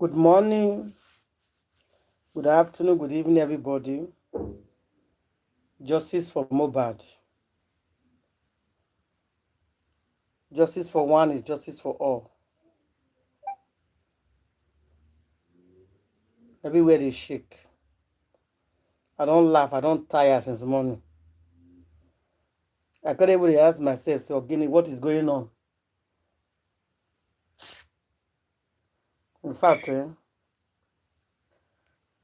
Good morning, good afternoon, good evening, everybody. Justice for Mohbad. Justice for one is justice for all. Everywhere they shake. I don't laugh, I don't tire since morning. I can't even ask myself, so Guinea, what is going on? In fact, the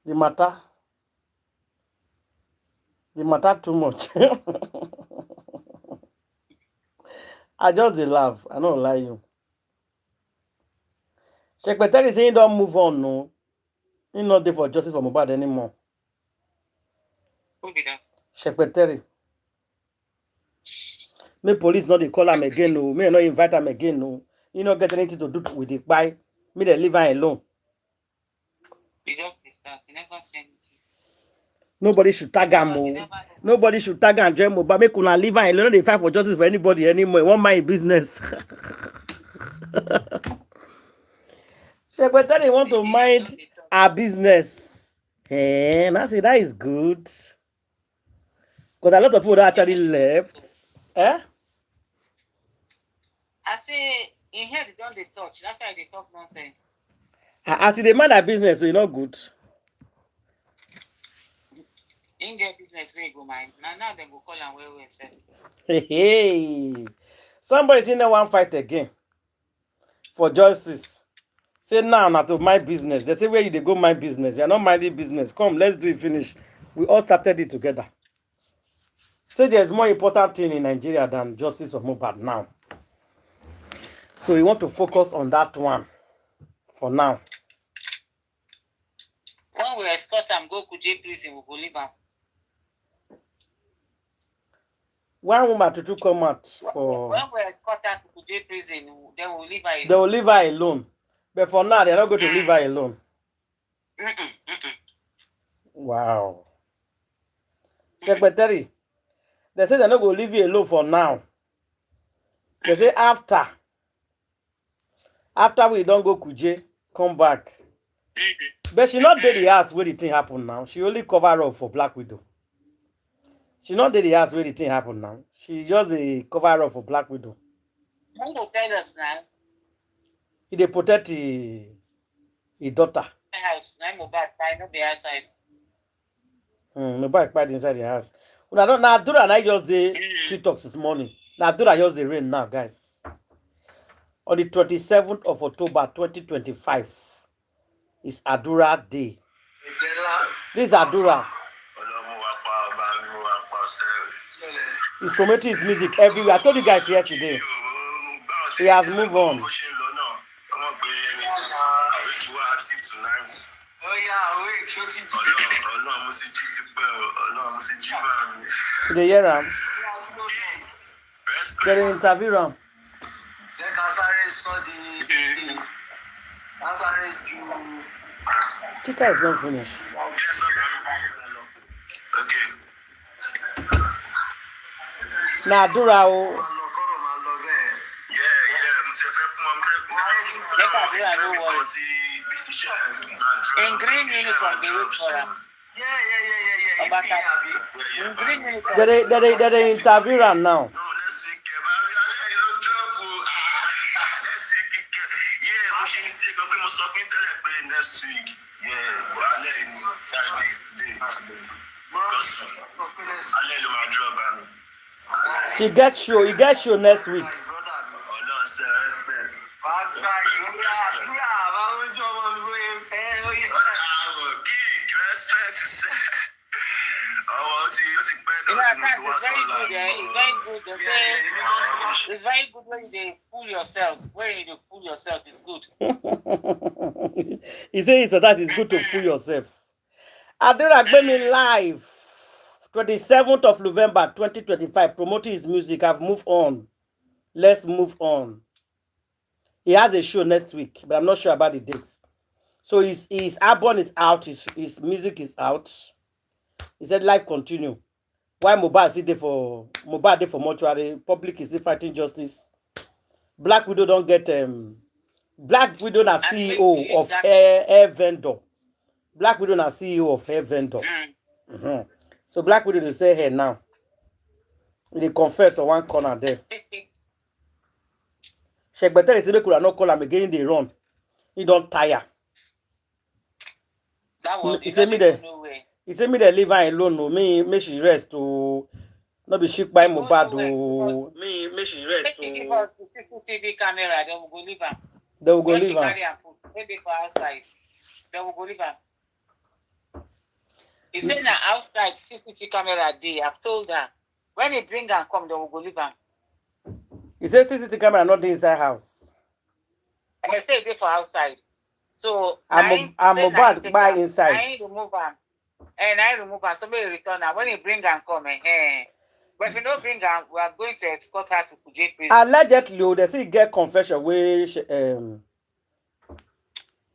matter too much. I just dey laugh, I don't lie you. Secretary saying don't move on, no. He not there for justice for Mohbad anymore. Who be that? Secretary. May police not dey call him again, no. May not invite him again, no. He not get anything to do with the buy. Me they leave him alone. He just start. He never say anything. Nobody should tag him. Nobody should tag him join Mohbad. Make una leave him alone. They fight for justice for anybody anymore. One mind business. Secretary want to mind our business. And I say that is good. Because a lot of people that actually left. Eh? I say in here they don't they touch. That's why they talk nonsense. As they mind our business, so you not good. In their business where you go mind. Now they go call and where we say. Hey. Somebody say no one fight again. For justice. Say now not to my business. They say where you they go my business. You are not minding business. Come, let's do it finish. We all started it together. Say there's more important thing in Nigeria than justice of Mohbad now. So you want to focus on that one for now. When we escort him go Kuje prison, we go leave him. One woman to come out for. When we escort her to Kuje prison, then we'll leave her alone. They will leave her alone. But for now, they're not going to leave her alone. Wow. Secretary, they say they're not going to leave you alone for now. They say after we don't go Kuje, come back. But she not did the house where the thing happened now. She only cover up for Black Widow. She not did the house where the thing happened now. She just a cover up for Black Widow. Who will tell us now? They protect the daughter. House, now Mohbad, I know the outside. Nobody cried inside the house. Now Adura and I just did TikToks this morning. Now Adura just the rain now, guys. On the 27th of October 2025 is Adura Day. This is Adura. He's promoting his music everywhere. I told you guys yesterday. He has moved on. They hear him. They interview him. Chica is not finished. Okay. Now, Dura. In green uniform, they wait for him. They interview him now. He gets show next week. It's very good when you fool yourself. When you fool yourself, it's good. He says so that is good to fool yourself. Adura Gbemi live 27th of November 2025 promoting his music. I've moved on. Let's move on. He has a show next week, but I'm not sure about the dates. So his album is out, his music is out. He said life continue. Why Mohbad is there for mortuary? Public is still fighting justice. Black Widow don't get Black Widow na And make CEO you of that. hair vendor. Black Widow na CEO of hair vendor. So Black Widow dey say hair now. They confess on one corner there. Sheikh Better say make una no call am again. They run. He don't tire. That one, He you say don't me even the. know where. He say me the leave her alone. No, me she rest to. Not be shook by You go Mohbad. nowhere. Oh, me she rest Take give to. us the CCTV camera, they will go leave am. They will go Where leave she her. carry and put, maybe for outside. They will go leave am. He said now outside CCTV camera day. I've told her. When he bring and come, they will go leave am. He says CCTV camera not the inside house. And they say they for outside. So I'm Mohbad by inside. I remove am. And I remove am. Somebody return her. When he bring and come, but if you don't bring her, we are going to escort her to Kuje prison. Allegedly, they say get confession where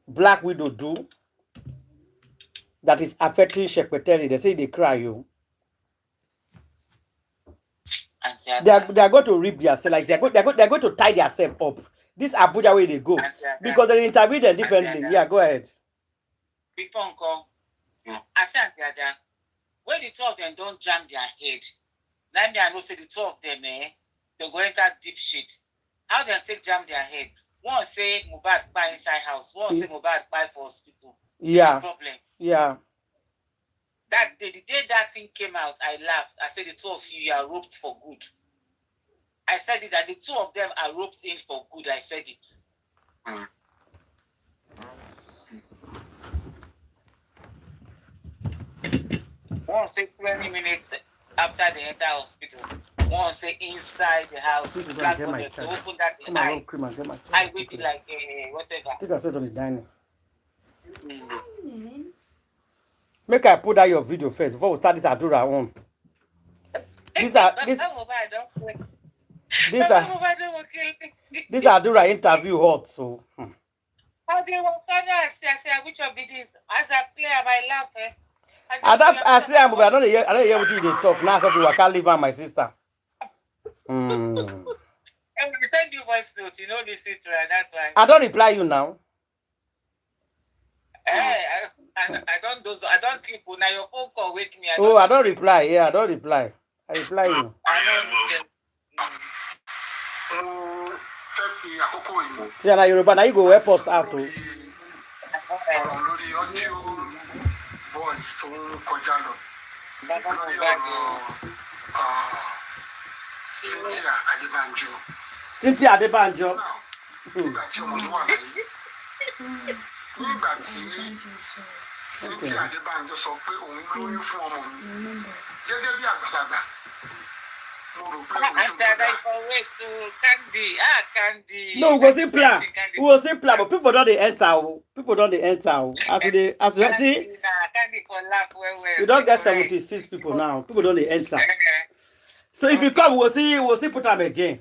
Black Widow do that is affecting secretary. They say they cry you. They are going to rip themselves. Like they're going to tie themselves up. This Abuja way they go because they interview them differently. Yeah, go ahead. Before uncle, I said that when the two of them don't jam their head, now I know say the two of them, they go enter deep shit. How they take jam their head? One say Mohbad buy inside house. One say Mohbad buy for hospital. Yeah. Problem. Yeah. That day, the day that thing came out, I laughed. I said the two of you are roped for good. I said it that the two of them are roped in for good. I said it. One say 20 minutes after they enter hospital. One say inside the house. To open that I wait like whatever. I think I said on the dining. Make I put out your video first before we start this Adura on. This Adura interview hot so. How do you want to say which of it is as a player by love? I say I don't hear what you talk now. So I can't leave on my sister. And we send you voice note, you know this it right. That's why. I don't reply you now. I don't sleep now. Your phone call wake me. I don't reply. Yeah, I don't reply. I reply you. See, now Yoruba, now you go help us out too. Cynthia Adebanjo. Nígbà tí Cynthia Adebanjo sọ pé òun lóyún fún ọmọ mi gẹ́gẹ́ bí àgbàlagbà mo rò pé oṣù Candy. No, we go see plan. We go see plan, but people don't they enter. People don't they enter. As you see, we don't get 76 people now. People don't they enter. So if you come, we'll see put them again.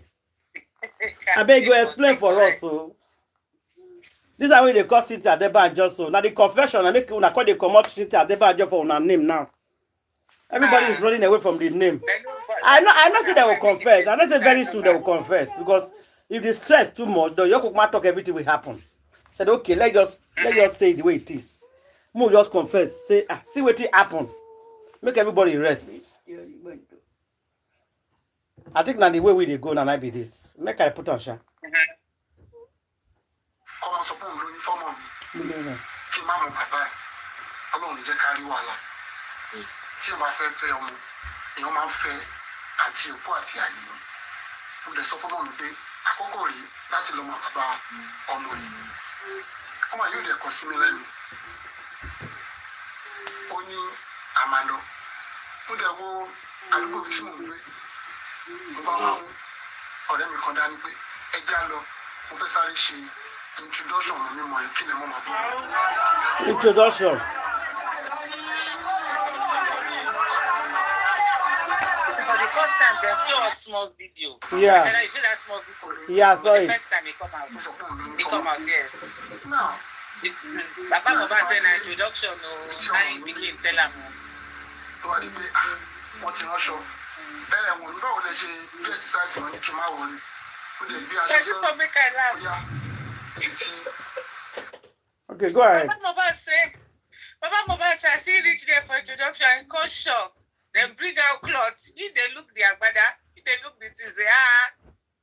I beg you explain for us. So this is how they call Cynthia Adebanjo. So now the confession, I make una call they come up Cynthia Adebanjo for una name now. Everybody is running away from the name. I know say they will confess. I know say very soon they will confess because if they stress too much, the Yoko talk everything will happen. Said okay, let's just say it the way it is. More just confess. Say see what it happen. Make everybody rest. I think now the way we they go now might be this. Make I put on Sha. Tí o bá fẹ́ fẹ́ ọmọ èèyàn máa ń fẹ́ àti òkú àti àyè mo lè sọ fún ọmọ mi pé àkókò rí láti lọ mọ bàbá ọmọ yìí ọmọ yóò dẹ̀ kọ sí mi lẹ́nu ó ní àmàlọ mo dẹ̀ wo àdúgbò tí mo ń gbé mo bá wọn ọ̀rẹ́ mi kan dání pé ẹ já lọ mo fẹ́ sáré ṣe introduction mímọ yìí kí ni mo máa bọ́. Introduction. First time they show a small video. Yeah. You see that small video? Yeah, sorry. The first time he come out here. No. Papa Mohbad say na introduction o. I begin tell am. Tó wá di pé wọ́n ti ránṣọ. Wọ́n ní báwo lẹ ṣe get size wọn ní kí n má wọlé. Ó lè gbé aṣọ sọ́ọ́. Ó yá Okay, go ahead. Baba Mohbad say, I see reach there for introduction and cause shock. Then bring out clothes. If they look the agbada, if they look the things,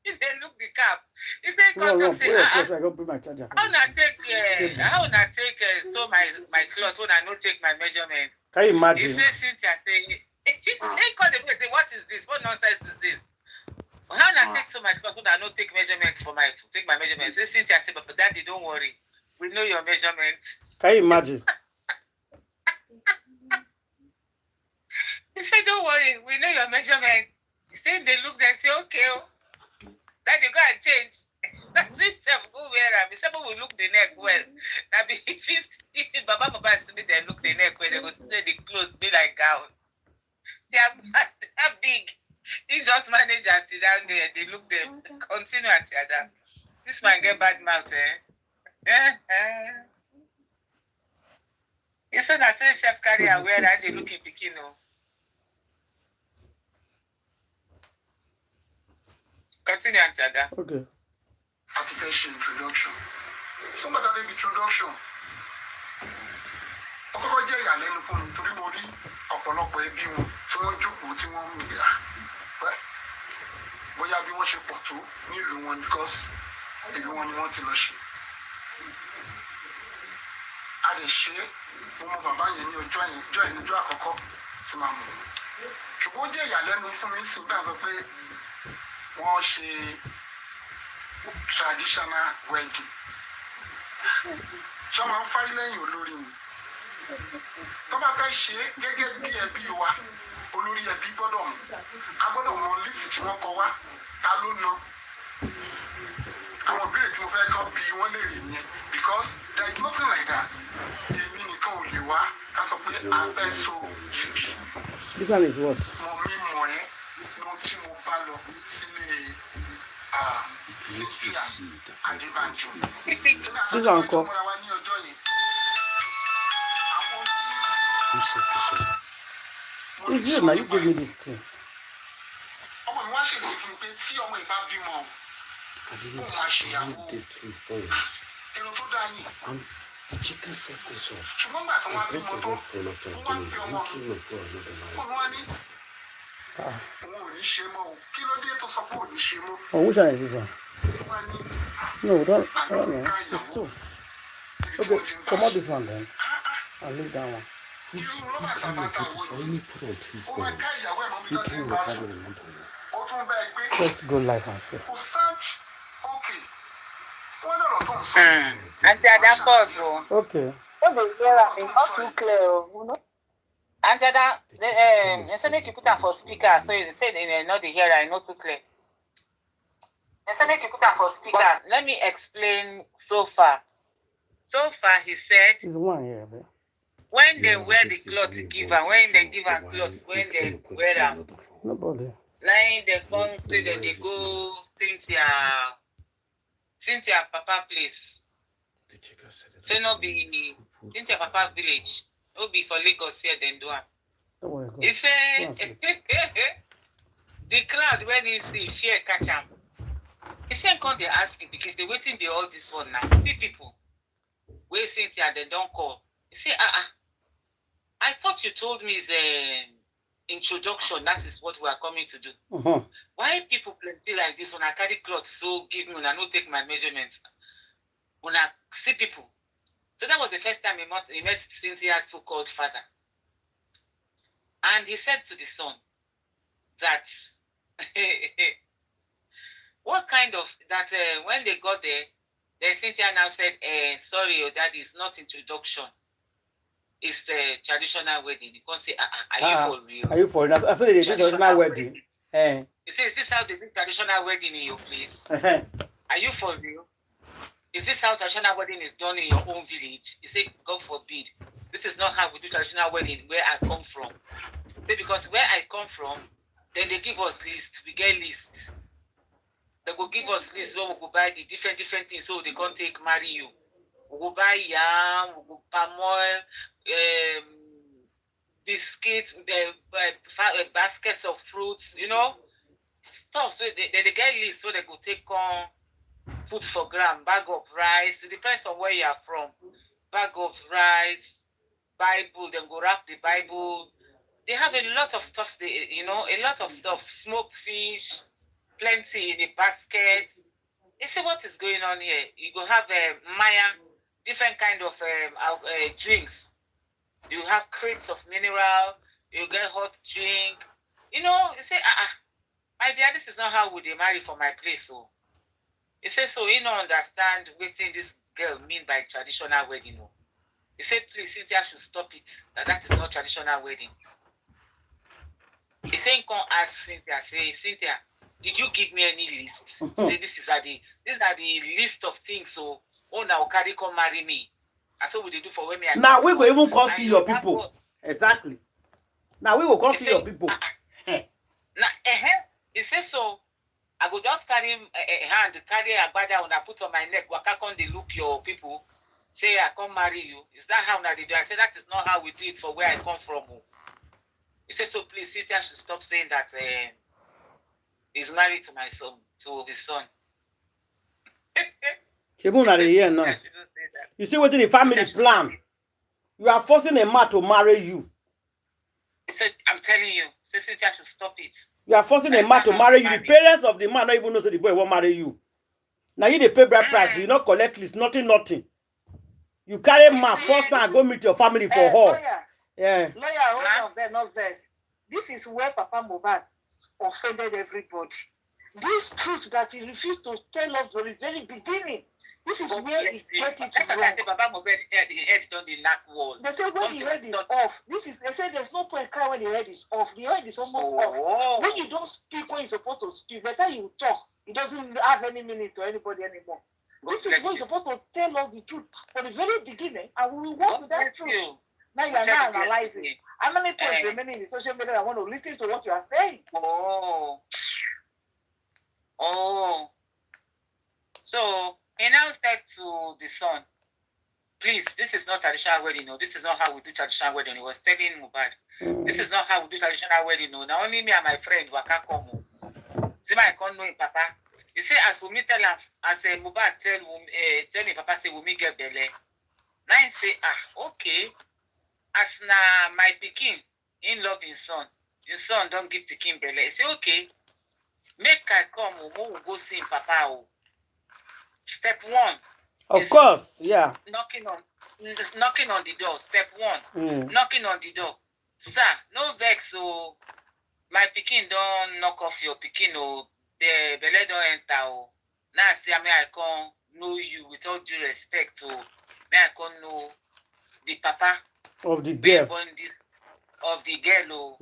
if they look the cap. If they come to say, I go put my charger. how not take store my clothes when I not take my measurement? Can you imagine? He says Cynthia saying, he called the place, what is this? What nonsense is this? How not take so much clothes when I not take measurements for my measurements? Say Cynthia say, but daddy, don't worry. We know your measurements. Can you imagine? He said, don't worry, we know your measurement. He said, they look and say, okay, that you go and change. That's it, go wear them. He said, but we look the neck well. Now, if Baba Mohbad see me, they look the neck well, they go say the clothes be like gown. They are big. He just manage and sit down there. They look them. Continue at the other. This man get bad mouth, You said I say self-carry aware that they look in Pekino. Continue, Antada. Okay. Artificial introduction. Somebody have introduction. Ọkọ̀ jẹ́ ìyàlẹ́nu fún mi torí mo rí ọ̀pọ̀lọpọ̀ ẹbí wọn tí wọ́n jókòó tí wọ́n mú ìyá. Bóyá bí wọ́n ṣe pọ̀ tó nílùú wọn because ìlú wọn ni wọ́n ti lọ ṣe. A lè ṣe mo mọ bàbá yẹn ní ọjọ́ àkọ́kọ́ tí màá mọ̀. Ṣùgbọ́n ó jẹ́ ìyàlẹ́nu fún mi sí gbà sọ pé wọ́n ṣe traditional wedding. Ṣé máa ń fárí lẹ́yìn olórí mi? Tó bá fẹ́ ṣe gẹ́gẹ́ bí ẹbí wa, olórí ẹbí gbọ́dọ̀ mọ̀. A gbọ́dọ̀ mọ lísì tí wọ́n kọ wá, ta ló ná. Àwọn ìbéèrè tí mo fẹ́ kọ́ bí wọ́n lè rí yẹn because there is nothing like that. Èmi nìkan ò lè wá ká sọ pé a fẹ́ so yìí. This one is what? Mo mímọ̀ ẹ́ ní tí mo bá lọ sílé Cynthia Adébánjọ. This one call. It's you now, you give me these things. Ọmọ mi wá ṣèlérí fún mi pé tí ọmọ ìbá bímọ, ó máa ṣèyàwó. Èrò tó dáa ni. Ṣùgbọ́n gbà tí wọ́n bímọ tó, wọ́n bí ọmọ mi. Wọ́n wá ní òun ò ní ṣe mọ́ o. Kí ló dé tó sọ pé ò ní ṣe mọ́? Oh, which one is this one? Wọ́n ní No, don't know. It's two. Okay, come out this one then. I'll leave that one. irú rọ́bà tàbátà wo yìí. Ó máa ká ìyàwó ẹ̀ mọ́ bí tó ti ń bá sùn. Ó tún bá ẹ gbé. Let's go live and see. Kò sáàjì. Okay. Wọ́n lọ̀rọ̀ tó ń sọ. Auntie Ada pause o. Okay. No dey hear am, it's not too clear o, you know. Auntie Ada, they say make you put am for speaker, so you say they no dey hear am, not too clear. They say make you put am for speaker. But let me explain so far. So far, he said, It's one here, babe. when they wear the clothes to give her, when they give her clothes, when they wear them, Nobody. like they come say that they go Cynthia Papa place. Say no be Cynthia Papa village. No be for Lagos here then do am. Don't worry. Go. He say the crowd when he see fear catch am. He say come they ask him because they waiting the all this one now. See people. Where Cynthia they don't call. You say, I thought you told me it's an introduction. That is what we are coming to do. Why people plenty like this when I carry clothes? So give me when I don't take my measurements. When I see people. So that was the first time he met Cynthia's so-called father. And he said to the son that what kind of that when they got there, then Cynthia now said, sorry, your dad is not introduction. It's a traditional wedding. You can't say, are you for real? Are you for real? I said it's a traditional wedding. You say, is this how they do traditional wedding in your place? Are you for real? Is this how traditional wedding is done in your own village? You say, God forbid. This is not how we do traditional wedding where I come from. Because where I come from, then they give us list. We get lists. They will give us list where we go buy the different things so they can't take marry you. We go buy yam, we go palm oil, biscuits, baskets of fruits, you know, stuff. So they get list so they go take on put for ground, bag of rice. It depends on where you are from. Bag of rice, Bible, then go wrap the Bible. They have a lot of stuff, a lot of stuff, smoked fish, plenty in a basket. You see what is going on here? You go have Maya, different kind of drinks. You have crates of mineral, you get hot drink. You say, my dear, this is not how would they marry for my place. So he said, so you don't understand what this girl mean by traditional wedding. He said, please, Cynthia should stop it. That is not traditional wedding. He said, come ask Cynthia, say, Cynthia, did you give me any list? Say, these are the list of things. So, now Okadi come marry me. And so what they do for women. Now we will even come see your people. Exactly. Now we will come see your people. He says, so I go just carry a hand, carry a bada when I put on my neck, waka come they look your people, say I come marry you. Is that how they do? I said that is not how we do it for where I come from. He said, so please, Cynthia should stop saying that he's married to my son, to his son. You see what in the family plan? You are forcing a man to marry you. He said, I'm telling you, say Cynthia to stop it. You are forcing a man to marry you. The parents of the man don't even know so the boy won't marry you. Now you they pay bride price, you not collect list, nothing. You carry man, force and go meet your family for her. Lawyer, Yeah. lawyer, hold on there, not verse. This is where Papa Mohbad offended everybody. This truth that he refused to tell us from the very beginning. This is where he get it wrong. Papa Mohbad the head on the knock wall. They say when the head is off, they say there's no point cry when the head is off. The head is almost off. When you don't speak when you're supposed to speak, by the time you talk, it doesn't have any meaning to anybody anymore. This is when you're supposed to tell us the truth from the very beginning, and we will work with that truth. Now you are now analyzing. How many points remaining in the social media I want to listen to what you are saying? So he now said to the son, please, this is not traditional wedding. No, this is not how we do traditional wedding. He was telling Mohbad, this is not how we do traditional wedding. No, now only me and my friend waka come. See, I can't know him, Papa. He say, as we tell him, as Mohbad tell him, Papa say, we me get belle. Now he say, okay. As na my pikin, in love his son don't give pikin belle. He say, okay, make I come, we go see him, Papa. Step one. Of course, yeah. Knocking on the door. Step one. Knocking on the door. Sir, no vex. So my pikin don't knock off your pikin. The belle don't enter. Now say I can know you with all due respect. May I can know the papa of the girl. Of the girl.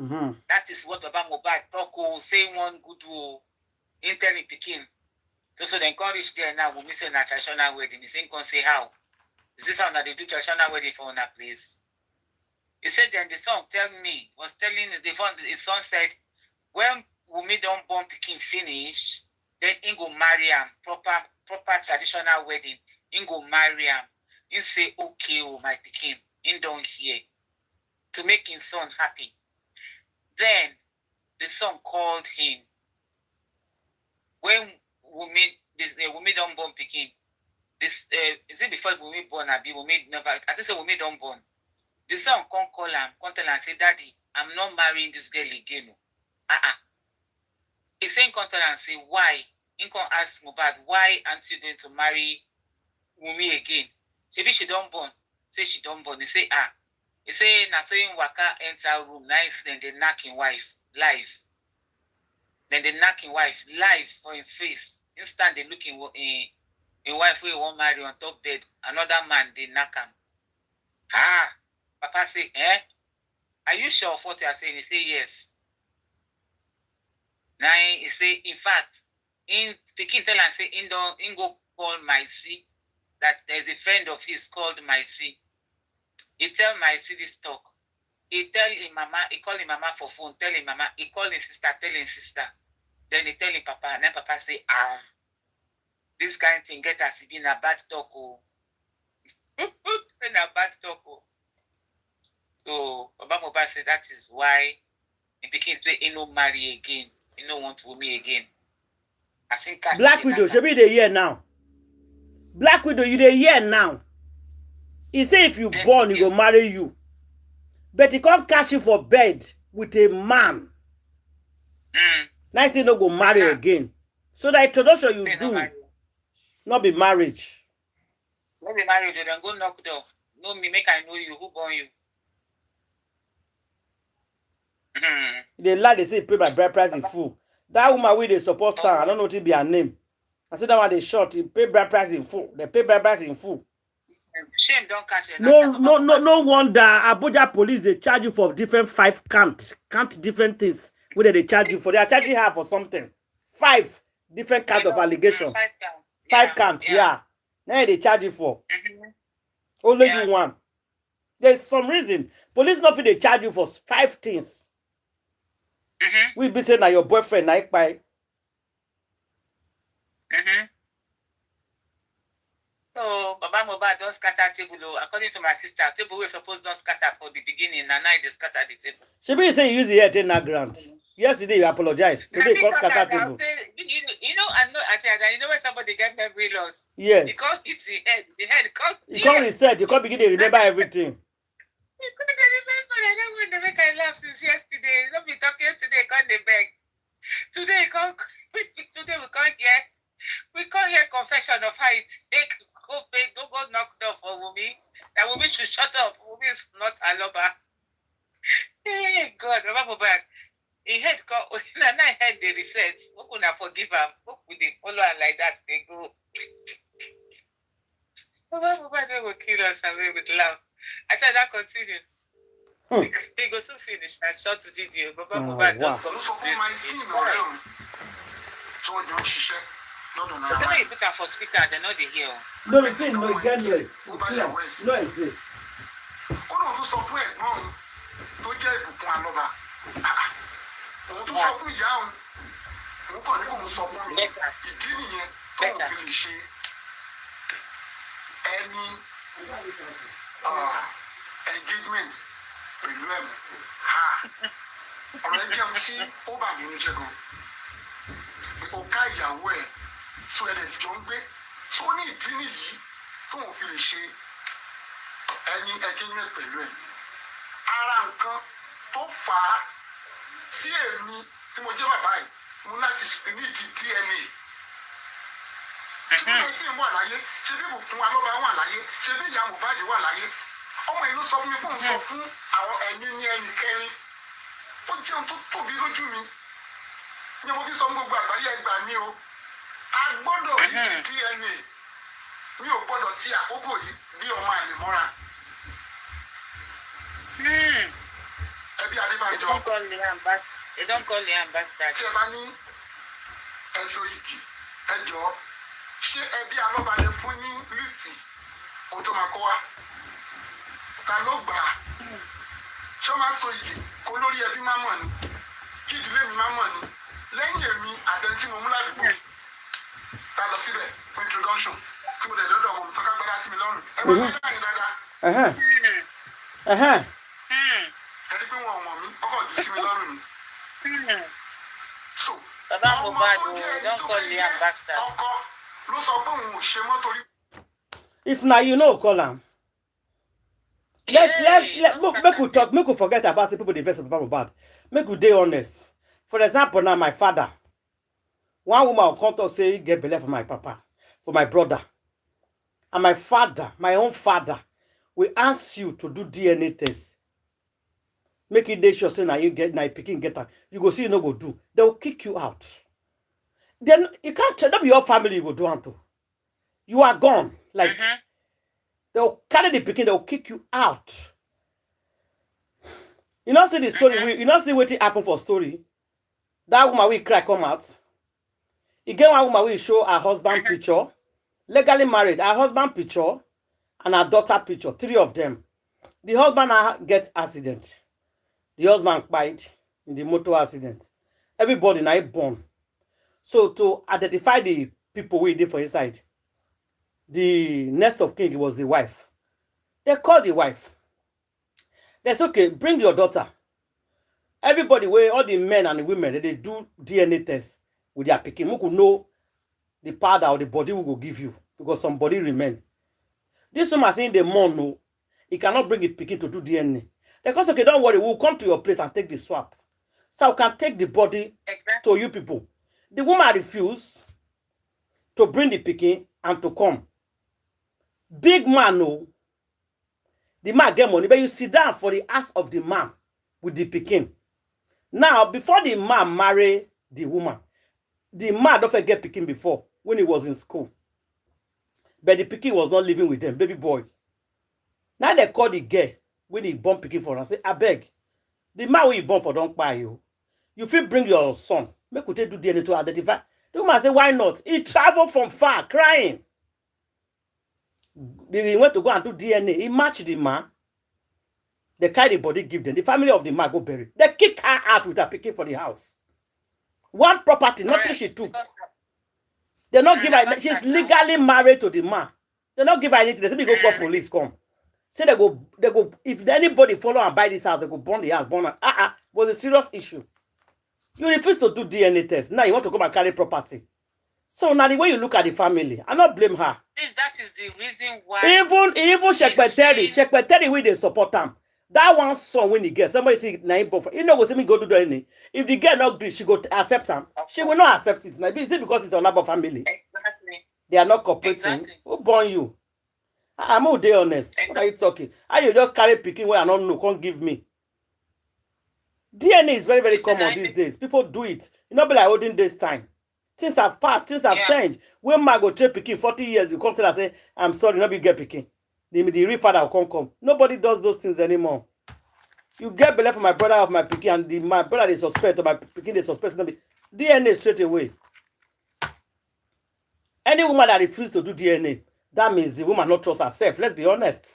That is what Baba Mohbad talk. Say one good in telling pikin. So they encourage there now. We miss a traditional wedding. He saying, say how? Is this how they do traditional wedding for una place? He said, then the son was telling his son said, when Wumi don't born pikin finish, then he go marry him. Proper traditional wedding. He go marry him. He say, okay, my pikin. He don't hear. To make his son happy. Then the son called him. When Wumi don't born pikin. This is it before Wumi born? Wumi never. I think say Wumi don't born. The son come call him, come tell him, say, Daddy, I'm not marrying this girl again. He saying come tell him, say, why? He come ask Mohbad, why aren't you going to marry Wumi again? Maybe she don't born. Say she don't born. He say He say na so in waka enter room. Nice then they knock him wife live. Then they knock him wife live for him face. Instant they look in wife who won't marry on top bed. Another man they knock him. Papa say, are you sure of what you are saying? He say yes. Now he say, in fact, in speaking tell and say in go call my C. That there's a friend of his called my C. He tell my C this talk. He tell him mama, he call him mama for phone, tell him mama, he call his sister, tell his sister. Then he tell him papa, and then papa say, this kind of thing get us to be in a bad talk. In a bad talk. So Baba Mohbad said that is why he became say he no marry again. He no want to me again. I think Black Widow should be the year now. Black widow, you dey hear now. He say if you born, he go marry you. But he can't catch you for bed with a man. Now say no go marry again. So the introduction you do, not be marriage. Not be marriage, then go knock door. No me, make I know you. Who born you? They lie, they say pay my bride price in full. That woman with the support star, I don't know what it be her name. I said that one they short, he pay bride price in full. They pay bride price in full. Shame don't catch it. No wonder Abuja police they charge you for different 5 count different things. Whether they charge you for, they are charging her for something. 5 different count of allegation. 5 count, yeah. Now they charge you for. Only you one. There's some reason. Police nothing they charge you for 5 things. We be saying that your boyfriend like by. So Baba Mohbad don't scatter table. According to my sister, table we supposed don't scatter for the beginning, and now they scatter the table. She be say you use the head in that ground. Yesterday you apologize. Today you can't scatter table. You know, I know. You know when somebody get memory loss. Yes. You can't hit the head. The head can't. You can't reset. You can't begin to remember everything. You couldn't remember. I don't want to make I laugh since yesterday. Don't be talking yesterday. Can't they beg? Today can't. Today we can't hear. We can't hear confession of how it take. Go pay. Don't go knock door for Wumi. That Wumi should shut up. Wumi is not a lover. Hey God, Baba Mohbad. He head call. And I heard the reset. Who could not forgive him? Who could they follow her like that? They go. Baba Mohbad will kill us away with love. I tell that continue. He goes to finish that short video. Baba Mohbad just come to space. But then you put her for speaker and they know they hear. No, it's in no again. No, it's it. Òun tún sọ fún ìyá òun òun kàn ní kò mú sọ fún mi ìdí nìyẹn tóun fi lè ṣe ẹni engagement pẹ̀lú ẹ̀mí ọ̀rọ̀ ẹ jẹun tí ó bà nínú jẹ́ gan ó ká ìyàwó ẹ̀ sọ ẹ̀dẹ̀ ìjọ ń gbé tó ní ìdí nìyí tóun fi lè ṣe ẹni engagement pẹ̀lú ẹ̀ ara nǹkan tó fà á tí èmi tí mo jẹ́ bàbá yìí mo láti nídìí DNA ṣé bí sì ń wà láyé ṣé bí Bùkún Alọ́ba wà láyé ṣé bí ìyá Mohbad wà láyé ọmọ yìí ló sọ fún mi pé òun sọ fún àwọn ẹ̀yin ní ẹnì kẹrin ó jẹun tó tóbi lójú mi ni mo fi sọ fún gbogbo àgbáyé ẹgbà mi o a gbọ́dọ̀ nídìí DNA mi ò gbọ́dọ̀ ti àkókò yìí bí ọmọ àlè mọ́ra. Ẹbí Adébánjọ. They don't call the ambassador. Tí ẹ bá ní ẹ̀sọ́ igi ẹjọ́ ṣé ẹbí Alọ́ba lè fún ní lísì ohun tó máa kó wá? Ta ló gbà á? Ṣé ó máa sọ igi kó lórí ẹbí má mọ̀ ni? Kí ìdílé mi má mọ̀ ni? Lẹ́yìn èmi àtẹni tí mo mú ládùúgbò ta lọ síbẹ̀ fún introduction tí mo dẹ̀ lọ́dọ̀ ọmọ mi tọ́ka gbẹ́dá sí mi lọ́rùn. Ẹ bá gbẹ́dá yín dáadáa. Ẹni pé wọn wọ̀n mí, ọkọ̀ jù sí mi lọ́rùn ni. So, Baba Mohbad, don't call the ambassador. Ọkọ ló sọ pé òun ò ṣe mọ́ torí. If now you know, call him. Make we talk. Make we forget about the people they invest in Papa Mohbad. Make we dey honest. For example, now my father, one woman will come to say he get belle for my papa, for my brother, and my father, my own father, will ask you to do DNA test. Make it dey sure say now you get now picking get her. You go see you no go do. They will kick you out. Then you can't tell them your family you go do unto. You are gone. Like they'll carry the picking, they'll kick you out. You know see the story. You know see what happen for story. That woman will cry come out. You get one woman will show her husband picture, legally married, her husband picture, and her daughter picture. 3 of them. The husband gets accident. The husband died in the motor accident. Everybody now born. So to identify the people who did for inside, the next of kin was the wife. They called the wife. They said, okay, bring your daughter. Everybody, where all the men and the women, they do DNA tests with their picking. Who could know the powder or the body we will give you. because somebody remain. This woman saying the mom no, he cannot bring it picking to do DNA. Because okay, don't worry, we'll come to your place and take the swap. So we can take the body to you people. The woman refused to bring the picking and to come. Big man, no. The man get money, but you sit down for the ass of the man with the picking. Now, before the man marry the woman, the man don't forget picking before when he was in school. But the picking was not living with them, baby boy. Now they call the girl when he born picking for and say, I beg, the man when you born for don't buy you. You feel bring your son. Make we take do DNA to identify. The woman say, why not? He traveled from far crying. They went to go and do DNA. He matched the man. They carry the body, give them. The family of the man go bury. They kick her out with her picking for the house. One property, nothing she took. They not give her. She's legally married to the man. They not give her anything. They say, go call police, come. Say they go. If anybody follow and buy this house, they go burn the house, burn her. Was a serious issue. You refuse to do DNA test. Now you want to come and carry property. So now the way you look at the family, I not blame her. That is the reason why. Even Shekpeteri, we they support them. That one son when he gets somebody say na him born. You know go see me go do anything. If the girl not agree, she go accept him. She will not accept it. Now is it because it's a Labo family? Exactly. They are not cooperating. Exactly. Who born you? I'm not day honest. Exactly. What are you talking? How you just carry picking where I don't know? Can't give me. DNA is very, very common these days. People do it. You know, be like holding this time. Things have passed, things have changed. When man go take picking 40 years, you come tell us say, I'm sorry, nobody get picking. The real father will come. Nobody does those things anymore. You get belay for my brother of my picking, and my brother is suspect, or my picking is suspect. DNA straight away. Any woman that refuses to do DNA, that means the woman not trust herself. Let's be honest.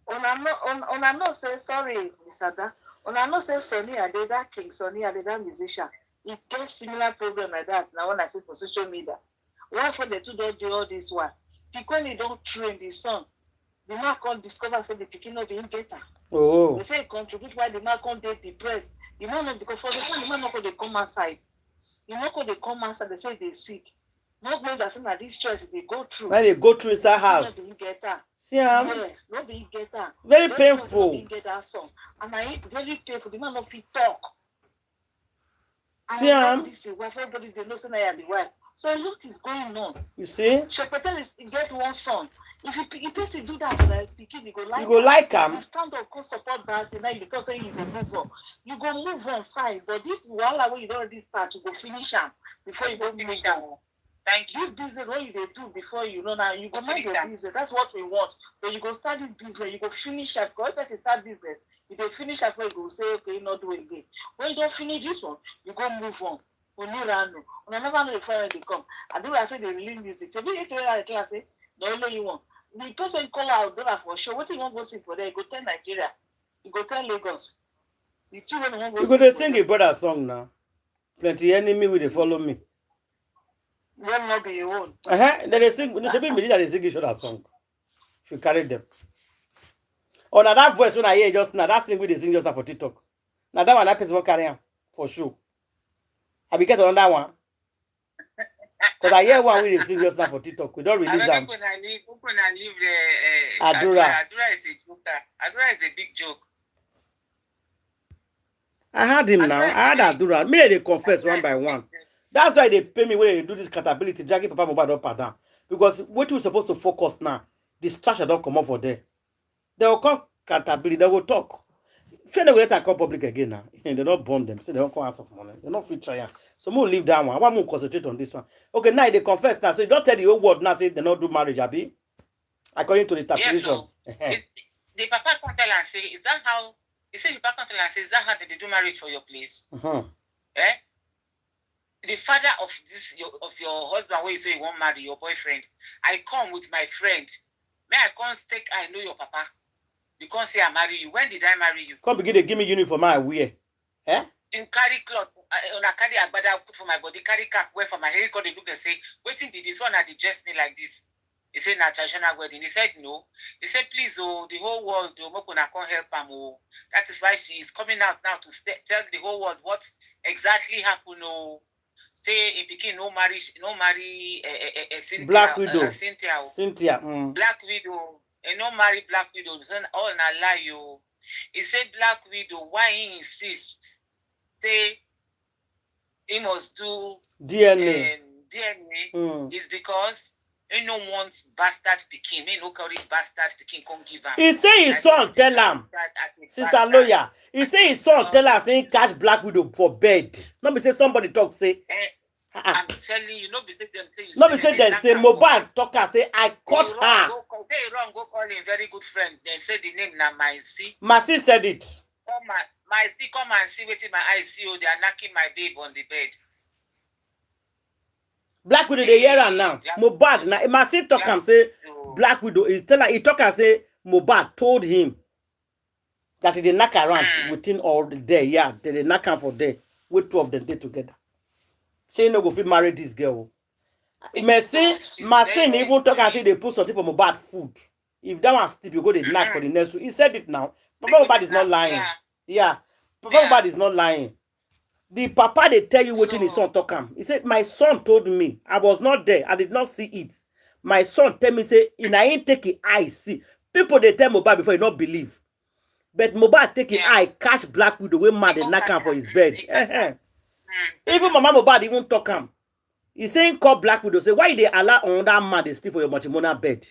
On not say sorry, Miss Ada. On not say Sonny Ade, that king, Sonny Ade, that musician. It gets similar problem like that. Now when I see for social media, why for the two don't do all this one? Because they don't train the son, the man can't discover say the picking not being better. Oh. They say it contribute why the man can't get depressed. The man not because for the one the man not going to come outside. You not going to come outside. They say they sick. Not knowing that some this stress they go through. When they go through inside house. See yes, not being getter. Very painful. Being getter son, and I very painful. The man not fit talk. See this is wife. Everybody they know say I am the wife. So a lot is going on. You see? Shekpetel is get one son. If you person do that, like you go like. You go like him. You stand up, go support that, and now because say you go move on. You go move on fine, but this wahala when you don't already start, you go finish am before you go finish am. Thank you. This business, what you do before you know now, you go mind your business. That's what we want. But you go start this business, you go finish up. Because if you start business, you go finish up, you go say, okay, not do it again. When you don't finish this one, you go move on. We need to know. I never know the fire they come. And then I say they release music. So be yesterday I tell say, the only you want. The person call out dollar for sure. What you want to go sing for there? You go tell Nigeria. You go tell Lagos. The two want to go. You go to sing a brother song now. Plenty enemy will they follow me. Will not be your own. Then they sing. It should be me that they sing each other song. If you carry them. Oh, now that voice when I hear just now, that sing with they sing just for TikTok. Now that one, that person will carry on for sure. I be get another one. Because I hear one with they sing just now for TikTok. We don't release them. When I leave Adura is a joker. Adura is a big joke. I had him now. I had Adura. Me they confess one by one. That's why they pay me when they do this accountability, dragging Papa Mohbad up and down. Because what we're supposed to focus now, distraction don't come up for them. They will come accountability, they will talk. Fear they will let them come public again now. They don't burn them. Say they don't come ask for money. They don't fit try. So we'll leave that one. I want to concentrate on this one. Okay, now they confess now. So you don't tell the whole world now say they don't do marriage, Abi. According to the interpretation. Yes, so the Papa can tell and say, is that how he said the Papa can tell and say, is that how they do marriage for your place? Eh? The father of your husband, when you say you won't marry your boyfriend, I come with my friend. May I come take I know your papa. You can't say I marry you. When did I marry you? Come begin to give me uniform I wear. Eh? In carry cloth, on a carry agbada put for my body, carry cap wear for my hair. Because they look and say, waiting be this one they dress me like this. He said, na traditional wedding. He said no. He said, please, oh, the whole world, Mokona can't help him. Oh. That is why she is coming out now to tell the whole world what exactly happened. Oh. say a pikin no marry Cynthia, Black Widow. Cynthia. Cynthia. Black Widow. And no marry Black Widow. All na lie you. He said Black Widow. Why he insist? Say he must do DNA. DNA is because he no wants bastard pikin. He no carry bastard pikin come give him. He say his son tell him, sister lawyer. He say his son tell her say catch Black Widow for bed. Not be say somebody talk say. I'm telling you, no be say them say you. Not be say they say Mohbad talk her say I caught her. They wrong go call him very good friend. Then say the name na Maisi. Maisi said it. Oh my come and see wetin my eyes see. Oh, they are knocking my babe on the bed. Black Widow they hear her now. Mohbad now. Maisi talk am say Black Widow is tell her. He talk her say Mohbad told him that they knock around within all the day. Yeah, they knock am for day. With 2 of them day together. Say no go fit marry this girl. Masin even talk and say they put something for Mohbad food. If that one sleep, you go the knock for the next week. He said it now. Papa Mohbad is not lying. Yeah. Papa Mohbad is not lying. The papa they tell you what his son talk him. He said, my son told me. I was not there. I did not see it. My son tell me say, in I ain't take it, I see. People they tell Mohbad before you not believe. But Mohbad take it, I catch Black Widow way mad they knock him for his bed. Even Mama Mohbad even talk him. He saying call Black Widow say why they allow on that man they sleep for your matrimonial bed.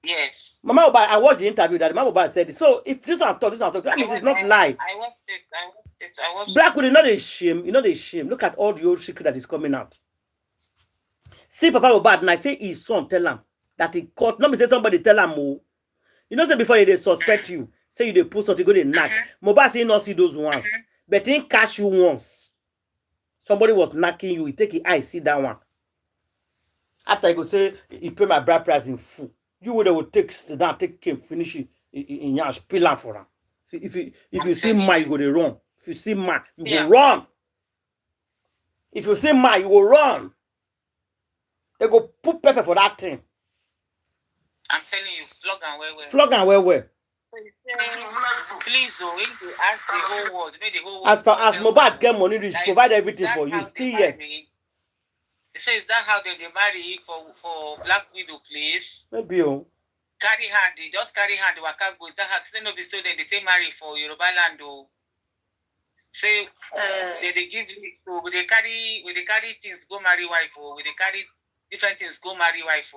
Yes. Mama Mohbad, I watched the interview that Mama Mohbad said it. So if this one talk, that means it's not lie. I watched it. Black Widow, not a shame. You know the shame. Look at all the old secret that is coming out. See Papa Mohbad, and I say his son tell him that he caught. Not me say somebody tell him oh. You know say before they suspect you, say you they put something go they knock. Mohbad say not see those ones, but he catch you once. Somebody was knocking you, he take his eye, see that one. After he go say, he pay my bride price in full. You would take sit down, take him, finish it in yash, peel for him. See, if you see ma, you go to run. If you see ma, you go run. If you see ma, you go run. They go put pepper for that thing. I'm telling you, flog and well. Flog and well. Please, if you ask the whole world, make the whole world. As Mohbad get money rich, provide everything for you. Still yet. He says that how they marry for Black Widow, please. Maybe carry hand, they just carry hand. The waka goes. That how say no be so they take marry for Yoruba land. Say they give so they carry things go marry wife or they carry different things go marry wife.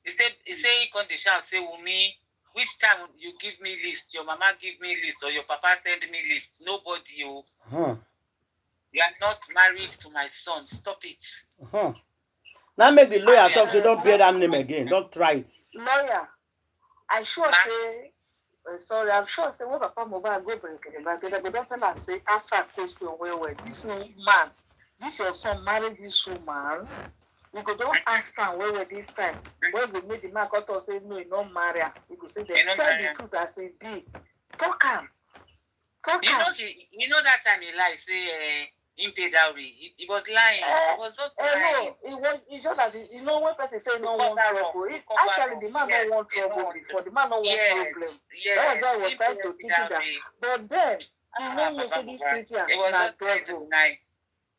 He say he come the shout say Wumi. Which time you give me list, your mama give me list, or your papa send me list? Nobody, you. You are not married to my son. Stop it. Now make the lawyer talk to don't bear that name again. Don't try it. Lawyer, I sure say, sorry, I'm sure say when Papa Mohbad go Brekete, but they don't tell her say answer a question where this man, this your son married this woman. We go don't ask him where this time. When we made the man cut or say no, he not marry. We go say they tell the truth and say B. Talk him. You know that time he lied, say he paid dowry. He was lying. He was so lying. No, it's just that you know when person say no want trouble. Actually, the man don't want trouble before. The man don't want problem. That was why I was trying to teach you that. But then you know say this Cynthia na devil.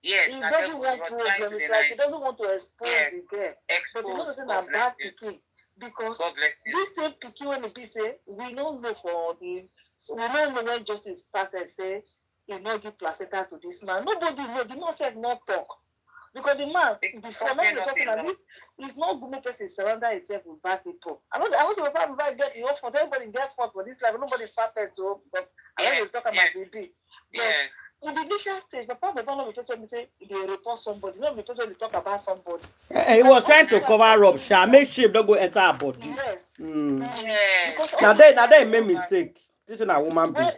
Yes, he doesn't want problem. It's like he doesn't want to expose the girl. But you know the thing about pikin because this same pikin when it be say we don't know for the we don't know when justice started say he not give placenta to this man. Nobody know. The man said not talk because the man before not the person and this is not good. Person surrender himself with bad people. I want to Papa get you for everybody get fault for this life. Nobody's perfect too, but I want to talk about the be. Yes. In the initial stage, Papa never know because when say they report somebody, not because when they talk about somebody. He was trying to cover up, Sha. Make sure don't go enter her body. Yes. Yes. Now they made mistake. This is a woman being.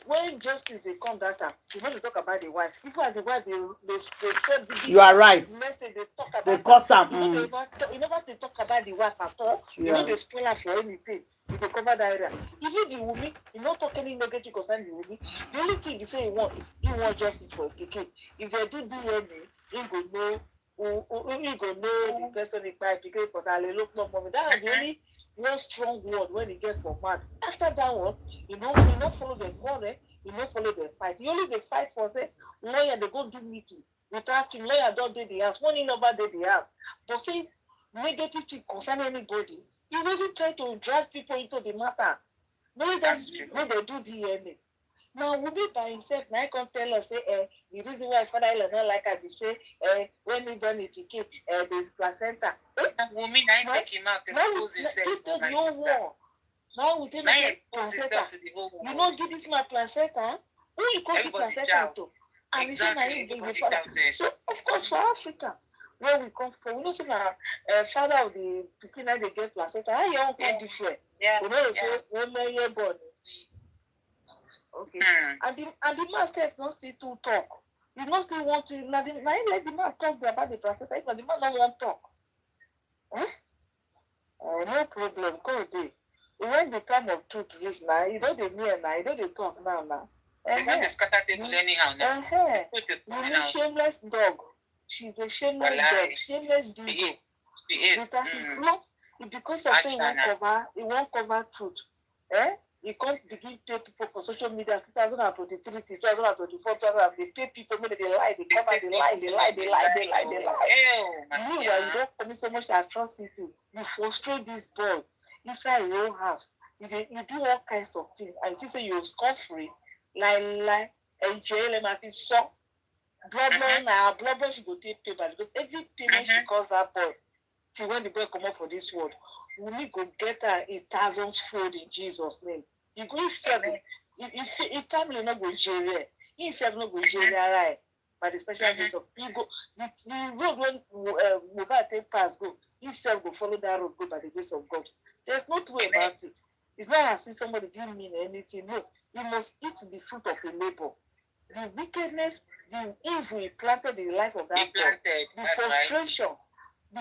When justice they come that time, you know they talk about the wife. People as the wife they said you are right. Message they talk about. They cause some. You never to talk about the wife at all. Yeah. You know they spoil her for anything. You can cover that area. Even the woman, you not talk any negative concerning the woman. The only thing you say you want justice for the kid. If they do DNA, you go know the person in by because I look no more. That is the only one strong word when you get for mad. After that one, you not follow the quarrel, you not follow the fight. You only the fight for say lawyer they go do meeting. without him, lawyer don't do the house, money number did the house. But say negative thing concern anybody, he wasn't trying to drag people into the matter. Maybe that's when they do DNA. Now, Wumi by himself, now I can tell us, say, the reason why father-in-law not like her, they say, when we done it, there's placenta. Wumi, now take him out and expose himself. Now we tell him placenta. You don't give this man placenta. Who you call the placenta to? And exactly. We say, now you father. So, of course, for Africa, where we come from, we know, say, now, father of the pikin, they get placenta. How you all come different? Yeah. We know, say, one year born. Okay. And the man said not still to talk. He not still want to now let the man talk about the placenta. If the man don't want to talk. No problem, go there. When the time of truth reach now, you know the near now, you know the talk now. You know the scatter table anyhow now. You shameless dog. She's a shameless dog, shameless digo. Because because of saying he won't cover truth. You can't begin to pay people for social media 2023, 2024, 2000. They pay people, maybe they lie, they come and they lie. Meanwhile, you don't commit so much atrocity. You frustrate this boy inside your own house. You do all kinds of things. And you say you're scot-free, lie, and jail him at his son. Blood, she go take paper because every payment she calls that boy, till when the boy come up for this world, we need to get her 1,000-fold in Jesus' name. You go instead, if family not go Nigeria, instead not go Nigeria, right? By the special grace of you go the road when Mohbad take pass go, instead go follow that road, go by the grace of God. There's no two way about it. It's not as if somebody didn't mean anything. No, you must eat the fruit of your labor. The wickedness, the evil he planted in the life of that boy, the frustration, he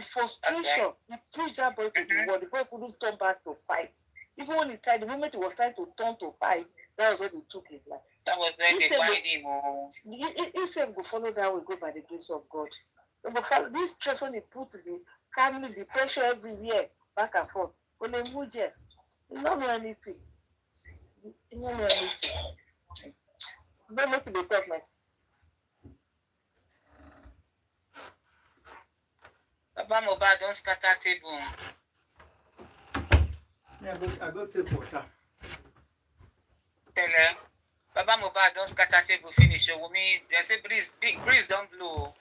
preached that boy to the world. The boy couldn't turn back to fight. Even when he tried, the moment he was trying to turn to fight, that was when he took his life. That was when they find him. He said, go follow that way, go by the grace of God. This stress when he put the family, the pressure everywhere, back and forth. When they move there, he don't know anything. He don't know anything. Don't make it be talk, myself. Baba Mohbad don't scatter table. Yeah, I go take water. Baba Mohbad don't scatter table finish. Wumi, they say big breeze don't blow.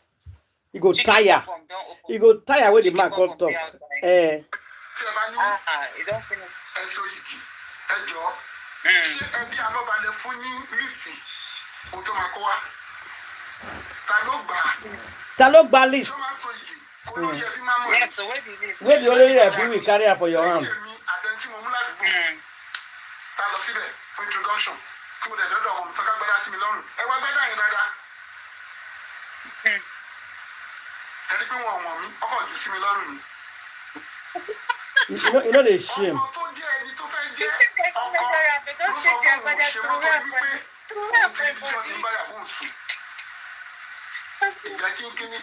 You go tire. You go tire where the man come talk. You don't finish. So ẹbí alọ́balẹ̀ fún yín lísì ohun tó máa kó wá ta ló gba list. tó máa sọ yìí kó lórí ẹbí máa mọ̀ Yeah, so where the list? Where the only ẹbí we carry her for your hand. èmi àtẹnití mo mú ládùúgbò ta lọ síbẹ̀ fún introduction tí mo dẹ̀ dọ́dọ̀ ọmọ mi tọ́ka gbẹ́dá sí mi lọ́rùn ẹ wá gbẹ́dá yẹn dáadáa ẹni pé wọn ọmọ mi ọkọ̀ jù sí mi lọ́rùn ni. You know they shame. ọmọ tó jẹ́ ẹni tó fẹ́ jẹ́ ọkọ ló sọ fún òun ṣe mọ́tò wípé òun ti ibi tí wọ́n ti ń báyàwó ń sùn. ìgbà kínkínní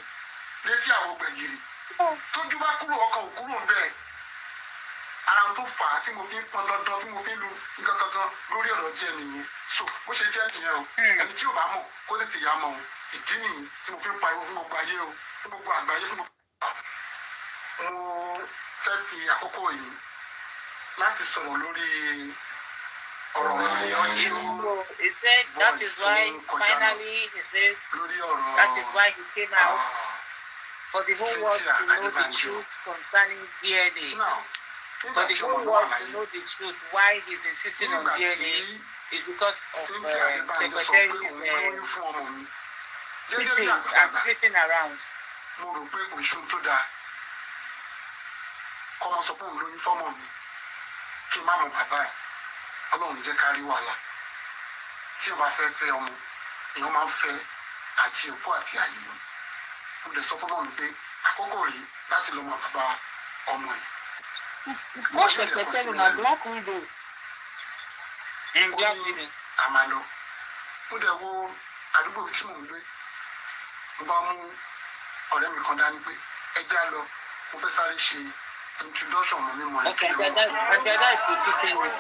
létí àwọn gbẹ̀gìrì tójú bá kúrò ọkàn ò kúrò ń bẹ́ẹ̀. ara tó fà á tí mo fi ń pọn dandan tí mo fi ń lu nǹkan kankan lórí ọ̀rọ̀ jẹ́ nìyẹn. so bó ṣe jẹ́ nìyẹn o ẹni tí ò bá mọ̀ kó tètè yá mọ̀ o ìdí nìyí tí mo fi ń pariwo fún gbogbo ayé o fún gbogbo àgbáyé fún gbogbo. mo fẹ́ fi àkókò yìí láti sọ̀rọ̀ lórí ọ̀rọ̀ ìyànjú. He said that is why finally he said that is why he came out for the whole world to know the truth concerning DNA. For the whole world to know the truth why he's insisting on DNA is because of secretaries sleeping and sleeping around. mo rò pé kò ṣe ohun tó dáa kọ́mọ sọ pé òun lóyún fọ́mọ mi kí n má mọ bàbá ẹ̀ ọlọ́run jẹ́ ká rí wàhálà tí o bá fẹ́ fẹ́ ọmọ èèyàn máa ń fẹ́ àti òkú àti àyè lọ mo lè sọ fọ́mọ mi pé àkókò rí láti lọ mọ bàbá ọmọ ẹ̀. Wọ́n ṣe pẹ̀tẹ́ ní black widow. Black widow. Àmàlọ́ mo dẹ̀ wo àdúgbò tí mò ń gbé mo bá mú ọ̀rẹ́ mi kan dání pé ẹ já lọ mo fẹ́ sáré ṣe introduction mọ́ mímọ́ ẹ̀. Okay, Dada is repeating this.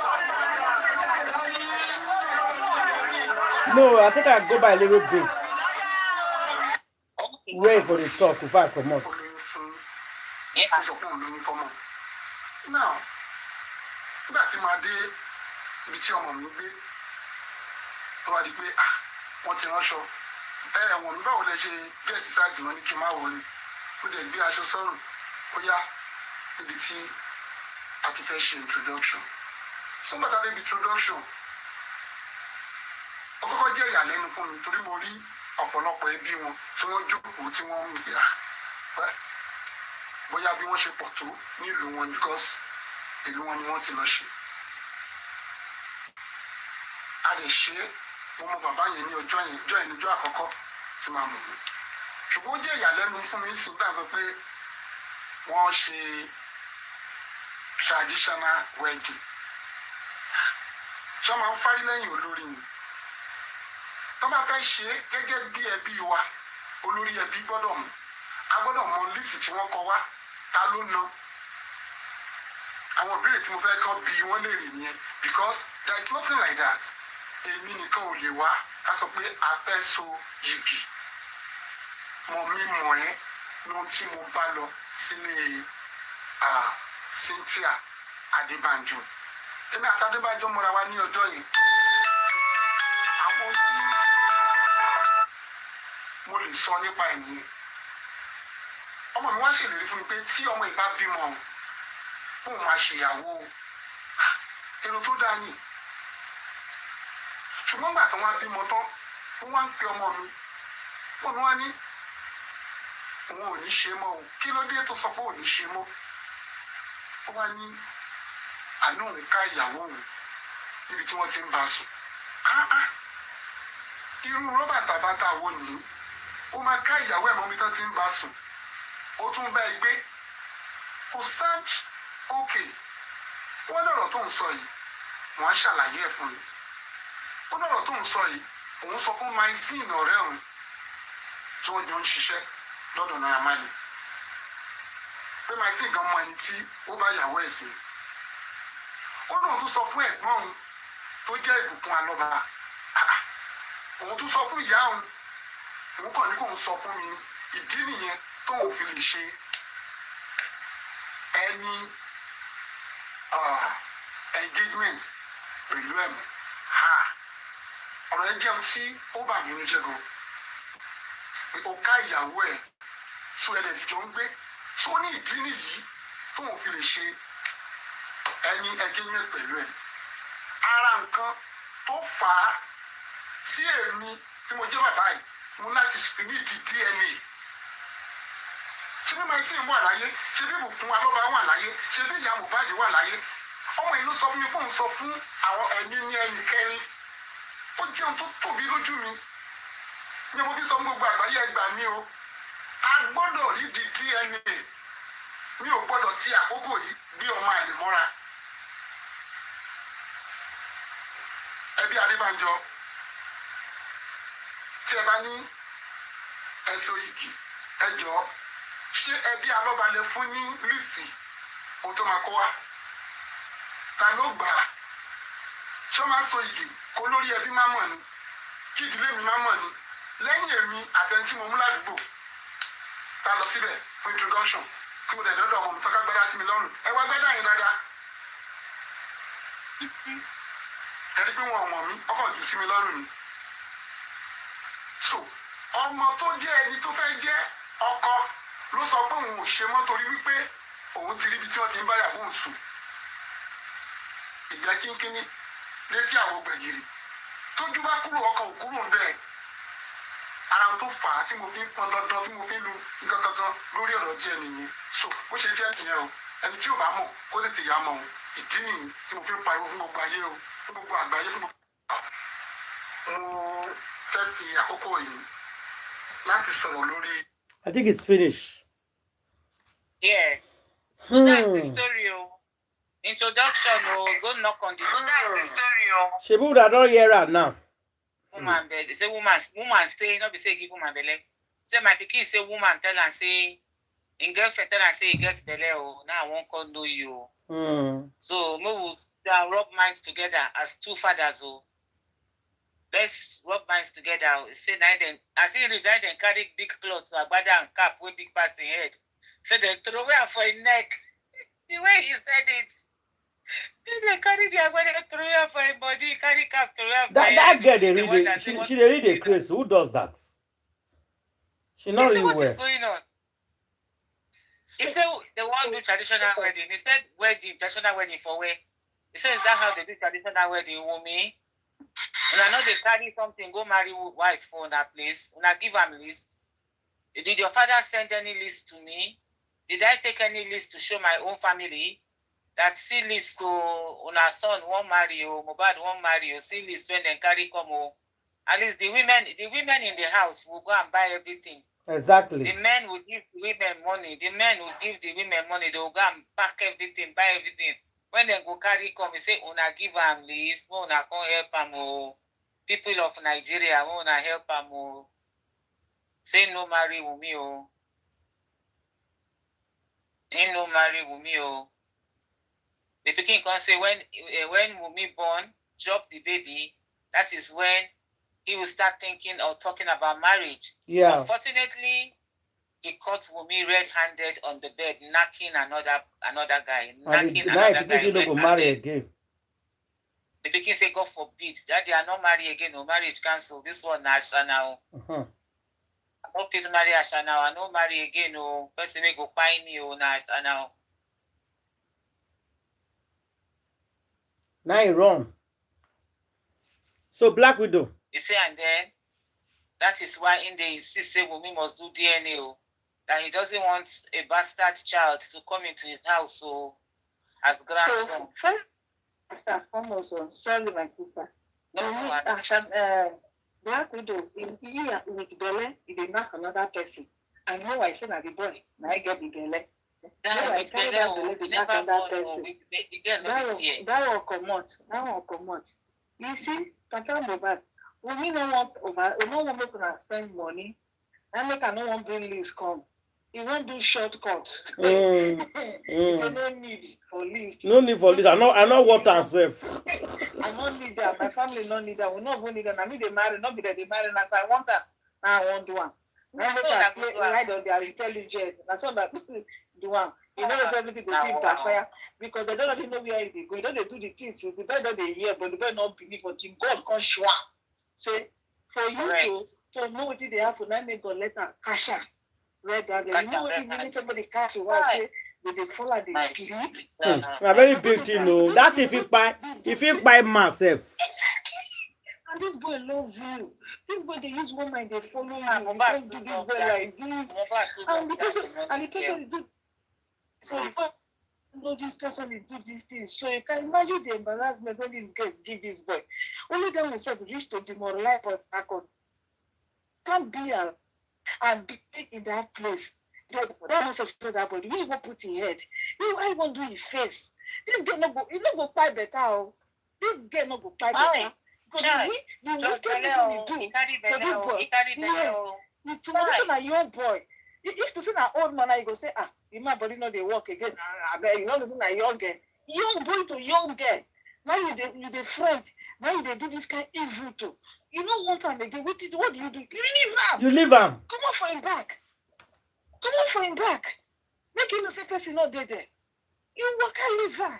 No, I think I go by a little bit. Wait for the talk if I come out. Now, that's my day. It's your mom. Tó wá di pé wọ́n ti ránṣọ wọ́n ní báwo lẹ ṣe get size wọn ní kí n má wọlé ó dẹ̀ gbé aṣọ sọ́rùn ó yá níbi tí a ti fẹ́ ṣe introduction so nígbà tá a débi introduction ó kọ́kọ́ jẹ́ ìyàlẹ́nu fún mi torí mo rí ọ̀pọ̀lọpọ̀ ẹbí wọn tí wọ́n jókòó tí wọ́n ń gbé bóyá bí wọ́n ṣe pọ̀ tó nílùú wọn because ìlú wọn ni wọ́n ti lọ ṣe a lè ṣe mo mọ bàbá yẹn ní ọjọ́ ìníjọ́ àkọ́kọ́ tí màá mọ̀ mí ṣùgbọ́n ó jẹ́ ìyàlẹ́nu fún mi sí gbà sọ pé wọ́n ṣe traditional wedding ṣọ́ máa ń fárí lẹ́yìn olórí ni tó bá fẹ́ ṣe gẹ́gẹ́ bí ẹbí wa olórí ẹbí gbọ́dọ̀ mọ̀ a gbọ́dọ̀ mọ lísì tí wọ́n kọ wá ta ló ná àwọn ìbéèrè tí mo fẹ́ kọ́ bí wọ́n lè rìn nìyẹn because there is nothing like that èmi nìkan ò lè wá a sọ pé a fẹ́ so yìgì mọ̀ mi mọ̀ ẹ́ lóhun tí mo bá lọ sílé Cynthia Adébánjọ èmi àti Adébánjọ mọ́ra wa ní ọjọ́ yìí àwọn tí mo lè sọ nípa ẹ̀ nìyẹn ọmọ mi wá ṣèlérí fún mi pé tí ọmọ ìbá bímọ òun máa ṣèyàwó èrò tó dáa nìyí ṣùgbọ́n gbà tí wọ́n á bímọ tán wọ́n wá ń pe ọmọ mi wọ́n wá ní òun ò ní ṣe mọ́ o kí ló dé tó sọ pé ò ní ṣe mọ́ ó wá ní àánú òun ká ìyàwó òun níbi tí wọ́n ti ń bá a sùn irú rọ́bà tàbátà wo nìyí ó máa ká ìyàwó ẹ̀ mọ́ mi tán ti ń bá a sùn ó tún bá ẹ gbé kò sáàjì òkè wọ́n lọ́rọ̀ tó ń sọ yìí wọ́n á ṣàlàyé ẹ̀ fún mi ó lọ́rọ̀ tó ń sọ yìí òun sọ fún esin ọ̀rẹ́ òun tí wọ́n jọ ń ṣiṣẹ́ lọ́dọ̀ Naira Marley pé esin gan mọ ẹni tí ó bá yàwó ẹ̀ sí ó lóun tún sọ fún ẹ̀gbọ́n òun tó jẹ́ ìbùkún alọ́ba òun tún sọ fún ìyá òun òun kàn ní kóun sọ fún mi ìdí nìyẹn tóun fi lè ṣe ẹni engagement pẹ̀lú ẹ̀mí ọ̀rọ̀ ẹ jẹun tí ó bà nínú jẹ́ gan ó ká ìyàwó ẹ̀ tó ẹ̀rẹ̀ ìjọ ń gbé tó ní ìdí nìyí tóun fi lè ṣe ẹni engagement pẹ̀lú ẹ̀ ara nǹkan tó fà á tí èmi tí mo jẹ́ bàbá yìí mo láti nídìí DNA ṣé bí esin wà láyé ṣé bí ìbùkún alọ́ba wà láyé ṣé bí ìyá Mohbad wà láyé ọmọ ìlú sọ fún mi kóun sọ fún àwọn ẹni ní ẹnì kẹrin ó jẹun tó tóbi lójú mi ni mo fi sọ fún gbogbo àgbáyé ẹgbàá mi o a gbọ́dọ̀ rí di DNA mi ò gbọ́dọ̀ ti àkókò yìí bí ọmọ àlè mọ́ra ẹbí Adébánjọ tí ẹ bá ní ẹ̀sọ́ yìí ẹ jọ̀ọ́ ṣé ẹbí alọ́balẹ̀ fún ní lísì ohun tó máa kó wá ta ló gbà á ṣé ó máa so igi kó lórí ẹbí má mọ̀ ni kí ìdílé mi má mọ̀ ni lẹ́yìn èmi àtẹni tí mo mú ládùúgbò ta lọ síbẹ̀ fún introduction tí mo dẹ̀ dọ́dọ̀ ọmọ mi tọ́ka gbẹ́dá sí mi lọ́rùn ẹ wá gbẹ́dá yẹn dáadáa ẹni pé wọn ò mọ̀ mí ọkọ̀ jù sí mi lọ́rùn ni so ọmọ tó jẹ́ ẹni tó fẹ́ jẹ́ ọkọ ló sọ pé òun ò ṣe mọ́ torí wípé òun ti ríbi tí wọ́n ti ń báyàwó òun sùn ìgbà kínkínní létí àwọn gbẹ̀gìrì tójú bá kúrò ọkàn ò kúrò ń bẹ́ẹ̀ ara tó fà á tí mo fi ń pọn dandan tí mo fi ń lu nǹkan kankan lórí ọ̀rọ̀ díẹ̀ nìyẹn so bó ṣe jẹ́ nìyẹn o ẹni tí ò bá mọ̀ kó tètè yá mọ̀ o ìdí nìyí tí mo fi ń pariwo fún gbogbo ayé o fún gbogbo àgbáyé fún gbogbo mo fẹ́ fi àkókò yìí láti sọ̀rọ̀ lórí. I think it's finished. Yes. So that's the story. Introduction. Go knock on the door. So that's the story. She would have don't hear her now. Woman bed. They say woman stay. Not be say give woman belly. Say my pikin say woman tell and say in girlfriend tell and say he get belly. Oh, now I won't call know you. So we will rub minds together as two fathers. Oh, let's rub minds together. Say now then, as he reach, then carry big clothes, agbada and cap with big pass in head. So they throw away for a neck. The way he said it. They carry the agbada throw away for a body, carry cap throw away for That girl, they read it. She they read a craze. Who does that? She not really what well. is going on? He said they want to do traditional wedding. He said traditional wedding for where? He said, is that how they do traditional wedding, Wumi? When I know they carry something, go marry wife for that place. When I give them list. Did your father send any list to me? Did I take any list to show my own family? That see list to our son won't marry you, Mohbad won't marry you, see list when they carry come home. At least the women in the house will go and buy everything. Exactly. The men will give the women money. The men will give the women money. They will go and pack everything, buy everything. When they go carry come, they say, una give them list, una come help them. People of Nigeria, una help them. Say no marry Wumi o. Ain't no marry Wumi o. The pikin can say when Wumi born, drop the baby, that is when he will start thinking or talking about marriage. Yeah. Unfortunately, he caught Wumi red-handed on the bed, knocking another guy. Now you don't marry again. The pikin say, God forbid, that they are not married again, no marriage cancel. This one national. I hope this marry Asha now. I no marry again. No person may go find me. Oh, now. Now he run. So Black Widow. You say, and then that is why in the insist say Wumi must do DNA. Oh, that he doesn't want a bastard child to come into his house. So as grandson. So, first, foremost, sorry, my sister. No, Black Widow, with Bele, he did knock another person. I know I said that the boy, now I get the Bele. That will come out. You see, Mohbad, we don't want to spend money. I make no one bring list come. You won't do shortcut. So no need for list. No need for list. I know what I say. I don't need that. My family don't need that. We not going to need that. I mean they marry, not be that they marry. As I want that. Now I want one. Now look at right on their intelligence. That's all that do one. You know if everything they see backfire because they don't even know where they go. You don't do the things. The boy don't they hear, but the boy not believe what him. God can show. Say for you to know what they happen, I make God let her cash out. Right down there. You know what it means somebody cash you out say when they fall and they sleep. A very big thing, no. That if you buy myself. And this boy loves you. This boy they use one mind, they follow you. You don't do this boy like this. And the person do so the boy know this person is do these things. So you can imagine the embarrassment when this girl give this boy. Only them will say reach to demoralize or tackle. Can't be and be in that place. That was of that body. You even put in head. You I won't do your face. This girl no go fight better. This girl no go fight better. Because the wickedness you do for this boy. Yes. You to listen a young boy. If to see an old man, you go say, the man body no they work again. You know listen a young girl. Young boy to young girl. Now you the friend. Now you do this kind of evil too. You know one time again, what do you do? You leave him. Come on for him back. Make him say person not there. You work and leave him.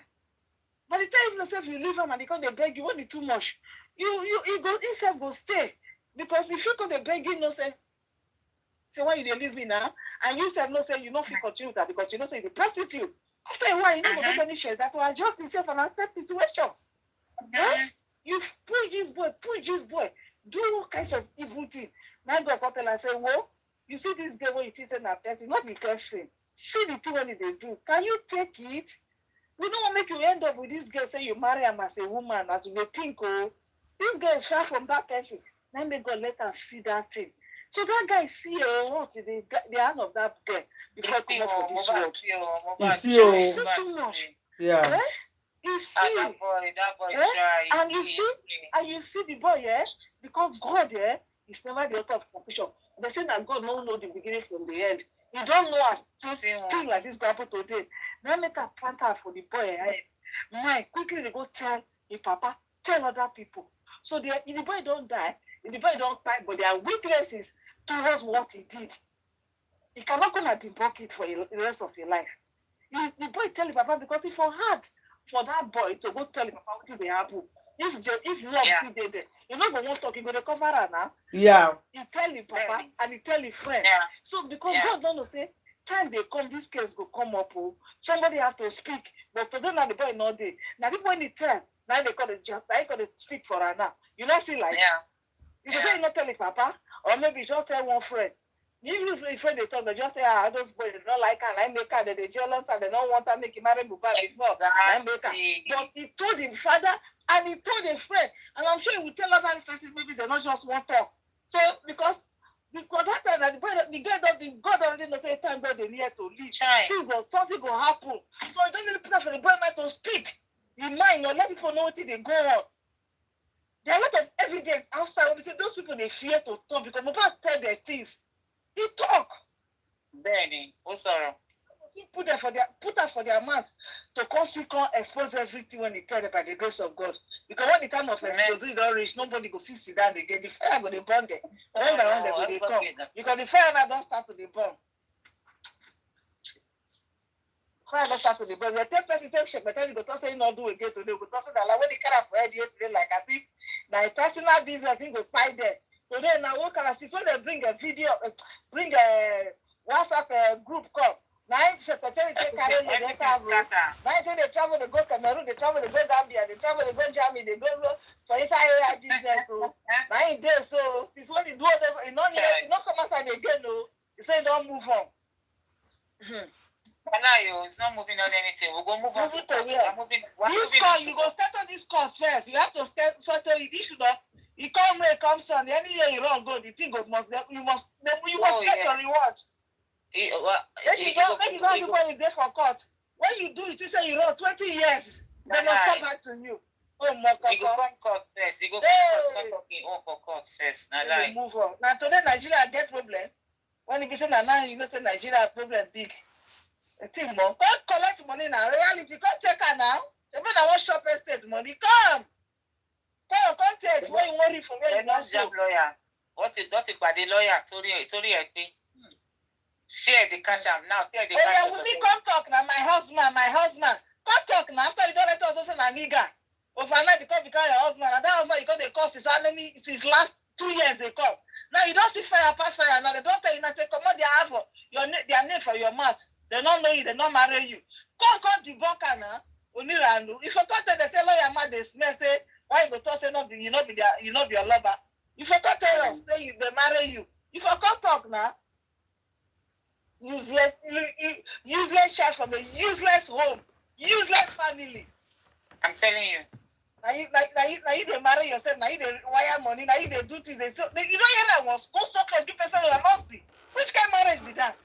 By the time yourself you leave him and because they beg you, want it too much. You go instead go stay. Because if you go they beg you, no say why you leave me now? And you said no say you not feel continue that because you know say you prostitute. After a while, you don't get any share that will adjust himself and accept situation. You push this boy, do all kinds of evil things. Now go tell and say, whoa, you see this girl when you think a person, not the person. See the thing when they do. Can you take it? We don't want to make you end up with this girl say you marry him as a woman, as you may think, oh, this girl is far from that person. Now may God let her see that thing. So that guy see the hand of that girl before coming for this world. You see too much. Yeah. You see, that boy and you see the boy, because God, is never the author of confusion. They say that God don't know the beginning from the end. You don't know as thing like this go happen today. Now make a plant out for the boy. Quickly they go tell your papa, tell other people. So the boy don't die, the boy don't cry, but there are witnesses towards what he did. He cannot go and debunk it for the rest of your life. The boy tell the papa because if for hard for that boy to go tell the papa what they happen. If love still there, you know the one talk, you go to cover her now. Yeah. He tell the papa and he tell the friend. Yeah. So because God don't know say time they come, this case go come up. Oh, somebody have to speak. But for them, now the boy not there. Now people when he tell, now they call it just, now he got to speak for her now. You know, see like, you can say you not tell the papa, or maybe just tell one friend. Even if friend they talk, they just say, those boys they don't like her, I make her, they jealous and they don't want her make him marry Mohbad before. I make her. But he told him father and he told a friend, and I'm sure he will tell other persons maybe they not just want talk. So because that time that the God already knows say time God they near to leave. Something will happen. So you don't really put up for the boy man to speak. In mind, or let people know what they go on. There are a lot of evidence outside. We say those people they fear to talk because Mohbad tell their things. He talk. Benny, what's up? Put up for their mouth to come expose everything when they tell them by the grace of God. Because when the time of exposing don't reach, nobody go feel sit down again. The fire go they burn them. One by one they go they come. Because the fire now don't start to be burn. Fire don't start to be burn. You take person take shake, but then you go to say not do again today. You go to say that like when the car for head yesterday, like I think my personal business thing go buy there. Today now what can I see? So they bring a video, bring a WhatsApp group come. Now secretary take carry the data. Now they travel, they go Cameroon, they travel, they go Gambia, they travel, they go Germany, they go for inside business. So now in there, so since when you do whatever, you not come outside again, no. You say don't move on. It's not moving on anything. We'll go move on to where? You go settle this course first. You have to settle it. If you know, you come here, come son. Anywhere you run, go. The thing you must get your reward. Make you don't do when you there for court. When you do it, you say you run 20 years. They must come back to you. Oh my God. You go come court first. You go come court first. Move on. Now today Nigeria get problem. When you say now, you know say Nigeria problem big. Come collect money now. Reality, come take her now. Even I want shop estate money. Come take. When you worry for where you not so. Lawyer. What is by the lawyer? Tori share the cash am now. Share the cash. Yeah, with me come talk now. My husband. Come talk now. After you don't let us also na nigga. Overnight you come become your husband. And that husband you come they cost is how many since last 2 years they come. Now you don't see fire pass fire. Now they don't tell you now say come on their name for your mouth. They don't know you, they don't marry you. Come debunk her now. Onirandu. If you come tell they say lawyer man they smell say why you go talk say you not be your lover. If you come tell us say they marry you. If you come talk now. Useless child from a useless home, useless family. I'm telling you. Now you they marry yourself. Now you they wire money. Now you they do things. You don't hear that one. Go suck like 2% of your nasty. Which kind of marriage be that?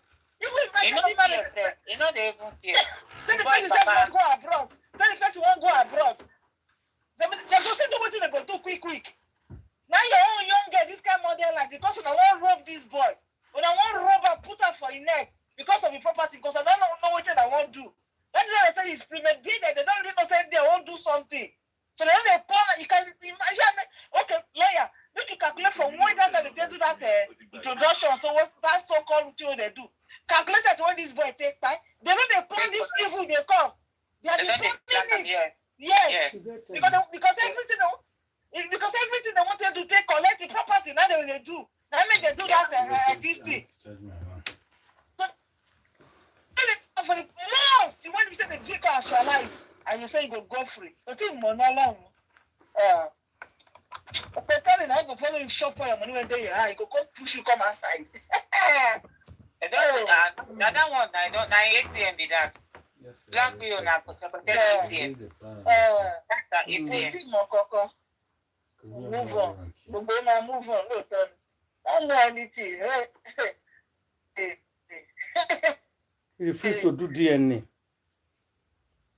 You know they even care. Say the person won't go abroad. Say the person won't go abroad. They go say do what they go do quick. Now your own young girl, this kind of model like because I want to rob this boy. When I want to rob her, put her for a neck because of the property, because I don't know what I want to do. That's why I say it's premeditated. They don't really know say they won't do something. So then they pull. You can imagine. Okay, lawyer, make you calculate from when that they do that introduction. So what's that so-called thing they do? Calculate that when this boy take time. They know they plan this evil. They come. They are planning it. Yes. Because everything they wanted to take collect the property. Now they will do. Now make they do that this thing. So for the most, when you say the G actualize, and you say you go free, you think money long. But telling I go follow him shop for your money when they you go come push you come outside. That one I ATM be that. Black people now protect ATM. That's ATM. Move on. Move on. No turn. I don't know anything. You refuse to do DNA.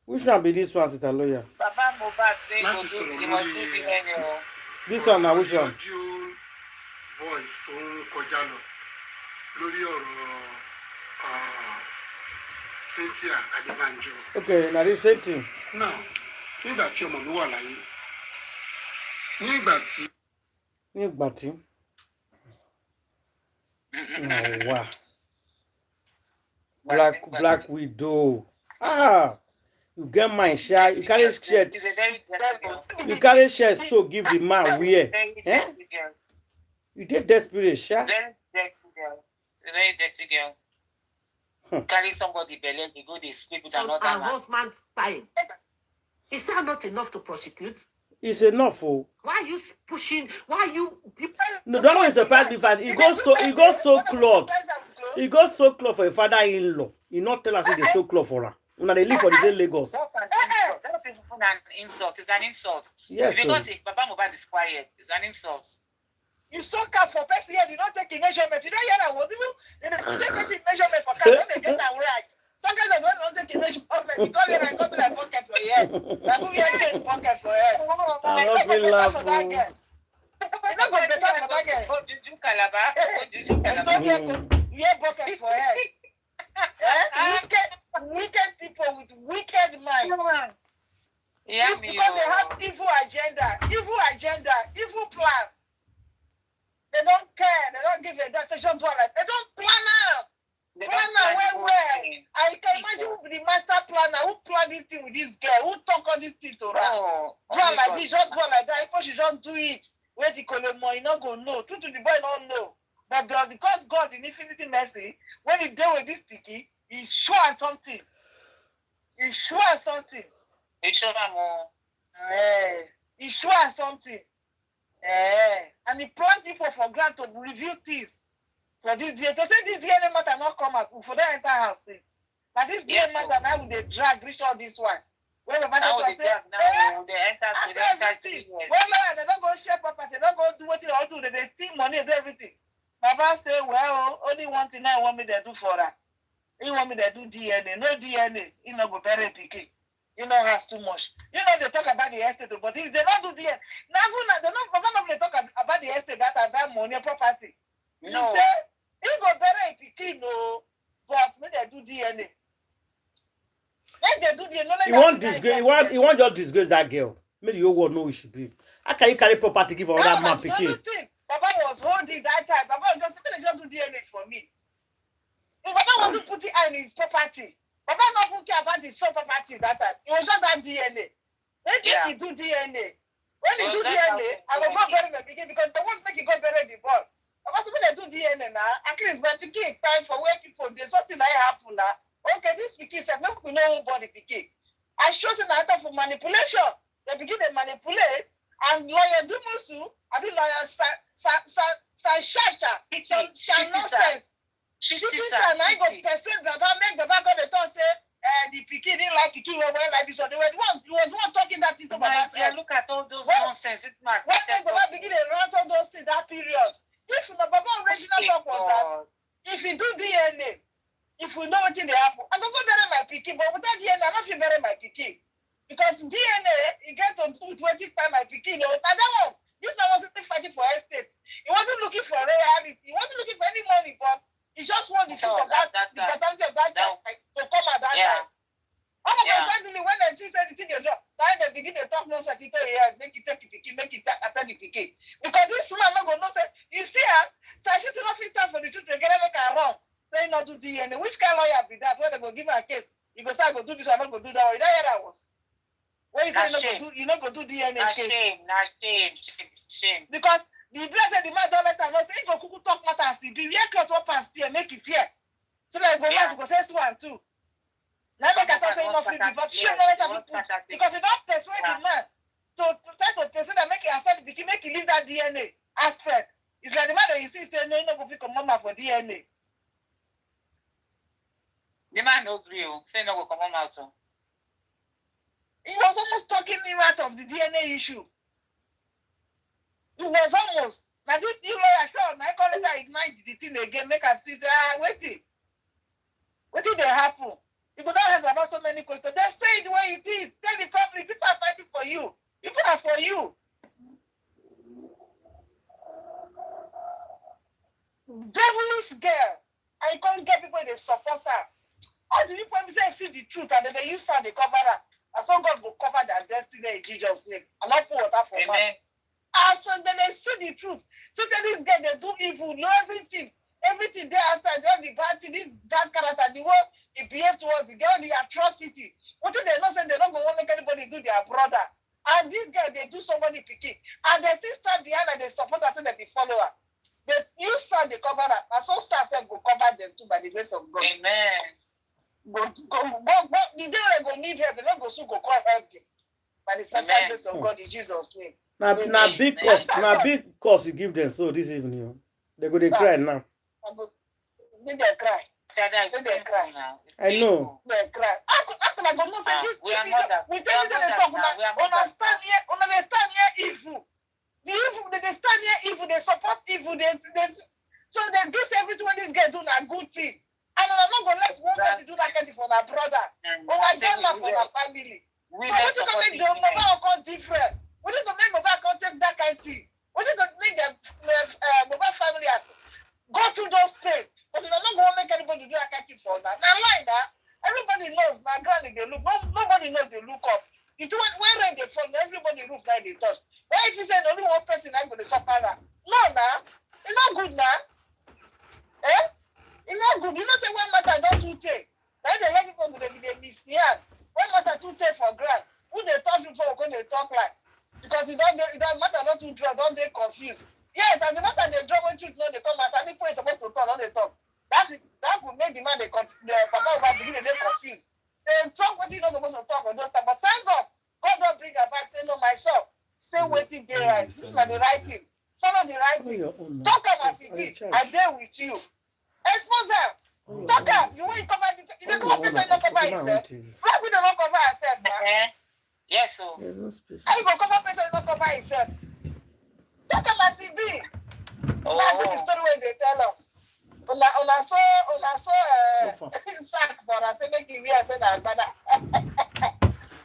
Which one be this one, sister lawyer? Papa Mohbad say he must do DNA. This one now, which one? Voice tó ń kọjá lọ lórí ọ̀rọ̀ Cynthia Adébánjọ. Okay, now the same thing. Now, nígbà tí ọmọ mi wà láyé, Nígbà tí. Wow. Black widow. Ah, you get my share. You carry shirt. She's a very dirty girl. You carry shirt so give the man wear. Very Eh? dirty girl. You did desperate, sha. Very dirty girl. A very dirty girl. Carry somebody belly, they go, they sleep with another man. Husband's time. Is that not enough to prosecute? It's enough, oh. Why are you pushing? Why are you? No, that one is surprised me fast. He goes so close. He goes so close for a father-in-law. He not tell us he dey so close for her. Una they live for the same Lagos. That's an insult. It's an insult. Yes, Because sir. if Papa Mohbad is quiet, it's an insult. You suck up for person here. You don't take a measurement. You don't hear that word. You take a measurement for car. Don't they get that right? Sometimes I don't take a measurement. You come here and come to that pocket for your head. Like who here take pocket for your head? I love you, laugh. It's not going to be better for that girl. Oh, Juju Calabar. Oh, Juju Calabar. You have bucket for head. Wicked people with wicked minds. Yeah, Because they have evil agenda, evil plan. They don't care. They don't give a decision to life. They don't plan out. I can imagine who the master planner who planned this thing with this girl, who talk all this thing to her. Do her like this, just do her like that. If she don't do it, wait the column, you not gonna know. True to the boy don't know. But because God in infinity mercy, when he deal with this picky, he's sure on something. He's sure on something. He's sure more. He's sure on something. And he planned people for grant to review things. For this DNA, to say this DNA matter not come out for that entire houses. But this DNA matter now they drag reach all this one. When the matter to say, everything. Well, they don't go share property, they don't go do what they all do, they steal money and everything. Baba say, well, only one thing I want me to do for her. He want me to do DNA. No DNA, he not go bury pikin. You know has too much. You know they talk about the estate, but if they don't do DNA, now they don't Baba not they talk about the estate that about money and property. You say he go bury pikin, no, but when they do DNA. When they do DNA, He won't disgrace. He won't just disgrace that girl. Maybe you won't know who she be. How can you carry property give another man pikin? Baba was holding that time. Baba was just do DNA for me. If Baba wasn't putting in his property, Baba not care about his own property that time. It was just that DNA. When he do DNA, when he do DNA, I will go bury my pikin because they won't make it go bury the boy. Baba say when they do DNA now, at least my pikin time for where people there's something like happen now. Okay, this pikin said make we know who body pikin. I show an item for manipulation. They begin to manipulate. And lawyer Dumusu, I mean lawyer Shasha, some nonsense. She said, I go persuade Baba, make Baba go the talk say, the pikin didn't like pikin like this. So they were the one talking that thing to Baba. Look at all those nonsense. It must when Baba begin to run all those things that period. If Baba original talk was that, if you do DNA, if we know what they happen, I go bury my pikin, but without DNA, I don't feel bury my pikin. Because DNA, you get to do 25 my pikin. And that one, this man wasn't fighting for estate. He wasn't looking for reality. He wasn't looking for any money, but he just wanted the truth of that, the paternity of that time to come at that time. All of a sudden, when they choose anything they drop, now they begin to talk nonsense. He told you, make it take the pikin, make it after the pikin. Because this man not going to say, you see her, so she to not feel time for the truth to get make her wrong. Say not do DNA. Which kind of lawyer be that? When they go give her a case, you go say, I go do this, I'm not going to do that. You don't hear that was. When you say you're not going to do DNA case. Shame. Because the blessed the man don't let her know, say, go kuku talk matter and see, be real cut up and steer, make it here. So that go last, go say 1 and 2. Now make her say not free, but she don't let her put. Because you don't persuade the man to try to persuade that make it accept the make it leave that DNA aspect. It's like the man that insists, no, you not go pick a mama for DNA. The man no agree, say no go come on out. He was almost talking him out of the DNA issue. It was almost. Now this new lawyer, sure, I call it ignite the thing again, make us feel, waiting. What did they happen? People don't have about so many questions. They say it the way it is. Tell the public, people are fighting for you. People are for you. Devilish girl. I can't get people they support her. How do you say see the truth and then they use her, they cover her? And so God will cover their destiny in Jesus' name. And not put water for Amen. And so then they see the truth. So say this girl, they do evil, know everything. Everything there outside, all the bad thing, this bad character, the way he behaved towards the girl, the atrocity. What if they not say they don't go want to make anybody do their brother? And this girl, they do somebody picking. And they still stand behind and they support us and they be follower. They use sound, they cover up. And so stars them go cover them too by the grace of God. Amen. Go, the day they go need help, they don't go so go call help them. By the special grace of God in Jesus' name. Now big cost you give them so this evening. They go they cry now. They cry. They cry now. I know. They cry. How can I go no say this? We are not that. We tell you they talk. Understand here evil. The evil they stand here evil. They support evil. So they do everything when this girl do a good thing. And I'm not gonna let one person do that kind of for my brother or my grandma for my family. So we need to make the mobile account different. We need to make mobile account take that kind of thing. We need to make the mobile family as go through those pain. But you're not going to make anybody do that kind of thing for that. Now, like that, everybody knows. My granny, they look. Nobody knows they look up. It's when rain they fall, everybody roof like they touch. Why if you say only one person, I'm going to suffer that? No, nah. It's not good, nah. Eh? It's not good. You know, say one matter don't you take. Then they let people they mislead. One matter to take for granted. Who they talk before when they talk like? Because it don't matter not to draw, don't they confused. Yes, as a matter they draw when truth no they come as any point supposed to talk, not they talk. That would make the man the papa over begin they confused. They talk what he not supposed to talk or those stuff. But thank God, God don't bring her back, say no, my son. Say waiting day right. This is like the right thing. Follow the right thing. Talk about it. I dare with you. Expose her. Talk her. You want to cover you don't come person not cover himself. Why we don't cover herself, man? Yes, so. How you go cover person not cover himself? Talk about CB. That's the story where they tell us. Una so sack for us. Say make you wear say na agbada.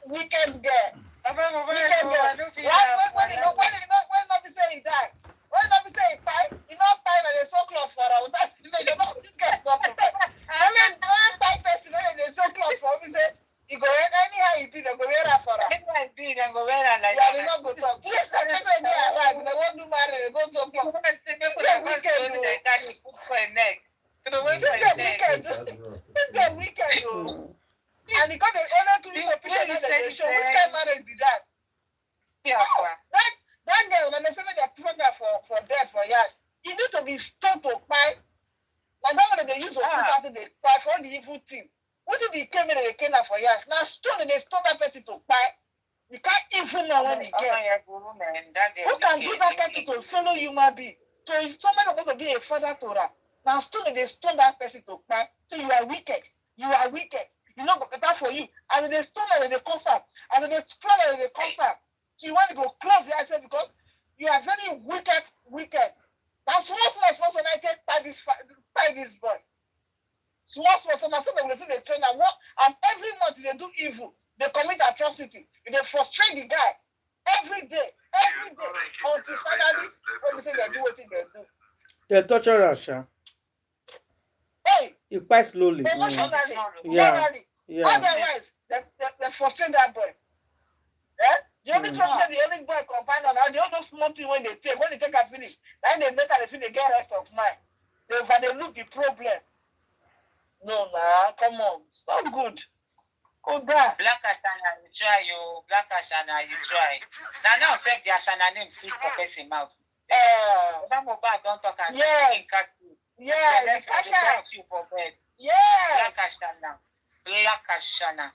Wicked girl. Wicked girl. When not be say he die. When not be say he pie, he not pie na the so cloth for her. That you know this guy so perfect. I mean, one pie person na the so cloth for me say he go anyhow he be they go wear her for her. Anyhow he be they go wear her like that. Yeah, they not go talk. Yes, I say they alive. They won't do marry. They go so cloth. This guy wicked, oh. And he got the only two picture that they show. Which kind of marriage be that? Yeah. That girl, when they say they program for death for years, he need to be stoned to buy. Like that one they use to put out the buy for the evil thing. What if he came in and they came out for years? Now stone and they stone that person to buy. You can't even know when he get. Who can do that kind of to fellow human being? So if somebody supposed to be a father to her, now stone they stone that person to buy. So you are wicked. You are wicked. You know better for you. And they stone and they concert. And they throw and they concert. So you want to go close the eyes because you are very wicked. Now small when I take by this boy. Small so now some will say they train and work as every month they do evil. They commit atrocity. They frustrate the guy every day. Until finally when we say they do what they do. They torture us, Sha. Hey, you quite slowly. Emotionally, morally. Yeah. Otherwise, they frustrate that boy. Yeah? The only time the only boy companion, and the other small thing when they take a finish, then they make her feel they get rest of mind. They look the problem. No, come on. It's not good. Go back. Black Ashana, you try, yo. Black Ashana, you try. Now say the Ashana name sweet for person mouth. Mohbad don't talk and yes. Yeah, you for bed. Yes. Black Ashana.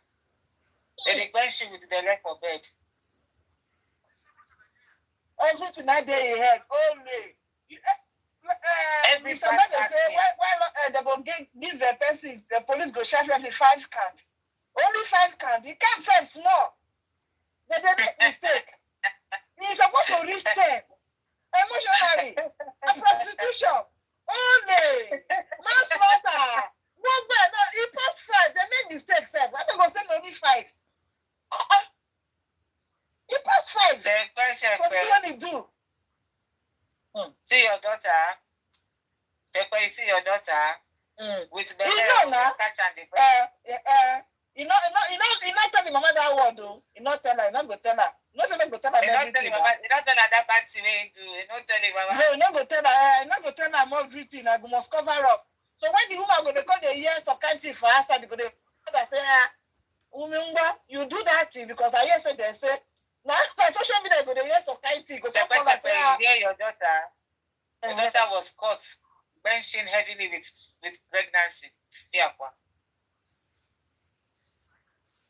They quench you with the leg for bed. Everything I did in head only. Every somebody say why they go give the person the police go charge person 5 cans. Only 5 cans. You can't sell small. They make mistake. You're supposed to reach 10. Emotionally. A prostitution. Only. Manslaughter. One man. No, he passed 5. They make mistakes. I don't go send only 5. He passed 5. What do you do? See your daughter. You see your daughter with the you not tell the mama that word though. You not tell her, you not go tell her. No, say no go tell her everything. You don't tell her that bad thing you do. You don't tell her, Baba. No, no go tell her. No go tell her everything. I must cover up. So when the woman go to call the years of country for us, they go to say, you do that thing because I hear say they say now my social media go to years of country because you hear your daughter. Your daughter was caught benching heavily with pregnancy.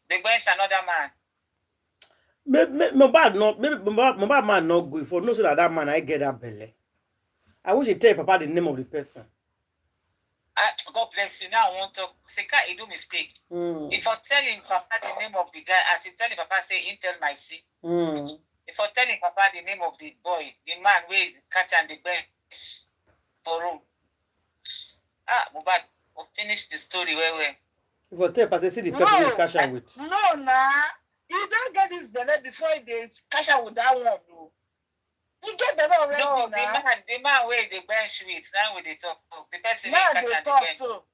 They bench another man. Mohbad man not good for no say that man I get that belly. I wish you tell Papa the name of the person. God bless you. Now I want to say, you do mistake. If I'm telling Papa the name of the guy, as you telling Papa say, tell my see. If I'm telling Papa the name of the boy, the man where catch and the bench for room. Mohbad, we'll finish the story where. If I tell Papa see the person you catch out with. No, you don't get this belly before they catch out with that one. No. You get the already. No, the man where the bench with, now with the talk. The person now catch they and talk the bench. so.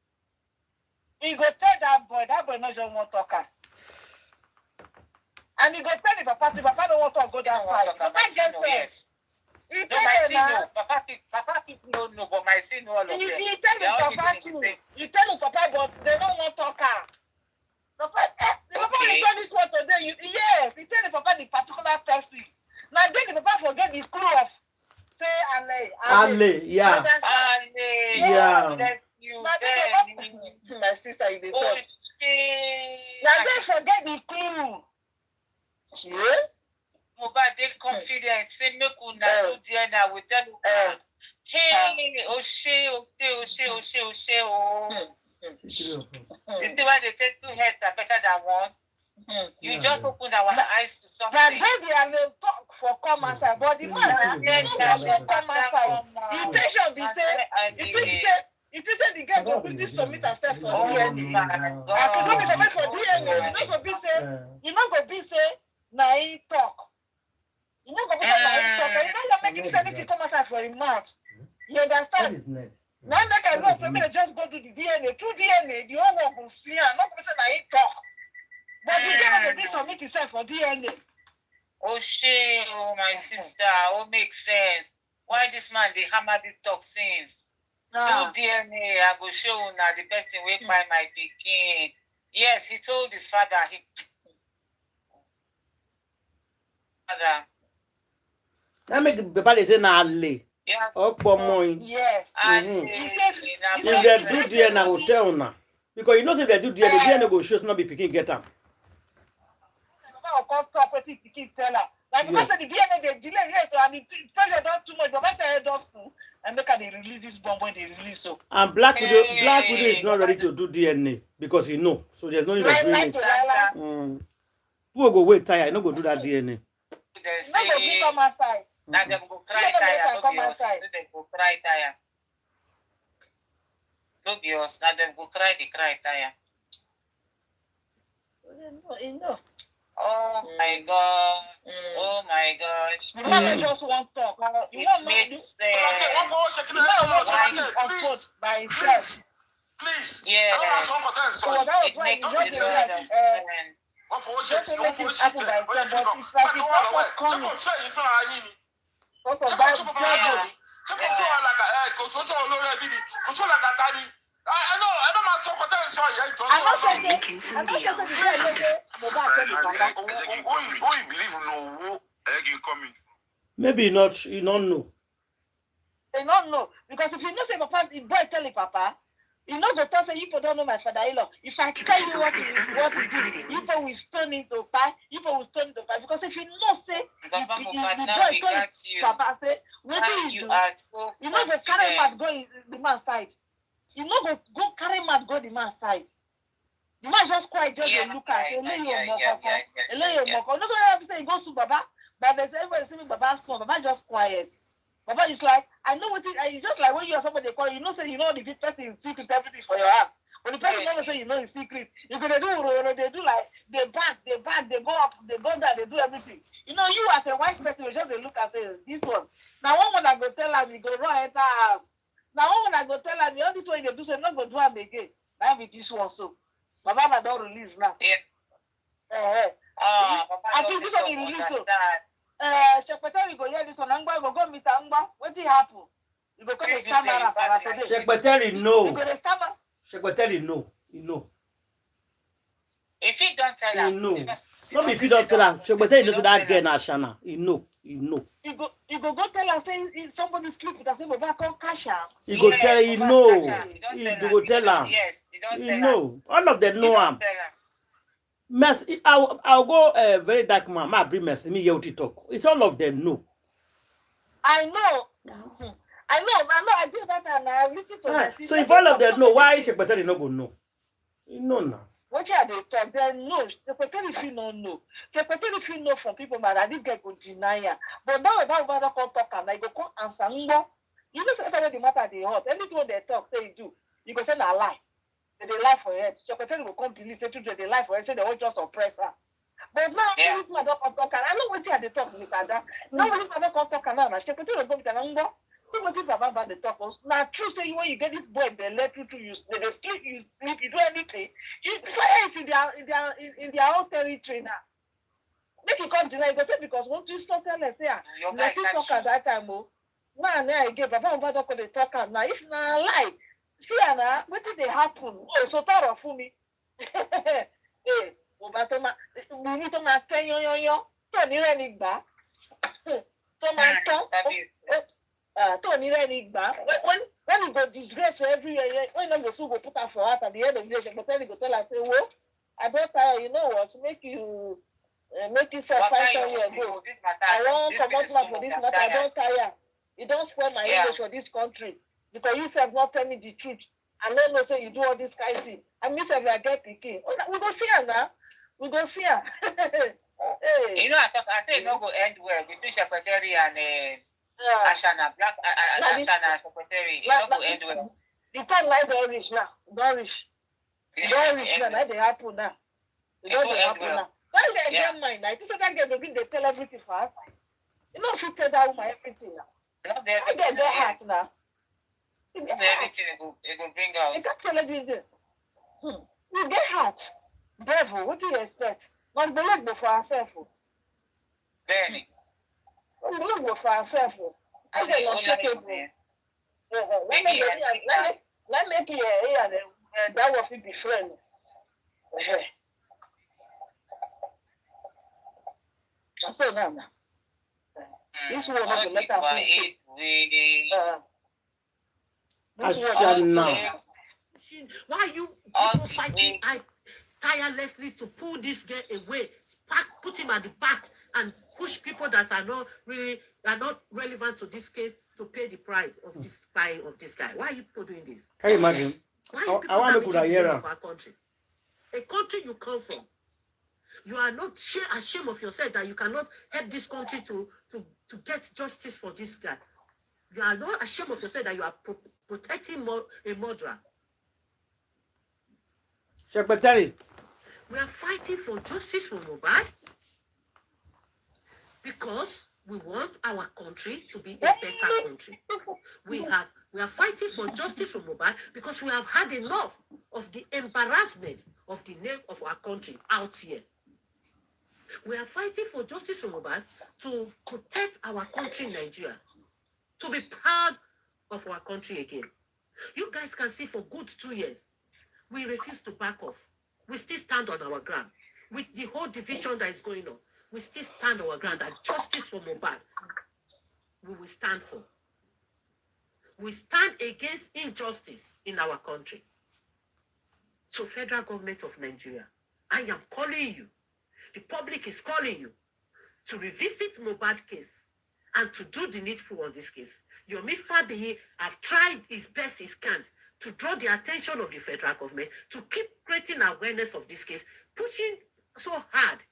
He go tell that boy not just want talker. And he go tell the Papa don't want to go that side. Papa just says. He No, my sin no. Papa people no, but my sin no all of them. You tell the Papa too. You tell the Papa, but they don't want talker. Papa, the Papa will tell this one today. Yes, he tell the Papa the particular person. Now then the Papa forget the clue of say Ale, yeah. Yeah. My sister, you talk. Now they forget the clue. Yeah. Mohbad, they confident. Say make una do DNA with them. Hey, oh. You see why they take two heads are better than one? You just open our eyes to something. Now they are talk for common side, but the man for common side. The intention be say, it is the girl go quickly submit herself for DNA. Because when they submit for DNA, you not go be say, na he talk. You not go be say na he talk. You not make him say anything come outside for him mouth. You understand? Now make I go say me just go do the DNA. Through DNA, the whole world will see her. Not go say na he talk. But the girl go be submit himself for DNA. Oh shit, oh my sister, oh makes sense. Why this man they hammer these toxins? Do DNA, I go show now the person wake by my pikin. Yes, he told his father That make the Papa say na Ale. Yeah. Yes. If they do DNA, I will tell now. Because you know if they do DNA go show not be picking get up. Like because the DNA they delay here and the pressure don't too much, but I say don't full and make they release this bomb when they release so. And Black Widow is not ready to do DNA because he know. So there's no need of doing it. Who go wait tire, no go do that DNA. No go be come outside. Now them go cry tire. Come outside. They go cry tire. Don't be us. Now them go cry tire. No. Oh my God. Oh my God. You don't just want to talk. You want make sense. By himself. Please. Yeah. So that was why you just like just make it happen by itself, but it's like it's not forthcoming. Because of that job. I know my so maybe not, you don't know. They don't know. Because if you know say Papa, the boy tell the Papa, you know the person you don't know my father-in-law. If I tell you what to do, you will stone into pie, because if you know say the boy told Papa say, what do you do? You know go carry mat go in the man's side. You know go carry mat go the man's side. The man just quiet, just look at it. No, so I say go to Baba, but there's everybody saying Baba's son. Baba just quiet. Baba is like, I know what it is. Just like when you are somebody they call you know, say you know the big person in secret everything for your hand. When the person never say you know in secret, you're gonna do they do like they back, they go up, they go down, they do everything. You know, you as a wise person, you just look at this one. Now one I go tell him, you go run enter house. Now one I go tell him, all this way they do, so not go do him again. Now be this one so. Baba don't release now. Yeah. I until this one is released. Secretary go hear this one. Angba go meet Angba. What did happen? You go come to camera for today. Secretary, no. You go to stammer. Secretary, no. You know. If you don't tell her, No, if you don't tell her, Secretary knows that girl na Shana. You know. You go tell her say somebody sleep with her, say Mohbad come cash her. You go tell her, you know. You go tell her. Yes, you don't You tell know. All of them know him. her. Mess. I'll go very dark man. Ma bring mess. Me here to talk. It's all of them know. I know. I did that and I listen to my sister. So if all of them know, why Secretary no go know? You know now. What you they talk? They know. Secretary if you don't know. Secretary if you know from people, man, I didn't get go deny her. But now that come talk and I go come answer. You know, say the matter they hot. Anything they talk, say you do. You go say a lie. They lie for it. Secretary will come to you say they lie for it. Say they won't just oppress her. But now this man don't come talk. I know what you they talk, Miss Ada. Now this man don't come talk now. Secretary will come to her. See what is about the talk. Now, true say when you get this boy, they let you to use. They sleep, you do anything. You fire in their own territory now. Make you come deny because once you start telling say, let's talk at that time. Oh, now I give Papa don't call the talk now. If na lie, see now what did they happen? Oh, so thorough for me. Hey, Obatoma, we need to maintain yo. Don't need any back. Don't when you go disgrace for every year, when you go put her for heart at the end of the day, but then you go tell her say, well, I don't tire, you know what, make you find somewhere go. I want promotion for this matter, I don't tire. You don't spoil my English for this country. Because you have not tell me the truth. I don't know say you do all this kind of thing. I miss if I get picking. We go see her now. We go see her. Hey. You know, I say no go end well between Secretary and Ashana, Black Ashana Secretary. It no go end well. The time like don't reach now. Don't reach now. That they happen now. It don't happen now. That's the girl mind. I just said that girl they tell everything for us. You know if you tell that woman everything now. I get their heart now. Everything it will bring out. You can't tell everything. You get heart. Devil, what do you expect? Not believe for ourselves. Very. Believe for ourselves. I get not shaking. Let me be here and that was be friend. So now. This one has a letter. Why are you people fighting tirelessly to pull this guy away, put him at the back, and push people that are not relevant to this case to pay the price of this guy? Why are you people doing this? Can you imagine? Why are you people damaging the name of our country? A country you come from. You are not ashamed of yourself that you cannot help this country to get justice for this guy. You are not ashamed of yourself that you are protecting a murderer. Secretary. We are fighting for justice for Mohbad because we want our country to be a better country. We are fighting for justice for Mohbad because we have had enough of the embarrassment of the name of our country out here. We are fighting for justice for Mohbad to protect our country, Nigeria, to be proud of our country again. You guys can see for good 2 years, we refuse to back off. We still stand on our ground. With the whole division that is going on, we still stand on our ground that justice for Mohbad, we will stand for. We stand against injustice in our country. So, federal government of Nigeria, I am calling you. The public is calling you to revisit Mohbad case and to do the needful on this case. Yomi Fabiyi have tried his best he can to draw the attention of the federal government to keep creating awareness of this case, pushing so hard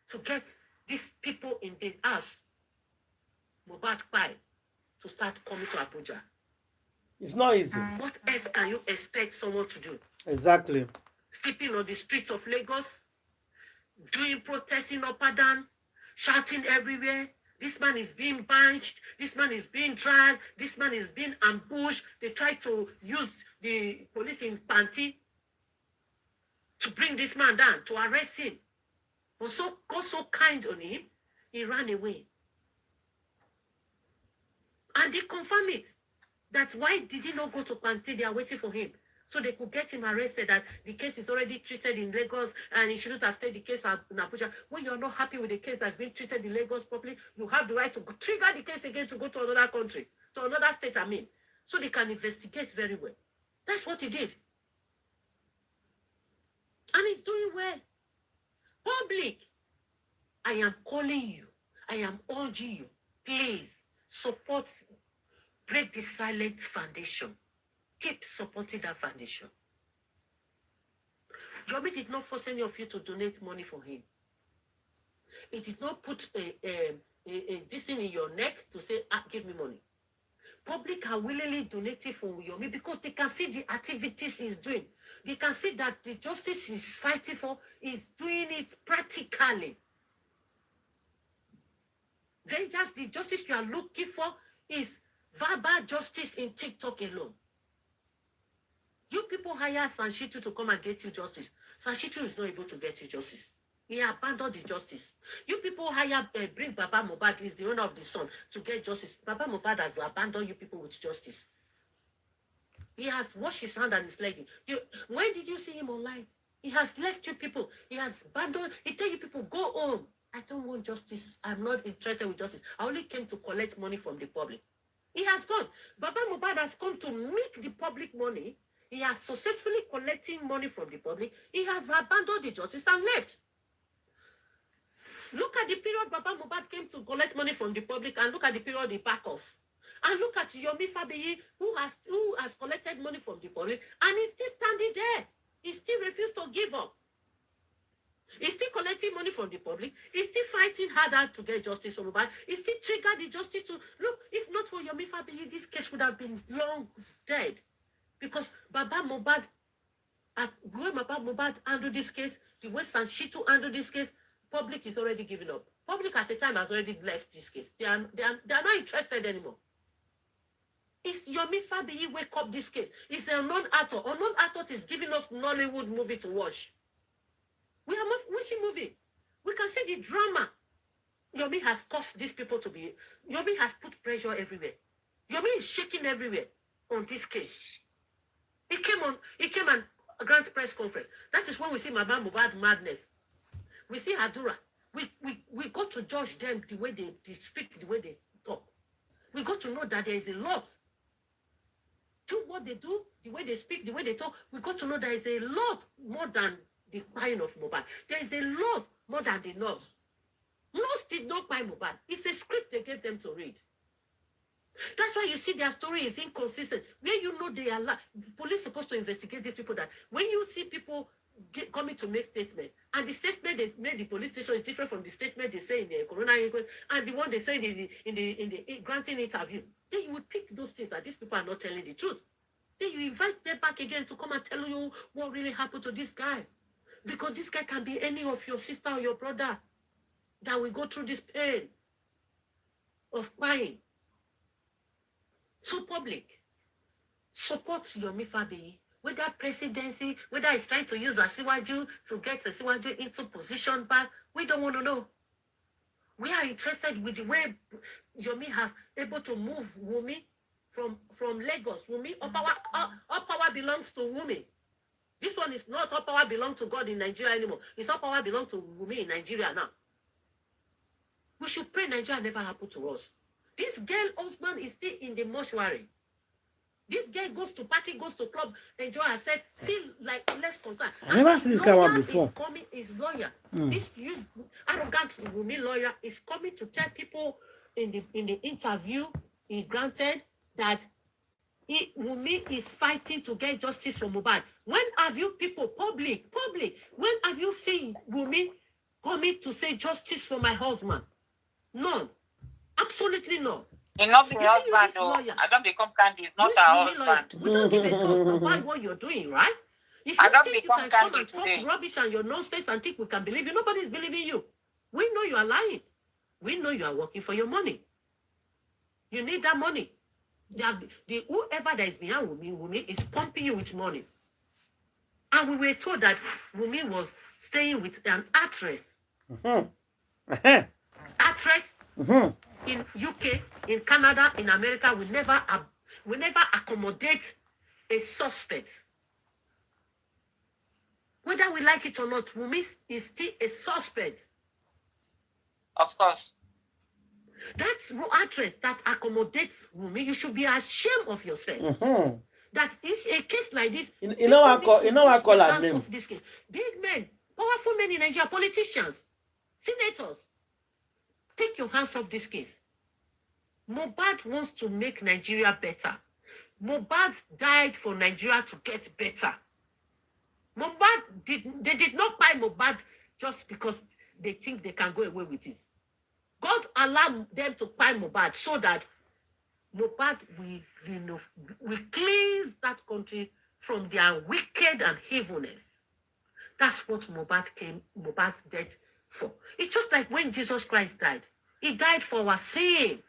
to get these people in the house, Mohbad Pai, to start coming to Abuja. It's not easy. What else can you expect someone to do? Exactly. Sleeping on the streets of Lagos, doing protesting up and down, shouting everywhere. This man is being banched. This man is being dragged. This man is being ambushed. They try to use the police in panty to bring this man down, to arrest him. was so kind on him, he ran away. And they confirm it. That why did he not go to Pante? They are waiting for him. So they could get him arrested, that the case is already treated in Lagos and he shouldn't have taken the case in Abuja. When you're not happy with the case that's been treated in Lagos properly, you have the right to trigger the case again to go to another country, to another state, so they can investigate very well. That's what he did. And he's doing well. Public, I am calling you. I am urging you. Please support Break the Silence Foundation. Keep supporting that foundation. Yomi did not force any of you to donate money for him. He did not put this thing in your neck to say, give me money. Public are willingly donating for Yomi because they can see the activities he's doing. They can see that the justice he's fighting for is doing it practically. Then just the justice you are looking for is verbal justice in TikTok alone. You people hire Sanshitu to come and get you justice. Sanshitu is not able to get you justice. He abandoned the justice. You people hire, bring Baba Mohbad, he's the owner of the Sun, to get justice. Baba Mohbad has abandoned you people with justice. He has washed his hand and his leg. When did you see him online? He has left you people. He has abandoned. He tell you people, go home. I don't want justice. I'm not interested with justice. I only came to collect money from the public. He has gone. Baba Mohbad has come to make the public money. He has successfully collecting money from the public. He has abandoned the justice and left. Look at the period Baba Mohbad came to collect money from the public and look at the period he back off. And look at Yomi Fabiyi who has collected money from the public and he's still standing there. He still refused to give up. He's still collecting money from the public. He's still fighting harder to get justice for Mohbad. He still triggered the justice to... Look, if not for Yomi Fabiyi, this case would have been long dead. Because Baba Mohbad handled this case, the way Sanshitu handled this case, public is already giving up. Public at the time has already left this case. They are not interested anymore. It's Yomi Fabiyi wake up this case. It's a unknown actor. Unknown actor is giving us Nollywood movie to watch. We are watching movie. We can see the drama. Yomi has caused these people to be... Yomi has put pressure everywhere. Yomi is shaking everywhere on this case. He came and grant press conference. That is when we see Baba Mohbad madness. We see Hadura. We got to judge them the way they speak, the way they talk. We got to know that there is a lot to what they do, the way they speak, the way they talk. We got to know there is a lot more than the crying of Mohbad. There is a lot more than the nurse. Nurse did not buy Mohbad. It's a script they gave them to read. That's why you see their story is inconsistent. When you know they are the police are supposed to investigate these people, that when you see people coming to make statement, and the statement they made the police station is different from the statement they say in the corona inquest and the one they say in the granting interview, then you would pick those things that these people are not telling the truth. Then you invite them back again to come and tell you what really happened to this guy. Because this guy can be any of your sister or your brother that will go through this pain of crying. So public, support Yomi Fabiyi, whether presidency, whether he's trying to use Asiwaju to get Asiwaju into position back, we don't want to know. We are interested with the way Yomi have able to move Wumi from Lagos. Wumi, all power belongs to Wumi. This one is not all power belongs to God in Nigeria anymore. It's all power belongs to Wumi in Nigeria now. We should pray Nigeria never happen to us. This girl husband is still in the mortuary. This girl goes to party, goes to club, enjoy herself, feel like less concerned. I never seen this guy one before. His lawyer, this arrogant Wumi lawyer is coming to tell people in the interview he granted that Wumi is fighting to get justice from Mohbad. When have you people, public, when have you seen Wumi coming to say justice for my husband? None. Absolutely no. It's not the husband, though. I don't become candy. It's not our husband. We don't give a toss about what you're doing, right? If I you don't think you become can come candy and today. talk rubbish and your nonsense and think we can believe you, nobody's believing you. We know you are lying. We know you are working for your money. You need that money. Whoever that is behind Wumi is pumping you with money. And we were told that Wumi was staying with an actress. Actress in UK, in Canada, in America, we never accommodate a suspect. Whether we like it or not, Wunmi is still a suspect. Of course. That's no actress that accommodates Wunmi. You should be ashamed of yourself. That is a case like this. You know what I call her name? Of this case. Big men, powerful men in Nigeria, politicians, senators, take your hands off this case. Mohbad wants to make Nigeria better. Mohbad died for Nigeria to get better. They did not buy Mohbad just because they think they can go away with it. God allowed them to buy Mohbad so that Mohbad will cleanse that country from their wicked and evilness. That's what Mohbad's death for. It's just like when Jesus Christ died. He died for our sin.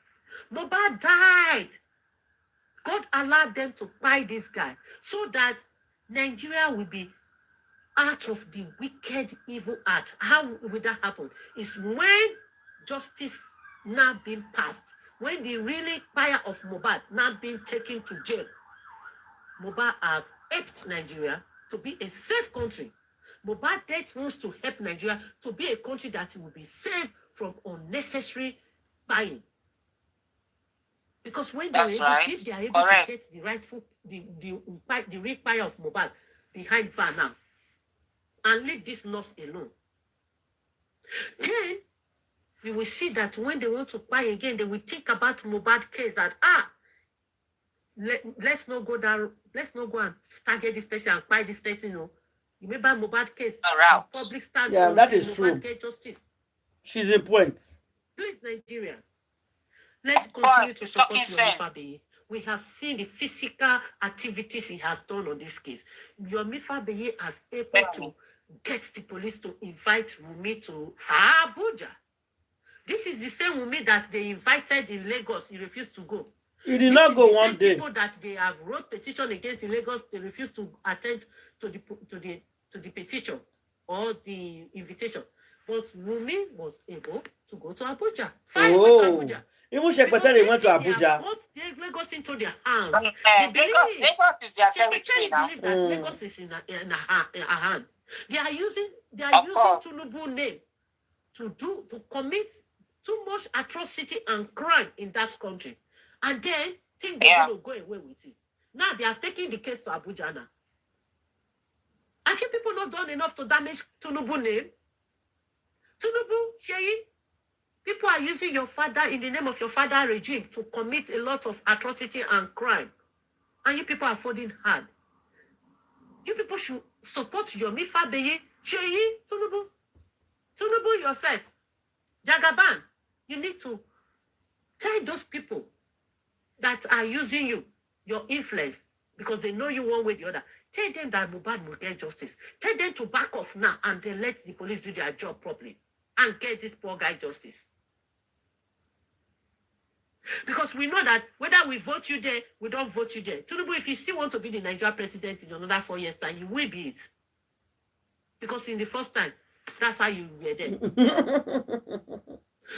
Mohbad died. God allowed them to buy this guy so that Nigeria will be out of the wicked, evil act. How will that happen? It's when justice now being passed, when the really fire of Mohbad now being taken to jail. Mohbad has helped Nigeria to be a safe country. Mohbad death wants to help Nigeria to be a country that will be safe from unnecessary buying. Because when if they are able to get the rightful, the real fire of Mohbad behind bar now, and leave this loss alone, then you will see that when they want to buy again, they will think about Mohbad case that let's not go down, let's not go and target this person and buy this person. You remember Mohbad case? Public stand. Yeah, that is true. Get justice. She's in point. Please, Nigerians, let's continue to support Yomi Fabiyi. We have seen the physical activities he has done on this case. Yomi Fabiyi has able to get the police to invite Wunmi to Abuja. This is the same Wunmi that they invited in Lagos. He refused to go. He did not go one day. People that they have wrote petition against in Lagos, they refused to attend to the petition or the invitation. But Wunmi was able to go to Abuja. Fine, went to Abuja. Even Secretary went to Abuja. Put Lagos into their hands. They believe Lagos is their territory now. Believe that Lagos is in a hand. They are using Tinubu name to commit too much atrocity and crime in that country, and then think they're going to go away with it. Now they have taken the case to Abuja now. Have you people not done enough to damage Tinubu name? Tinubu, Sheyi, people are using your father in the name of your father regime to commit a lot of atrocity and crime, and you people are folding hard. You people should support Yomi Fabiyi, Sheyi, Tinubu yourself, Jagaban. You need to tell those people that are using you, your influence, because they know you one way or the other. Tell them that Mohbad will get justice. Tell them to back off now and then let the police do their job properly and get this poor guy justice. Because we know that whether we vote you there, we don't vote you there. Tinubu, if you still want to be the Nigerian president in another 4 years' time, you will be it. Because in the first time, that's how you were there.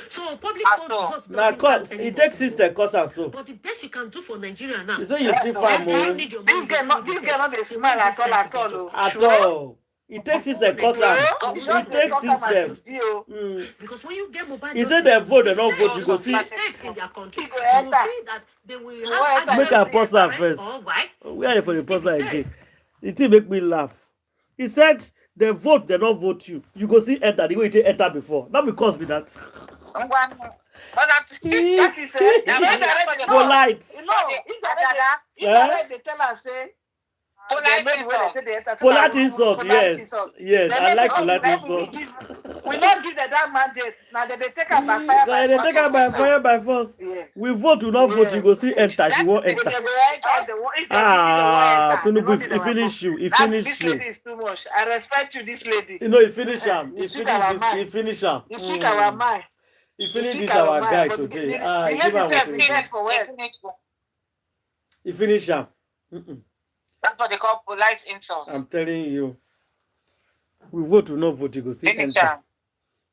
So public vote now, cause it takes sister cause and so. But the best you can do for Nigeria now. You say you differ more. This girl not dey smile at all. At all. It takes sister cause and it takes system. Because when you get Mohbad, he said they vote, they don't vote. You go see. Safe in their country. You will see that they will have make a pause first. We are for the pause again. It will make me laugh. He said they vote, they don't vote you. You go see enter the way you enter before. Not because be that. That is polite. They tell us say Polite insult. Yes. I like polite insult. We not give them that mandate. Now they take her by fire. They take her by fire by force. We vote, we not vote. You go see enter. She won't enter. Tinubu, he finish you. He finish this you. lady is too much. I respect you, this lady. You know, he finish him. He finish him. You speak our mind. He finish this our guy today. The lady said we get for where? He finish him. That's what they call polite insults. I'm telling you. We vote, we not vote. You go see enter.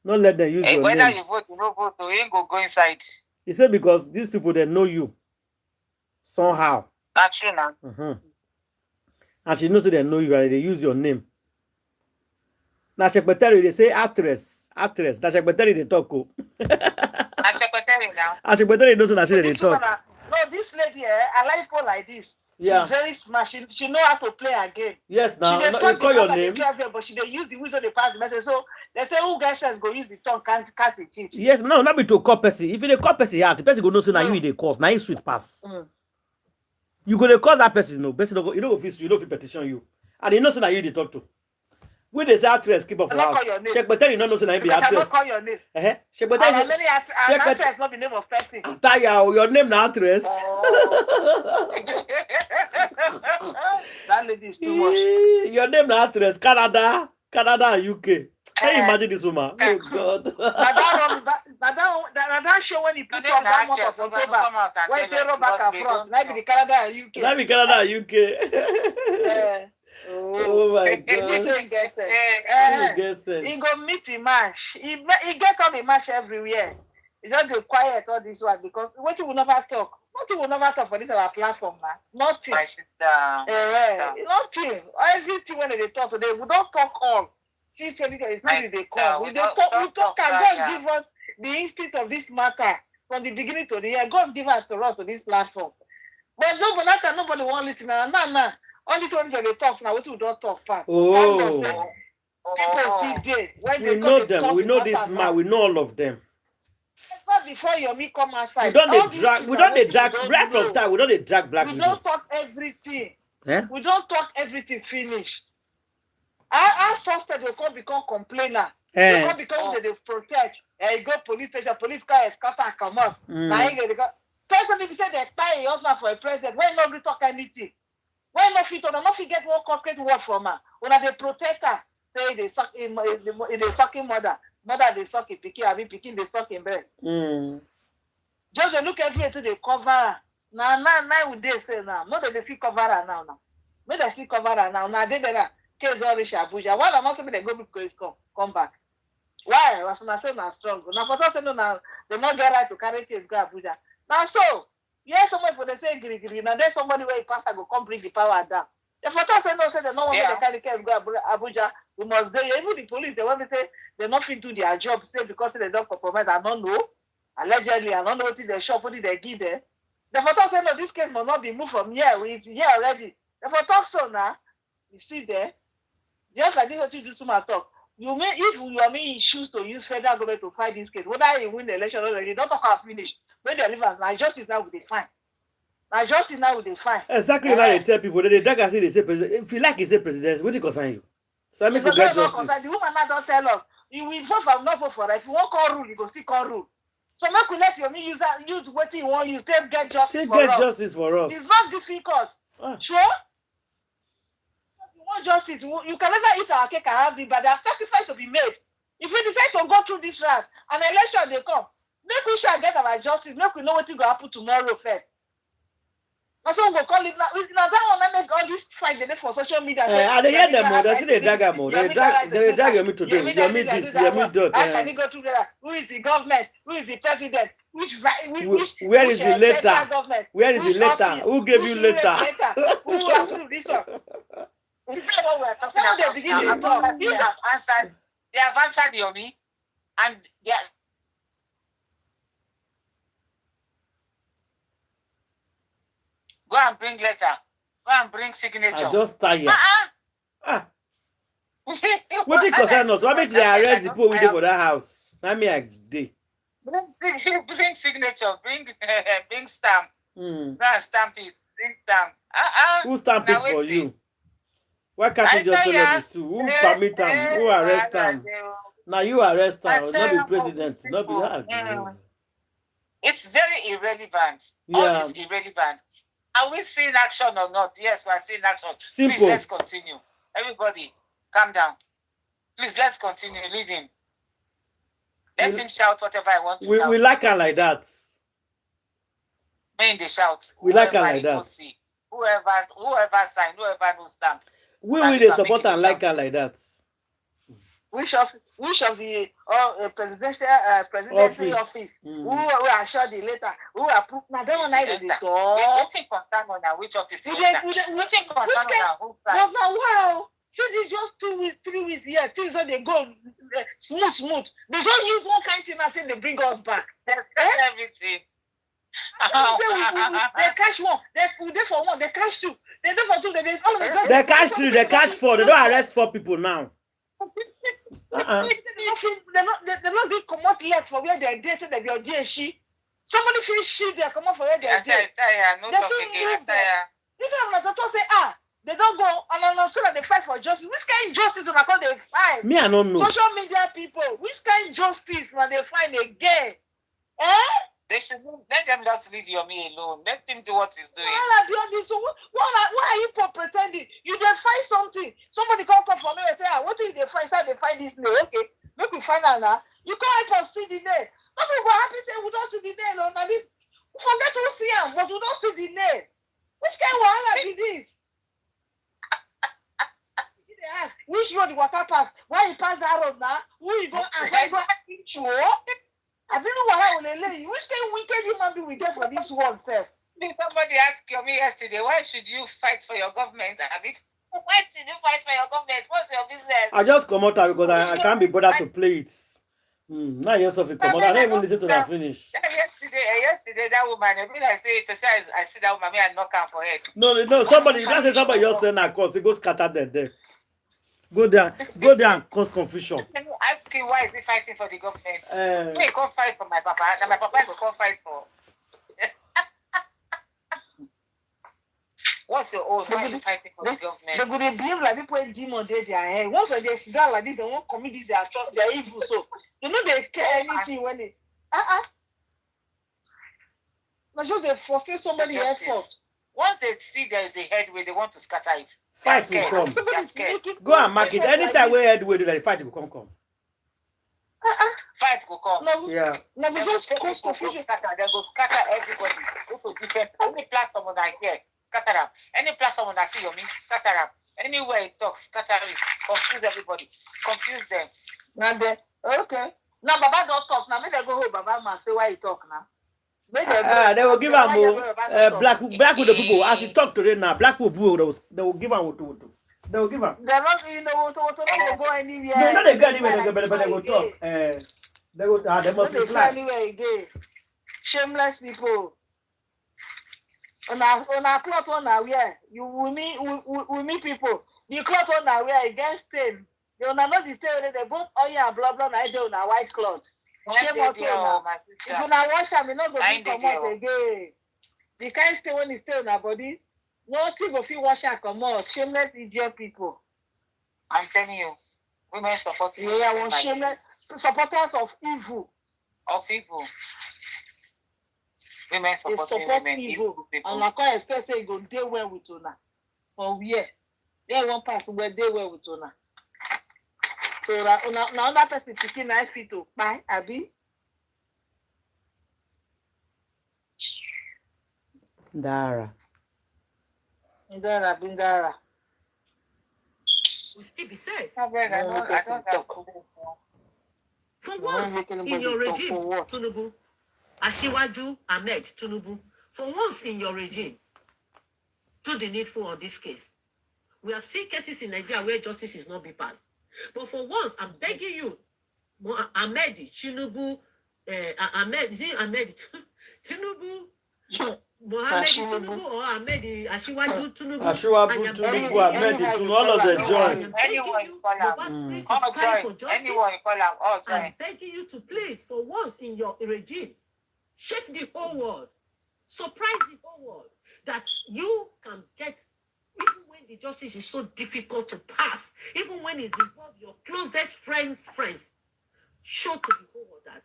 Not let them use your Whether name. you vote, you no vote, you ain't go inside. He said because these people, they know you somehow. That's true now. And she knows they know you and they use your name. Now, secretary, they say actress. Actress. Now, secretary, they talk. I'm secretary now. And secretary knows that they talk. No, this lady, I like people like this. Yeah. She's very smart. She know how to play a game. Yes, now, she no, talk you call your the name. travel, but she they use the wisdom they pass the message. So they say, who guys says go use the tongue, can't cut the teeth. Yes, no, not be to call person. If you call person, the person go know say now you the cause. Now you sweet pass. You go to cause that person, no. Person don't go, you know if you petition you. And they know say now you they talk to. When they say actress, keep up for us. Check, but tell you not know say now you be actress. I don't call your name. Check, but tell you. Many actress not the name of person. Your name na actress. That lady is too much. Your name na actress. Canada and UK. Can you imagine this woman? Oh God. That show when he put up that month of October, when they roll back and front, like the Canada and UK. Like the Canada and UK. Oh my God. He go meet the match. He get all the match everywhere. He just dey quiet all this one because what you will never talk. Nothing will never talk for this our platform now. Nothing. I sit down. Nothing. Everything when they talk today, we don't talk all. Since 2023 they come. We talk and God give us the instinct of this matter from the beginning to the year. God give us to us to this platform. But nobody won't listen. Nah. All this one they talk now, what we don't talk fast. Oh. People see there. When We know them. We know this man. We know all of them. Before your me come outside. We don't drag. Right from time. We don't drag black people. people. We don't talk everything. We don't talk everything finish. Our suspect will come become complainer. They come become they protect. You go police station, police car escort and come out. Now you go. Person if you say they buy a husband for a president, when nobody talk anything. When no fit get one concrete word from her. When they protect her, say they suck in they sucking mother they suck in pikin, having pikin they suck in bed. Just they look everywhere till they cover her. Now would they say now? No, they see cover her now. No, they see cover her now. Now they there. Case don't reach Abuja. Why am I saying they go because come back? Why? Was not saying now strong. Now for us now they not get right to carry case go Abuja. Now so. Yes, someone for the same green. Now there's somebody where he pass go come bring the power down. The photo say no, say they no want to carry case go Abuja. We must be even the police. They want to say they not fit do their job. Say because they don't compromise. I don't know. Allegedly, I don't know what they shop, what they give them. The photo say no, this case must not be moved from here. We here already. The photo so now, you see there, just like this what you do to my talk. You mean if you choose to use federal government to fight this case, whether you win the election or you don't talk about finish. When they leave us, now justice now will define. Now justice now will define. Exactly how they tell people. They drag and say they say president. If you like, you say president. What do you concern you? So I make you get justice. The woman now don't tell us. You will vote for not vote for her. If you won't call rule, you go still call rule. So make we let your use what you want. You still get justice for us. Get justice for us. It's not difficult. Sure. If you want justice, you can never eat our cake and have it, but there's sacrifice to be made. If we decide to go through this route, an election they come. Make we shall get our justice. Make we know what is going to happen tomorrow first. That's what we go call it now. Now that one I make all this fight they for social media. They hear them more. They see they drag them more. They drag you today. You meet this. You meet that. How can you go through that? Who is the government? Who is the president? Where is the letter? Where is the letter? Who gave you letter? Who approved this one? This is what we're talking about. They have answered Yomi, and they are. Go and bring letter. Go and bring signature. I just tired. What did concern us? Why make they arrest the people we do for that house? Now me a day. Bring signature. Bring stamp. Go and stamp it. Bring stamp. Who stamped it for you? Why can't you just tell us this too? Who permit them? Who arrest them? Now you arrest them. Not the president. Not be that. It's very irrelevant. All is irrelevant. Are we seeing action or not? Yes, we are seeing action. Simple. Please, let's continue. Everybody, calm down. Please, let's continue. Leave him. Let him shout whatever I want to. We like her like that. May they shout. We like her like that. Whoever sign, whoever no stamp. We will support and like her like that. which of the presidential presidency office who assure the letter who approve na that one I dey talk. Wetin concern una which office dey enter? Wetin concern una who but na wow see this just 2 weeks 3 weeks here things don dey go smooth they just use one kind thing and think they bring us back. Everything. They catch one we dey for one they catch two they dey for two they all of them just They catch 3, they catch 4. They don't arrest 4 people now. They're not being come out yet for where they say that you're judyaustin. Somebody feel shit, they come out for where they're there. No talk again. This is my daughter say, they don't go and I say that they fight for justice. Which kind of justice when I call they fight? Me, I don't know. Social media people, which kind of justice when they find again? They should let them just leave me alone. Let him do what he's doing. So why are you pretending? You dey find something. Somebody come for me and say, what do you dey find? Say they find this name. Okay, make we find out now. You come help us see the name. Some people are happy say we don't see the name. No, now this forget who see him, but we don't see the name. Which kind of wahala be this? They ask which road the water pass. Why you pass that road now? Who you go and why you go into? I don't know why I will lay. Which kind of wicked human being we get for this world, sir? Somebody asked me yesterday, why should you fight for your government? Why should you fight for your government? What's your business? I just come out because I can't be bothered to play it. Now yourself come out. I don't even listen to that finish. Yesterday that woman, I see that woman, me and knock her for head. No, somebody, you can't say somebody just saying that cause, it goes scatter them there. Go there and cause confusion. Ask him why is he fighting for the government? He can't fight for my papa, and my papa will come fight for. What's your oath? Why are you fighting for the government? They would behave like people in demon they their hair. Once they sit down like this, they won't commit this, their evil. So you know they care anything when they not just they frustrate somebody effort. Once they see there is a headway, they want to scatter it. Fight will come. Go and mark it. Anytime we headway do that, fight will come. Fight will come. No, yeah. No, they just cause confusion. They go scatter everybody. Go to different any platform that I hear, scatter them. Any platform that see me, scatter them. Anywhere it talks, scatter it. Confuse everybody. Confuse them. Now okay. Now Baba don't talk. Now maybe they go home. Baba man say why you talk now. They will give him black with the people. As he talk today now, black people they will give him to. They will give him. They're not, what they go anywhere. No, not they go anywhere, but they will talk. They will. They must they fly anywhere again. Shameless people. On our cloth on our wear, you will meet people. The cloth on our wear against stain. They will not the stain. They both oil and blah blah. I do on a white cloth. Shame on you now. If you now wash them, you not go to come out again. The kind stay when it stay on our body. Nothing will feel wash and come out. Shameless idiot people. I'm telling you, women supporting. Yeah, I want shameless supporters of evil. Of evil. Women supporting women. Evil. And I can't expect say go dey well with una. For where? They one person where they well with una. So that now that person picking knife fit to buy, abi. Dara. Bindara. Still be safe. I don't have. For once in your regime, Tinubu, Asiwaju Ahmed Tinubu, for once in your regime, do the needful on this case. We have seen cases in Nigeria where justice is not being passed. But for once, I'm begging you, Ahmed Tinubu, Ahmed Tinubu, Mohammed Tinubu or Ahmed Asiwaju Tinubu, Asiwaju Tinubu, Ahmed Tinubu, all of them join. Anyone you call them, anyone you call them, all join. I'm begging you to please, for once in your regime, shake the whole world, surprise the whole world that you can get. Even when the justice is so difficult to pass, even when it's involved your closest friends, show to the whole world that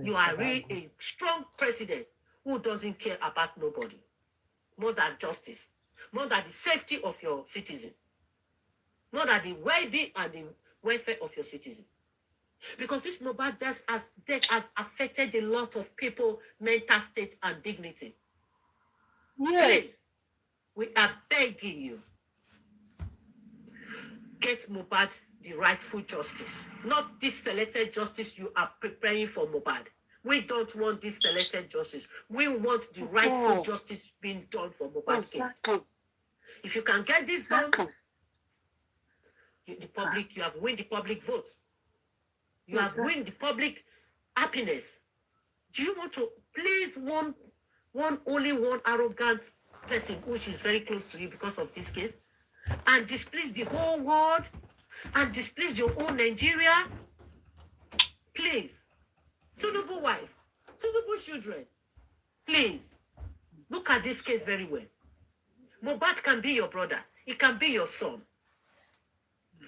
you are really a strong president who doesn't care about nobody, more than justice, more than the safety of your citizen, more than the well-being and the welfare of your citizen. Because this Mohbad death has affected a lot of people's mental state and dignity. Yes. Please, we are begging you, get Mohbad the rightful justice, not this selected justice you are preparing for Mohbad. We don't want this selected justice. We want the rightful justice being done for Mohbad case. If you can get this done, the public, you have win the public vote. You have win the public happiness. Do you want to please only one arrogant person which is very close to you because of this case, and displease the whole world, and displease your own Nigeria? Please, Tinubu wife, Tinubu children, please look at this case very well. Mohbad can be your brother. It can be your son.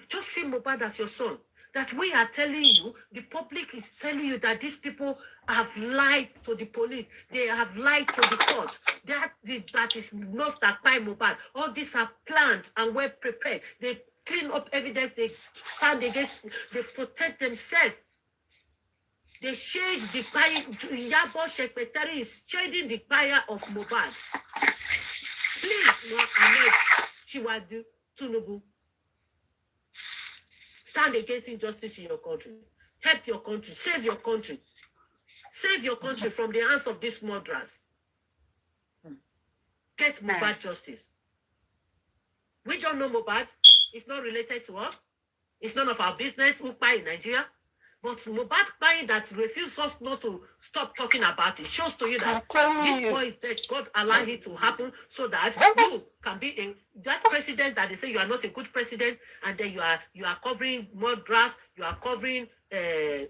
Just see Mohbad as your son. That we are telling you, the public is telling you that these people have lied to the police. They have lied to the court. That is not that by Mohbad. All these are planned and well prepared. They clean up evidence. They stand against. They protect themselves. They shade the fire. Iyabo secretary is shading the fire of Mohbad. Please, Ahmed Shiwaju Tinubu, stand against injustice in your country. Help your country. Save your country. Save your country from the hands of these murderers. Get Mohbad justice. We don't know Mohbad. It's not related to us. It's none of our business who buy in Nigeria. But Mohbad buying that refuses us not to stop talking about it shows to you that this boy is dead. God allowed it to happen so that you can be that president that they say you are not a good president, and then you are covering murderers, you are covering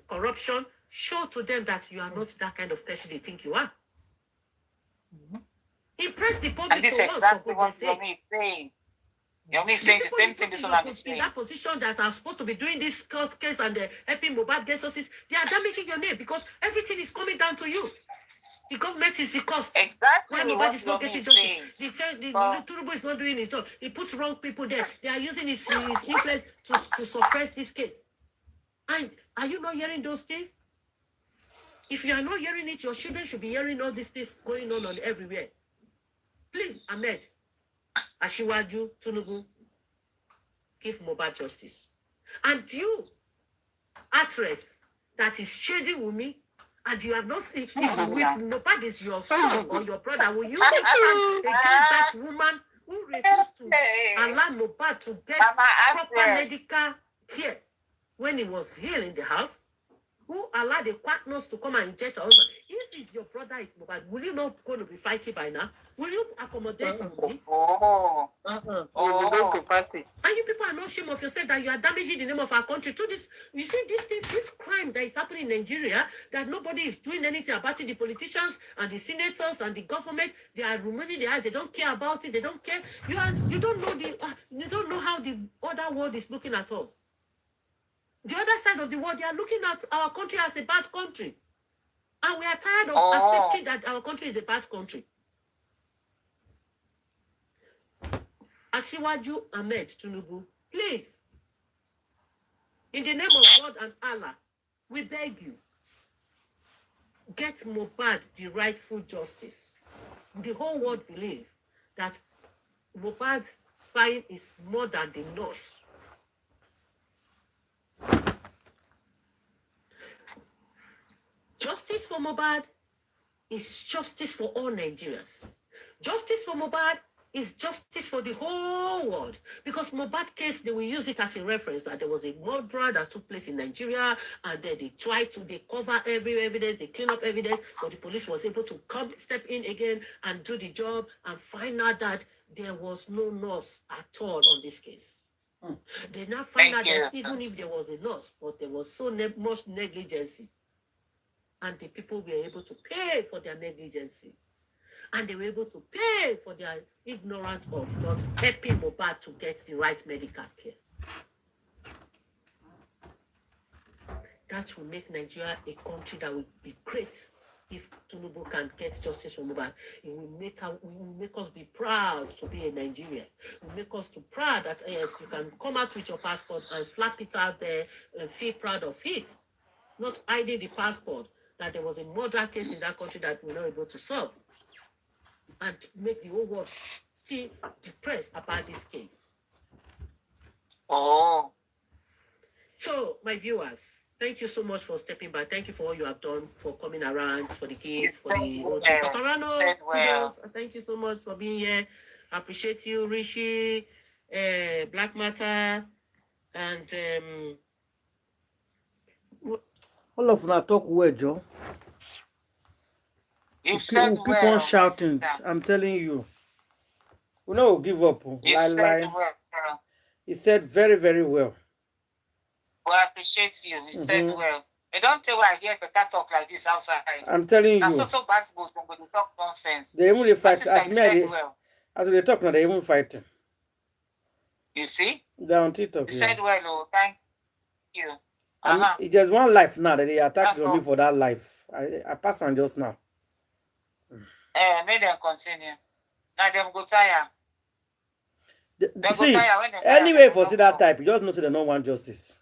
corruption. Show to them that you are not that kind of person they think you are. Impress the public. And this is exactly what Yomi is saying. Yomi is saying the same thing this one I'm saying. In that position that are supposed to be doing this court case and helping Mohbad get justice, they are damaging your name because everything is coming down to you. The government is the cost. Exactly. When Mohbad is not getting justice, the Tinubu is not doing his job. He puts wrong people there. They are using his influence to suppress this case. And are you not hearing those things? If you are not hearing it, your children should be hearing all these things going on everywhere. Please, Ahmed Ashiwaju Tinubu, give Mohbad justice. And you, actress, that is shading with me, and you have not seen, if Mohbad is your son or your brother, will you stand against that woman who refused to allow Mohbad to get proper medical care when he was ill in the house? Who allowed the quack nurse to come and inject her husband? If it's your brother is Mohbad, will you not going to be fighting by now? Will you accommodate me? And you people are not ashamed of yourself that you are damaging the name of our country. To this, you see this crime that is happening in Nigeria, that nobody is doing anything about it. The politicians and the senators and the government, they are removing their eyes. They don't care about it. They don't care. You don't know how the other world is looking at us. The other side of the world, they are looking at our country as a bad country. And we are tired of accepting that our country is a bad country. Ashiwaju Ahmed Tinubu, please, in the name of God and Allah, we beg you, get Mohbad the rightful justice. The whole world believes that Mohbad's fine is more than the nose. Justice for Mohbad is justice for all Nigerians. Justice for Mohbad is justice for the whole world. Because Mohbad case, they will use it as a reference that there was a murder that took place in Nigeria, and then they cover every evidence, they clean up evidence, but the police was able to step in again and do the job and find out that there was no nurse at all on this case. They now find out that even if there was a nurse, but there was so much negligence. And the people were able to pay for their negligence. And they were able to pay for their ignorance of not helping Mohbad to get the right medical care. That will make Nigeria a country that will be great if Tinubu can get justice for Mohbad. It will make us be proud to be a Nigerian. It will make us too proud that yes, you can come out with your passport and flap it out there and feel proud of it. Not hiding the passport that there was a murder case in that country that we're not able to solve, and make the whole world still depressed about this case. So, my viewers, thank you so much for stepping by. Thank you for all you have done, for coming around, for the kids, for the Paparano. Thank you so much for being here. I appreciate you, Rishi, Black Matter, and all of them talk well, Joe. You said Keep on shouting. I'm telling you. We know we'll give up. You said well. He said very, very well. Well, I appreciate you. You said well. I don't tell why I hear better talk like this outside. I'm telling you. That's so basketball when they talk nonsense. They even fight. As they talk now, they even fighting. You see? They're on TikTok. You said well, oh, thank you. It's just one life now that they attack me for that life. I pass on just now. Make them continue. Now them go tire. See, anyway, for see that type, you just know they don't want justice.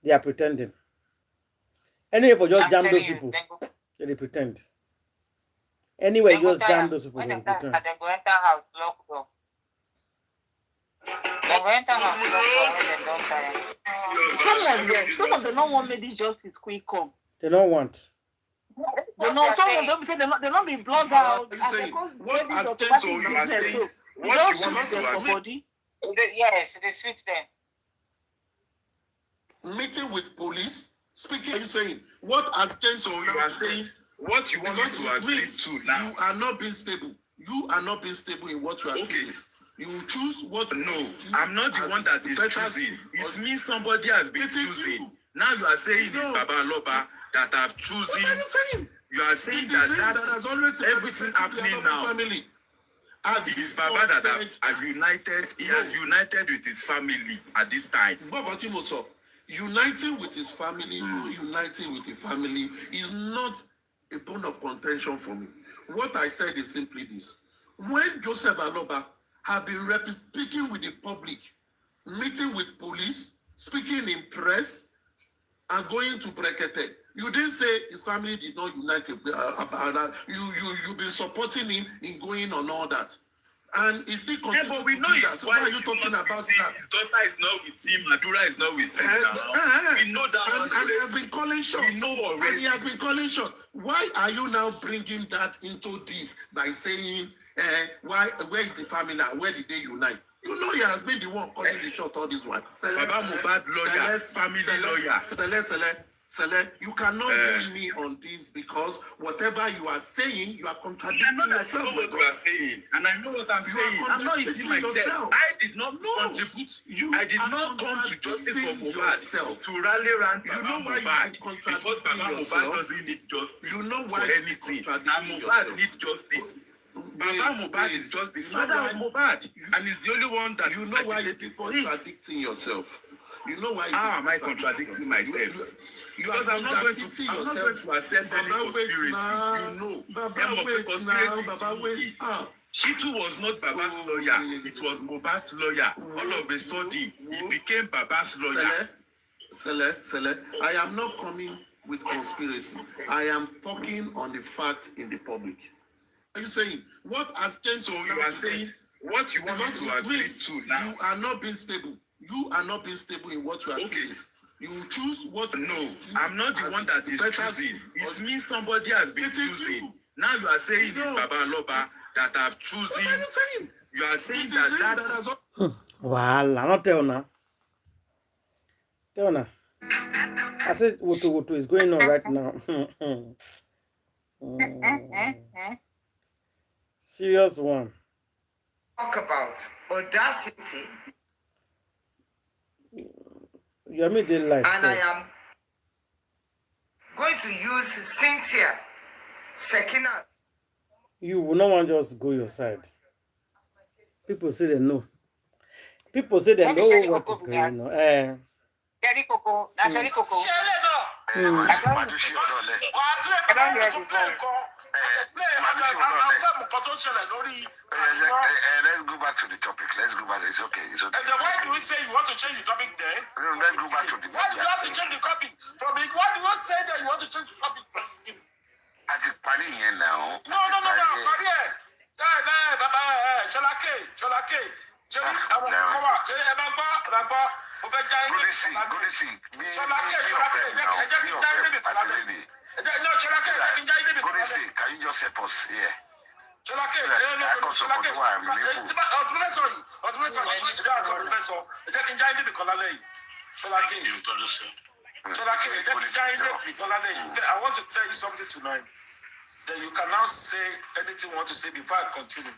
They are pretending. Anyway, for just jam those people, they pretend. Anyway, you just jam those people, they pretend. They go enter house, lock door. They go enter house, lock door when they don't tire. Some of them don't want maybe justice quick come. They don't want. They know some of them say they not be blogged out. What has changed? So you are saying what you want to admit? Yes, they sweet them. Meeting with police, speaking. Are you saying what has changed? So you are saying what you want to agree to now. You are not being stable. You are not being stable in what you are doing. You choose what. No, I'm not the one that is choosing. It means somebody has been choosing. Now you are saying it's Baba Loba that have chosen. You are saying that's everything happening now. It is Baba that have united. He has united with his family at this time. Uniting with his family, uniting with the family is not a bone of contention for me. What I said is simply this. When Joseph Aloba have been speaking with the public, meeting with police, speaking in press, and going to Brekete, you didn't say his family did not unite about that. You've been supporting him in going on all that. And he's still continuing but we know that. So why are you talking about that? His daughter is not with him. Madura is not with him. We know that. And he has been calling shots. We know already. And he has been calling shots. Why are you now bringing that into this by saying, where is the family now? Where did they unite? You know he has been the one calling the shot all this while. Baba Mohbad lawyer, family lawyer. Sele, you cannot bring me on this because whatever you are saying, you are contradicting yourself. I know what you are saying, and I know what I'm saying. I'm not eating myself. I did not contribute. I did not come to justice for Mohbad to rally around Baba Mohbad because Baba Mohbad doesn't need justice for anything. And Mohbad needs justice. Baba Mohbad is just the father of Mohbad, and he's the only one that you know why you're contradicting yourself. You know why? How am I contradicting myself? Because I'm not going to accept any conspiracy. You know, conspiracy. Shitu was not Baba's lawyer. It was Mohbad's lawyer. All of a sudden, he became Baba's lawyer. Sele, I am not coming with conspiracy. I am talking on the fact in the public. Are you saying what has changed? So you are saying what you want to agree to now. You are not being stable. You are not being stable in what you are doing. You choose what. No, I'm not the one that is choosing. It means somebody has been choosing. Now you are saying it's Baba Loba that have chosen. What are you saying? You are saying that's. Wow, I'm not telling now. Tell now. I said what is going on right now. Serious one. Talk about audacity. You made it life. And I am going to use Cynthia Sekinat. You will not want to just go your side. People say they know. People say they know what is going on. Sherry Coco, not Sherry Coco. I don't hear the voice. Let's go back to the topic. Let's go back. It's okay. It's okay. And then why do we say you want to change the topic then? No, let's go back to the. Why do you have to change the topic from the? Why do you say that you want to change the topic from the? At the party here now. No. Party here. Baba. Cholake. Jerry, Can you just help us here? I want to tell you something tonight. Then you can now say anything you want to say before I continue.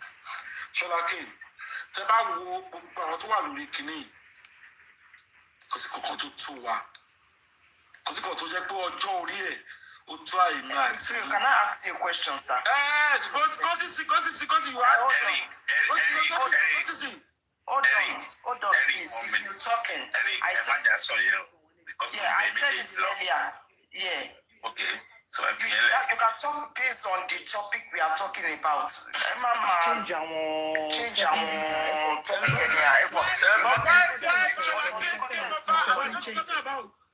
Sholake, teba wo gbogbo tó wà lórí kíní. Kò sí kankan tó tó wa. Kò sí kankan tó jẹ́ pé ọjọ́ orí ẹ̀ ó tó àìmọ̀ àti. Can I ask you a question, sir? Go to see. Go to you are. Hold on, please. If you're talking, I said this earlier. Yeah. Okay. So You can talk based on the topic we are talking about. Mama, change our topic.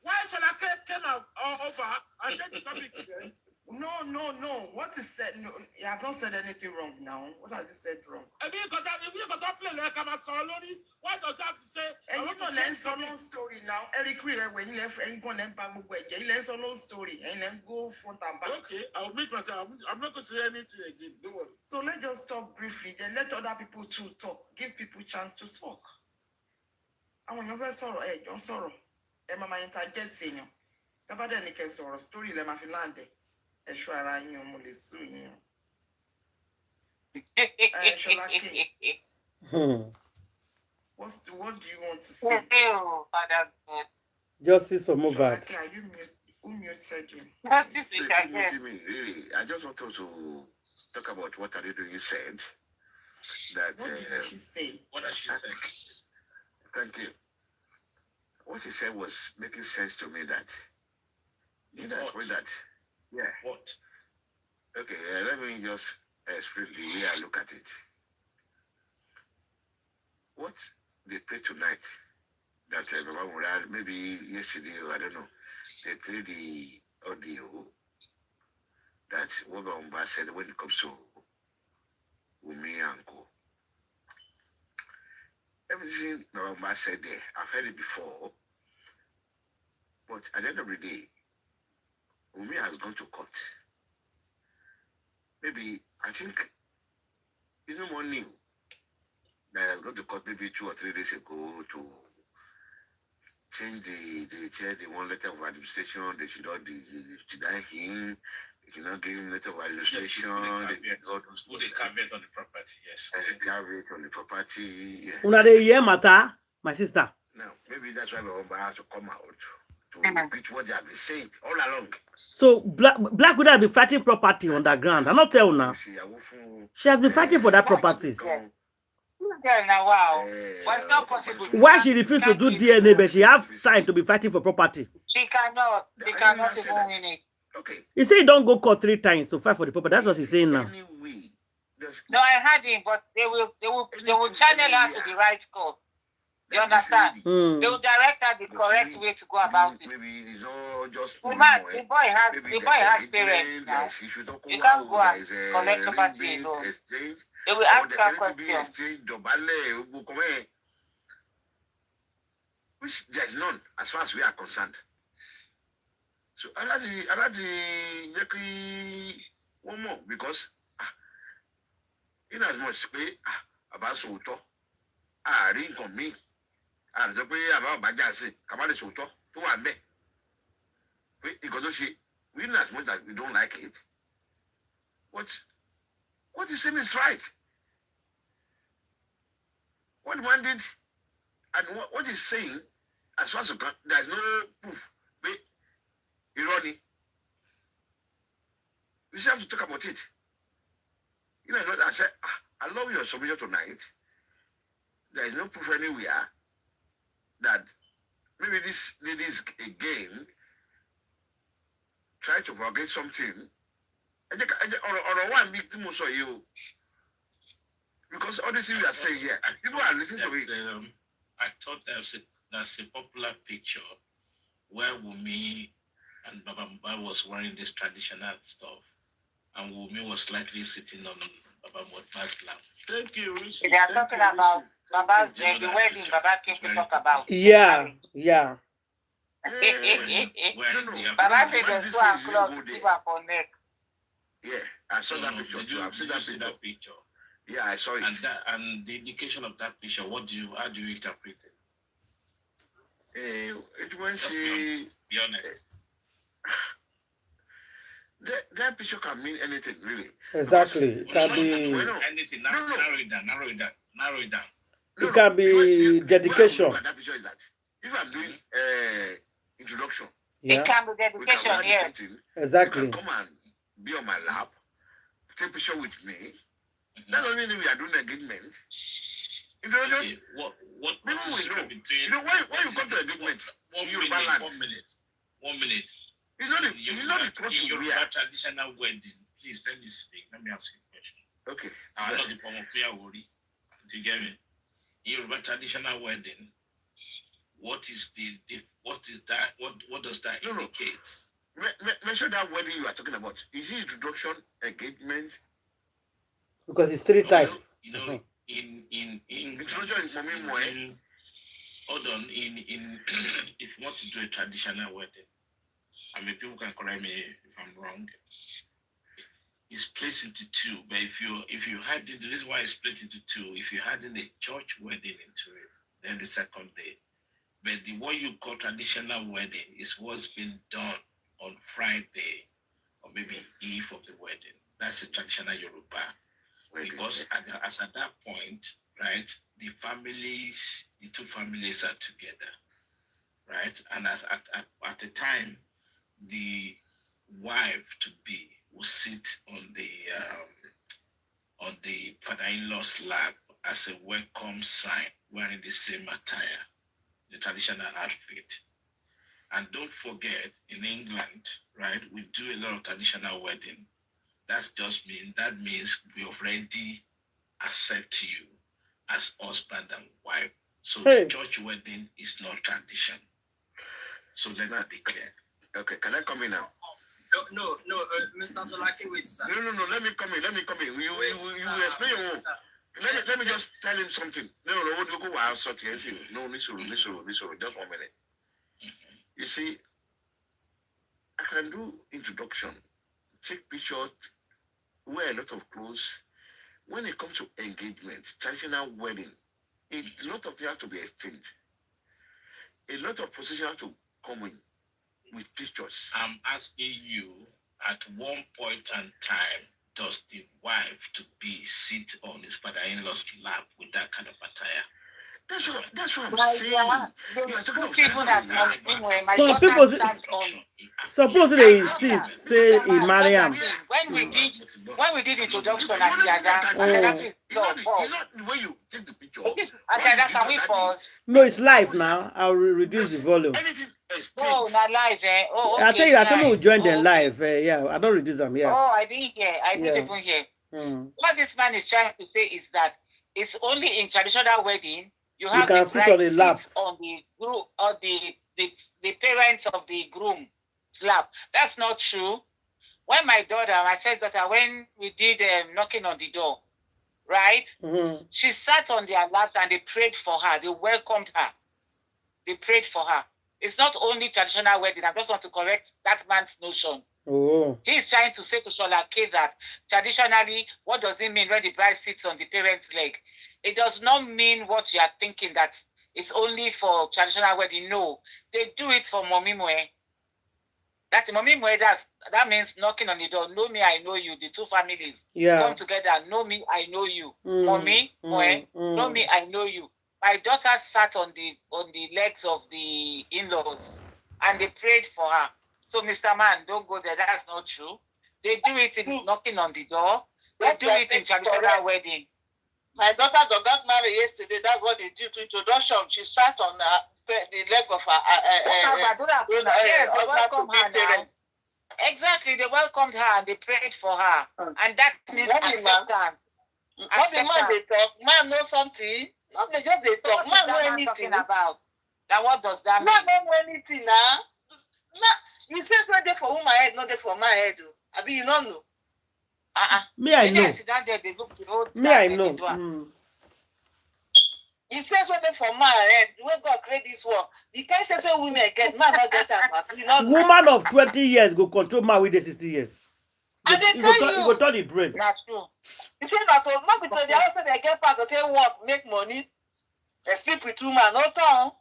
Why shall I came over and take the topic again? No. What is said? No, you have not said anything wrong now. What has he said wrong? I mean, because if you got to play like I'm a soloni, why does he have to say? And you know, learn some story now. Eric, when you left and go and back, you learn some story and then go front and back. Okay, I'll make myself. I'm not going to say anything again. Don't worry. So let's just talk briefly. Then let other people too talk. Give people chance to talk. I want your sorrow. Hey, your sorrow. And mama interject saying, "About any case or story, let my finlande." What do you want to say? Justice for Mohbad. Who muted you? Justice is Really, I just want to talk about what you said. That what did she say? What did she say? Thank you. What she said was making sense to me that yeah. What? Okay, let me just explain the way I look at it. What they played tonight, that maybe yesterday or I don't know, they played the audio that Mohbad said when it comes to Umi and Co. Everything Mohbad said there, I've heard it before, but at the end of the day, Umi has gone to court. Maybe, I think, it's no more new that has gone to court maybe 2 or 3 days ago to change the one letter of administration. They should not deny him. They should not give him letter of administration. Put a caveat on the property, yes. Caveat on the property, yes. Una de ye mata, my sister. Now, maybe that's why Mohbad has to come out to repeat what they have been saying all along. So Black Widow has been fighting property on the ground. I'm not telling now. She has been fighting for that properties. Wow. But it's not possible. Why she refused to do DNA, but she has time to be fighting for property? She cannot. They cannot even win it. Okay. He said don't go court 3 times to fight for the property. That's what he's saying now. Anyway, No, I heard him, but they will channel her to the right court. You understand? They will direct her the correct way to go about it. Maybe it's all just The boy has parents now. You can't go and collect property alone. They will ask her questions. Which there is none as far as we are concerned. So I like one more because in as much space about Soto, ring on me. And the way about Bajasi, Kamali Soto, to one day. We in as much as we don't like it. What is saying is right. What one did and what is saying, as far as there's no proof. Irony. We still have to talk about it. You know, I said, I love your submission tonight. There is no proof anywhere that maybe this ladies again try to forget something. Or one big thing also you. Because all this thing we are saying here, people are listening to it. I thought that's a popular picture where Wumi and Baba was wearing this traditional stuff, and Wumi was slightly sitting on Baba Mohbad's lap. Thank you, Rishi. They are Thank talking you, Rishi. about Baba's You know the that wedding picture. Baba came It's to very talk about. Yeah, yeah. When Baba said When there's this two and is cloth go give there. her for neck. Yeah, I saw that picture did too. I've seen you that see picture. that picture? Yeah, I saw it. And the indication of that picture, how do you interpret it? It when Just she be honest. that picture can mean anything really. Exactly. It can No, be. anything. Narrow it down. It can be dedication. Look at that picture is that if I'm doing introduction, It Yeah, can be we can dedication, wear the yes. same thing. You exactly. can come and be on my lap, take picture with me. That doesn't mean we are doing engagement. Introduction. Okay, what People will know. between You know when you come to engagement, one in Yoruba land, minute. it's not the clothes In you your wear. traditional wedding, please let me speak. Let me ask you a question. Okay. I'm not the form of prayer worry. Do you get me? In your traditional wedding, what does that indicate? Mention that wedding you are talking about. Is it introduction, engagement? Because it's three types. You know, in Introduction is mommy moe. Hold on. In if you want to do a traditional wedding, I mean, people can correct me if I'm wrong. It's split into two, but if you had the reason why it's split into two, if you had in a church wedding into it, then the second day. But what you call traditional wedding is what's been done on Friday or maybe eve of the wedding. That's a traditional Yoruba. Because as at that point, right, the two families are together, right? And at the time, the wife to be will sit on the father-in-law's lap as a welcome sign, wearing the same attire, the traditional outfit. And don't forget, in England, right, we do a lot of traditional wedding. That means we already accept you as husband and wife. So Hey. the church wedding is not tradition. So let me be clear. Okay, can I come in now? No, Mr. Solaki, wait, sir. No, let me come in. You explain your own. Let me just tell him something. No, look what I saw here. No, listen, just 1 minute. You see, I can do introduction, take pictures, wear a lot of clothes. When it comes to engagement, traditional wedding, a lot of things have to be exchanged. A lot of positions have to come in with pictures. I'm asking you, at one point in time, does the wife to be sit on his father-in-law's lap with that kind of attire? That's what I'm My saying. dear, You are the talking two of people that ceremony. must be where my Some daughter people sat on. Suppose they insist, say he marry him. When we did introduction You at only see that Yada, attire. please, no, pause. It's not the way you take the picture. Yada, can we pause? No, it's live now. I'll reduce the volume. Anything No, exchange. not live, eh? Oh, okay. I tell you, as someone will live. join them Okay. live. Yeah, I don't reduce them. Yeah. Oh, I didn't hear. I didn't Yeah. even hear. Mm. What this man is trying to say is that it's only in traditional wedding you have can the sit bride on the lap. sit on the groom or the parents of the groom's lap. That's not true. When my first daughter, when we did knocking on the door, right? Mm-hmm. She sat on their lap and they prayed for her. They welcomed her. They prayed for her. It's not only traditional wedding. I just want to correct that man's notion. Oh. He's trying to say to Sholake that traditionally, what does it mean when the bride sits on the parent's leg? It does not mean what you are thinking, that it's only for traditional wedding. No, they do it for mommy moe. That mommy moe, that means knocking on the door. Know me, I know you. The two families come together. Know me, I know you. Mommy moe, know me, I know you. My daughter sat on the legs of the in-laws and they prayed for her. So, Mr. Man, don't go there. That's not true. They do it in knocking on the door. They do it in traditional wedding. My daughter got married yesterday. That's what they did to introduction. She sat on the leg of her. Yes, they welcomed her now. Exactly, they welcomed her and they prayed for her. And that means acceptance. What the man they talk? Man know something. Not they just they talk. Man know anything about. Now what does that mean? Man know anything now. You say it's not there for whom my head, not there for my head. I mean, you don't know. Me, I know. Me, I know. He says when they for man, when God create this world, the kind says when women get, man not get a Woman of 20 years go control man with the 60 years. And they tell you, you go turn the brain. That's true. You see, not because they also they get part of their work, make money. They sleep with two man, no tongue.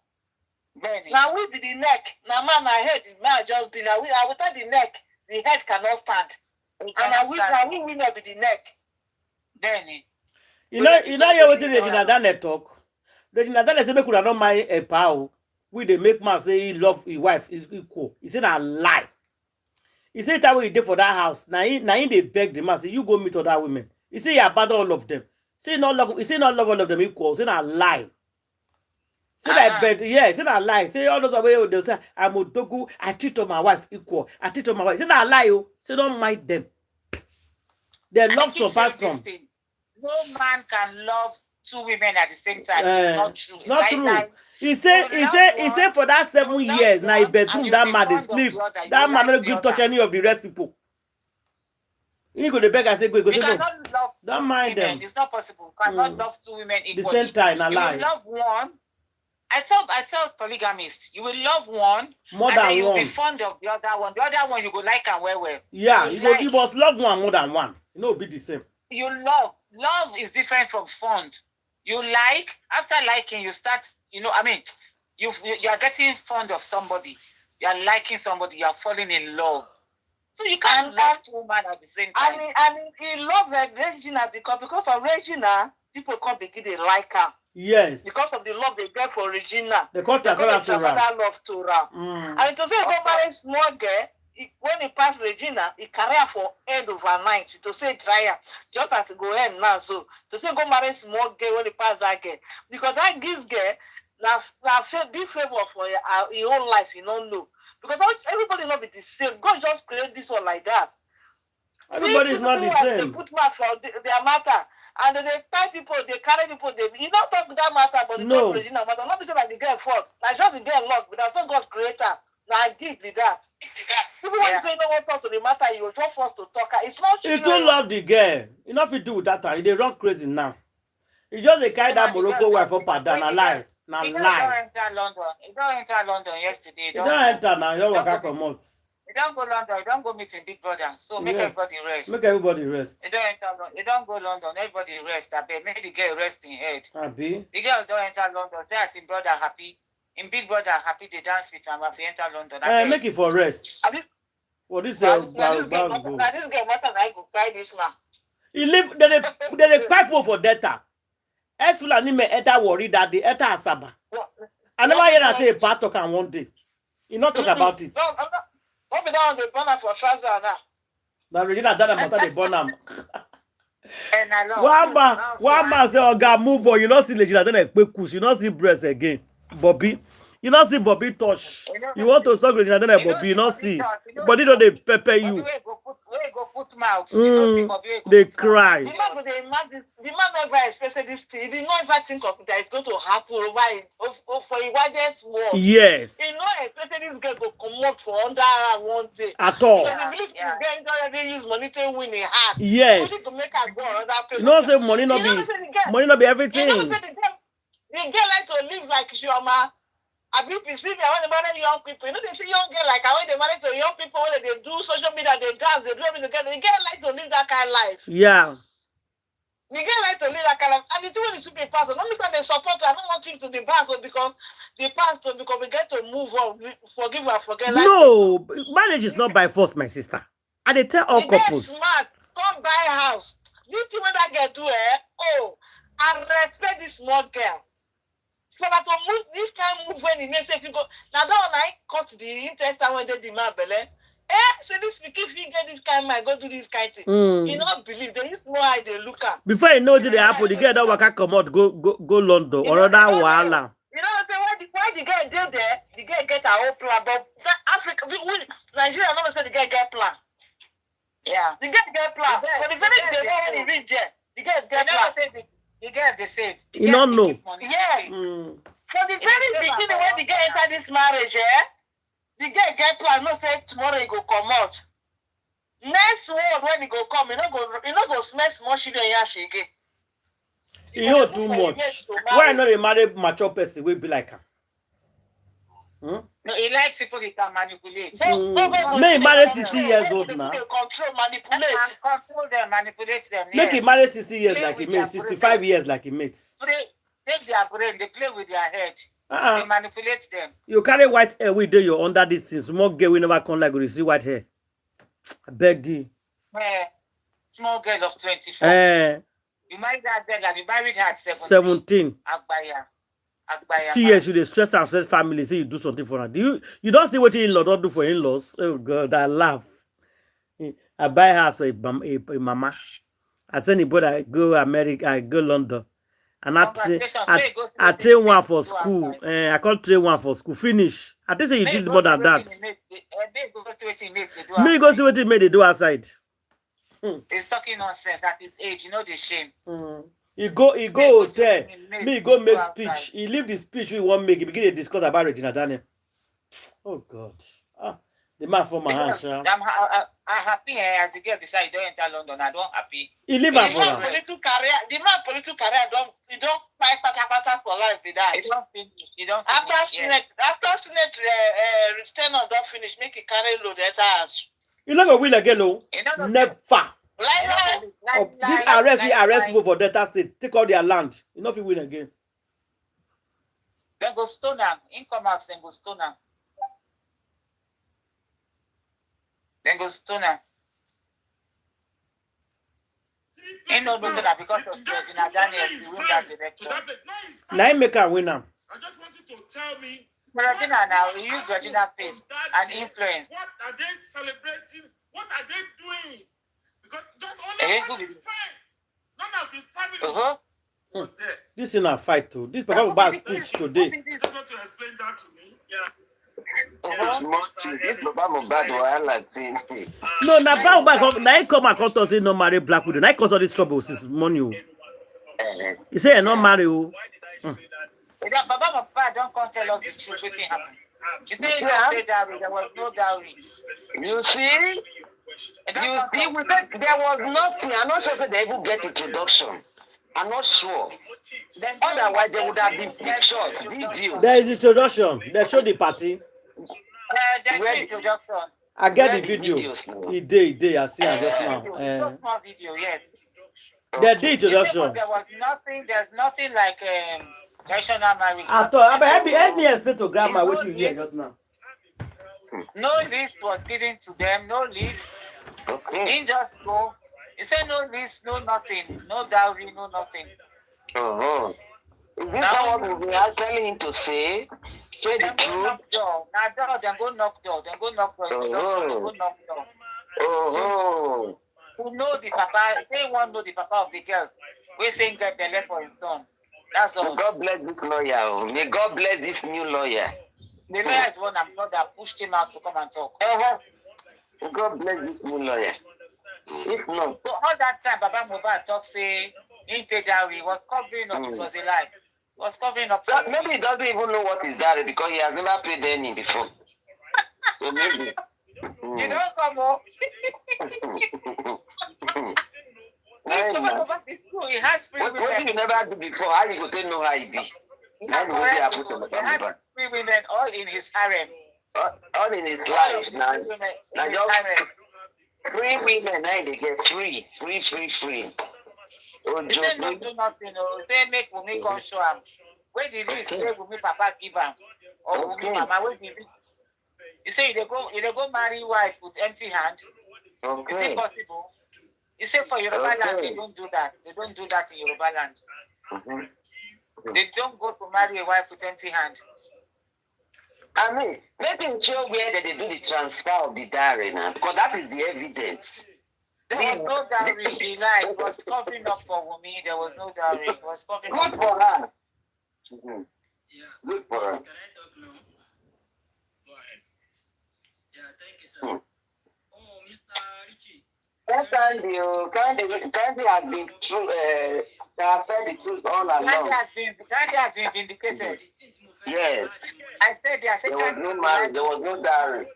Now we be the neck. Now man, I head, man just be now. I without the neck, the head cannot stand. And now we will not be the neck. Benny. You know what Regina Dane talk. Regina Dane say make could not mind a power. We they make man say he love his wife is equal. He said a lie. He said that way he did for that house. Now he they beg the man say you go meet other women. He say he abandon all of them. Say not love. He say not love all of them equal. Say a lie. Say that bed, yeah, say that lie. Say all those away they'll say I'm Odogu, I treat my wife equal. I treat my wife. Say that lie, oh. Say don't mind them. They love surpass some. No man can love two women at the same time. It's not true. It's not true. He said for that 7 years, now he bedroom that man is sleep. That man don't give touch any of the rest people. He go to beg and say go say no. Don't mind them. It's not possible. You cannot love two women equally. The same time, a lie. You will love one. I tell polygamists, you will love one more and than then you will one. be fond of the other one. The other one you go like and well. Yeah, you must love one more than one. You know, it'll be the same. You love. Love is different from fond. You like, after liking, you start, you are getting fond of somebody. You are liking somebody, you are falling in love. So you can't love two women at the same time. I mean, he loves Regina because of Regina, people can't begin to like her. Yes. Because of the love they get for Regina. They got that love to her. And to say go marry small girl, when he passed Regina, he carry her for end overnight. To say dry her, just as to go end now. So to say go marry small girl when he pass that girl. Because that gives girl now big favor for your whole life, you don't know. Because everybody not be the same. God just create this one like that. Everybody's not the same. They put mouth for their matter. And then they tie people, they carry people, you don't talk that matter, but they talk Regina matter. Not be say like the girl fault. Like just the girl luck, but that's not God creator. Now I give me that. People want to say you don't want to talk to the matter, you're just forced to talk. It's not true. You don't love the girl. You know if you do with that time, they run crazy now. You just a kind that Morocco wife up and down, a lie. Now lie. You don't enter London yesterday. You don't enter now, you don't work out for months. You don't go London, you don't go meet in Big Brother. So make everybody rest. Make everybody rest. You don't enter London, you don't go London, everybody rest. I bet make the girl rest in head. Happy. The girl don't enter London. That's in Brother happy. In Big Brother happy, they dance with him as they enter London. Make it for rest. For this this girl matter, I go cry this man. He live they pipe for data. Esfulani may enter worry that they enter Asaba. I never hear her say a part talk and one day. You not talk about it. What be down the burner for Shaza now? Now Regina done about the burner. And I love one man say, "Oh God, move on." You not see Regina then a quick push. You not see breast again, Bobby. You not see Bobby touch. You want to suck Regina then a Bobby. You not see. Body don't they pepper you. Where go put mouth? They cry. The man never expected this thing. He did not ever think of that it's going to happen for a widest world. Yes. He not expected this girl to come up for under one day. At all. Because he believes the girl already use money to win a heart. Yes. To make her go another place. You know say money not be everything. You know say the girl like to live like chioma. I be see me when they marry young people. You know they see young girl like when they marry to young people when they do social media, they dance, they do everything together. The girl like to live that kind of life. Yeah. The girl like to live that kind of life. And the two when it's super pastor. Not mean they support her. I don't want you to be back because the pastor because we get to move on, forgive and forget. No, marriage is not by force, my sister. And they tell all couples. Smart, come buy a house. This thing when that girl do I respect this small girl. So that to move this kind of move when he may say if you go now that one I cut the interest when they demand belly. So this if you get this kind of man, go do this kind of thing. You don't believe they used to know how they look at. Before you know it they happen, the girl don't work come out, go London or other wahala. You know why the girl did there, the girl get her own plan, but Africa Nigeria never said the girl get plan. Yeah. The girl get plan. So the very day when he reach there, the girl get plan. You get the save. You don't know. Yeah. For the very beginning when the girl enter this marriage, the girl get plan, no say tomorrow you go come out. Next one when he go come, you no go smell small children yash again. You know too much. Why not a married mature person will be like her? No, he likes people he can manipulate. May marry 60 years old now. Control, manipulate. Control them, manipulate them. Make Yes. him marry 60 years Play like he with makes, their 65 years like he makes. Take their brain, they play with their head. They manipulate them. You carry white hair with you under this thing. Small girl will never come like you see white hair. I beg you. Small girl of 24. You married that girl and you married her at 17. Agbaya. See, yes, you stress and stress family. Say you do something for her. You don't see what in-law don't do for in-laws. Oh God, I laugh. I buy her so a mama. I send the brother I go America, I go London. And I train one for school. I can't train one for school. Finish. I think say you did more than that. Me go see what he made they do outside. He's talking nonsense at his age, you know the shame. He go there. Me go make speech. He leave the speech we want make. He begin to discuss about Regina Daniel. Oh God. The man for my hands. I'm happy as the girl decided don't enter London. I don't happy. He leave her for her. The man political career don't fight pata for life with that. He don't finish. After Senate return on don't finish, make it carry load enter house. You not gonna win again, no? Never. This arrest people for Delta State. Take all their land. You know if you win again. Then go stone him. In come out, then go stone him. Then go stone him. Ain't no reason that because of Georgina Daniels you win that election. Now make her win now. I just want you to tell me. Regina now, we use Regina face and influence. What are they celebrating? What are they doing? Because just only one is friend. None of his family was there. This is not a fight too. This Papa Mohbad speech today. Just want to explain that to me. This Papa Mohbad was like no, now Papa Mohbad now he come and come to say no marry black widow. Now he cause all this trouble since morning. He say not marry. Papa Mohbad don't come tell us the truth. What happened? You say there was no dowry. You see? We said there was nothing. I'm not sure if they even get introduction. I'm not sure. Otherwise, there would have been pictures, videos. There is introduction. They show the party. There's introduction. I get the video. He did. I see it just now. Small video, yes. They did introduction. There was nothing. There's nothing like traditional marriage. I thought. Help me explain to grandma what you hear just now. No list was given to them. No list. In just go. He said no list, no nothing, no dowry, no nothing. Is this what we are telling him to say? Say the truth. Knock door. Now door, then go knock door. Then go knock door. Then go knock door. Who know the papa? They want to know the papa of the girl. We saying get belly for his son. That's all. May God bless this lawyer. May God bless this new lawyer. The lawyer is one I'm not that pushed him out to come and talk. May God bless this new lawyer. If not. So all that time, Baba Mohbad talk say he paid dowry. He was covering up. It was a lie. He was covering up. Maybe he doesn't even know what is dowry because he has never paid any before. So maybe. You don't come up. This Mohbad is cool. He has free women. What you never do before? How you go to know how he be? He has free women all in his harem. All in his life. Now just 3 women, now they get free. They say not do nothing. They make Wumi come show him. Where the list say Wumi Papa give him? Or Wumi Mama, where the list? You say they go marry wife with empty hand. Is it possible? You say for Yoruba land, they don't do that. They don't do that in Yoruba land. They don't go to marry a wife with empty hand. I mean, let him show where they do the transfer of the dowry now, because that is the evidence. There was no dowry. He lied. It was covering up for Wumi. There was no dowry. It was covering up for her. Yeah. Good for her. Can I talk now? Go ahead. Yeah, thank you, sir. Oh, Mr. Richie. Candy has been true. Have said the truth all along. Candy has been vindicated. Yes. I said there was no marriage. There was no dowry.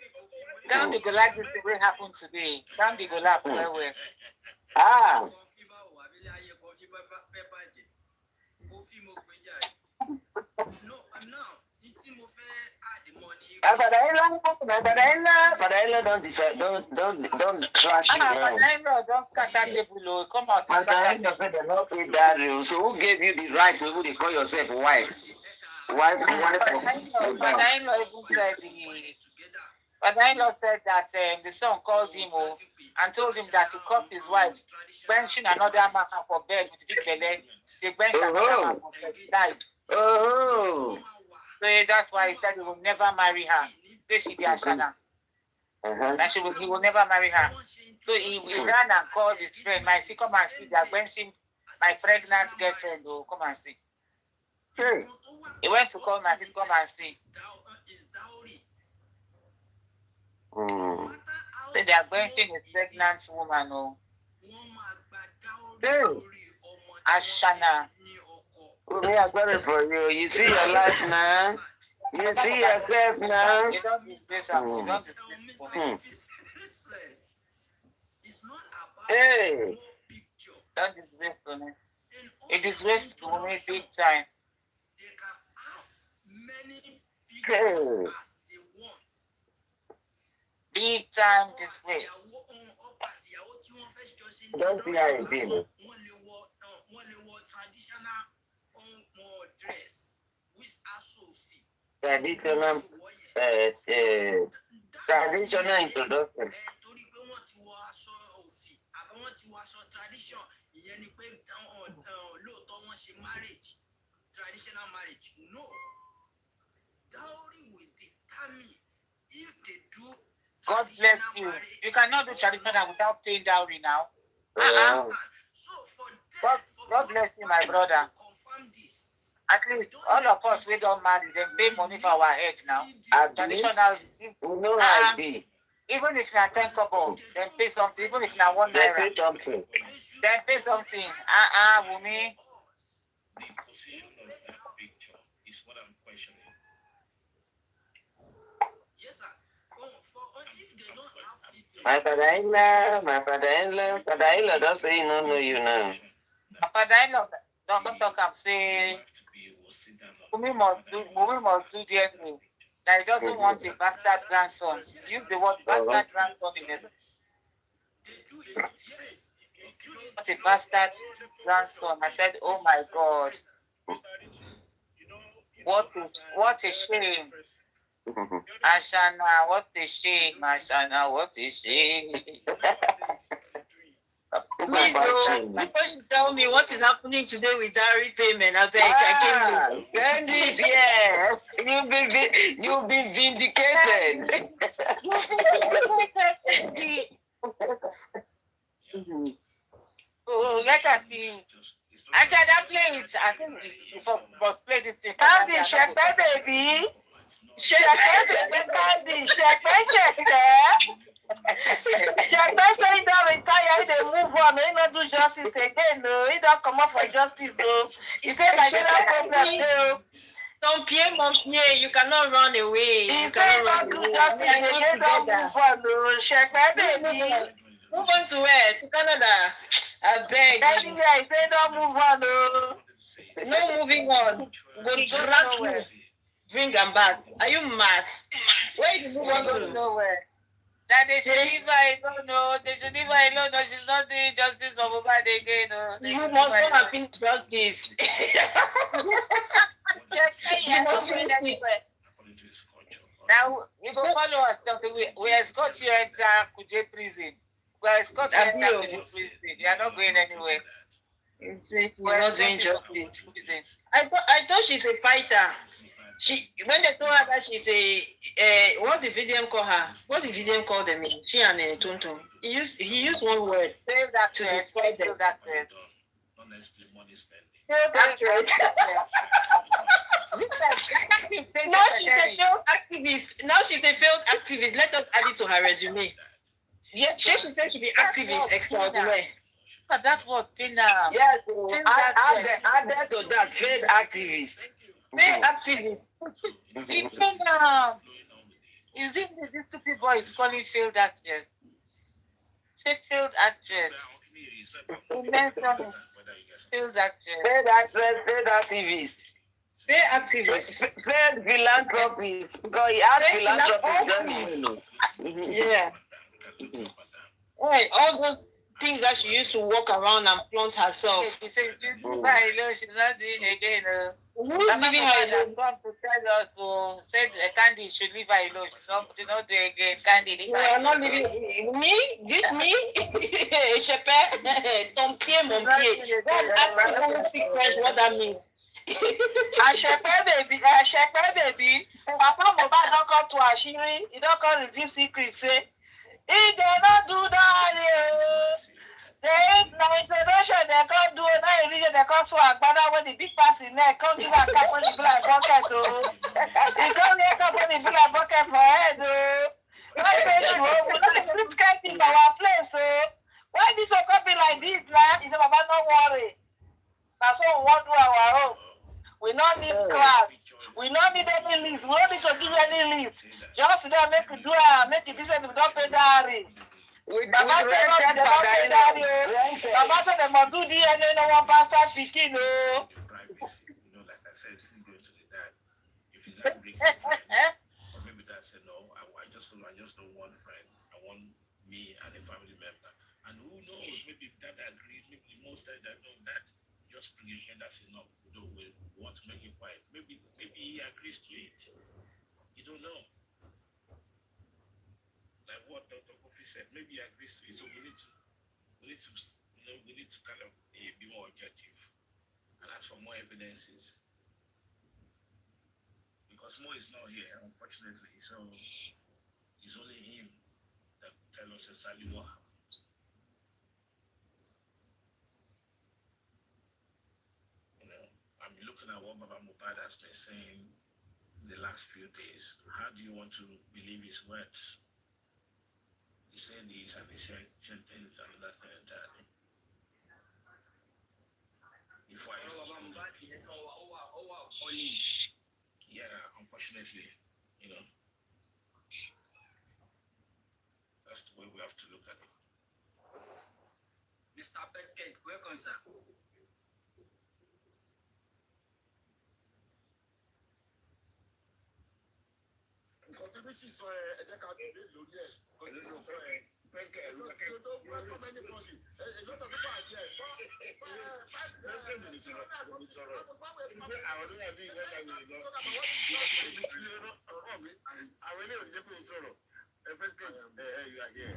Can't go like this will happen today. Can't go like well. Ah. Father-in-law, don't decide, don't trash you now. Father-in-law don't scatter table. Come out. Father-in-law said they not pay that rule. So who gave you the right to even call yourself wife? Father-in-law even said Father-in-law said that the son called him and told him that to caught his wife benching another man for bed with big belly. They benched another man for bed. Died. Oh. So that's why he said he will never marry her. This should be Ashana. And he will never marry her. So he ran and called his friend. My see, come and see. They are benching my pregnant girlfriend. Oh, come and see. He went to call my friend, come and see. So they are benching a pregnant woman. Oh. Ashana. We are sorry for you. You see your life now. You see yourself now. You don't disgrace her. You don't disgrace Hey. Don't disgrace me. It disgraces me big time. Hey. Big time disgrace. Don't see how it is. Traditional introduction. Traditional marriage. No. Dowry will determine if they do. God bless you. You cannot do traditional without paying dowry now. God bless you, my brother. At least all of us we don't marry, then pay money for our head now. Traditional, even if you're 10 couple, then pay something. Even if you're 1 naira, then pay something. Woman. The position of that picture is what I'm questioning. Yes, sir. If they don't have video. My father-in-law, don't say he don't know you now. My father-in-law, don't talk and say, Mumi must do DNA. That he doesn't want a bastard grandson. Use the word bastard grandson in this. Not a bastard grandson. I said, oh my God. What a shame. Ashana, what a shame. Ashana, what a shame. Please, tell me what is happening today with dowry payment. I beg, You've been vindicated. Oh, let us see. Actually, that play it. I think but play it. Candy, check that baby. Check that candy, check that. Check that say he don't retire, they move on. He not do justice again. No, he don't come up for justice. No, he said Nigerian problem. No. Don't pay money. You cannot run away. He said he don't do justice again. Don't move on. No, check that baby. Move on to where? To Canada. I beg. Daddy, I say don't move on. No moving on. Go drag you. Bring them back. Are you mad? Where did you want to go? Nowhere. That they should leave her alone. No, they should leave her alone. No, she's not doing justice for Mohbad again. No. You must not have been justice. You must finish it. Now, you go follow us. We escort you enter Kuje prison. We escort you enter Kuje prison. You are not going anywhere. We're not doing justice. I thought she's a fighter. When they told her that she's a what the VDM call her? What the VDM call them? She and Tuntun. He used one word to describe them. Honestly, money spending. Now she's a failed activist. Now she's a failed activist. Let us add it to her resume. Yes, she said she'll be activist extraordinary. But that's what Pina. Yes, add that to that failed activist. Failed activist. Is it these two people is calling failed actress? Say failed actress. Failed actress. Failed actress, failed activist. Failed activist. Failed philanthropist. Because he had philanthropist. Yeah. Right, all those things that she used to walk around and flaunt herself. She said, she's not doing it again. Who's leaving her alone? Come to tell her to say Candy should leave her alone. She's not do it again. Candy, leave her alone. You are not leaving me? This me? Shepe? Tom Pierre, mon pied. Don't speak French, what that means. Shepe baby. Papa Mohbad don't come to Ashiri. He don't come reveal secrets. Say, he cannot do that. The introduction they can't do that. Religion they can't so agbada when the big pass in there. Can't give a cap when the be like bucket. He can't get up when the be like bucket for head. Let's say we don't split sky for our place. Why this will come be like this, man? He said, Baba, don't worry. That's what we want to do our own. We don't need crowd. We don't need any leaves. We don't need to give any leaves. Just make it do make it business. We don't pay diary. Baba said they don't pay diary. Baba said they must do DNA. No one bastard picking. No. Like I said, still going to the dad. If his dad brings it, or maybe dad said no. I just don't want a friend. I want me and a family member. And who knows? Maybe if dad agrees. Maybe most of that know that. Just bring him that's enough. We want to make it quiet. Maybe he agrees to it. You don't know. Like what Dr. Kofi said, maybe he agrees to it. So we need to kind of be more objective and ask for more evidences. Because Mo is not here, unfortunately. So it's only him that tell us exactly what happened. I'm looking at what Baba Mohbad has been saying the last few days. How do you want to believe his words? He said this and he said things and that entirely. Yeah, unfortunately, that's the way we have to look at it. Mr. Brekete, welcome, sir. Contribution sọ ẹ jẹ́ ká dìde lórí ẹ̀. Contribution sọ ẹ. Don't welcome anybody. A lot of people are here.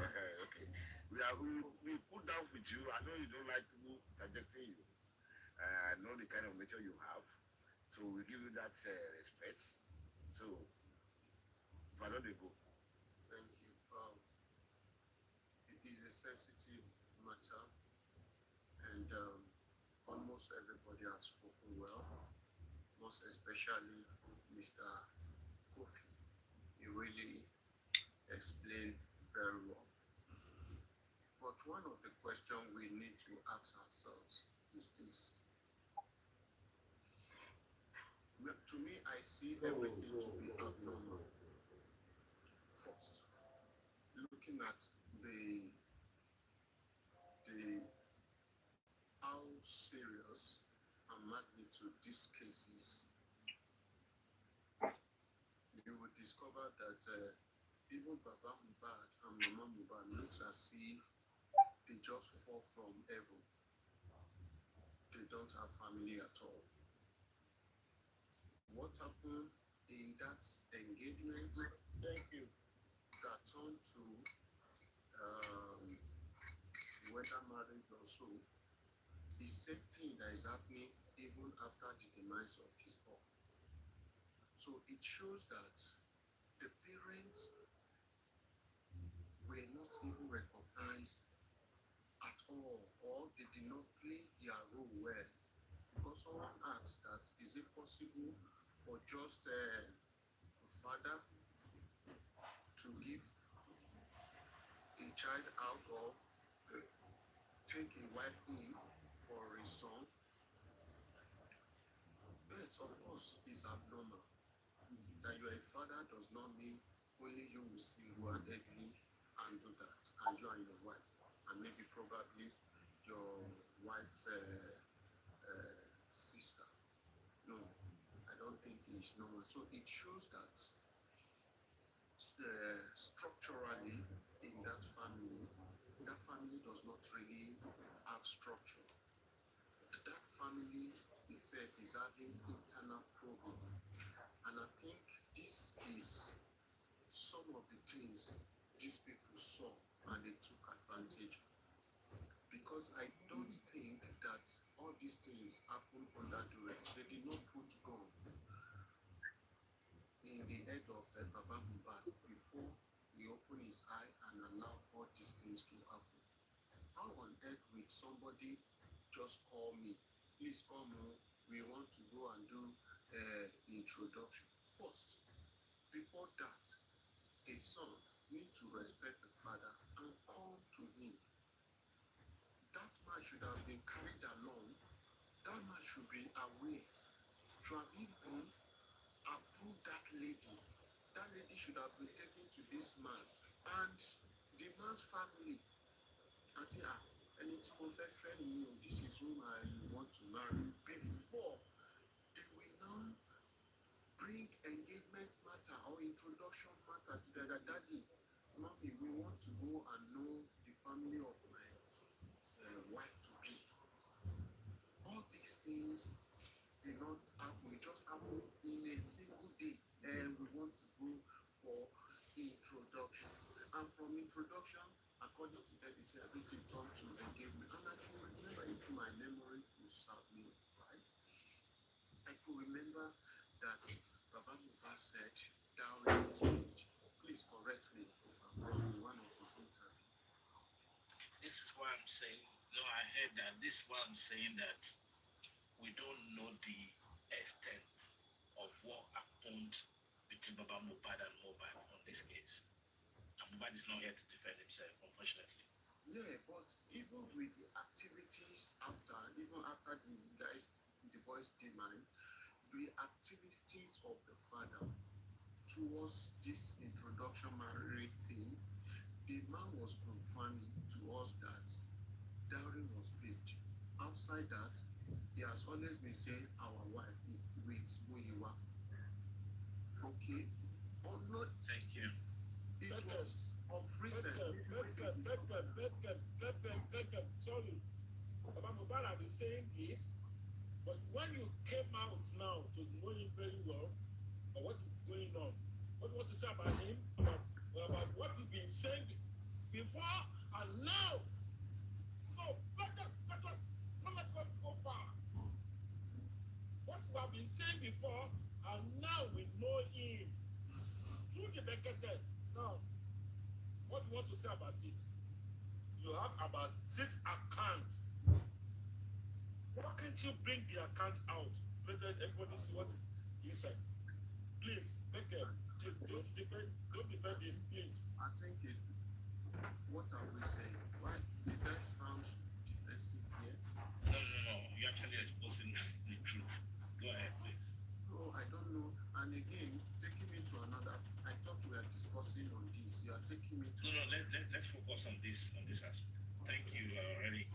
We put down with you. I know you don't like people rejecting you. I know the kind of nature you have. So we give you that respect. So where they go? Thank you. It is a sensitive matter, and almost everybody has spoken well, most especially Mr. Kofi. He really explained very well. But one of the questions we need to ask ourselves is this. To me, I see everything to be abnormal. First, looking at the how serious and magnitude these cases, you will discover that even Baba Mohbad and Mama Mohbad looks as if they just fall from heaven. They don't have family at all. What happened in that engagement? Thank you. That turned to whether marriage or so, the same thing that is happening even after the demise of this boy. So it shows that the parents were not even recognized at all, or they did not play their role well. Because someone asked that, is it possible for just a father to give a child out or take a wife in for a son? Yes, of course, it's abnormal. That you're a father does not mean only you will single-handedly handle that, and you and your wife, and maybe probably your wife's sister. No, I don't think it's normal. So it shows that structurally in that family does not really have structure. That family itself is having internal problem, and I think this is some of the things these people saw and they took advantage of. Because I don't think that all these things happen under duress. They did not put gun in the head of Baba Mohbad before he opened his eye and allowed all these things to happen. How on earth will somebody just call me, please come home, we want to go and do introduction? First, before that, a son need to respect the father and come to him. That man should have been carried along. That man should be aware, should have even approved that lady. That lady should have been taken to this man and the man's family and say, this is whom I want to marry, before they will now bring engagement matter or introduction matter to their daddy. Mommy, we want to go and know the family of my wife to be. All these things did not happen. It just happened in a single day. And we want to go for introduction. And from introduction, according to them, they say everything turned to engagement. And I can remember, if my memory will serve me right, I could remember that Baba Mohbad said dowry was paid. Please correct me if I'm wrong in one of his interviews. This is why I'm saying, no, I heard that. This is why I'm saying that we don't know the extent of what happened between Baba Mohbad and Mohbad on this case. And Mohbad is not here to defend himself, unfortunately. Yeah, but even with the activities after, even after the boys' demand, the activities of the father towards this introduction marriage thing, the man was confirming to us that dowry was paid. Outside that, he has always been saying our wife with Muyiwa. Okay? Or not. Thank you. It was of recent. Sorry. Baba Mohbad have been saying this, but when you came out now to know him very well, or what is going on, what do you want to say about him, about what he's been saying before and now? No, let us go far. What we have been saying before, and now we know him. Through the Brekete. Now, what do you want to say about it? You have about 6 accounts. Why can't you bring the account out? Let everybody see what he said. Please, don't defend him, please. I think what are we saying? Why did that sound defensive here? No. You're actually exposing the truth. Go ahead, please. No, I don't know. And again, taking me to another. I thought we were discussing on this. You are taking me to. No. Let's focus on this aspect. Thank you already.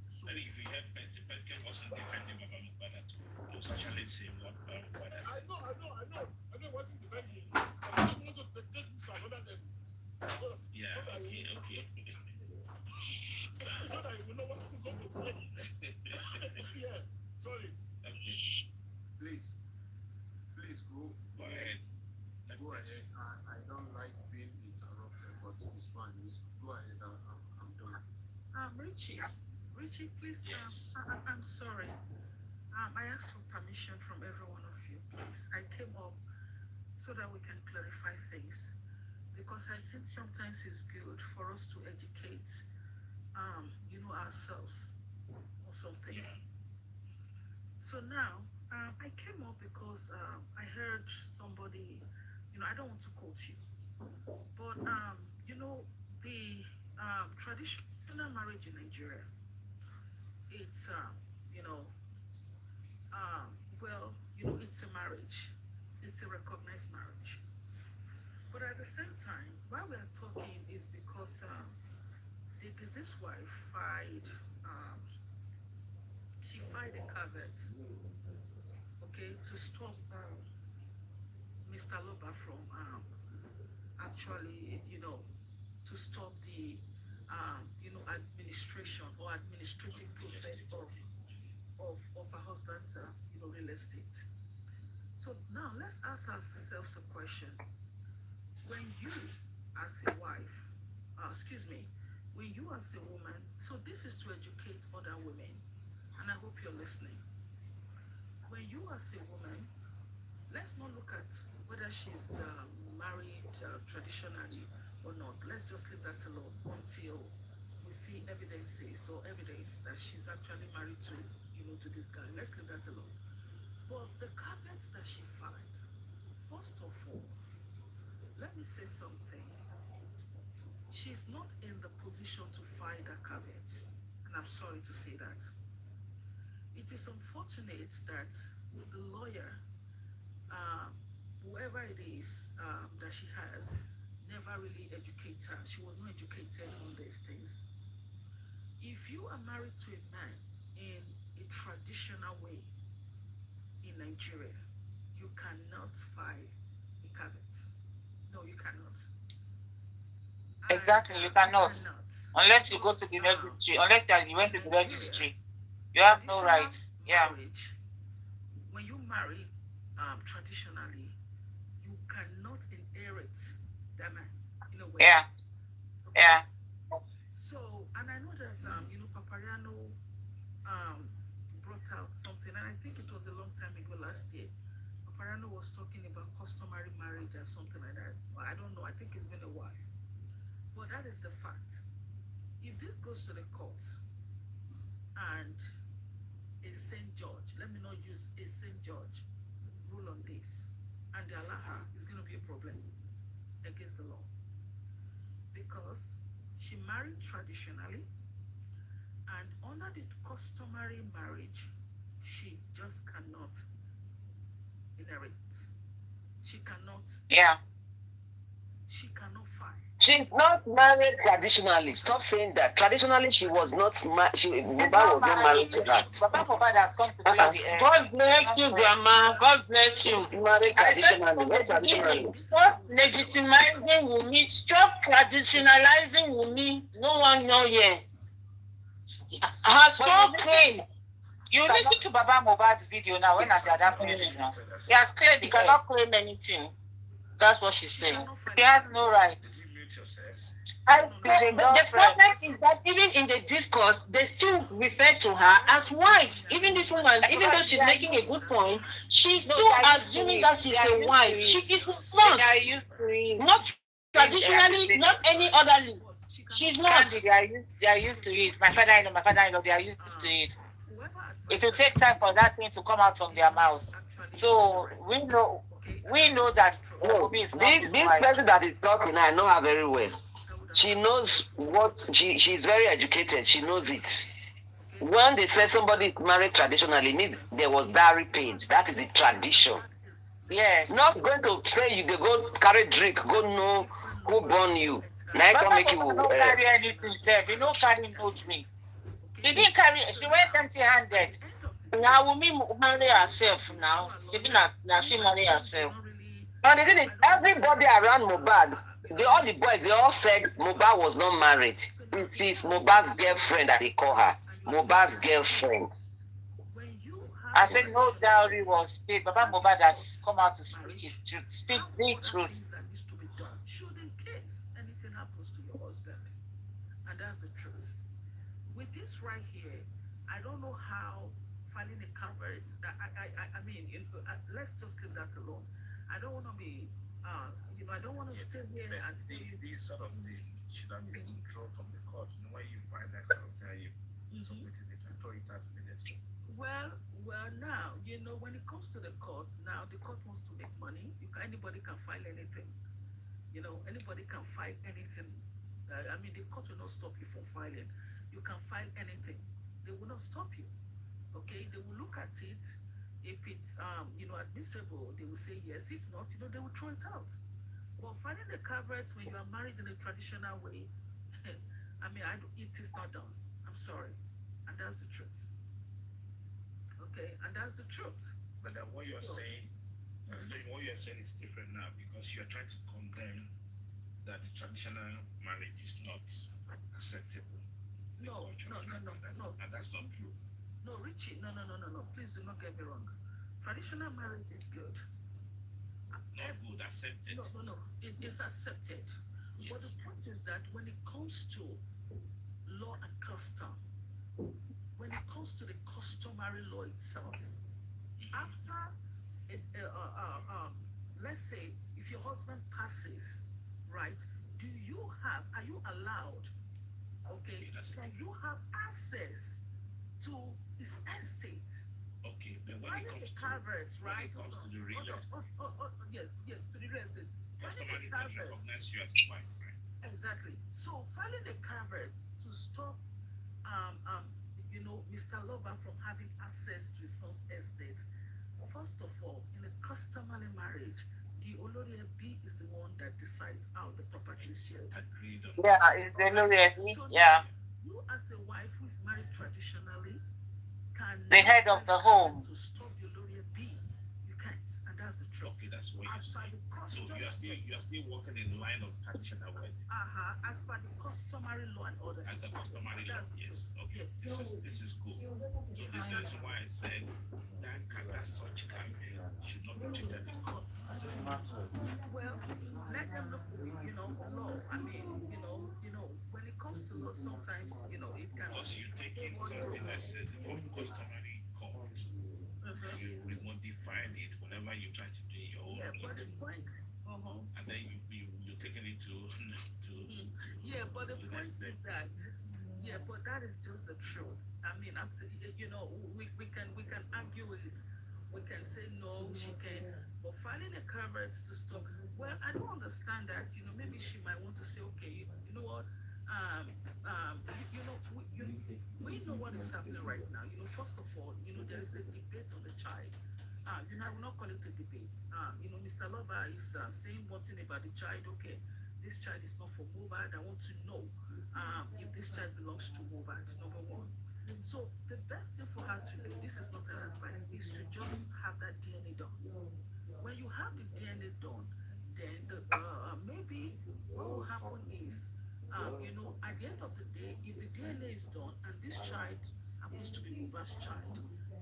So, Maybe if you had Petke wasn't defending Baba Mohbad at all, I was actually saying what Baba Mohbad has said. I know what he's defending. I don't want to take him to another level. Yeah, okay. So that you know what I'm going to say. Yeah, sorry. Okay. please go ahead. Go ahead. I don't like being interrupted, but it's fine. Go ahead. I'm done. Richie, please. Yes. I'm sorry. I asked for permission from every one of you, please. I came up so that we can clarify things, because I think sometimes it's good for us to educate, ourselves on some things. So now, I came up because I heard somebody, I don't want to quote you, but the traditional marriage in Nigeria, it's it's a marriage, it's a recognized marriage. But at the same time, why we are talking is because the deceased wife filed, she filed a caveat, okay, to stop Mr. Loba from actually, to stop the, administration or administrative process of her husband's, real estate. So now let's ask ourselves a question. When you, as a wife, when you as a woman, so this is to educate other women, and I hope you're listening. When you as a woman, let's not look at whether she's married traditionally or not. Let's just leave that alone until we see evidence that she's actually married to this guy. Let's leave that alone. But the caveats that she filed, first of all, let me say something. She's not in the position to file that caveat, and I'm sorry to say that. It is unfortunate that the lawyer, whoever it is that she has, never really educated her. She was not educated on these things. If you are married to a man in a traditional way in Nigeria, you cannot file a caveat. No, you cannot. Exactly, you cannot. Unless you go to the registry, unless you went to the registry, you have no rights. Yeah. Marriage, when you marry traditionally, you cannot inherit that man in a way. Yeah. Okay? Yeah. So, and I know that Papariano brought out something, and I think it was a long time ago last year. Papariano was talking about customary marriage or something like that. Well, I don't know. I think it's been a while. But that is the fact. If this goes to the courts and a Saint George, let me not use a Saint George, rule on this, and they allow her, it's going to be a problem against the law. Because she married traditionally, and under the customary marriage, she just cannot inherit. She cannot. Yeah. She cannot file. She's not married traditionally. Stop saying that. Traditionally, she was not married. Mohbad was not married to her. Mohbad has come to play the God bless you, Grandma. God bless you. She's married traditionally. Not traditionally. Stop legitimizing Wunmi. Stop traditionalizing Wunmi. No one know here. Her soul clean. You listen to Baba Mohbad's video now when at that point now. He has cleared the You cannot claim anything. That's what she's saying. He has no right. The problem is that even in the discourse, they still refer to her as wife. Even this woman, even though she's making a good point, she's still assuming that she's a wife. She is not. Not traditionally, not any other. She's not. They are used to it. My father-in-law, they are used to it. It will take time for that thing to come out from their mouth. So we know that this person that is talking, I know her very well. She knows what she's very educated. She knows it. When they say somebody is married traditionally, it means there was dowry paid. That is the tradition. Yes. Not going to say you go carry drink, go know who born you. Now I can make you. Don't carry anything, Dave. You know, carry knows me. He didn't carry. She went empty-handed. Now Wunmi marry herself now. Now she marry herself. And again, everybody around Mohbad, all the boys, they all said Mohbad was not married. It is Mohbad's girlfriend that they call her. Mohbad's girlfriend. I said no dowry was paid. Baba Mohbad has come out to speak his truth. Speak the truth. Should in case anything happens to your husband. And that's the truth. With this right here, I don't know how filing a caveat. I mean, let's just leave that alone. I don't want to be, I don't want to stay here and these sort of things should have been withdrawn from the court. You know, when you find that kind of thing, you submitted it and throw it out immediately. Well, now, when it comes to the courts, now the court wants to make money. Anybody can file anything. Anybody can file anything. The court will not stop you from filing. You can file anything. They will not stop you. Okay? They will look at it. If it's, admissible, they will say yes. If not, they will throw it out. But finding a coverage when you are married in a traditional way, I mean, it is not done. I'm sorry. And that's the truth. Okay, and that's the truth. But what you're saying, what you're saying is different now because you're trying to condemn that the traditional marriage is not acceptable. No. And that's not true. No, Richie, no. Please do not get me wrong. Traditional marriage is good. Not good, accepted. No. It is accepted. Yes. But the point is that when it comes to law and custom, when it comes to the customary law itself, after, let's say, if your husband passes, right, are you allowed, okay, can you have access to his estate? Okay, but when it comes to the real estate. Yes, to the real estate. Customary can recognize you as a wife, right? Exactly. So filing a coverage to stop Mr. Lover from having access to his son's estate. First of all, in a customary marriage, the Olori Ebi is the one that decides how the property is shared. Agreed on. Yeah, it's the Olori Ebi. Yeah. You as a wife who is married traditionally can the head of the home to stop the Olori Ebi. You can't, and that's the truth. Okay, that's what you're saying. So you are still working in line of traditional wedding. As per the customary law and order. As the customary law, yes. Okay. Yes. This is cool. So this is why I said that such campaign should not be treated in court. Well, let them look, law. I mean, when it comes to law, sometimes, it can. Because you take in something I said from customary court, you modify it, whatever you try to do in your own. Yeah, but the point. And then you're taking it to. Yeah, but the point is that. Yeah, but that is just the truth. I mean, we can argue it. We can say no, she can. But finding a coverage to stop. Well, I don't understand that. Maybe she might want to say, okay, you know what? We know what is happening right now. First of all, there is the debate on the child. I will not call it a debate. Mr. Lover is saying one thing about the child. Okay, this child is not for Mohbad. I want to know if this child belongs to Mohbad, number one. So the best thing for her to do, this is not an advice, is to just have that DNA done. When you have the DNA done, then maybe what will happen is, at the end of the day, if the DNA is done and this child happens to be Mohbad's child,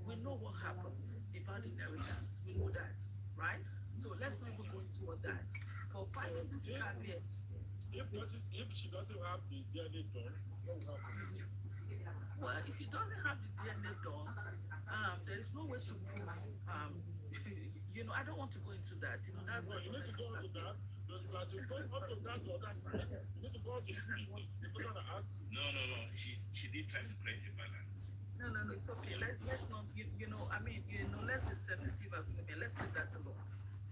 we know what happens about inheritance. We know that, right? So let's not even go into that. But finding this caveat. If she doesn't have the DNA done, what will happen? Well, if he doesn't have the DNA done, there is no way to prove. I don't want to go into that. That's you need to go into that. But you go up to that to other side. You need to go to the people that are asking. No. She did try to create a balance. No, it's okay. Let's not. Let's be sensitive as women. Let's leave that alone.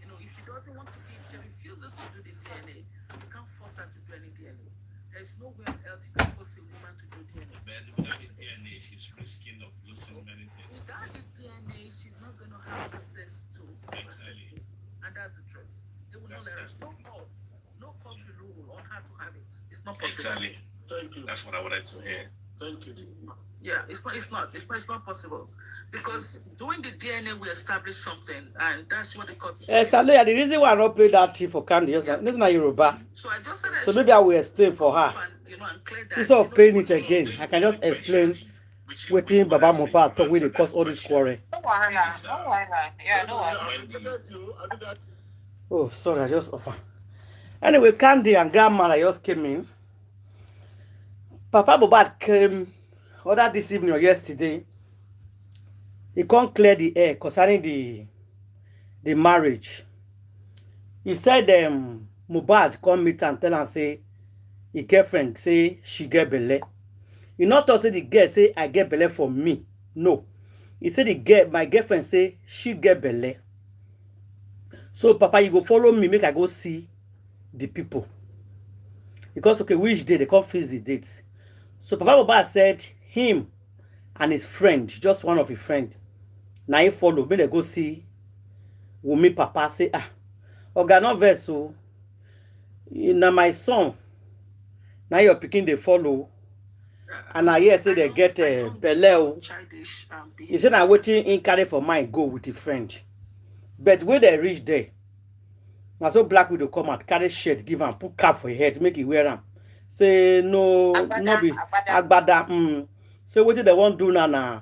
If she doesn't want to, if she refuses to do the DNA, you can't force her to do any DNA. There's no way on earth you can force a woman to do DNA. But without the DNA, she's risking of losing many things. Without the DNA, she's not going to have access to exactly. And that's the truth. They will not let her. No court will rule on how to have it. It's not possible. Exactly. Thank you. That's what I wanted to hear. Thank you. Yeah, it's not possible. Because doing the DNA will establish something, and that's what the court is saying. Stanley, the reason why I don't play that tea for Candy, this is not Yoruba. So I just said so maybe I will explain for her. And clear that. Instead of playing it again, I can just explain waiting Baba Mohbad talk with the cause all this quarrel. Yeah, no. Oh, sorry, I just offer. Anyway, Candy and grandmother just came in. Papa Mohbad came other this evening or yesterday. He can't clear the air concerning the marriage. He said Mohbad come meet and tell and say his girlfriend say she get belle. He not to say the girl say I get belle for me. No. He said my girlfriend say she get belle. So Papa, you go follow me, make I go see the people. Because okay, which day they come fix the dates. So Papa Mohbad said him and his friend, just one of his friend. Now he follow, me they go see Wumi Papa say, Oga no vex so. Now my son, now your picking they follow, and I hear say they get a belle. You say now waiting in carry for mine go with a friend, but when they reach there, now so Black Widow come out carry shirt give am put cap for your head make it wear am. Say no, no be agbada. Say what they want do now na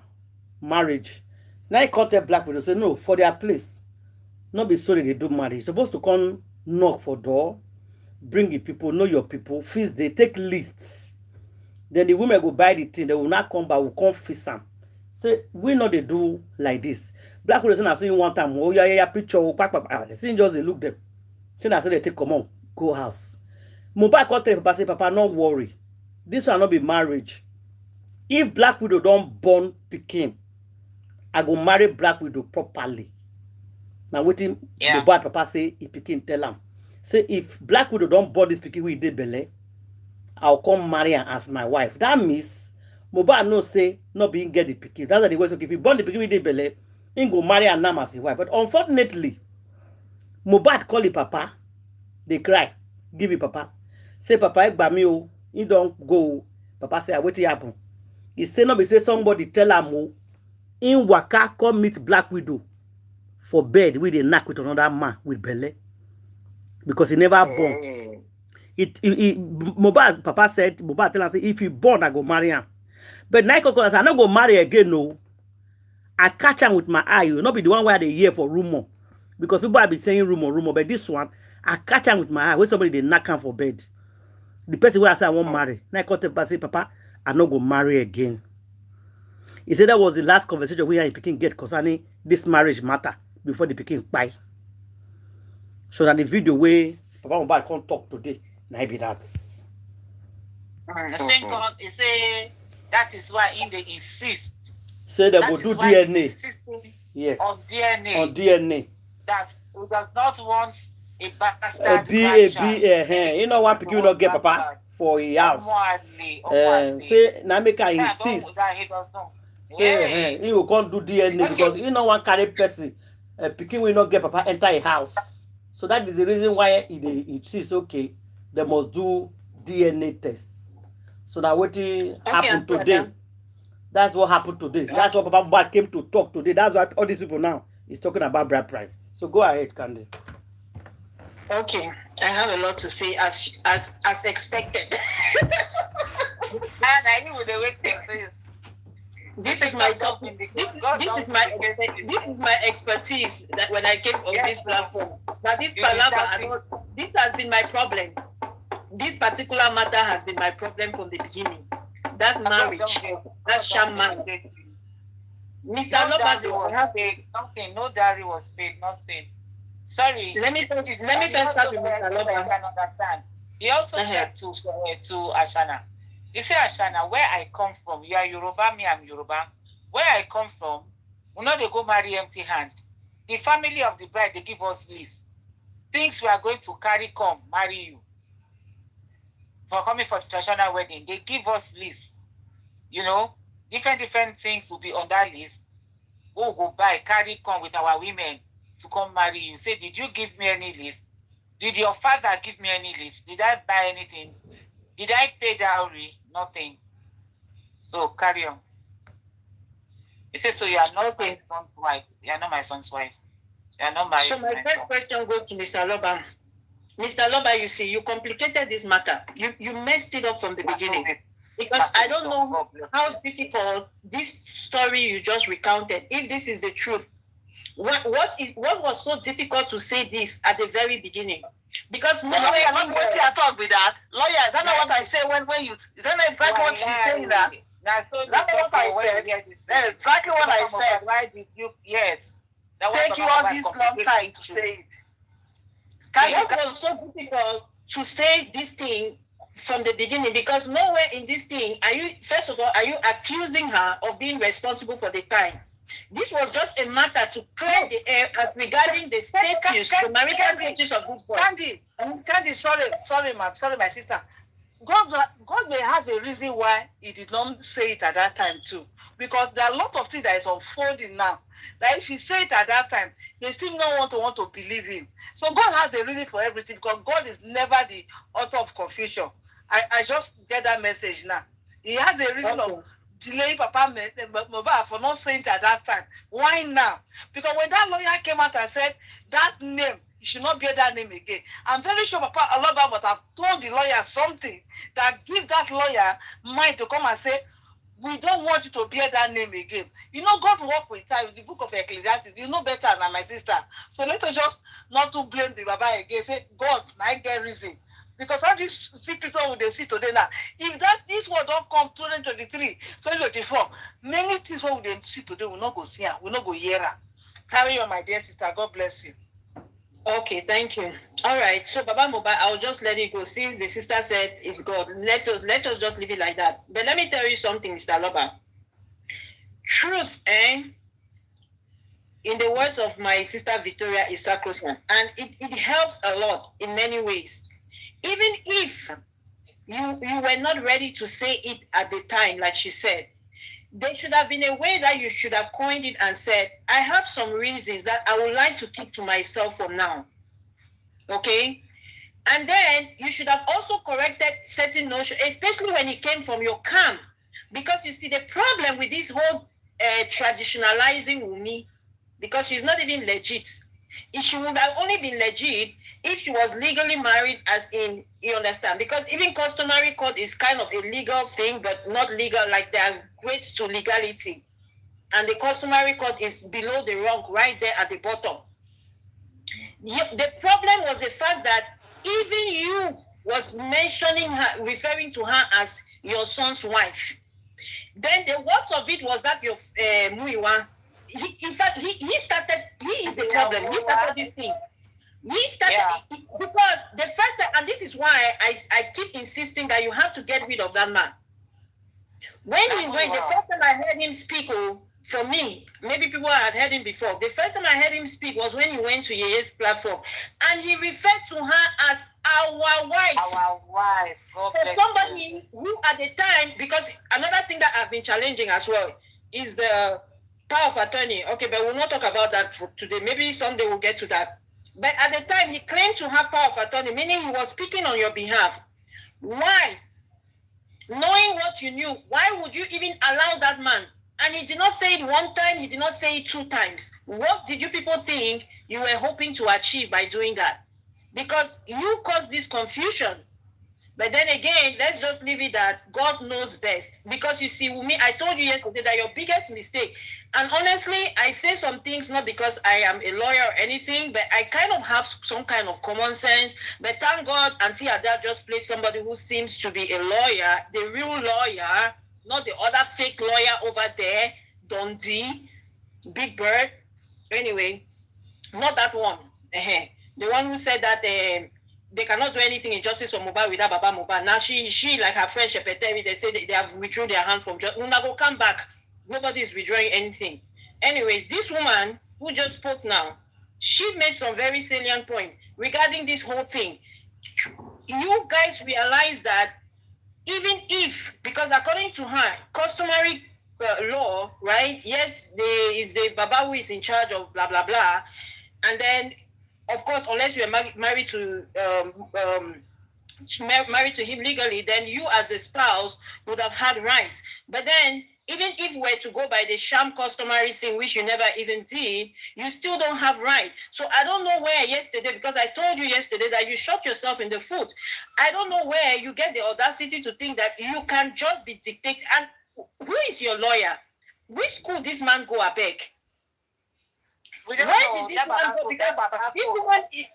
marriage. Now he contact Black Widow say no for their place. Not be sorry they do marriage. Supposed to come knock for door, bring the people, know your people, feast they take lists. Then the women go buy the thing, they will not come back, will come feast them. Say we know they do like this. Black Widow say I see you one time, oh yeah, picture, the thing just they look them. Say I say they take come on, go house. Mohbad call tell Papa say, Papa, not worry. This will not be marriage. If Black Widow don't born Pekin, I go marry Black Widow properly. Now waiting, Mohbad Papa say if Pekin tell him. Say if Black Widow don't born this Pekin with belle, I'll come marry her as my wife. That means Mohbad no say not being get the Pekin. That's the way. So if he born the Pekin with belle, he go marry her now as his wife. But unfortunately, Mohbad call the Papa, they cry, give it Papa. Say Papa ekba me o, he don't go. Papa say what happen? He say no be say somebody tell him o, in waka come meet Black Widow for bed with a knack with another man with belle because he never born. Mohbad Papa said Mohbad tell him say if he born I go marry him. But now I say I not go marry again no. I catch him with my eye. You not be the one where they hear for rumor because people have been saying rumor. But this one I catch him with my eye. When somebody they knock him for bed. The person where I say I won't marry. Now I call the person say Papa I not go marry again. He said that was the last conversation we had Pekin get concerning this marriage matter before the Pekin buy. So that the video where Papa Mohbad can't talk today, now be that. The same God, he say that is why they insist. Say they go do DNA. Yes. On DNA. On DNA. That we does not want a bastard. You know what Pekin will not get Papa for a house. Say now make her insist. Say he will come do DNA because he no one carry person. Pekin will not get Papa enter a house. So that is the reason why he says okay, they must do DNA tests. So now what happened today? That's what happened today. That's what Papa Mohbad came to talk today. That's why all these people now is talking about bride price. So go ahead, Candy. Okay, I have a lot to say as expected. And I knew they wait to say. This is my topic. This is my expertise that when I came on this platform. But this palaver, this has been my problem. This particular matter has been my problem from the beginning. That marriage, that sham marriage. Mr. Nobody have something. No dowry was paid, nothing. Sorry. Let me first start with Mr. Loba. He also said to Ashana. He said, Ashana, where I come from, you are Yoruba, me, I'm Yoruba. Where I come from, we not they go marry empty hands. The family of the bride, they give us list. Things we are going to carry come, marry you. For coming for traditional wedding, they give us list. You know, different things will be on that list. We'll go buy, carry come with our women to come marry you. Say, did you give me any list? Did your father give me any list? Did I buy anything? Did I pay dowry? Nothing. So carry on. He says, so you are not my son's wife. You are not my son's wife. You are not married. So my first question goes to Mr. Loba. Mr. Loba, you see, you complicated this matter. You messed it up from the beginning. Because I don't know how difficult this story you just recounted, if this is the truth. What was so difficult to say this at the very beginning? Because no way I'm going to talk with that. Lawyer, is that not what I say when you is that not exactly what she's saying that? That's what I said. That's exactly what I said. Why did you take you all this long time to say it? It was so difficult to say this thing from the beginning because nowhere in this thing are you accusing her of being responsible for the time. This was just a matter to clear the air regarding the status, the marital status of this boy. Candy, sorry, my sister. God may have a reason why he did not say it at that time too. Because there are a lot of things that is unfolding now. That if he say it at that time, they still not want to believe him. So God has a reason for everything because God is never the author of confusion. I just get that message now. He has a reason of delaying Papa Mohbad for not saying it at that time. Why now? Because when that lawyer came out and said that name, you should not bear that name again. I'm very sure Papa Aloba must have told the lawyer something that give that lawyer mind to come and say, we don't want you to bear that name again. You know, God work with time. The book of Ecclesiastes, you know better than my sister. So let us just not to blame the Baba again. Say, God, I get reason. Because all these people they see today now, if this word don't come 2023, 2024, many things what they see today will not go see her, will not go hear her. Carry on, my dear sister. God bless you. Okay, thank you. All right, so Baba Mohbad, I'll just let it go since the sister said it's God. Let us just leave it like that. But let me tell you something, Mr. Loba. Truth, in the words of my sister Victoria, is sacrosanct, and it helps a lot in many ways. Even if you were not ready to say it at the time, like she said, there should have been a way that you should have coined it and said, I have some reasons that I would like to keep to myself from now. Okay? And then you should have also corrected certain notions, especially when it came from your camp. Because you see, the problem with this whole traditionalizing Wunmi, because she's not even legit. If she would have only been legit if she was legally married, as in, you understand? Because even customary court is kind of a legal thing, but not legal, like there are grades to legality. And the customary court is below the rung, right there at the bottom. The problem was the fact that even you was mentioning her, referring to her as your son's wife. Then the worst of it was that your Muiwa, in fact, he is the problem. He started this thing. He started because the first time, and this is why I keep insisting that you have to get rid of that man. When the first time I heard him speak, for me, maybe people had heard him before. The first time I heard him speak was when he went to Yeye's platform, and he referred to her as our wife. Our wife. For somebody who at the time, because another thing that I've been challenging as well is the power of attorney. Okay, but we'll not talk about that for today. Maybe someday we'll get to that. But at the time, he claimed to have power of attorney, meaning he was speaking on your behalf. Why? Knowing what you knew, why would you even allow that man? And he did not say it one time, he did not say it 2 times. What did you people think you were hoping to achieve by doing that? Because you caused this confusion. But then again, let's just leave it that God knows best. Because you see, with me, I told you yesterday that your biggest mistake, and honestly, I say some things not because I am a lawyer or anything, but I kind of have some kind of common sense. But thank God, Auntie Ada just played somebody who seems to be a lawyer, the real lawyer, not the other fake lawyer over there, Dundee, Big Bird. Anyway, not that one. The one who said that they cannot do anything in justice for Mohbad without Baba Mohbad. Now she like her friend Shepeteri, they say they have withdrawn their hand from justice. Una go come back. Nobody is withdrawing anything. Anyways, this woman who just spoke now, she made some very salient point regarding this whole thing. You guys realize that even if, because according to her, customary law, right? Yes, there is the Baba who is in charge of blah, blah, blah. And then, of course, unless you are married to him legally, then you as a spouse would have had rights. But then, even if we were to go by the sham customary thing, which you never even did, you still don't have right. So I don't know where yesterday, because I told you yesterday that you shot yourself in the foot. I don't know where you get the audacity to think that you can just be dictated. And who is your lawyer? Which school this man go, I beg? Where did this man go? Because this woman is,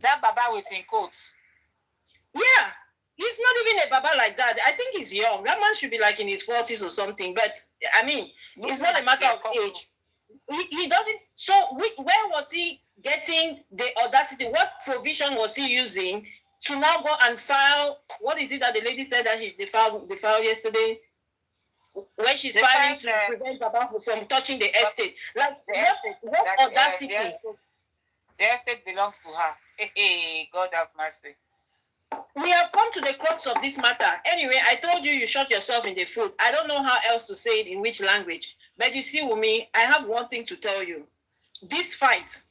That Baba with in coats. Yeah. He's not even a Baba like that. I think he's young. That man should be like in his 40s or something. But, I mean, it's not a matter of age. He doesn't... So, where was he getting the audacity? What provision was he using to now go and file... What is it that the lady said that they filed yesterday? Where she's filing to prevent Baba from touching the estate. Like, what audacity? The estate belongs to her. Hey, God have mercy. we have come to the crux of this matter. Anyway, I told you shot yourself in the foot. I don't know how else to say it in which language. But you see, Wumi, I have one thing to tell you. This fight,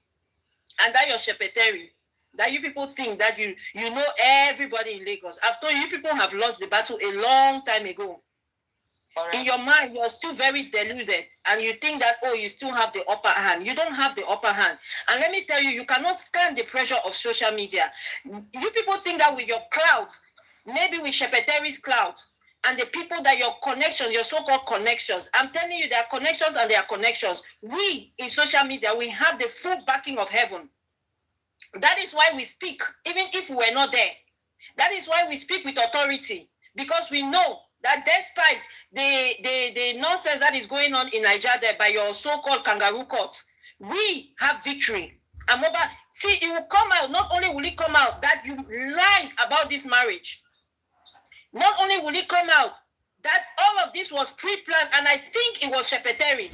and that your shepherdary, that you people think that you know everybody in Lagos. I've told you, you people have lost the battle a long time ago. In your mind, you're still very deluded, and you think that, oh, you still have the upper hand. You don't have the upper hand. And let me tell you, you cannot stand the pressure of social media. You people think that with your clout, maybe with Shepherdari's clout, and the people that your connections, your so-called connections, I'm telling you, there are connections and there are connections. We, in social media, we have the full backing of heaven. That is why we speak, even if we were not there. That is why we speak with authority, because we know that despite the nonsense that is going on in Nigeria there by your so-called kangaroo courts, we have victory. And Mohbad, see, it will come out, not only will it come out that you lied about this marriage, not only will it come out that all of this was pre-planned, and I think it was shepherdary,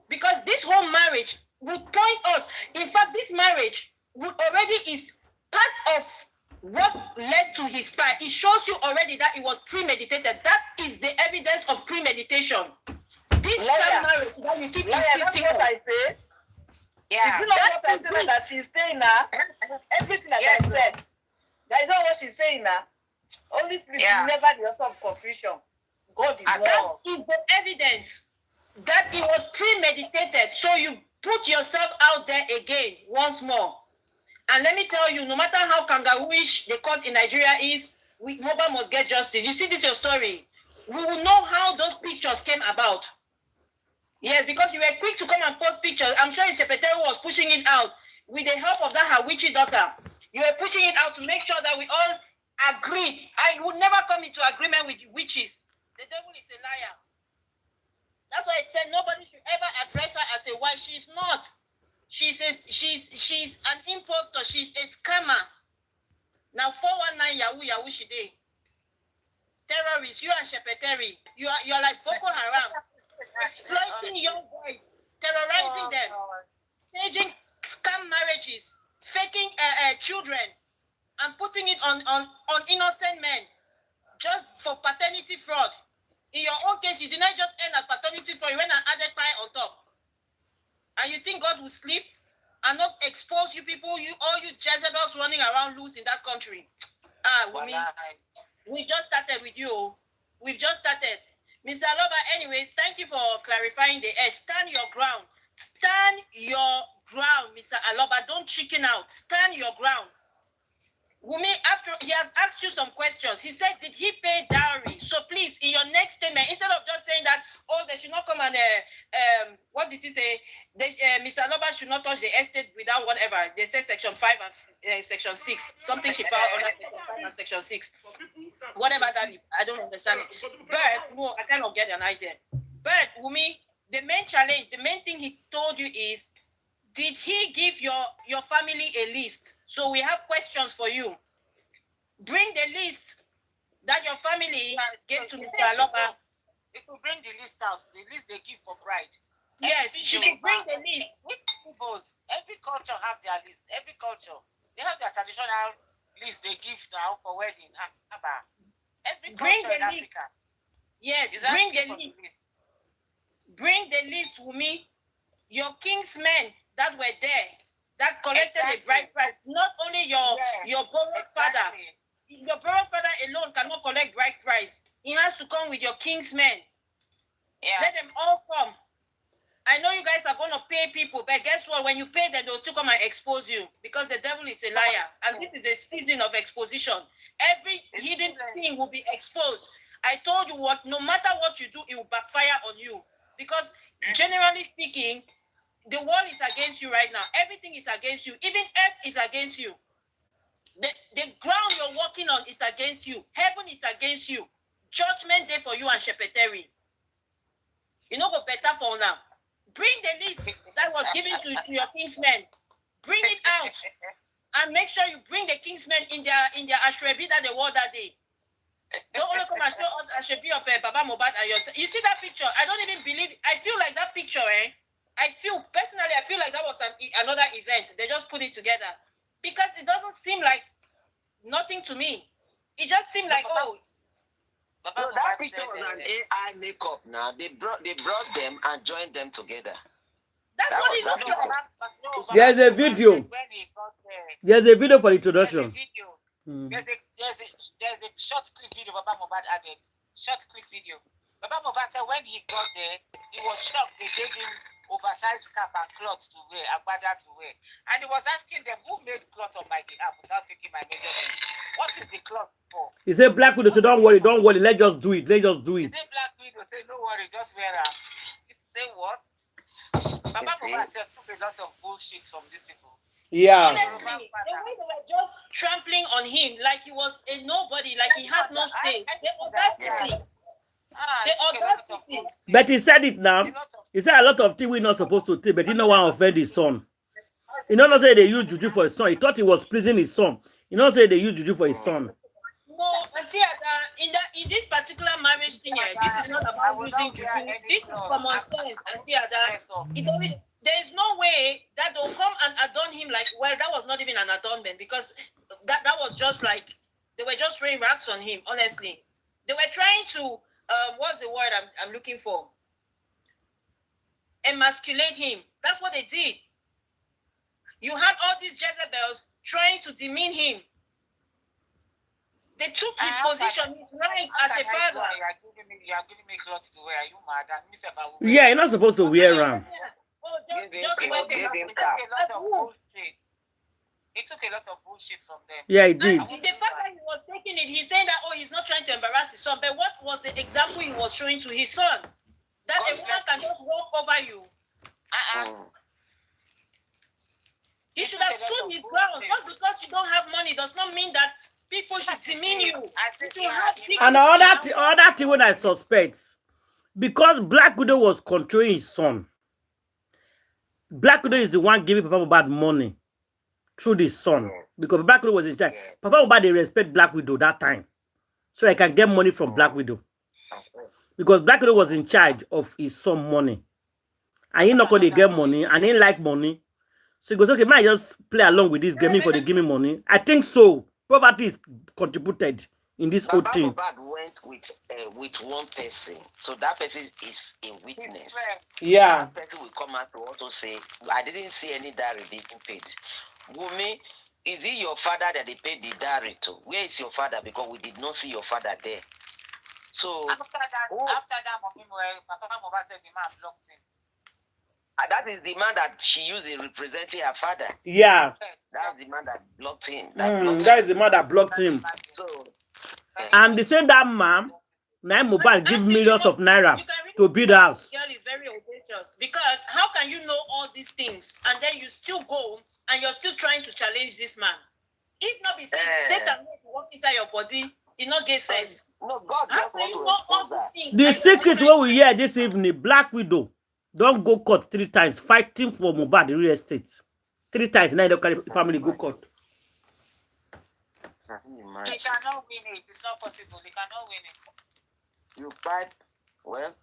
because this whole marriage would point us, in fact, this marriage would already is part of what led to his fight. It shows you already that it was premeditated. That is the evidence of premeditation. This marriage that you keep insisting on. I say. Yeah. Is it not what I said that she's saying now? Everything that I said. That is not what she's saying now. Holy Spirit is never the author of confusion. God is That is the evidence that it was premeditated. So you put yourself out there again once more. And let me tell you, no matter how kangarooish the court in Nigeria is, Mohbad must get justice. You see, this is your story. We will know how those pictures came about. Yes, because you were quick to come and post pictures. I'm sure Secretary was pushing it out with the help of that her witchy daughter. You were pushing it out to make sure that we all agreed. I would never come into agreement with witches. The devil is a liar. That's why I said nobody should ever address her as a wife. She's not. She's an imposter. She's a scammer. Now 419 Yahoo Shide. Terrorists, you and Shepeteri. You're like Boko Haram. Exploiting young boys, terrorizing them, staging scam marriages, faking children, and putting it on innocent men just for paternity fraud. In your own case, you did not just end at paternity fraud, you went and added pie on top. And you think God will sleep and not expose you people, all you Jezebels running around loose in that country? We just started with you. We've just started. Mr. Aloba, anyways, thank you for clarifying the S. Stand your ground. Stand your ground, Mr. Aloba. Don't chicken out. Stand your ground. Wumi, after he has asked you some questions, he said, did he pay dowry? So please, in your next statement, instead of just saying that, oh, they should not come and, what did he say? Mr. Aloba should not touch the estate without whatever. They say section 5 and section 6. Something she filed under section 5 and section 6. Whatever that is, I don't understand it. But, no, I cannot get an idea. But, Wumi, the main challenge, the main thing he told you is, did he give your family a list? So we have questions for you. Bring the list that your family gave to Mr. Aloba. It will bring the list out, the list they give for bride. Yes, she will bring the list. Every culture have their list. Every culture. They have their traditional list they give now for wedding. Every culture in Africa. Yes, bring the list. Bring the list, Wumi. Your kingsmen that were there, that collected the bride price. Not only your borrowed father. Your borrowed father alone cannot collect bride price. He has to come with your kingsmen. Yeah. Let them all come. I know you guys are going to pay people, but guess what? When you pay them, they'll still come and expose you because the devil is a liar. And this is a season of exposition. Every hidden thing will be exposed. I told you what, no matter what you do, it will backfire on you. Because generally speaking, the world is against you right now. Everything is against you. Even earth is against you. The ground you're walking on is against you. Heaven is against you. Judgment day for you and Shepeteri. You know go better for now. Bring the list that was given to your kingsmen. Bring it out. And make sure you bring the kingsmen in their ashrebi that they wore that day. Don't only come and show us ashrebi of Baba Mohbad and yourself. You see that picture? I don't even believe. I feel like that picture, I feel like that was another event. They just put it together because it doesn't seem like nothing to me. it just seemed like, oh, So that picture was an AI makeup now. They brought them and joined them together. That's That what was it that looks like. picture. There's a video. When he got there, There's a video for the there's a introduction. video. Mm. There's a short clip video Baba Mohbad added. Short clip video. Baba Mohbad said when he got there, he was shocked. They gave him oversized cap and cloth to wear, agbada to wear. And he was asking them, who made cloth on my behalf without taking my measurements? What is the cloth for? He said Black Widow, so don't worry, let's just do it. Let's just do He it. said Black Widow, say no worry, just wear her. It say what? Baba Mohbad said took a lot of bullshit from these people. Yeah. Honestly, the way they were just trampling on him like he was a nobody, like he had no say. The audacity. The audacity. But he said it now. He said a lot of things we're not supposed to take, but he don't want to offend his son. He don't say they use juju for his son. He thought he was pleasing his son. He don't say they use juju for his son. No, Auntie Ada, in this particular marriage thing, this is not about using juju. This is common sense, Auntie Ada. There is no way that they'll come and adorn him like, well, that was not even an adornment because that was just like, they were just throwing racks on him, honestly. They were trying to, what's the word I'm looking for? Emasculate him. That's what they did. You had all these Jezebels trying to demean him. They took his position, his right as a father. You are giving me clothes to wear. Are you mad? And me self, I will Yeah, you're not supposed to wear around. Oh, just He took a lot of bullshit from them. Yeah, he did. And the fact that he was taking it, he's saying that, oh, he's not trying to embarrass his son. But what was the example he was showing to his son? That a woman can just walk over you. He should have stood his ground. Just because you don't have money does not mean that people should demean you. And other thing when I suspect, because Black Widow was controlling his son, Black Widow is the one giving Papa Mohbad money through the son. Because Black Widow was in charge. Papa Mohbad, they respect Black Widow that time. So I can get money from Black Widow. Because Black Widow was in charge of his son money. And he not going to get money. And he like money. So he goes, okay, man, I just play along with this gaming for the give me money. I think so. Poverty is contributed in this whole thing. Mohbad went with one person. So that person is a witness. Yeah. That person will come out to also say, I didn't see any diary being paid. Wumi, is it your father that they paid the diary to? Where is your father? Because we did not see your father there. So after that, Papa Mohbad said the man blocked him. That is the man that she used in representing her father. Yeah. That's the man that blocked him. That is the man that blocked him. So, and the same that man, now Mohbad give millions of naira to build house. Girl is very audacious because how can you know all these things and then you still go and you're still trying to challenge this man? If not be Satan walk inside your body, it not get sense. No, God how can you know all these things? The secret what we hear this evening, Black Widow don't go court 3 times fighting for Mohbad real estate. 3 times now the family go court. They cannot win it. It's not possible. They cannot win it. You fight well.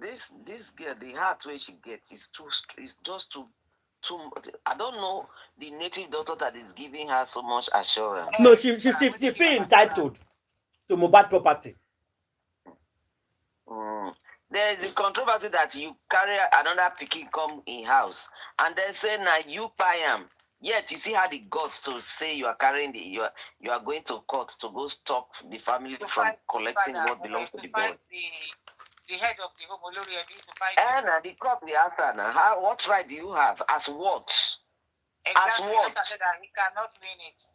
This girl, the heart where she gets is just too. I don't know the native daughter that is giving her so much assurance. No, she feel entitled to Mohbad property. There is a controversy that you carry another pikin come in house, and they say now you buy him. Yet you see how the gods to say you are carrying you are going to court to go stop the family from collecting what belongs to the boy. The head of the home, Olori Ebi, to fight. And the court will answer now. What right do you have? As what? Exactly. As what? I said that he cannot win it.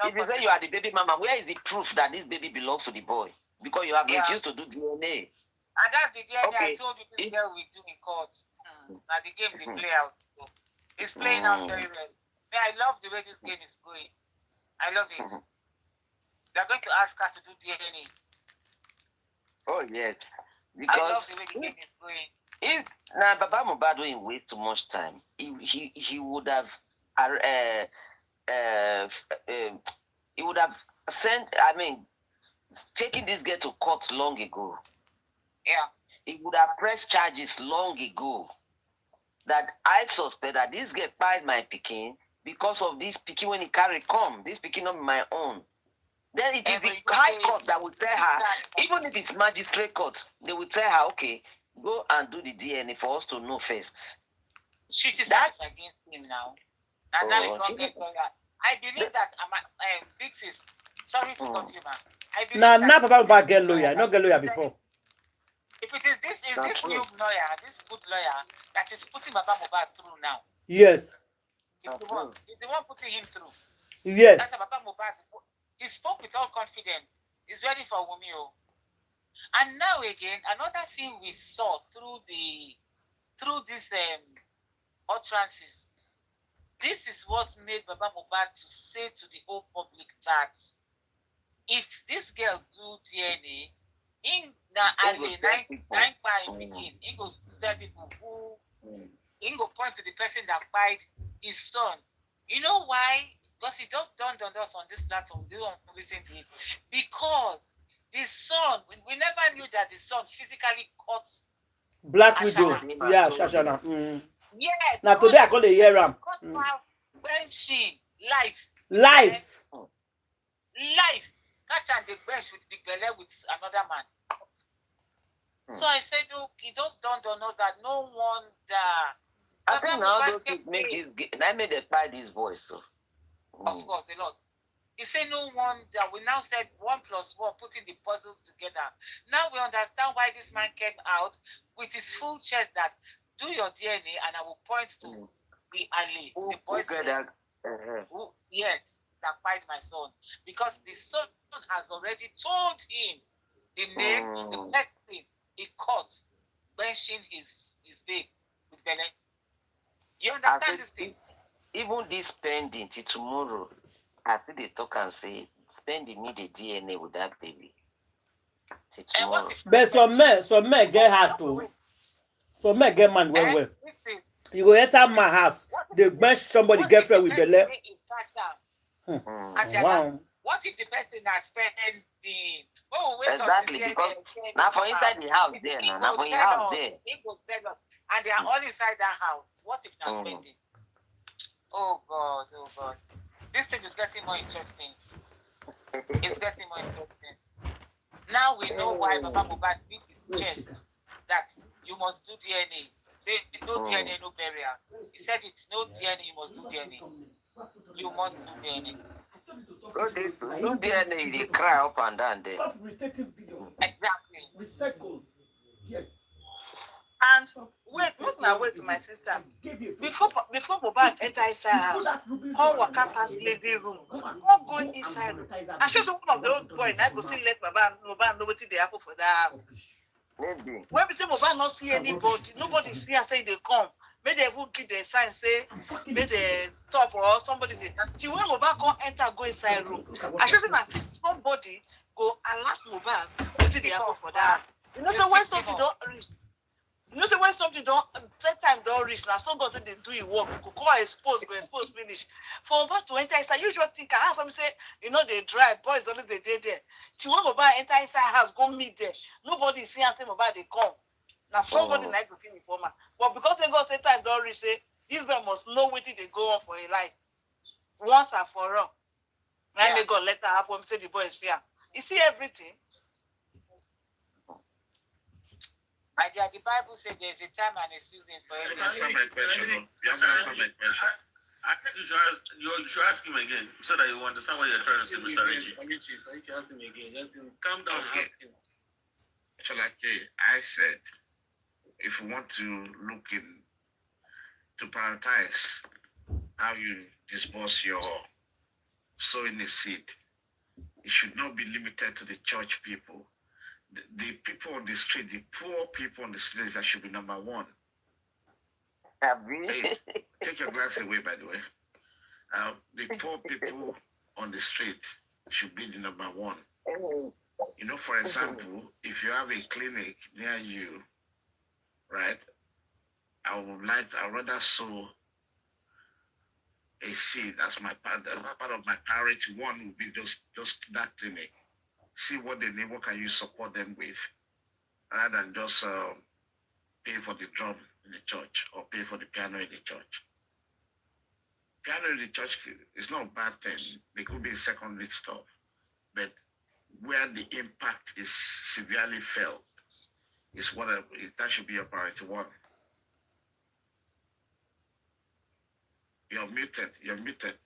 If you say you are the baby mama, where is the proof that this baby belongs to the boy? Because you have refused to do DNA. And that's the DNA Okay. I told you this girl we do in court. Now the game they play out. So it's playing out very well. I love the way this game is going. I love it. They're going to ask her to do DNA. Oh yes. I love Because the way the game is going. if now Baba Mohbad didn't waste too much time, he would have he would have taken this girl to court long ago. Yeah. He would have pressed charges long ago. That I suspect that this girl fired my pikin because of this pikin when he carry come. This pikin not my own. Then it is the high court that will tell her, even if it's magistrate court, they will tell her, okay, go and do the DNA for us to know first. Shooting that's against him now. And now he can't get lawyer. I believe that Bix is sorry to cut you, man. I believe now Papa Mohbad get lawyer, not get lawyer before. If it is this new lawyer, this good lawyer that is putting Papa Mohbad through now. Yes. It's the one putting him through. Yes. That's Papa Mohbad. He spoke with all confidence. He's ready for Wumio. And now again, another thing we saw through these utterances. This is what made Baba Mohbad to say to the whole public that if this girl do DNA, in the alley, nine begin, he go tell people who, he go point to the person that fight his son. You know why? Because it just dawned on us on this platform. They don't listen to it. Because the son, we never knew that the son physically cut Black Widow. Yeah, Shashana. Yeah. Now today I call the year ram. Life. Catch and the bench with big belly with another man. So I said, look, it just dawned on us that no wonder. I think now those kids make this. I made a find his voice. So. Of course, a lot. He said no wonder. We now said 1 + 1, putting the puzzles together. Now we understand why this man came out with his full chest that do your DNA and I will point to the alley, the boyfriend. Who, yes, that fight my son. Because the son has already told him the name, the person he caught benching his babe with Bele. You understand this thing? Even this pending till tomorrow, I think they talk and say, spending need the DNA with that baby. Till tomorrow. But some men get hard to. Some men get man well. You go enter my house, they bench somebody girlfriend with Bele. Wow. What if the person has spending? Exactly, because now for inside the house there, now for your house there. And they are all inside that house. What if they're spending? Oh God. This thing is getting more interesting. It's getting more interesting. Now we know why Baba Mohbad beat his chest that you must do DNA. Say no DNA, no burial. He said it's no DNA, you must do DNA. You must do DNA. Do DNA, they cry up and down there. Exactly. Recycle. Yes. And wait to my sister. Before Mohbad enter inside house, how waka pass lady room, how go inside room. I sure some of the old boy now go still let Mohbad know what they happen for that house. Maybe. When we say Mohbad not see anybody, nobody see us say they come. Maybe they will give the sign say maybe they stop or somebody they. See when Mohbad come enter go inside room, I sure say that somebody go alert Mohbad what they happen for that. You know, so when something don't reach. You know, so when something don't that time don't reach now, some God they do it work, go expose finish. For Mohbad to enter inside, usually think I have somebody say, you know, they drive, boys always they there. She want Mohbad enter inside house, go meet there. Nobody see and say Mohbad they come. Now somebody like to see me for man. But because they go say time don't reach, say this girl must know what they go on for a life. Once and for all. Now they go let her happen, say the boy is here. You see everything. My dear, the Bible says there's a time and a season for everything. I think you should ask him again so that you understand what you're trying to say, Mr. Reggie. Ask him again. Let him calm down. Okay. Ask him. I said, if you want to look in, to prioritize how you disperse your sowing a seed, it should not be limited to the church people. The people on the street, the poor people on the street, that should be number one. Hey, take your glass away, by the way. The poor people on the street should be the number one. You know, for example, if you have a clinic near you, right, I'd rather sow a seed as part of my priority. One would be just that clinic. See what the neighbor can you support them with, rather than just pay for the drum in the church or pay for the piano in the church. Piano in the church is not a bad thing. It could be secondary stuff. but where the impact is severely felt is that should be your priority one. You're muted. You're muted.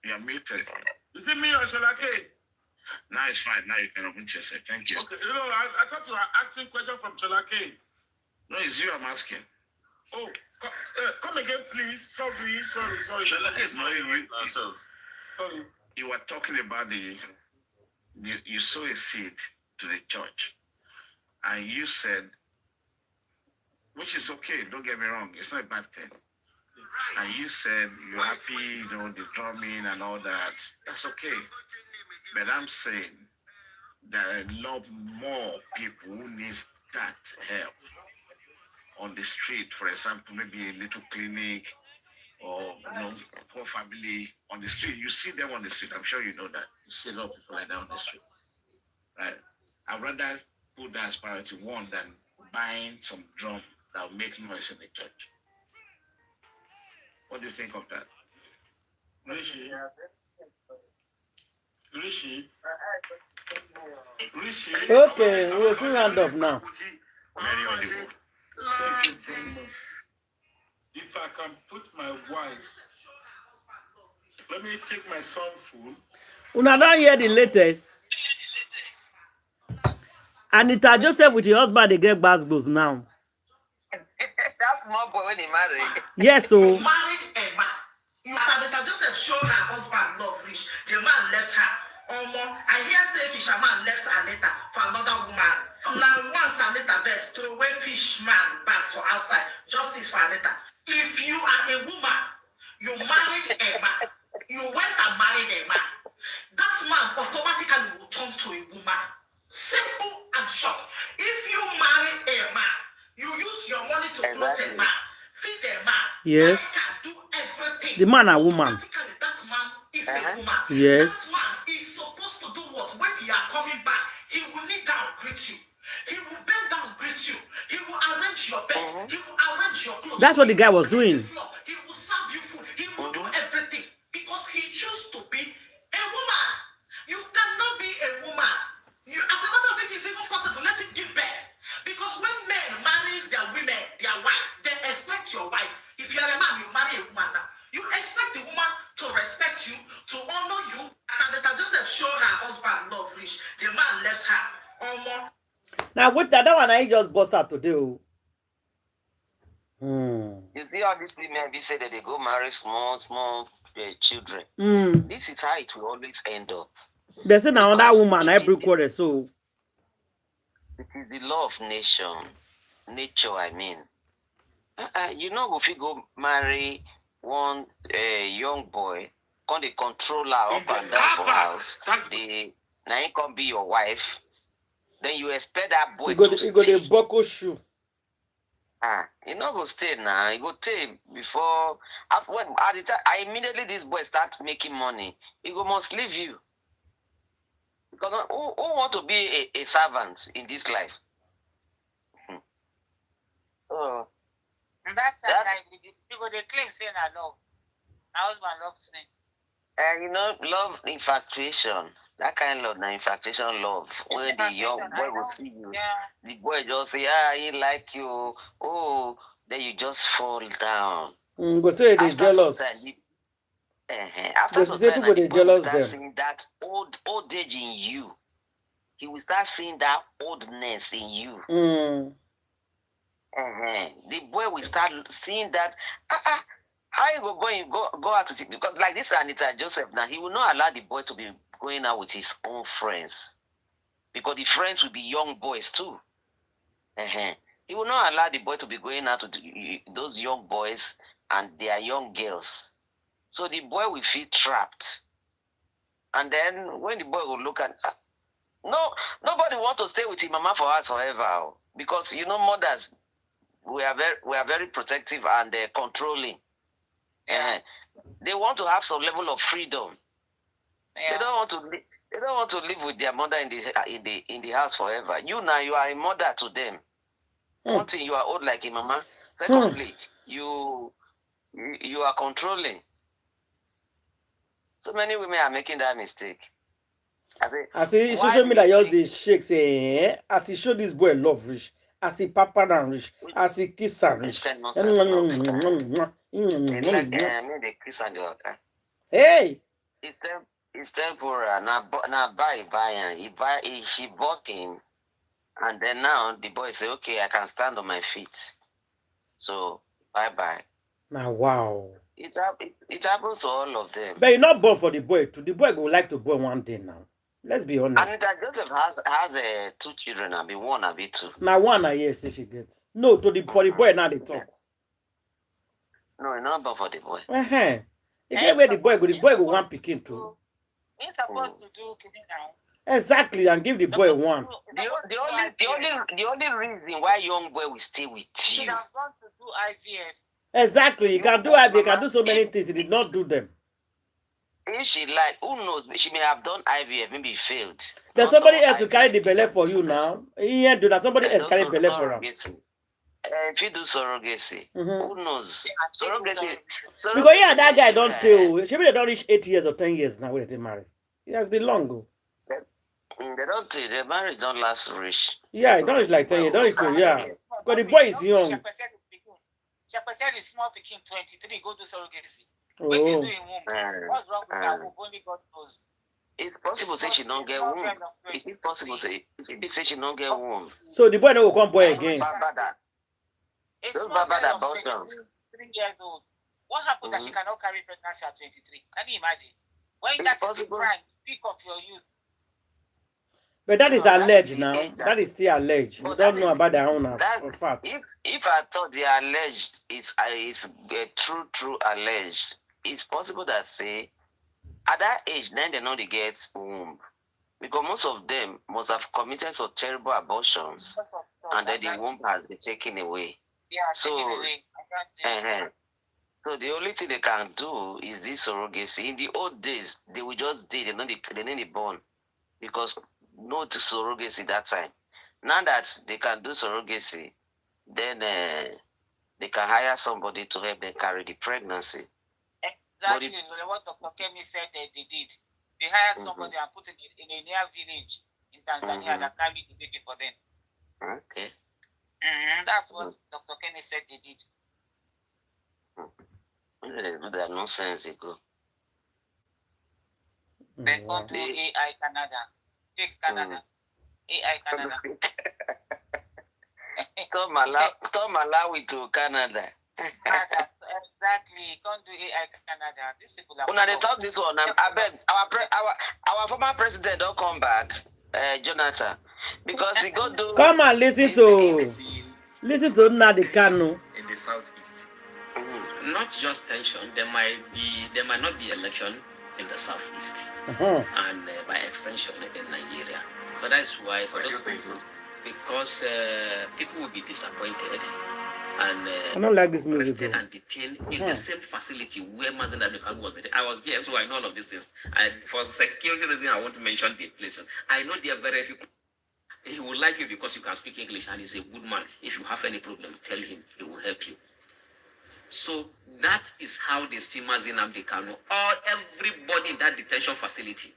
You're muted. Is it me or Cholake? Now it's fine. Now you can open yourself. Thank you. Okay, I thought you were asking question from Cholake. No, it's you I'm asking. Oh, come again, please. Sorry. Cholake is not you. Sorry. You were talking about you sow a seed to the church, and you said, which is okay, don't get me wrong, it's not a bad thing. And you said you're happy, the drumming and all that. That's okay. But I'm saying there are a lot more people who need that help on the street. For example, maybe a little clinic or poor family on the street. You see them on the street. I'm sure you know that. You see a lot of people like that on the street. Right? I'd rather put that as priority one than buying some drum that will make noise in the church. What do you think of that? Rishi. Okay, we'll soon round up now. Very audible. Thank you very much. If I can put my wife, let me take my son's phone. Una don't hear the latest. Anita Joseph with your husband, they get basketballs now. That's more boy when he married. Yes, so. You married a man. You Anita Joseph showed her husband love rich. The man left her. I hear say fisherman left Anita for another woman. Now once Anita best throw away fishman bags for outside. Justice for Anita. If you are a woman, you married a man. You went and married a man. That man automatically will turn to a woman. Simple and short. If you marry a man, you use your money to clothe a man, feed a man. Yes. Man can do everything. The man and woman. Automatically, that man is a woman. Yes. That man is supposed to do what? When you are coming back, he will kneel down, greet you. He will bend down, greet you. He will arrange your bed. He will arrange your clothes. That's what the guy was doing. He will serve you food. He will do everything because he chose to be a woman. You cannot be a woman. As a matter of fact, it's even possible. Let him give birth. Because when men marry their women, their wives, they expect your wife. If you're a man, you marry a woman now. You expect the woman to respect you, to honor you. Senator Joseph showed her husband love rich. The man left her. Now, with that one, I just bust out to do. You see all these women, we say that they go marry small children. This is how it will always end up. There's another woman, I broke quarter, so. It is the law of nature, I mean. If you go marry one young boy, on the controller up and down for house, now he can be your wife, then you expect that boy to stay. You got a buckle shoe. He not go stay now. He go stay before. At the time, immediately this boy starts making money, he go must leave you. Because who want to be a servant in this life? And that time, people they claim saying I love. My husband loves me. Love infatuation. That kind of infatuation love. When the young boy will see you, the boy just say, he like you. Oh, then you just fall down. Go say they're jealous. After some time, people the boy jealous will start them. seeing that old age in you. He will start seeing that oldness in you. The boy will start seeing that. How you go out to think? Because like this Anita Joseph now, he will not allow the boy to be going out with his own friends. Because the friends will be young boys too. He will not allow the boy to be going out with those young boys and their young girls. So the boy will feel trapped. And then when the boy will look at nobody want to stay with his mama for us forever. Because mothers, we are very protective and controlling. They want to have some level of freedom. They don't want to live with their mother in the house forever. You are a mother to them. One thing, you are old like a mama. Secondly, you You are controlling. So many women are making that mistake. I say social media just dey shake say as he show this boy love rich, as he papa and rich, as he kiss and rich. They like me the kiss and the water. Hey, It's temporary. Now she bought him, and then now the boy say, okay, I can stand on my feet. So bye. now wow. It happens to all of them. But you're not born for the boy too. The boy would like to born one day now. Let's be honest. Anita Joseph has 2 children, I be 1, I be 2. Now one a year say she gets. No, for the boy now they talk. No, not but for the boy. You get where the boy go one picking too. It's supposed to do kidney now. Exactly, and give the boy one. The only reason why young boy will stay with She you. has gone to do IVF. Exactly, you can do IVF, you can do so many things. He did not do them. If she like, who knows? She may have done IVF, maybe failed. There's somebody else who carry the belly for you now. Yeah, do that. Somebody else carry belly for him. If you do surrogacy, who knows? Surrogacy. Because yeah, that guy don't tell. She they don't reach 8 years or 10 years now when they marry. It has been long ago. They don't tell. The marriage don't last rich. Yeah, it don't reach like 10 years. Don't reach yeah. Because the boy is young. Shepherd is small picking 23, go to surrogacy. Oh. What you do in womb? What's wrong with that womb? Only God knows. It's possible say she don't get womb. It's possible say she don't get womb. So the boy no will come boy again. It's Those small baba girl that of bought 3 years old. What happened that she cannot carry pregnancy at 23? Can you imagine? When that is the prime, peak of your youth. But that is alleged now. That is still alleged. We don't know about their own for fact. If I thought the alleged is true alleged, it's possible that say at that age then they know they get womb. Because most of them must have committed some terrible abortions and then the womb has been taken away. Yeah, so so the only thing they can do is this surrogacy. In the old days, they would just did they know they born because no surrogacy that time. Now that they can do surrogacy, then they can hire somebody to help them carry the pregnancy. Exactly what Dr. Kemi said they did. They hired somebody and put it in a near village in Tanzania that carried the baby for them. Okay. That's what Dr. Kemi said they did. There are no sense they go. They go to AI Canada. Take Canada. AI Canada. Come Malawi to Canada. Exactly. Can't do AI Canada. These people are. When they talk this one, I beg our former president don't come back, Jonathan, because he go do. Come and listen to Nnamdi Kanu in the southeast. Not just tension. There might not be election in the southeast, and by extension in Nigeria. So that's why for those people, because people will be disappointed. And I don't like this music and detained in the same facility where Mazen Abdulkarim was detained. I was there, so I know all of these things. And for security reasons, I want to mention the places. I know there are very few. He will like you because you can speak English and he's a good man. If you have any problem, tell him. He will help you. So that is how they see Mazen Abdulkarim. Everybody in that detention facility,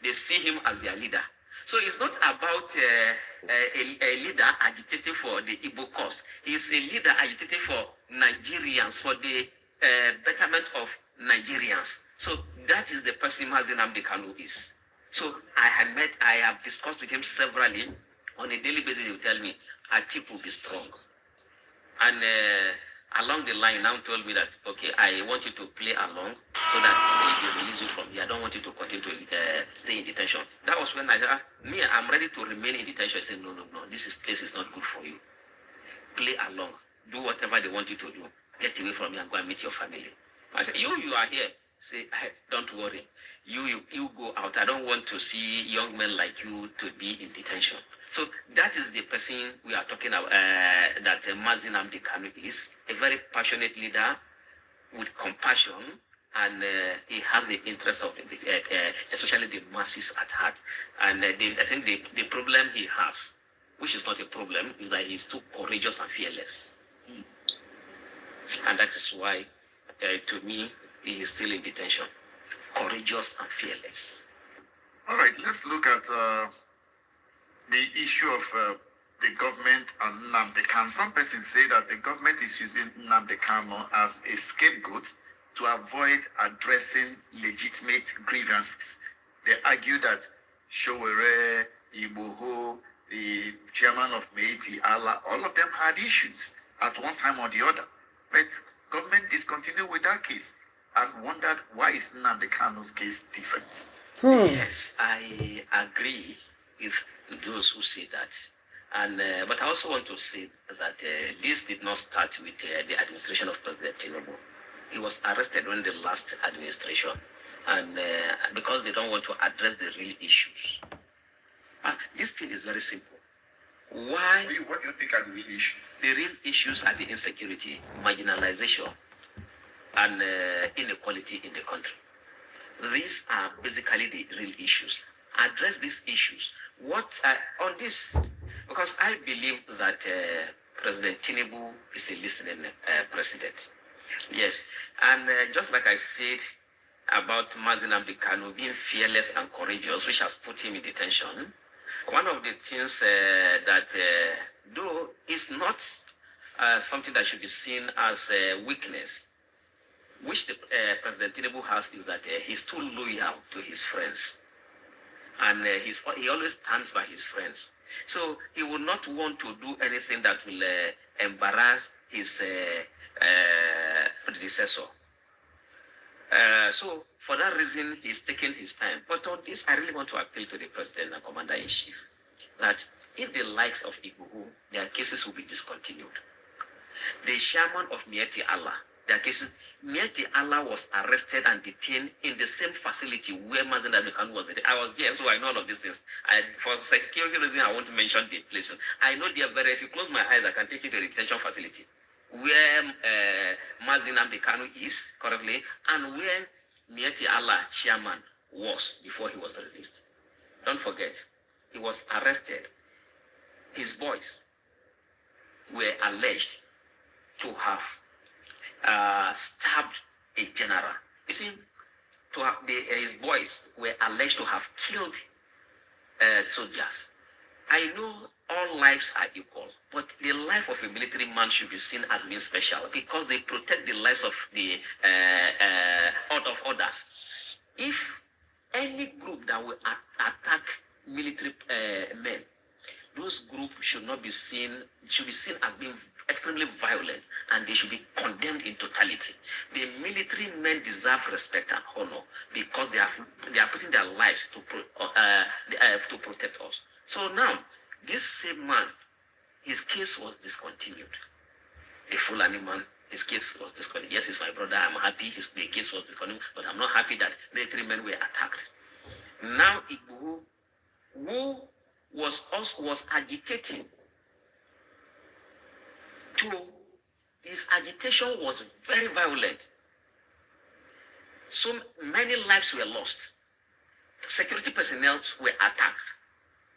they see him as their leader. So it's not about a leader agitating for the Igbo cause. He's a leader agitating for Nigerians, for the betterment of Nigerians. So that is the person Mazen Abdulkarim is. So I have discussed with him severally. On a daily basis, he will tell me, Etiko will be strong. And along the line, now told me that, okay, I want you to play along so that they will release you from here. I don't want you to continue to stay in detention. That was when I'm ready to remain in detention. I said, no, this place is not good for you. Play along. Do whatever they want you to do. Get away from me and go and meet your family. I said, you are here. Say, don't worry. You go out. I don't want to see young men like you to be in detention. So that is the person we are talking about, that Mazen Abdulkarim is. A very passionate leader with compassion, and he has the interest of, especially the masses at heart. And I think the problem he has, which is not a problem, is that he's too courageous and fearless. And that is why to me, he is still in detention. Courageous and fearless. All right, let's look at the issue of the government and Nnamdi Kanu. Some persons say that the government is using Nnamdi Kanu as a scapegoat to avoid addressing legitimate grievances. They argue that Showere, Iboho, the chairman of Meiti Allah, all of them had issues at one time or the other. But government discontinued with that case and wondered, why is Nnamdi Kanu's case different? Yes, I agree with those who say that. And but I also want to say that this did not start with the administration of President Tinubu. He was arrested during the last administration, and because they don't want to address the real issues. This thing is very simple. Why? What do you think are the real issues? The real issues are the insecurity, marginalization, and inequality in the country. These are basically the real issues. Address these issues. What on this? Because I believe that President Tinubu is a listening president. Yes, and just like I said about Nnamdi Kanu being fearless and courageous, which has put him in detention, one of the things that, though is not something that should be seen as a weakness, which the President Tinubu has, is that he's too loyal to his friends. And he always stands by his friends. So he will not want to do anything that will embarrass his predecessor. So for that reason, he's taking his time. But on this, I really want to appeal to the President and Commander-in-Chief that if the likes of Ibuhu, their cases will be discontinued. The chairman of Mieti Allah, their cases, Mieti Allah was arrested and detained in the same facility where Nnamdi Kanu was detained. I was there, so I know all of these things. For security reasons, I want to mention the places. I know they are very, if you close my eyes, I can take you to the detention facility where Nnamdi Kanu is currently and where Mieti Allah chairman was before he was released. Don't forget, he was arrested. His boys were alleged to have stabbed a general. You see, his boys were alleged to have killed soldiers. I know all lives are equal, but the life of a military man should be seen as being special because they protect the lives of the of others. If any group that will attack military men, those groups should be seen as being extremely violent, and they should be condemned in totality. The military men deserve respect and honor because they are putting their lives to protect us. So now, this same man, his case was discontinued. A Fulani man, his case was discontinued. Yes, he's my brother. I'm happy the case was discontinued, but I'm not happy that military men were attacked. Now, Igbo, who was agitating his agitation was very violent. So many lives were lost. Security personnel were attacked.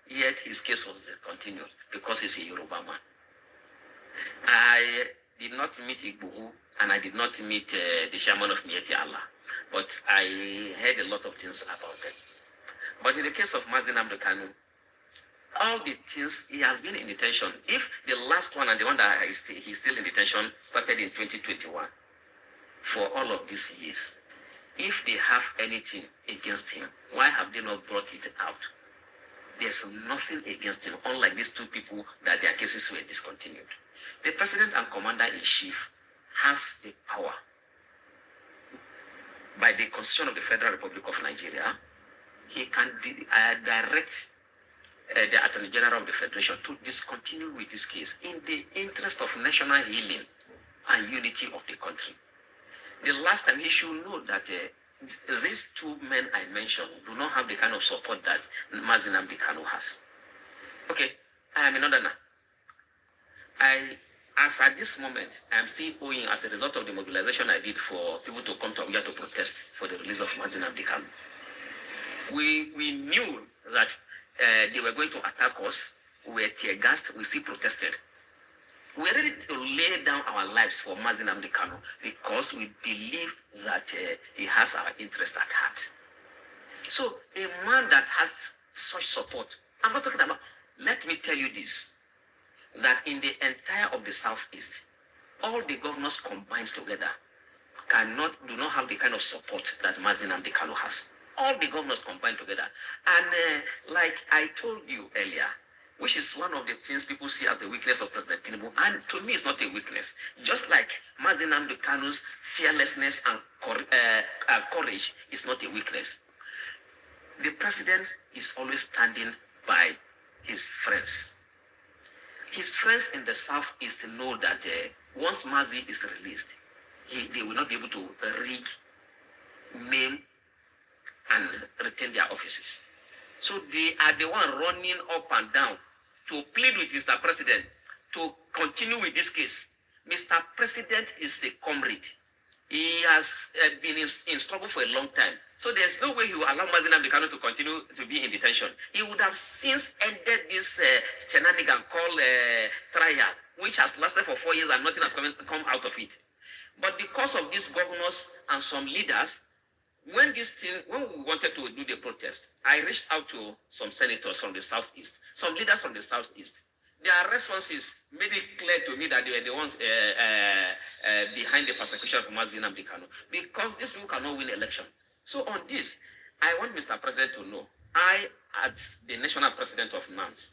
Yet his case was discontinued because he's a Yoruba man. I did not meet Igbo and I did not meet the chairman of Mieti Allah, but I heard a lot of things about them. But in the case of Nnamdi Kanu, all the things, he has been in detention. If the last one and the one that he's still in detention started in 2021, for all of these years, if they have anything against him, why have they not brought it out? There's nothing against him, unlike these two people that their cases were discontinued. The President and Commander-in-Chief has the power by the Constitution of the Federal Republic of Nigeria. He can direct the Attorney General of the Federation to discontinue with this case in the interest of national healing and unity of the country. The last time, he should know that these two men I mentioned do not have the kind of support that Nnamdi Kanu has. Okay, I am in order now. As at this moment, I am still owing as a result of the mobilization I did for people to come to Abuja to protest for the release of Nnamdi Kanu. We knew that they were going to attack us. We were tear gassed. We still protested. We're ready to lay down our lives for Mazi Nnamdi Kanu because we believe that he has our interest at heart. So a man that has such support, I'm not talking about, let me tell you this, that in the entire of the Southeast, all the governors combined together do not have the kind of support that Mazi Nnamdi Kanu has. All the governors combined together. And like I told you earlier, which is one of the things people see as the weakness of President Tinubu, and to me it's not a weakness. Just like Mazi Nnamdi Kanu's fearlessness and courage is not a weakness. The president is always standing by his friends. His friends in the Southeast know that once Mazi is released, they will not be able to rig, name, and retain their offices. So they are the one running up and down to plead with Mr. President to continue with this case. Mr. President is a comrade. He has been in struggle for a long time. So there's no way he will allow Mazi Nnamdi Kanu to continue to be in detention. He would have since ended this shenanigan called trial, which has lasted for 4 years and nothing has come out of it. But because of these governors and some leaders, when we wanted to do the protest, I reached out to some senators from the Southeast, some leaders from the Southeast. Their responses made it clear to me that they were the ones behind the persecution of Mazi Nnamdi Kanu, because these people cannot win election. So on this, I want Mr. President to know, I, as the national president of NANS,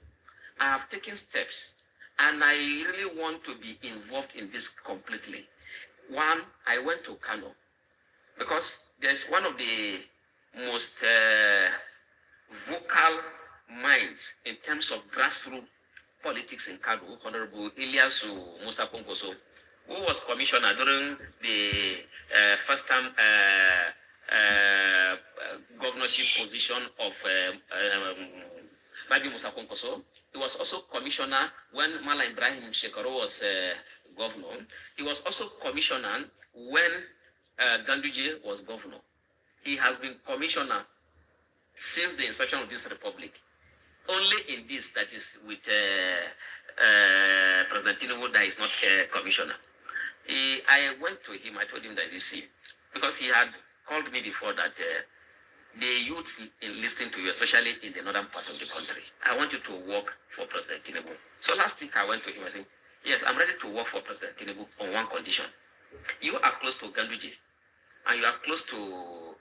I have taken steps, and I really want to be involved in this completely. One, I went to Kano, because there's one of the most vocal minds in terms of grassroots politics in Kano, Honorable Ilyasu Musa Ponkoso, who was commissioner during the first time governorship position of Rabi Musa Ponkoso. He was also commissioner when Mala Ibrahim Shekaro was governor. He was also commissioner when Ganduje was governor. He has been commissioner since the inception of this republic. Only in this, that is with President Tinubu, that is not commissioner. I went to him, I told him that, you see, because he had called me before that the youths listening to you, especially in the northern part of the country, I want you to work for President Tinubu. So last week I went to him and said, yes, I'm ready to work for President Tinubu on one condition. You are close to Ganduje, and you are close to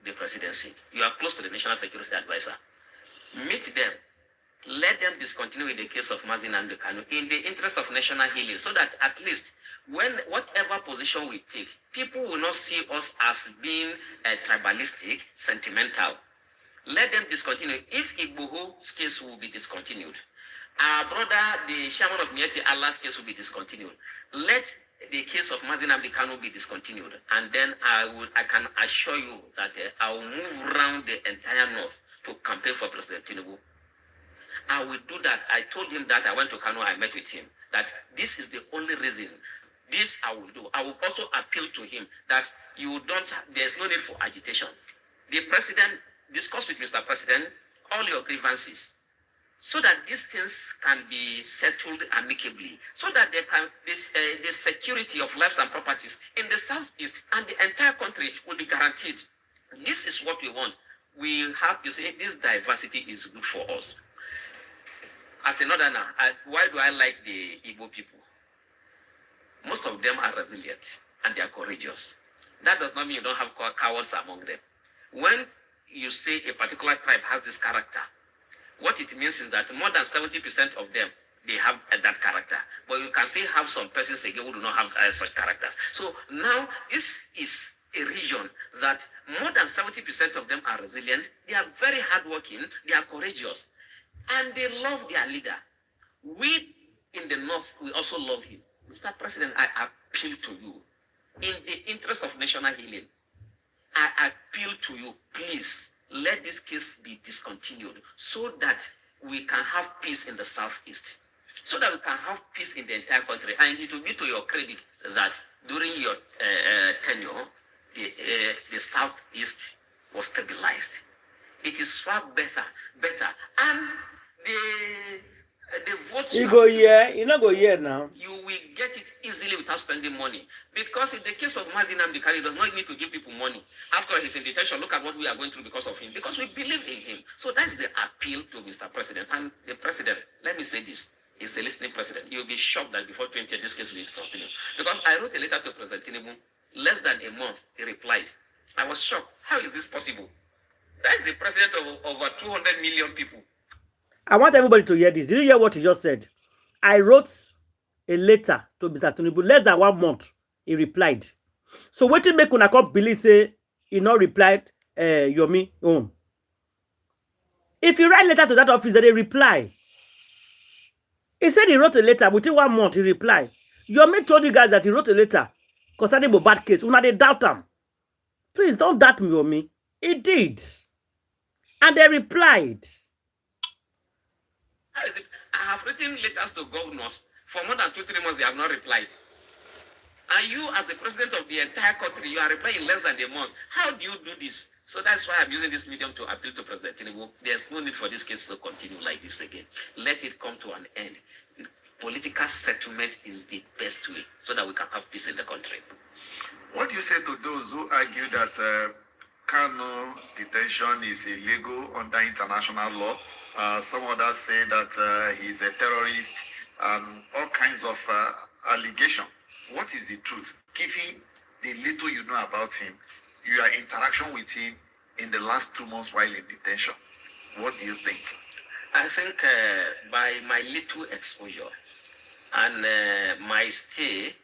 the presidency. You are close to the National Security Advisor. Meet them. Let them discontinue with the case of Mazi Nnamdi Kanu in the interest of national healing, so that at least when whatever position we take, people will not see us as being tribalistic, sentimental. Let them discontinue. If Igboho's case will be discontinued, our brother, the chairman of Mieti Allah's case will be discontinued. Let the case of Mazi Nnamdi Kanu be discontinued, and then I can assure you that I will move around the entire north to campaign for President Tinubu. I will do that. I told him that. I went to Kano, I met with him, that this is the only reason. This I will do. I will also appeal to him that there's no need for agitation. The president, discuss with Mr. President all your grievances, so that these things can be settled amicably, so that the security of lives and properties in the Southeast and the entire country will be guaranteed. This is what we want. We have, you see, this diversity is good for us. As a northerner, why do I like the Igbo people? Most of them are resilient and they are courageous. That does not mean you don't have cowards among them. When you say a particular tribe has this character, what it means is that more than 70% of them, they have that character. But you can still have some persons again who do not have such characters. So now this is a region that more than 70% of them are resilient. They are very hardworking. They are courageous. And they love their leader. We in the north, we also love him. Mr. President, I appeal to you, in the interest of national healing, I appeal to you, please, let this case be discontinued so that we can have peace in the Southeast, so that we can have peace in the entire country. And it will be to your credit that during your tenure, the Southeast was stabilized. It is far better. And the vote what You you go have, here, you not go here now. you will get it easily without spending money. Because in the case of Mazi Nnamdi Kanu, he does not need to give people money. After he's in detention, look at what we are going through because of him. Because we believe in him. So that's the appeal to Mr. President. And the president, let me say this, is a listening president. You'll be shocked that before 20, this case will continue. Because I wrote a letter to President Tinubu, less than a month, he replied. I was shocked. How is this possible? That's the president of over 200 million people. I want everybody to hear this. Did you hear what he just said? I wrote a letter to Mr. Tinubu, less than 1 month. He replied. So what you make una come believe say he not replied Yomi own. If you write letter to that office, they reply. He said he wrote a letter within 1 month. He replied. Yomi told you guys that he wrote a letter concerning Mohbad case. Una they doubt him. Please don't doubt me, Yomi. He did, and they replied. How is it? I have written letters to governors for more than 2-3 months. They have not replied. And you, as the president of the entire country, you are replying in less than a month. How do you do this? So that's why I'm using this medium to appeal to President Tinubu. There's no need for this case to continue like this again. Let it come to an end. Political settlement is the best way so that we can have peace in the country. What do you say to those who argue that Kanu detention is illegal under international law? Some others say that he's a terrorist and all kinds of allegations. What is the truth? Given the little you know about him, your interaction with him in the last 2 months while in detention, what do you think? I think by my little exposure and my stay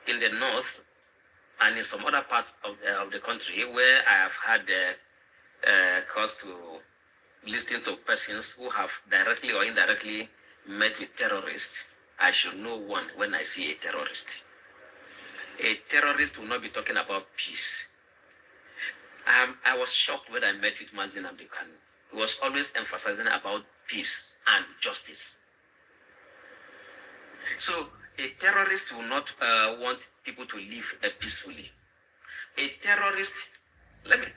in the north and in some other parts of the country where I have had cause to listen to persons who have directly or indirectly met with terrorists, I should know one when I see a terrorist. A terrorist will not be talking about peace. I was shocked when I met with Mazi Nnamdi Kanu. He was always emphasizing about peace and justice. So a terrorist will not want people to live peacefully. A terrorist,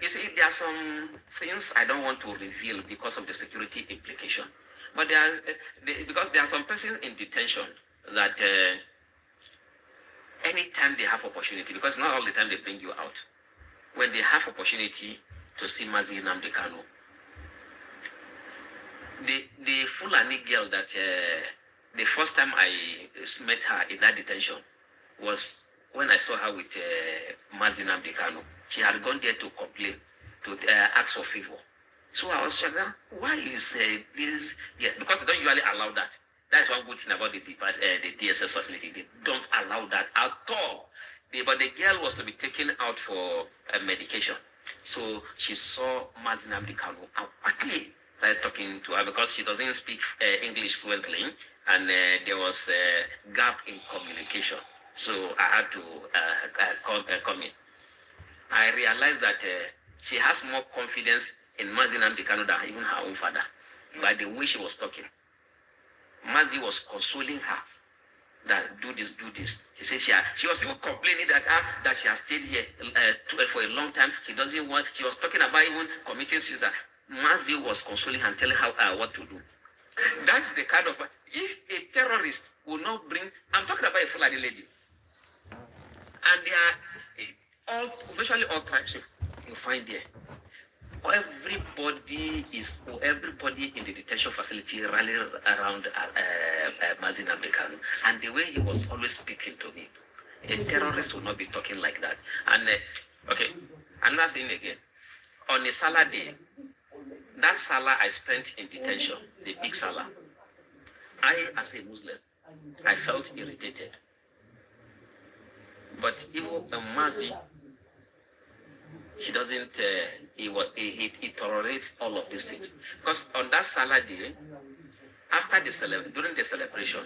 you see, there are some things I don't want to reveal because of the security implication. But because there are some persons in detention that anytime they have opportunity, because not all the time they bring you out, when they have opportunity to see Mazi Nnamdi Kanu, the Fulani girl that the first time I met her in that detention was when I saw her with Mazi Nnamdi Kanu. She had gone there to complain, to ask for favor. So I was shocked, why is this? Yeah, because they don't usually allow that. That's one good thing about the DSS facility. They don't allow that at all. But the girl was to be taken out for medication. So she saw Mazi Nnamdi Kanu and quickly started talking to her because she doesn't speak English fluently, and there was a gap in communication. So I had to come in. I realized that she has more confidence in Mazi Nnamdi Kanu than even her own father, by the way she was talking. Mazi was consoling her that do this. She said she was even complaining that she has stayed here for a long time. She doesn't want. She was talking about even committing suicide. Mazi was consoling her and telling her what to do. That's the kind of, if a terrorist will not bring. I'm talking about a Fulani lady, and they are virtually all tribes you find there. Everybody in the detention facility rallies around Mazi Nnamdi Kanu, and the way he was always speaking to me, a terrorist will not be talking like that. And okay, another thing again, on a Salah day, that Salah I spent in detention, the big Salah, I as a Muslim, I felt irritated. But even Mazi, he doesn't, he tolerates all of these things. Because on that Salah day, during the celebration,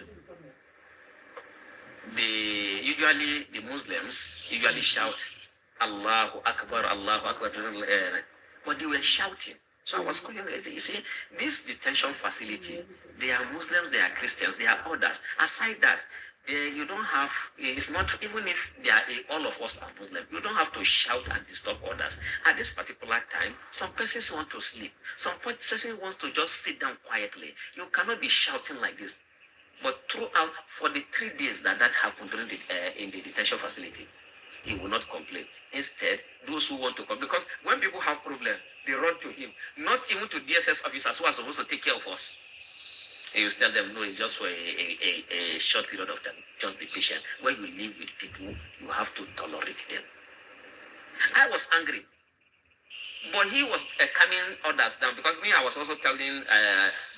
the Muslims usually shout, Allahu Akbar, Allahu Akbar, but they were shouting. So I was calling, you see, this detention facility, they are Muslims, they are Christians, they are others. Aside that, There, you don't have, it's not, even if they are, all of us are Muslim, you don't have to shout and disturb others. At this particular time, some persons want to sleep. Some person wants to just sit down quietly. You cannot be shouting like this. But throughout, for the 3 days that happened during in the detention facility, he will not complain. Instead, those who want to come, because when people have problems, they run to him, not even to DSS officers who are supposed to take care of us. He will tell them, no, it's just for a short period of time. Just be patient. When you live with people, you have to tolerate them. I was angry. But he was calming others down, because me, I was also telling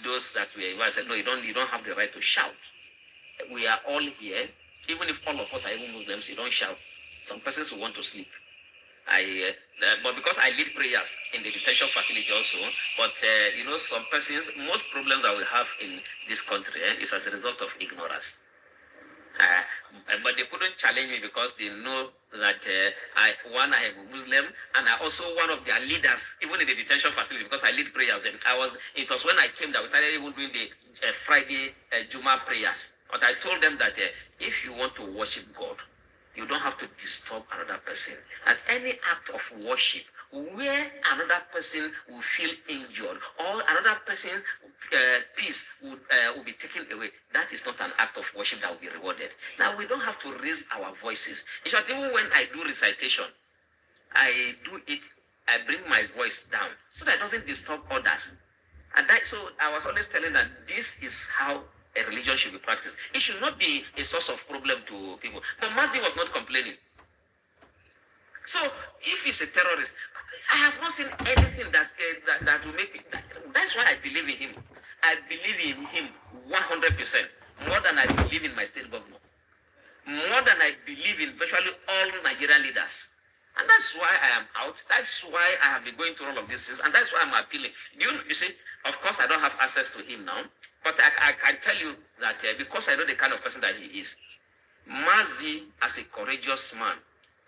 those that were, I said, no, you don't have the right to shout. We are all here. Even if all of us are even Muslims, you don't shout. Some persons will want to sleep. But because I lead prayers in the detention facility also, but some persons, most problems that we have in this country is as a result of ignorance. But they couldn't challenge me because they know that I am a Muslim, and I also one of their leaders, even in the detention facility, because I lead prayers. It was when I came that we started even doing the Friday Juma prayers. But I told them that if you want to worship God, you don't have to disturb another person. At any act of worship where another person will feel injured or another person's peace will be taken away, that is not an act of worship that will be rewarded. Now, we don't have to raise our voices. In short, even when I do recitation, I bring my voice down so that it doesn't disturb others. And so I was always telling that this is how a religion should be practiced. It should not be a source of problem to people. But Mazi was not complaining. So if he's a terrorist, I have not seen anything that will make me. That's why I believe in him. I believe in him 100%, more than I believe in my state governor, more than I believe in virtually all Nigerian leaders. And that's why I am out. That's why I have been going through all of these things. And that's why I'm appealing. You see, of course, I don't have access to him now. But I can tell you that because I know the kind of person that he is, Mazi, as a courageous man,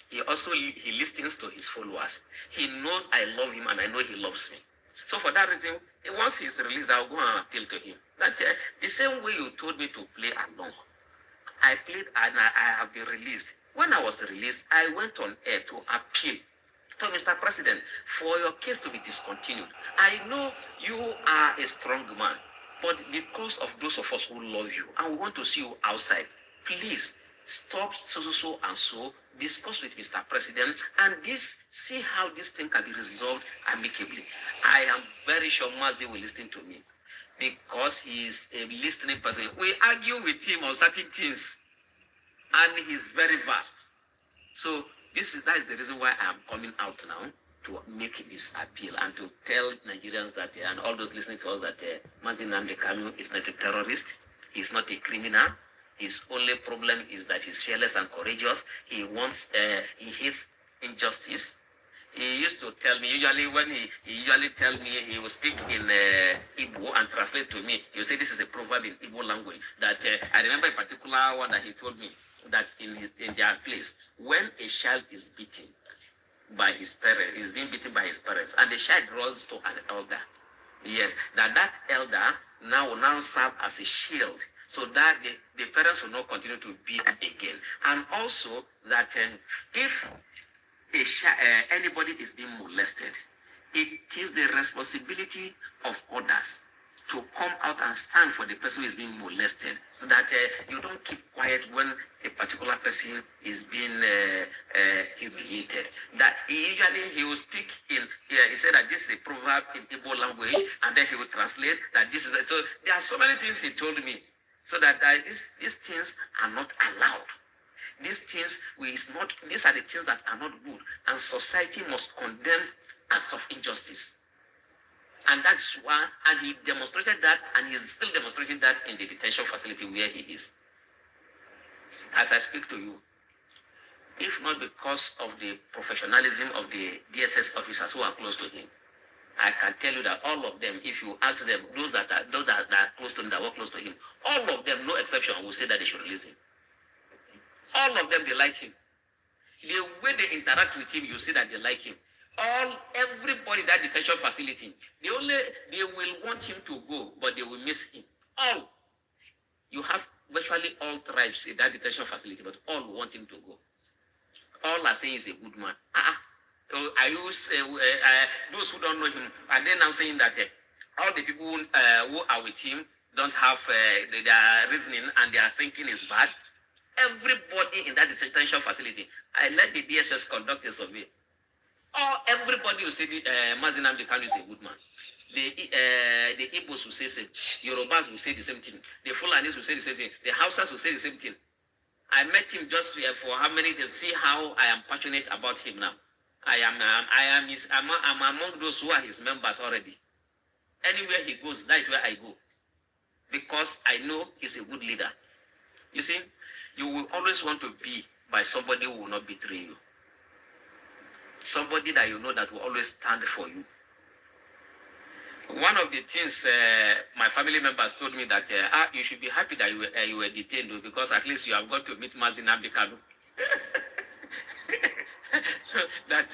he listens to his followers. He knows I love him and I know he loves me. So for that reason, once he's released, I'll go and appeal to him. That the same way you told me to play along, I played and I have been released. When I was released, I went on air to appeal to Mr. President for your case to be discontinued. I know you are a strong man, but because of those of us who love you and we want to see you outside, please stop so and so, discuss with Mr. President, and see how this thing can be resolved amicably. I am very sure Mazi will listen to me because he is a listening person. We argue with him on certain things, and he's very vast. So that is the reason why I am coming out now to make this appeal and to tell Nigerians that, and all those listening to us, that Mazi Nnamdi Kanu is not a terrorist, he's not a criminal. His only problem is that he's fearless and courageous. He hates injustice. He used to tell me, he will speak in Igbo and translate to me. He will say this is a proverb in Igbo language. That I remember a particular one that he told me, that in their place, when a child is beaten by his parents, is being beaten by his parents, and the child runs to an elder, yes, that elder will now serve as a shield, so that the parents will not continue to beat again. And also that if anybody is being molested, it is the responsibility of others to come out and stand for the person who is being molested, so that you don't keep quiet when a particular person is being humiliated. That he will speak in, he said that this is a proverb in Igbo language, and then he will translate that this is, so there are so many things he told me, so that these things are not allowed. These things, these are the things that are not good, and society must condemn acts of injustice. And that's why, and he demonstrated that, and he's still demonstrating that in the detention facility where he is. As I speak to you, if not because of the professionalism of the DSS officers who are close to him, I can tell you that all of them, if you ask them, those that are close to him, that work close to him, all of them, no exception, will say that they should release him. All of them, they like him. The way they interact with him, you see that they like him. Everybody in that detention facility, they will want him to go, but they will miss him. All. You have virtually all tribes in that detention facility, but all want him to go. All are saying he's a good man. I use those who don't know him, are they now saying that all the people who are with him don't have their reasoning and their thinking is bad? Everybody in that detention facility, I let the DSS conduct a survey. Everybody will say Mazi Nnamdi Kanu is a good man. The Igbos will say the same. Yorubas will say the same thing. The Fulanis will say the same thing. The Hausas will say the same thing. I met him just for how many days. See how I am passionate about him now. I'm among those who are his members already. Anywhere he goes, that is where I go. Because I know he's a good leader. You see, you will always want to be by somebody who will not betray you. Somebody that you know that will always stand for you. One of the things my family members told me that you should be happy that you were detained because at least you have got to meet Mazi Nnamdi Kanu. So that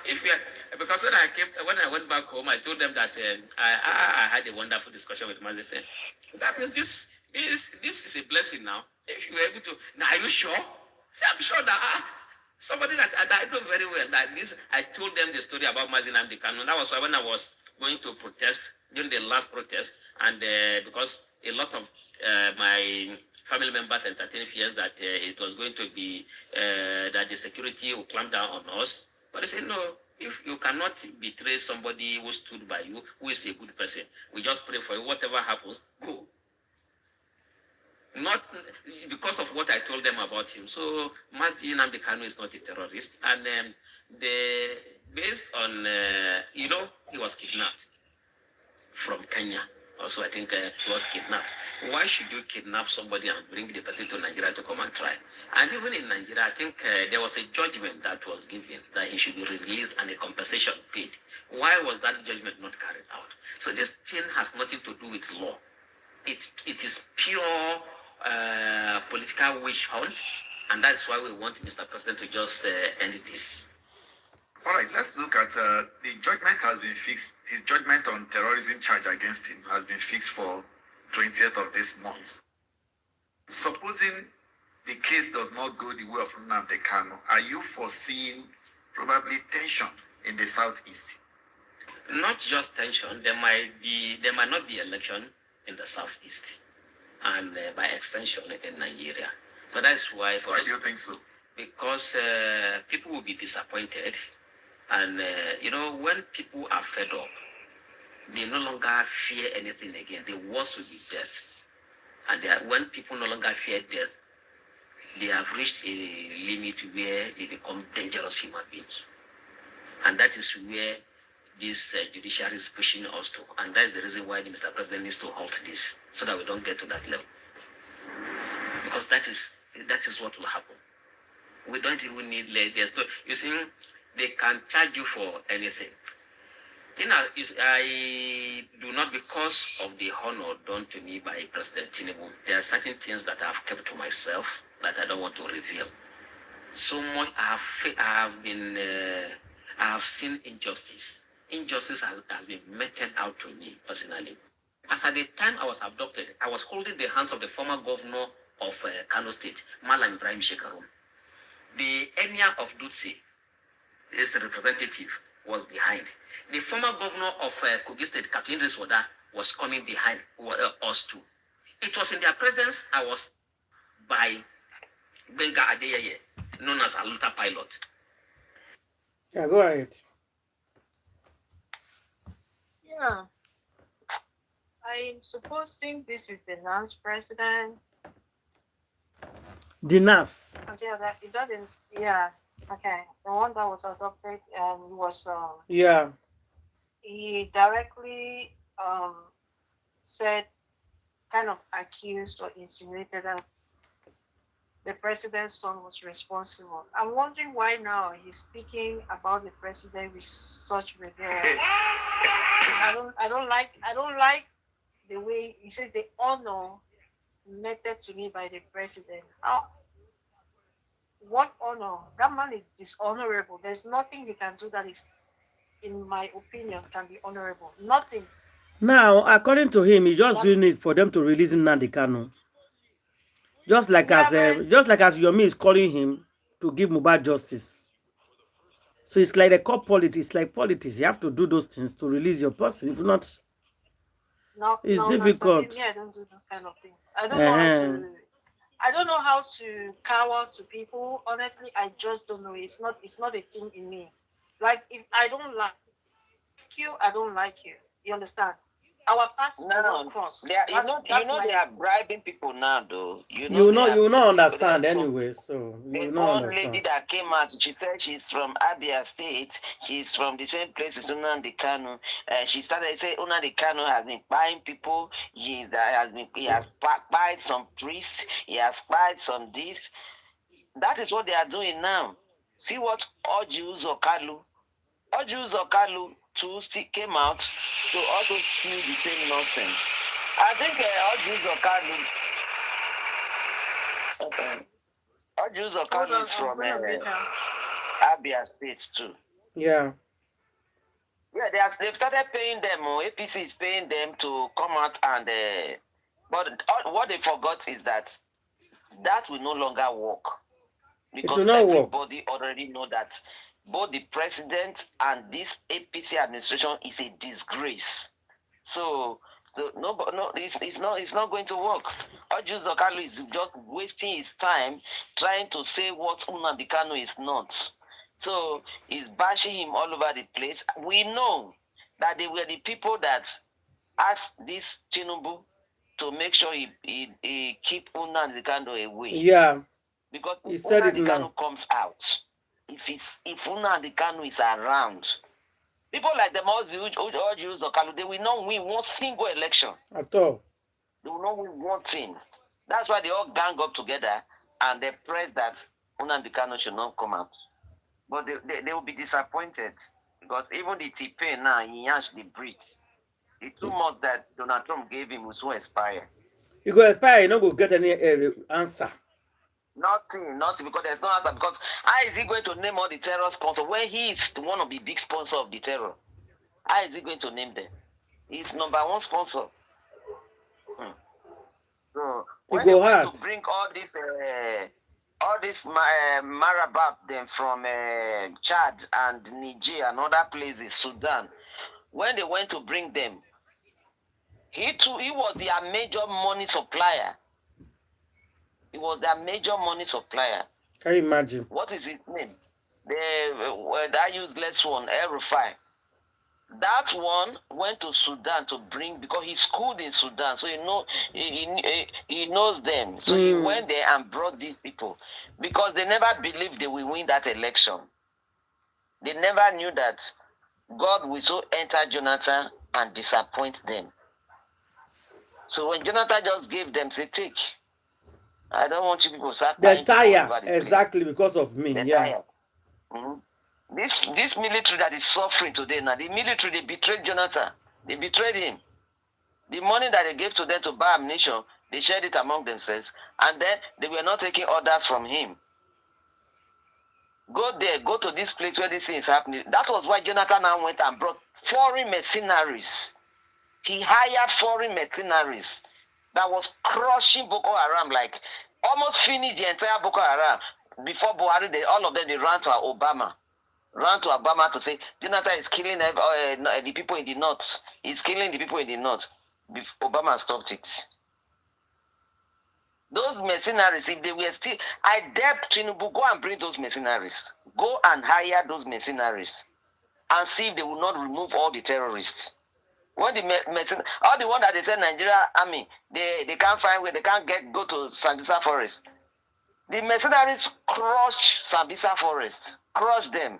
if you because when I went back home, I told them that I had a wonderful discussion with Mazi saying, that means this is a blessing now. If you were able to, now are you sure? Say, I'm sure that somebody that I know very well that this. I told them the story about Mazi Nnamdi Kanu. That was why when I was going to protest during the last protest, and because a lot of my family members entertained fears that it was going to be that the security will clamp down on us, but they said no. If you cannot betray somebody who stood by you, who is a good person, we just pray for you. Whatever happens, go. Not because of what I told them about him. So Mazi Nnamdi Kanu is not a terrorist, and based on he was kidnapped from Kenya. Also, I think he was kidnapped. Why should you kidnap somebody and bring the person to Nigeria to come and try? And even in Nigeria, I think there was a judgment that was given that he should be released and a compensation paid. Why was that judgment not carried out? So this thing has nothing to do with law. It is pure political witch hunt, and that's why we want Mr. President to just end this. All right, let's look at the judgment has been fixed. His judgment on terrorism charge against him has been fixed for 20th of this month. Supposing the case does not go the way of Nnamdi Kanu, are you foreseeing probably tension in the southeast? Not just tension. There might not be election in the southeast, and by extension in Nigeria. So that's why. Why do you think so? Because people will be disappointed. And, when people are fed up, they no longer fear anything again. The worst will be death. And when people no longer fear death, they have reached a limit where they become dangerous human beings. And that is where this judiciary is pushing us to. And that's the reason why the Mr. President needs to halt this, so that we don't get to that level. Because that is what will happen. We don't even need, you see, they can charge you for anything. I do not, because of the honor done to me by President Tinubu, there are certain things that I've kept to myself that I don't want to reveal. So much I have seen injustice. Injustice has been meted out to me personally. As at the time I was abducted, I was holding the hands of the former governor of Kano State, Malam Ibrahim Shekaru. The emir of Dutse, his representative, was behind. The former governor of Kogi State, Captain Idris Wada, was coming behind us too. It was in their presence I was by Benga Adeyeye, known as Aluta Pilot. Yeah, go ahead. Yeah. I'm supposing this is the NAS president. The NAS. Is that in? Yeah. Okay. The one that was adopted and was. Yeah. He directly said, kind of accused or insinuated that the president's son was responsible. I'm wondering why now he's speaking about the president with such regard. I don't like the way he says the honor meted to me by the president. What honor? That man is dishonorable. There's nothing he can do that is, in my opinion, can be honorable. Nothing. Now, according to him, he's just doing it for them to release Nnamdi Kanu. Just like Yeah, as man. just like as Yomi is calling him to give Mohbad justice. So it's like the court politics, it's like politics. You have to do those things to release your person. If not, No, it's no, no, difficult. me, I don't do those kind of things. I don't know how Uh-huh. to. I don't know how to cower to people. Honestly, I just don't know. It's not a thing in me. Like if I don't like you, I don't like you. You understand? Our paths do not No, cross. they are, That's my they are bribing people now, though. You will not understand Some anyway, so you will there's not one lady understand. that came out. She said she's from Abia State. She's from the same place as Unandi Kanu. She started to say Unandi Kanu has been buying people. He has buying some priests. He has buying some this. That is what they are doing now. See what Oju Zokalu too still came out to also spew the same nonsense. I think Oju Zokalu is from Abia State too. Yeah. Yeah, they've started paying them. APC is paying them to come out and. But what they forgot is that will no longer work It will because not work. everybody already know that both the president and this APC administration is a disgrace. So no, it's not going to work. Oju Zokalu is just wasting his time trying to say what Nnamdi Kanu is not. So he's bashing him all over the place. We know that they were the people that asked this Tinubu to make sure he keep Nnamdi Kanu away. Yeah. Because He if said it Nnamdi now. Kanu comes out, if Nnamdi Kanu is around, people like the Oju Zokalu, they will not win one single election. At all. They will not win one thing. That's why they all gang up together and they press that Nnamdi Kanu should not come out. But they will be disappointed because even the T-Pain now, he has the breed. The 2 months that Donald Trump gave him will soon expire. You go expire, you not go get any answer. Nothing, because there's no answer. Because how is he going to name all the terror sponsors when he is one of the big sponsors of the terror? How is he going to name them? He's number one sponsor. So when they went to bring all this marabab them from Chad and Niger and other places, Sudan, when they went to bring them, he was their major money supplier. He was their major money supplier. Can you imagine? What is his name? That useless one, El-Rufai. That one went to Sudan to bring because he schooled in Sudan, so he knows them. So he went there and brought these people because they never believed they will win that election. They never knew that God will so enter Jonathan and disappoint them. So when Jonathan just gave them, say, take. I don't want you people to start they're tired exactly because of me. They're tired. This military that is suffering today now, the military, they betrayed Jonathan. They betrayed him. The money that they gave to them to buy ammunition, they shared it among themselves. And then they were not taking orders from him. Go there, go to this place where this thing is happening. That was why Jonathan now went and brought foreign mercenaries. He hired foreign mercenaries that was crushing Boko Haram, like almost finished the entire Boko Haram. Before Buhari, all of them, they ran to Obama. Ran to Obama to say, Jonathan is killing the people in the north. He's killing the people in the north. Obama stopped it. Those mercenaries, if they were still, I dare Tinubu, go and bring those mercenaries. Go and hire those mercenaries and see if they will not remove all the terrorists. When the all the one that they said Nigeria army, they can't find where they can't go to Sambisa forest. The mercenaries crushed Sambisa forest, crushed them.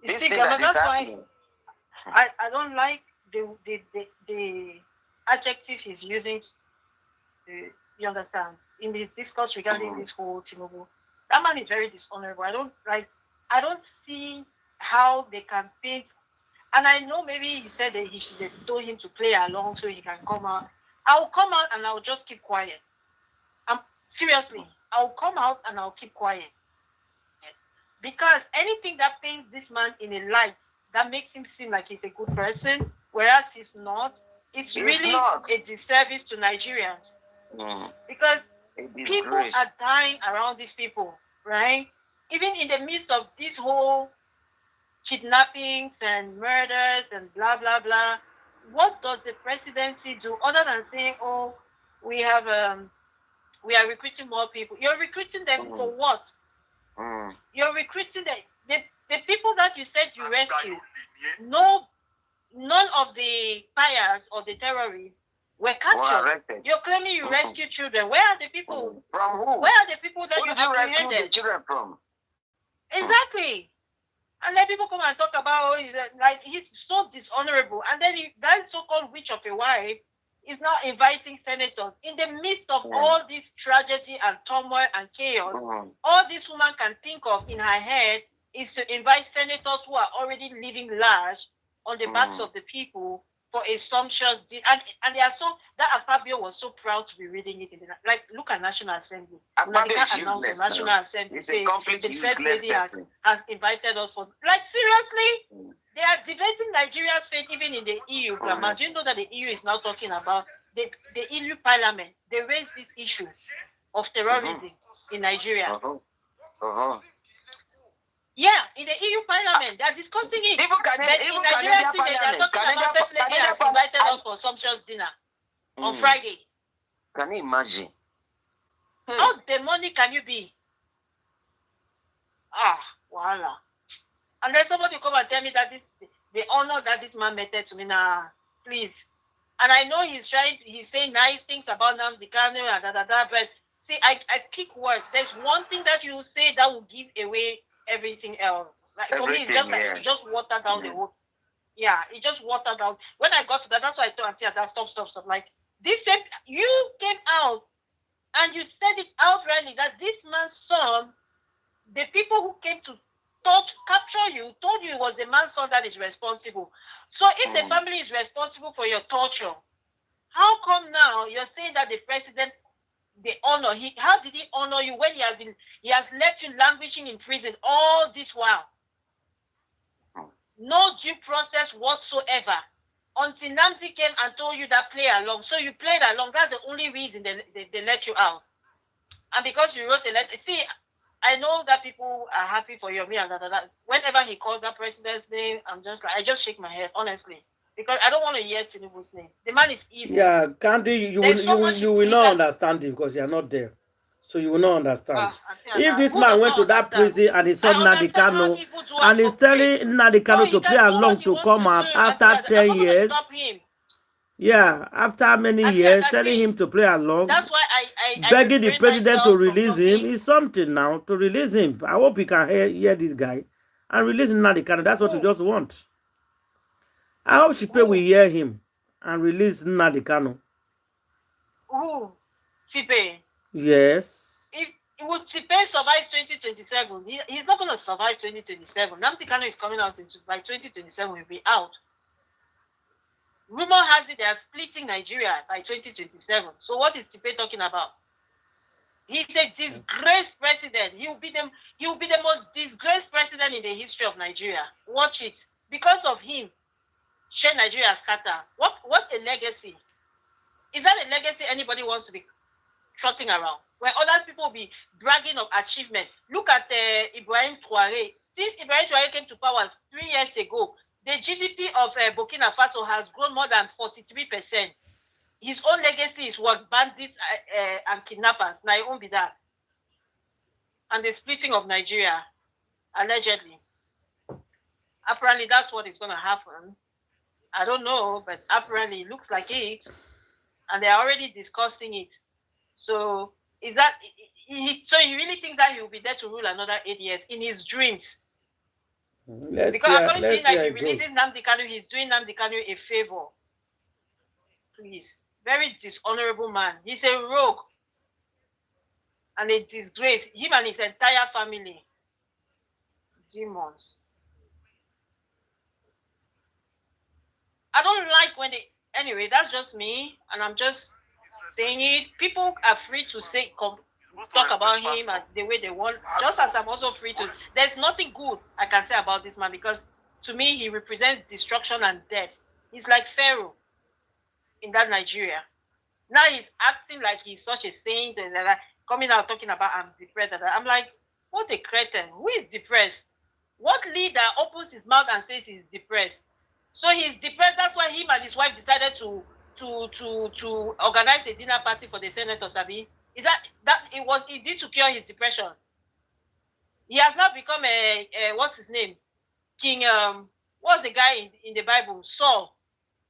You see, Ghana, that's why I don't like the adjective he's using. You understand? In his discourse regarding this whole Tinubu, that man is very dishonorable. I don't see how they can paint. And I know maybe he said that he should have told him to play along so he can come out. I'll come out and I'll just keep quiet. Seriously, I'll come out and I'll keep quiet. Because anything that paints this man in a light that makes him seem like he's a good person, whereas he's not, It's really a disservice to Nigerians. Because people are dying around these people, right? Even in the midst of this whole kidnappings and murders and blah, blah, blah, what does the presidency do other than saying, oh, we are recruiting more people? You're recruiting them for what? You're recruiting the people that you said you rescued. None of the fires or the terrorists were captured. You're claiming you rescued children. Where are the people? From who? Where are the people that you rescue apprehended? the children from? Exactly. And then people come and talk about, like, he's so dishonorable. And then that so-called witch of a wife is now inviting senators. In the midst of all this tragedy and turmoil and chaos, all this woman can think of in her head is to invite senators who are already living large on the backs of the people for a sumptuous deal. And they are so, that Fabio was so proud to be reading it. Like, look at National Assembly. They can't announce the National Assembly. Say, the first lady has invited us for, like, seriously? They are debating Nigeria's fate even in the EU. Do you know that the EU is now talking about the EU Parliament? They raised this issue of terrorism in Nigeria. Yeah, in the EU Parliament, they are discussing it. But in Nigeria, they are talking about first lady has invited us for sumptuous dinner on Friday. Can you imagine? How demonic can you be? Voila. And then somebody come and tell me that the honor that this man meted to me now, please. And I know he's saying nice things about Nnamdi Kanu and but see, I pick words. There's one thing that you say that will give away everything else. Like for me, it's just like it just watered down the whole. Yeah, it just watered down. When I got to that, that's why I told Auntie that stop. Like this, you came out and you said it outrightly that this man's son, the people who came to capture you, told you it was the man's son that is responsible. So if the family is responsible for your torture, how come now you're saying that the president, how did he honor you when he has left you languishing in prison all this while? No due process whatsoever. Until Nnamdi came and told you that play along. So you played along. That's the only reason they let you out. And because you wrote a letter. See, I know that people are happy for you, me and that. Whenever he calls that president's name, I just shake my head, honestly. Because I don't want to hear Tinubu's name. The man is evil. Yeah, Candy, you will not understand it because you are not there. So you will not understand. If this man went to that prison and he saw Nnamdi Kanu and he's telling Nnamdi Kanu to play along to come out after 10 years. Yeah, after many years, telling him to play along. That's why I begging the president to release him is something now. To release him. I hope he can hear this guy and release Nnamdi Kanu. That's what we just want. I hope Shipe will hear him and release Nnamdi Kanu. Who? Shipe? Yes. If Shipe survives 2027, he's not going to survive 2027. Nnamdi Kanu is coming out by 2027. He'll be out. Rumor has it they are splitting Nigeria by 2027. So what is Shipe talking about? He's a disgraced president. He'll be the most disgraced president in the history of Nigeria. Watch it. Because of him, share Nigeria scatter. What a legacy. Is that a legacy anybody wants to be trotting around? Where other people will be bragging of achievement. Look at Ibrahim Traoré. Since Ibrahim Traoré came to power 3 years ago, the GDP of Burkina Faso has grown more than 43%. His own legacy is what bandits and kidnappers. Now, it won't be that. And the splitting of Nigeria, allegedly. Apparently, that's what is going to happen. I don't know, but apparently it looks like it. And they're already discussing it. So, so you really think that he will be there to rule another 8 years in his dreams? Because according to him, like he releases Nnamdi Kanu, he's doing Nnamdi Kanu a favor. Please. Very dishonorable man. He's a rogue. And a disgrace. Him and his entire family. Demons. I don't like when they... Anyway, that's just me. And I'm just saying it. People are free to say... talk about him as the way they want, just as I'm also free to. There's nothing good I can say about this man because to me he represents destruction and death. He's like Pharaoh. in that Nigeria. Now he's acting like he's such a saint and coming out talking about I'm depressed. I'm like, what a cretin. Who is depressed? What leader opens his mouth and says he's depressed? So he's depressed. That's why him and his wife decided to organize a dinner party for the senator, Sabi. Is that it was easy to cure his depression? He has now become a what's his name? King what's the guy in the Bible? Saul,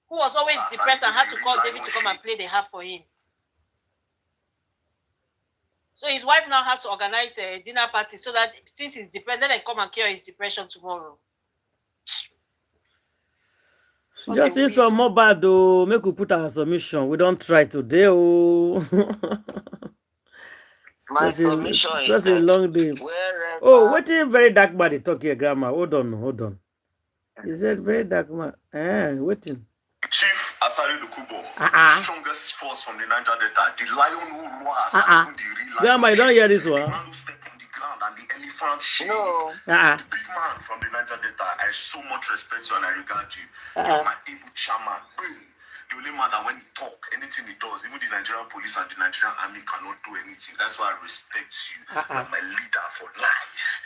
who was always depressed and had to call David to come and play the harp for him. So his wife now has to organize a dinner party so that since he's depressed, then they come and cure his depression tomorrow. Just is for Mohbad though. Make we put our submission. We don't try today. Oh. such a long day. Oh, what a very dark man they talk here, grandma. Hold on. He said very dark man. Waiting. Chief Asari Lukubo, the strongest force from the Niger Delta, the lion who roars and the real lion. Grandma, you don't hear this one? The man who stepped on the ground and the elephant shake. No. The big man from the Niger Delta, I so much respect you and I regard you. You're my able chairman. The only man that when he talk, anything he does, even the Nigerian police and the Nigerian army cannot do anything. That's why I respect you. You're my leader for life.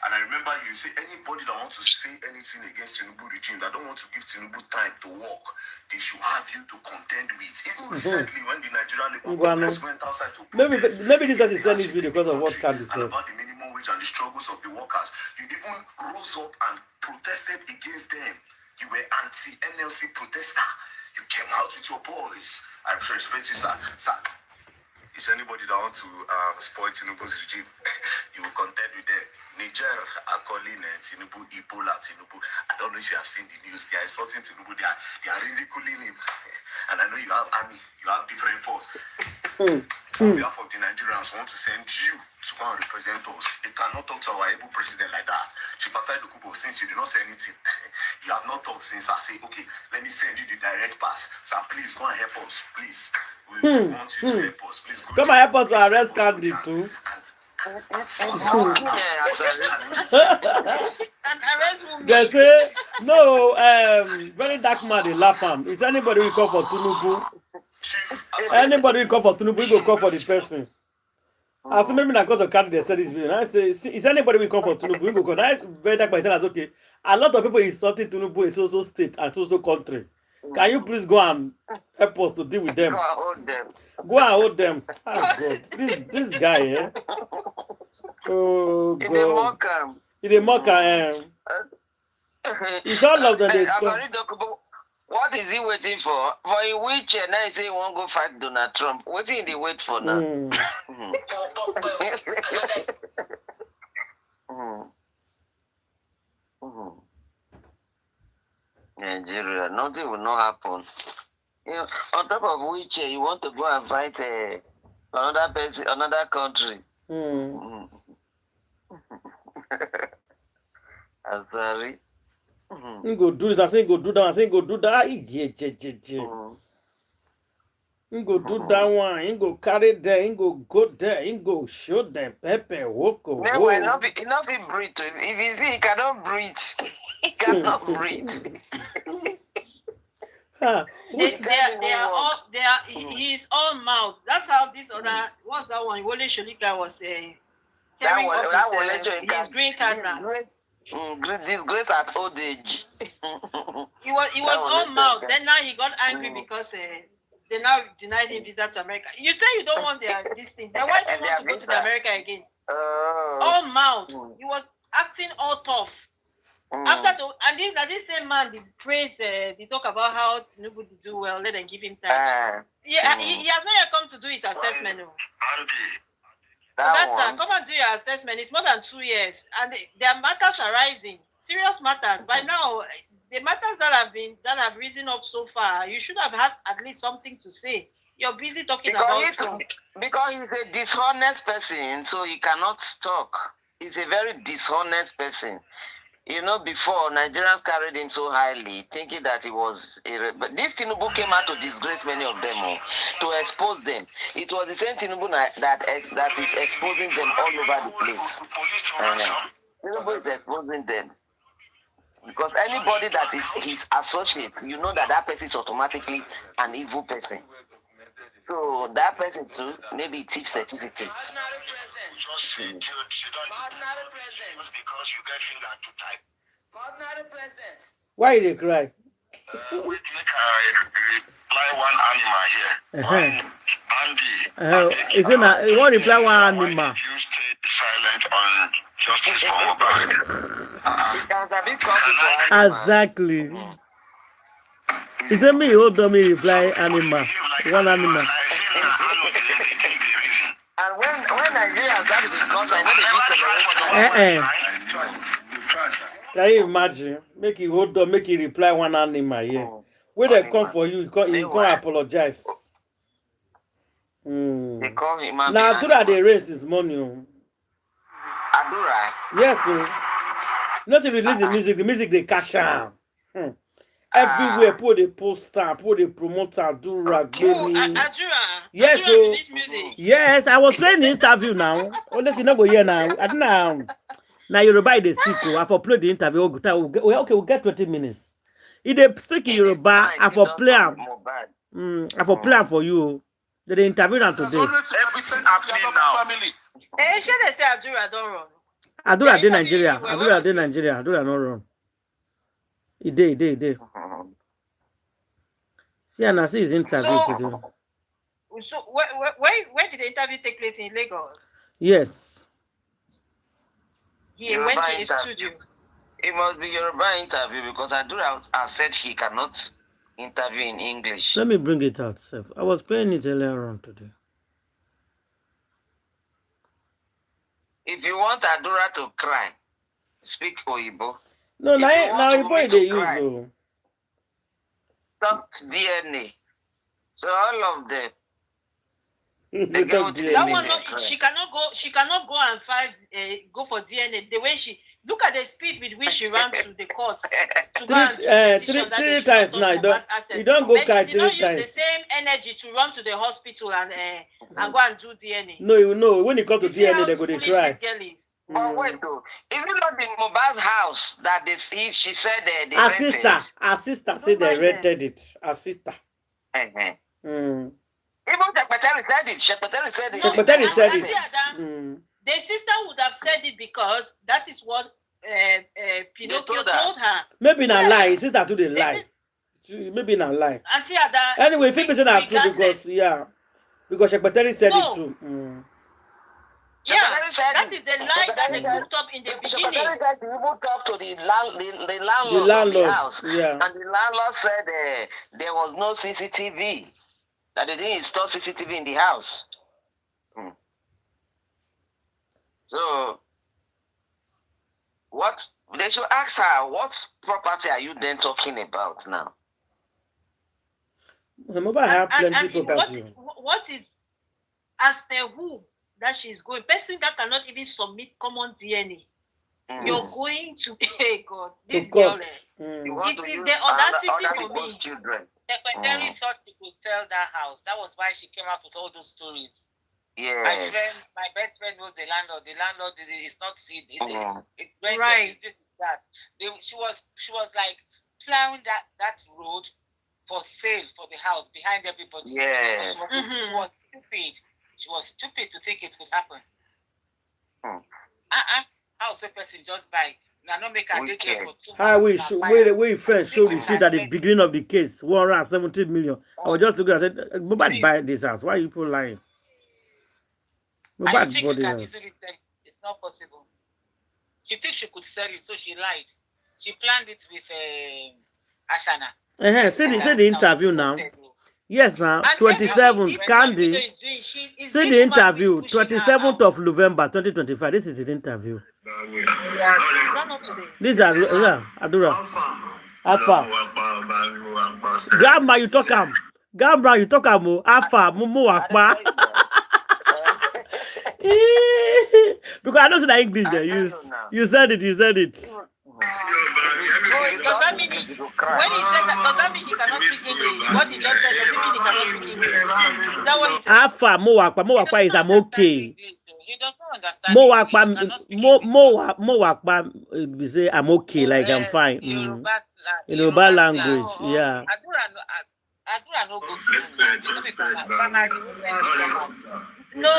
And I remember you say anybody that wants to say anything against Tinubu regime, that don't want to give Tinubu time to work, they should have you to contend with. Even recently, when the Nigerian Labour Congress went outside to protest, maybe this guy is saying this video because of what Candy said. About the minimum wage and the struggles of the workers, you even rose up and protested against them. You were anti-NLC protester. You came out with your boys. I respect you, sir. Is anybody that wants to spoil Tinubu's regime, you will contend with them. Niger are calling Tinubu Ebola Tinubu. I don't know if you have seen the news. They are insulting Tinubu. They are ridiculing him. And I know you have army. You have different force. On behalf of the Nigerians, want to send you to go and represent us. They cannot talk to our able president like that. Chipasai Lukubo, since you did not say anything, you have not talked since I say, okay, let me send you the direct pass. So please go and help us, please. We want you to help us, please. Come and help us to arrest Candy too. They say no. Very dark man. They laugh him. Is anybody will call for Tinubu? Anybody will call for Tinubu? We go call for the person. I say maybe because of Candy they said this video. I say, is anybody will call for Tinubu? We go call. Now very dark man tell us okay. A lot of people insulting Tinubu in so state and so country. Can you please go and help us to deal with them? Go and hold them. Oh God, this guy, eh? Oh God. He dey mock am. It's all of them. What is he waiting for? For in which now he say he won't go fight Donald Trump. What is he wait for now? Nigeria, nothing will not happen. You know, on top of which you want to go and fight another person, another country. I'm sorry. He go do this, I say go do that, I say go do that. He go do that one, he go carry there, he go there, he go show them pepper, walk away. No, enough breathe. If you see, he cannot breathe. He cannot breathe. He's all mouth. That's how this other, what's that one? Wole Sholika was tearing up his green card now. Disgrace at old age. He was all mouth. Then now he got angry because they now denied him visa to America. You say you don't want this thing. Then why do you want to go to the America again? All mouth. He was acting all tough. After this same man, they praise, they talk about how Tinubu did do well, let them give him time. He has not yet come to do his assessment. Come and do your assessment. It's more than 2 years, and their matters are rising, serious matters. By now, the matters that have risen up so far, you should have had at least something to say. You're busy talking about Trump. Because he's a dishonest person, so he cannot talk. He's a very dishonest person. You know, before, Nigerians carried him so highly, thinking that he was... But this Tinubu came out to disgrace many of them, to expose them. It was the same Tinubu that is exposing them all over the place. Tinubu is exposing them. Because anybody that is his associate, you know that that person is automatically an evil person. So that person too, maybe thief certificate. Just say, Jude, she don't just because you get finger to type. Ordinary present. Why they cry? Wait, make I reply one animal here. One Andy. Is it not? You want to reply one animal? You stay silent on justice for Mohbad. Exactly. Is it me who do me reply animal? One animal. And when Nigerians have this because I know Can you imagine? Make you hold on, make you reply one animal here. When they come for you, you can't apologize. they call him Now, Adura the race is money. Adura. Yes, sir. Not to release the music they cash out. Everywhere, put the poster, put the promoter, Adura, Adura. yes, Adura so yes, I was playing the interview now. Unless you not go here now. I don't know. Now Yoruba they speak. I for play the interview. Okay, we'll get 20 minutes. If they speak in Yoruba, I for play. I for play for you. They interview them today. Everything happening now. Should they say Adura don't run? Adura de Nigeria. Adura de Nigeria. Adura no run. He did. See, and I see his interview today. So where did the interview take place in Lagos? Yes. He went to the studio. It must be Yoruba interview because Adura has said he cannot interview in English. Let me bring it out, Seth. I was playing it earlier on today. If you want Adura to cry, speak Oyibo. No, now you boy they use though. Stop DNA. So all of them. That one, she cannot go and fight. Go for DNA. The way she look at the speed with which she ran to the courts to three times now. You don't go carry 3 times. Use the same energy to run to the hospital and go and do DNA. No. When you come to DNA, they go to cry. But wait though, is it not in Mohbad's house that they see? She said they her sister said they rented it. Her sister. Even Secretary said it. Secretary said it. The sister would have said it because that is what Pinocchio told her. Maybe not lie. Sister told the lie. Maybe not lie. Auntie Ada. Anyway, 50% are true because Secretary said it too. Yeah, that is the lie that they put up in the beginning. Secretary said he moved up to the landlord of the house. Yeah. And the landlord said there was no CCTV. That they didn't install CCTV in the house. So, what they should ask her, what property are you then talking about now? Mohbad have plenty property. What is as per who that she's going? Person that cannot even submit common DNA. You're going to God. This girl. It is the audacity for me. Secretary thought she could sell that house. That was why she came up with all those stories. Yes. My best friend was the landlord. The landlord is not see it. Right. She was like plowing that road for sale for the house behind everybody. Yes. She was stupid. She was stupid to think it could happen. House a person just buy. Now not make a date here for 2 months. We first showed the shit at the beginning of the case, 170 million. I was just looking at it. Mohbad buy this house. Why are you people lying? I think you can easily sell it. It's not possible. She thinks she could sell it, so she lied. She planned it with Ashana. See the interview now. Yes, 27th, Candy. See the interview, 27th of November, 2025. This is the interview. These are Adura. Alpha. Grandma, you talk am. Grandma, you talk am. Alpha, Mumu Akpa. Because I don't see the English they use. You said it. Does that mean when he said that, does that mean he cannot speak English? What he just said, does it mean he cannot speak English? Is that what he said? Alpha, Mo Akpa is I'm okay. He does not understand Mo English. wakpa, You cannot speak English. mo wakpa, we say I'm okay, like I'm fine. Yoruba language, yeah. Adura no go school. No,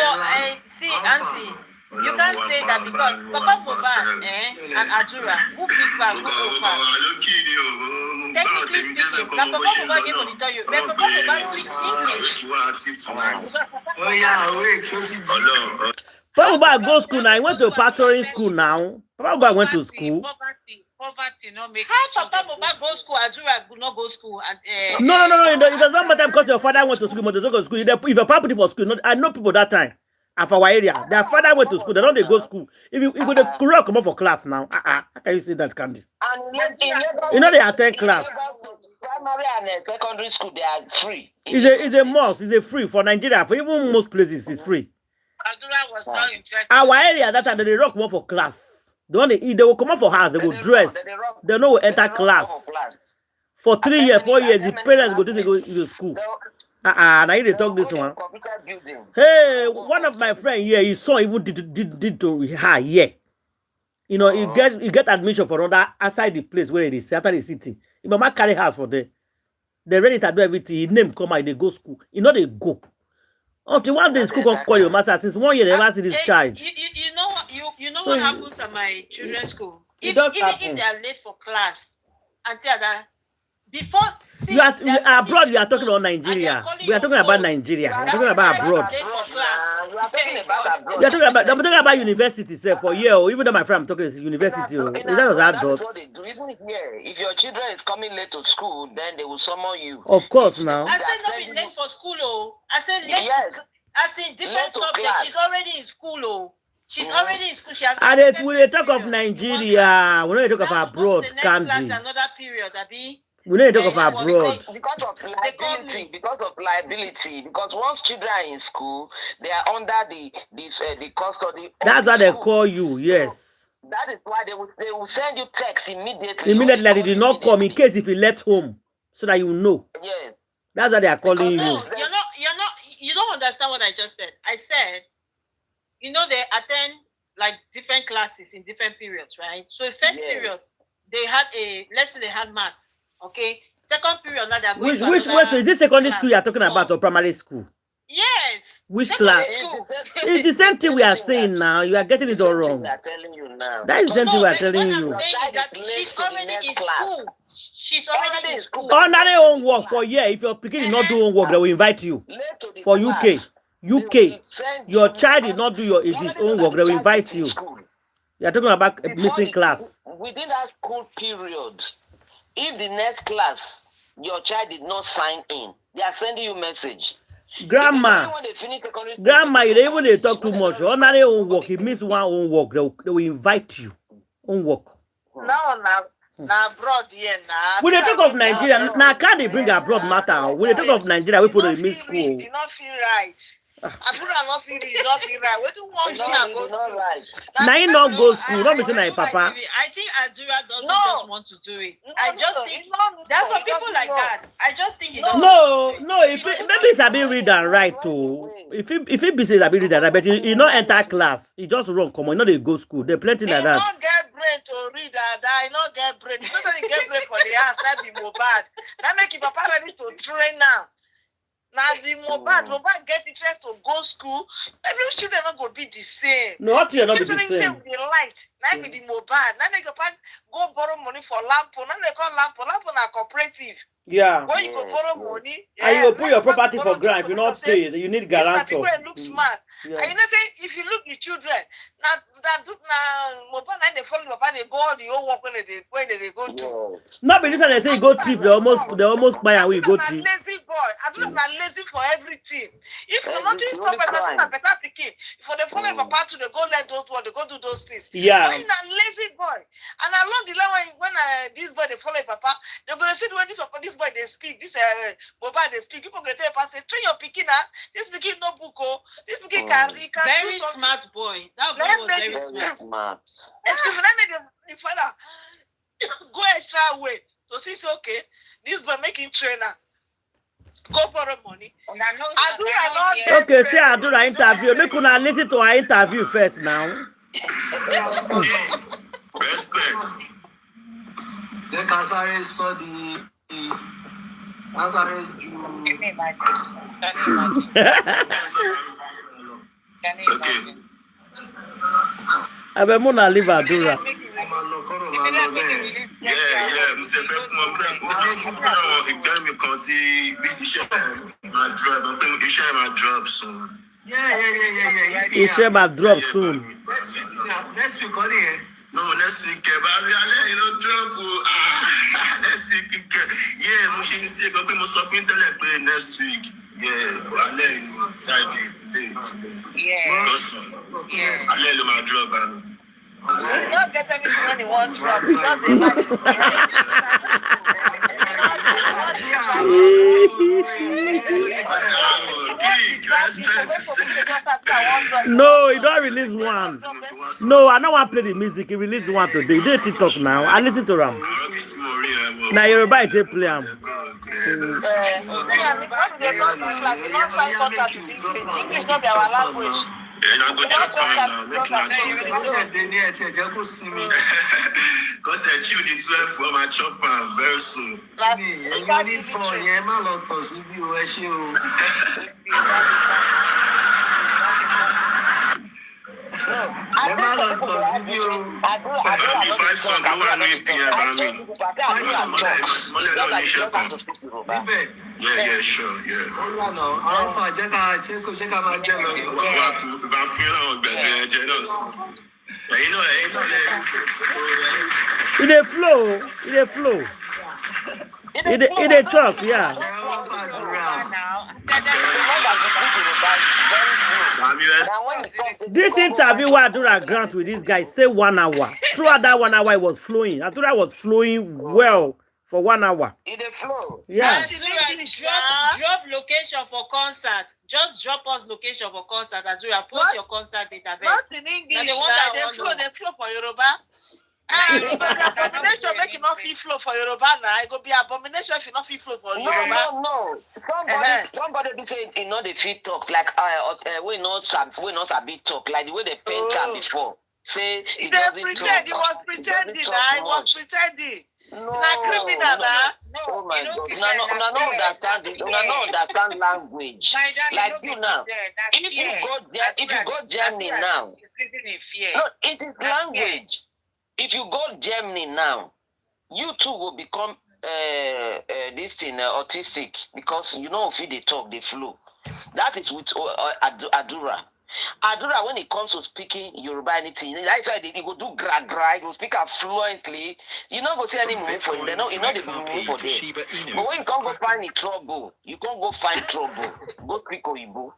see, auntie, you can't say that because Papa Mohbad and Adura, who big fast, who go fast. Technically speaking, that Papa Mohbad came to tell you, but Papa Mohbad speaks English. Oh yeah, wait, Papa Mohbad go school now. He went to pastoring school now. Papa Mohbad went to school. Poverty no make how Papa Mohbad go school, Adura could not go school. And, No. It does not matter because your father went to school, but they don't go to school. If your papa put it for school, I know people that time. And for our area, their father went to school. They don't they go school. If you they could come up for class now. How can you say that, Candy? You know they attend class. Primary and secondary school, they are free. It's a must. It's a free for Nigeria. For even most places, it's free. Adura was not interested. Our area that time they rock more for class. The one they eat, they will come out for house. They will dress. They know will enter class. For 3 years, 4 years, the parents go to school. Now they talk this one. Hey, one of my friends here, his son even did to her here. You know, he get admission for another outside the place where it is after the city. He mama carry house for them. They register do everything. His name come out, they go school. You know they go. Until one day school can call your master. Since 1 year they never see this child. You know what happens at my children's school? It Even does happen. if they are late for class, until that before You are abroad. You are talking about Nigeria. We are talking about Nigeria. We are talking about abroad. We are talking about abroad. You are talking about. I'm talking about university, sir. For year, even though my friend I'm talking is university. Is that was That adults? is what they do. Even here, if your children is coming late to school, then they will summon you. Of course, now. I said not be late for school, oh. I said late. Yes. I said different subjects. She's already in school, oh. She's already in school. She has. And it, when they talk of Nigeria, we don't talk of abroad, the next Candy. class, another period, Abi. We don't talk of abroad. Because of liability. Because once children are in school, they are under the custody. Of That's the why they school. call you. Yes. That is why they will send you text immediately. Immediately, that they did not come in case if he left home, so that you know. Yes. That's why they are calling you. No, you don't understand what I just said. I said, you know, they attend like different classes in different periods, right? So first period, they had let's say they had math, okay? Second period, now they're going Which is this secondary school you are talking about or primary school? Yes. Which class? It's the same thing we are saying now. You are getting it all wrong. That is the same thing we are telling you. She's already in school. She's already in school. Under their own work for a year. If your picking is not doing work, they will invite you. For UK. Your child did not do his own work, they will invite you. You are talking about a missing class. Within that school period, if the next class your child did not sign in, they are sending you message. Grandma, even they talk too much. Under their own work, he miss one own work, they will invite you. Own work. Now abroad here now. When they talk of Nigeria, now can they bring abroad matter? When they talk of Nigeria, we put in miss school. You not feel right. I feel not feel right. What do you want to go school? Now you not go school. Don't be saying that, Papa. I think Adura doesn't just want to do it. I just think there are some people like that. I just think No. If maybe it's a bit read and write too. If it be says a bit read and write, but he not enter class. He just run. Come on, you know they go school. There plenty like that. Don't get brain to read that. I not get brain. If you get brain for the house, that be Mohbad. That make your papa ready to train now. Now the Mohbad get interest to go school. Every children not gonna be the same. No, what you not be the same. Say with the light. Now be the Mohbad. Now make your papa go borrow money for lampo. Now they call lampo. Lampo na cooperative. Yeah. When you go borrow money, and you go put your property for grant. If you not pay, you need guarantor. People look smart. Yeah. And you know say if you look the children, now Mohbad now they follow Papa, they go all the whole work when they go to. Not be this and they say go thief. They almost buy and we go thief. Lazy boy. I don't know lazy for everything. If you notice proper person a better picking, if they follow Papa to they go let those ones, they go do those things. Yeah. But in a lazy boy. And along the line when this boy they follow Papa, they're gonna see when this boy they speak, this Mohbad they speak, people gonna tell Papa say train your picking this picking no book, this picking can very do smart boy. That boy was very smart. Excuse me, let me the father go extra way to see say okay, this boy making trainer. go borrow money. Okay, say Adura interview. Make una listen to her interview first now. Respect. Then Kasari saw the Kasari Jew. Okay. I be muna leave Adura. Yeah. Mr. Fefmo, my drop soon. Yeah. He share my drop soon. Next week, on here. No, next week, you know, drop. Next week, yeah, Mushin say, go be suffering next week. Yeah, I'll Friday today. Yeah. I'll let my drop. You don't get any money one drop. No, he don't release one. No, I don't want to play the music. He released one today. He did TikTok now. I listen to him. Now you're about to play him. English not be our language. And I go chop now. Make because I chew the 12 for my chop very soon. Yeah, sure, yeah. In a flow. In a talk, yeah. This interview where Adura grant with this guy stay 1 hour. Throughout that 1 hour, it was flowing. Adura was flowing well for 1 hour. In the flow. Yeah. Drop location for concert. Just drop us location for concert. Adura, post your concert database. Not in English. They flow for Yoruba. Abomination make it not feel flow for Yoruba now. It go be abomination if you not feel flow for Yoruba. No. Somebody be saying you know the fit talk like we not sabi talk like the way they paint am before. Say it doesn't pretend. He was pretending. He was pretending. No. Criminal now. Oh my God! No understand it. No understand language. Like you now. If you go Germany now, no, it is language. If you go Germany now, you too will become this thing autistic because you know if they talk, they flow. That is with Adura. Adura, when it comes to speaking Yoruba anything, that's why he go do gra, he go speak fluently. You not go see any move for him. You know the move for them. But when you can't go find trouble, you can't go find trouble. Go speak Oyibo.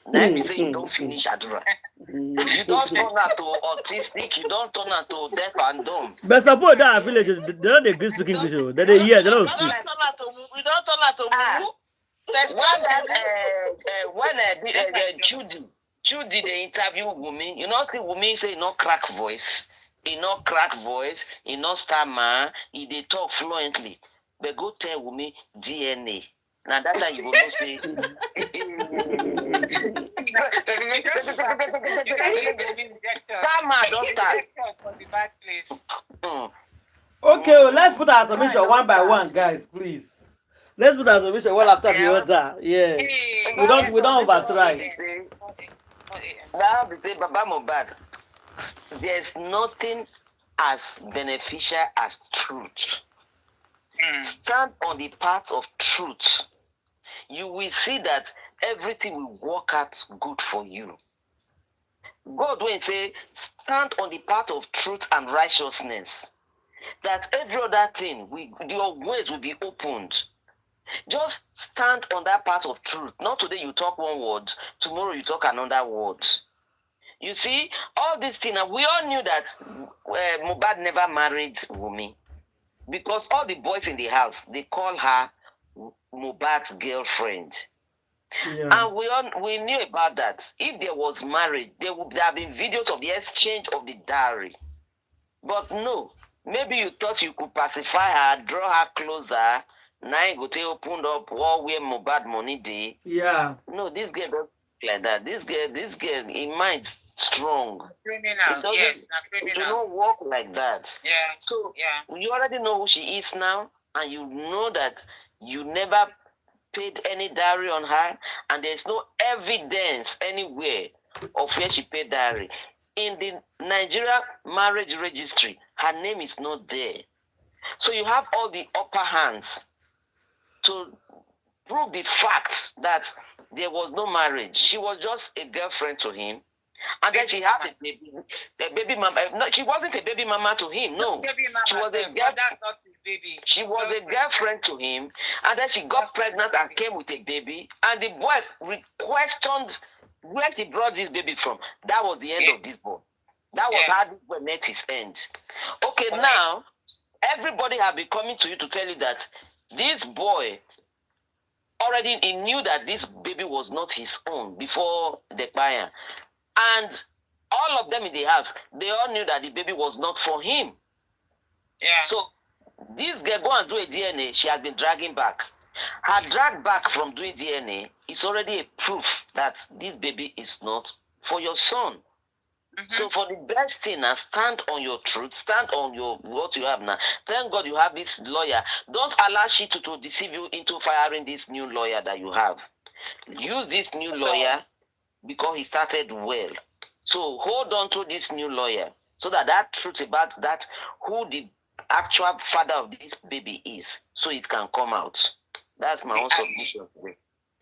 Now me say you don't finish Adura. You don't turn out to autistic. You don't turn out to deaf and dumb. But suppose that village, they don't agree speaking English. They don't speak. We don't turn out to move. When Judy the interview Wumi, you know, see Wumi say no crack voice, he no stammer, he they talk fluently. But go tell Wumi DNA. Now that time you go say. Stammer don't start. Okay, well, let's put our submission one by one, guys, please. Let's put our submission one after the other. Yeah, we don't overtry. Now we say Baba Mohbad. There's nothing as beneficial as truth. Stand on the path of truth. You will see that everything will work out good for you. God will say, stand on the path of truth and righteousness. That every other thing, your ways will be opened. Just stand on that path of truth. Not today you talk one word, tomorrow you talk another word. You see, all these things, we all knew that Mohbad never married Wumi. Because all the boys in the house, they call her Mohbad's girlfriend. Yeah. And we knew about that. If there was marriage, there would have been videos of the exchange of the dowry. But no, maybe you thought you could pacify her, draw her closer, Now go to opened up all where Mohbad money day. Yeah. No, this girl doesn't like that. This girl, in mind strong. Criminal, yes, not It criminal. don't work like that. Yeah. So yeah. you already know who she is now, and you know that you never paid any dowry on her, and there's no evidence anywhere of where she paid dowry. In the Nigeria marriage registry, her name is not there. So you have all the upper hands to prove the facts that there was no marriage. She was just a girlfriend to him. And then she had a baby mama. No, she wasn't a baby mama to him. No, she was a baby. She was a girlfriend to him, and then she got pregnant and came with a baby. And the boy questioned where she brought this baby from. That was the end of this boy. That was how this boy met his end. Okay, now everybody have been coming to you to tell you that this boy already he knew that this baby was not his own before the buyer. And all of them in the house, they all knew that the baby was not for him. Yeah. So this girl go and do a DNA, she has been dragging back. Her drag back from doing DNA is already a proof that this baby is not for your son. So for the best thing, now stand on your truth, stand on your what you have now. Thank God you have this lawyer. Don't allow she to deceive you into firing this new lawyer that you have. Use this new lawyer because he started well. So hold on to this new lawyer so that truth about that who the actual father of this baby is, so it can come out. That's my own submission.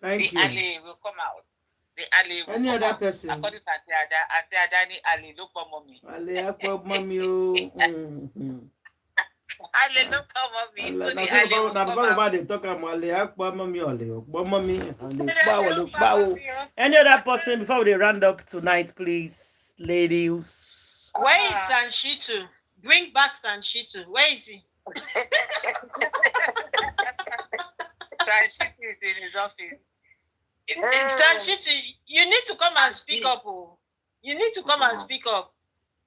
Thank you. Ali will come out. The Ali will Any come other out. person? According to Adani, Ali, look for mommy. Ali, akwa mommy, oh. Ali, look for mommy. So the Ali will come out. They talk about Ali, akwa mommy, Ali, akwa mommy, Ali, akwa. Any other person before we round up tonight, please, ladies? Where is Sanshitu? Bring back Sanshitu. Where is he? Sanshitu is in his office. Sanshitu, you need to come and speak up. Oh. You need to come and speak up.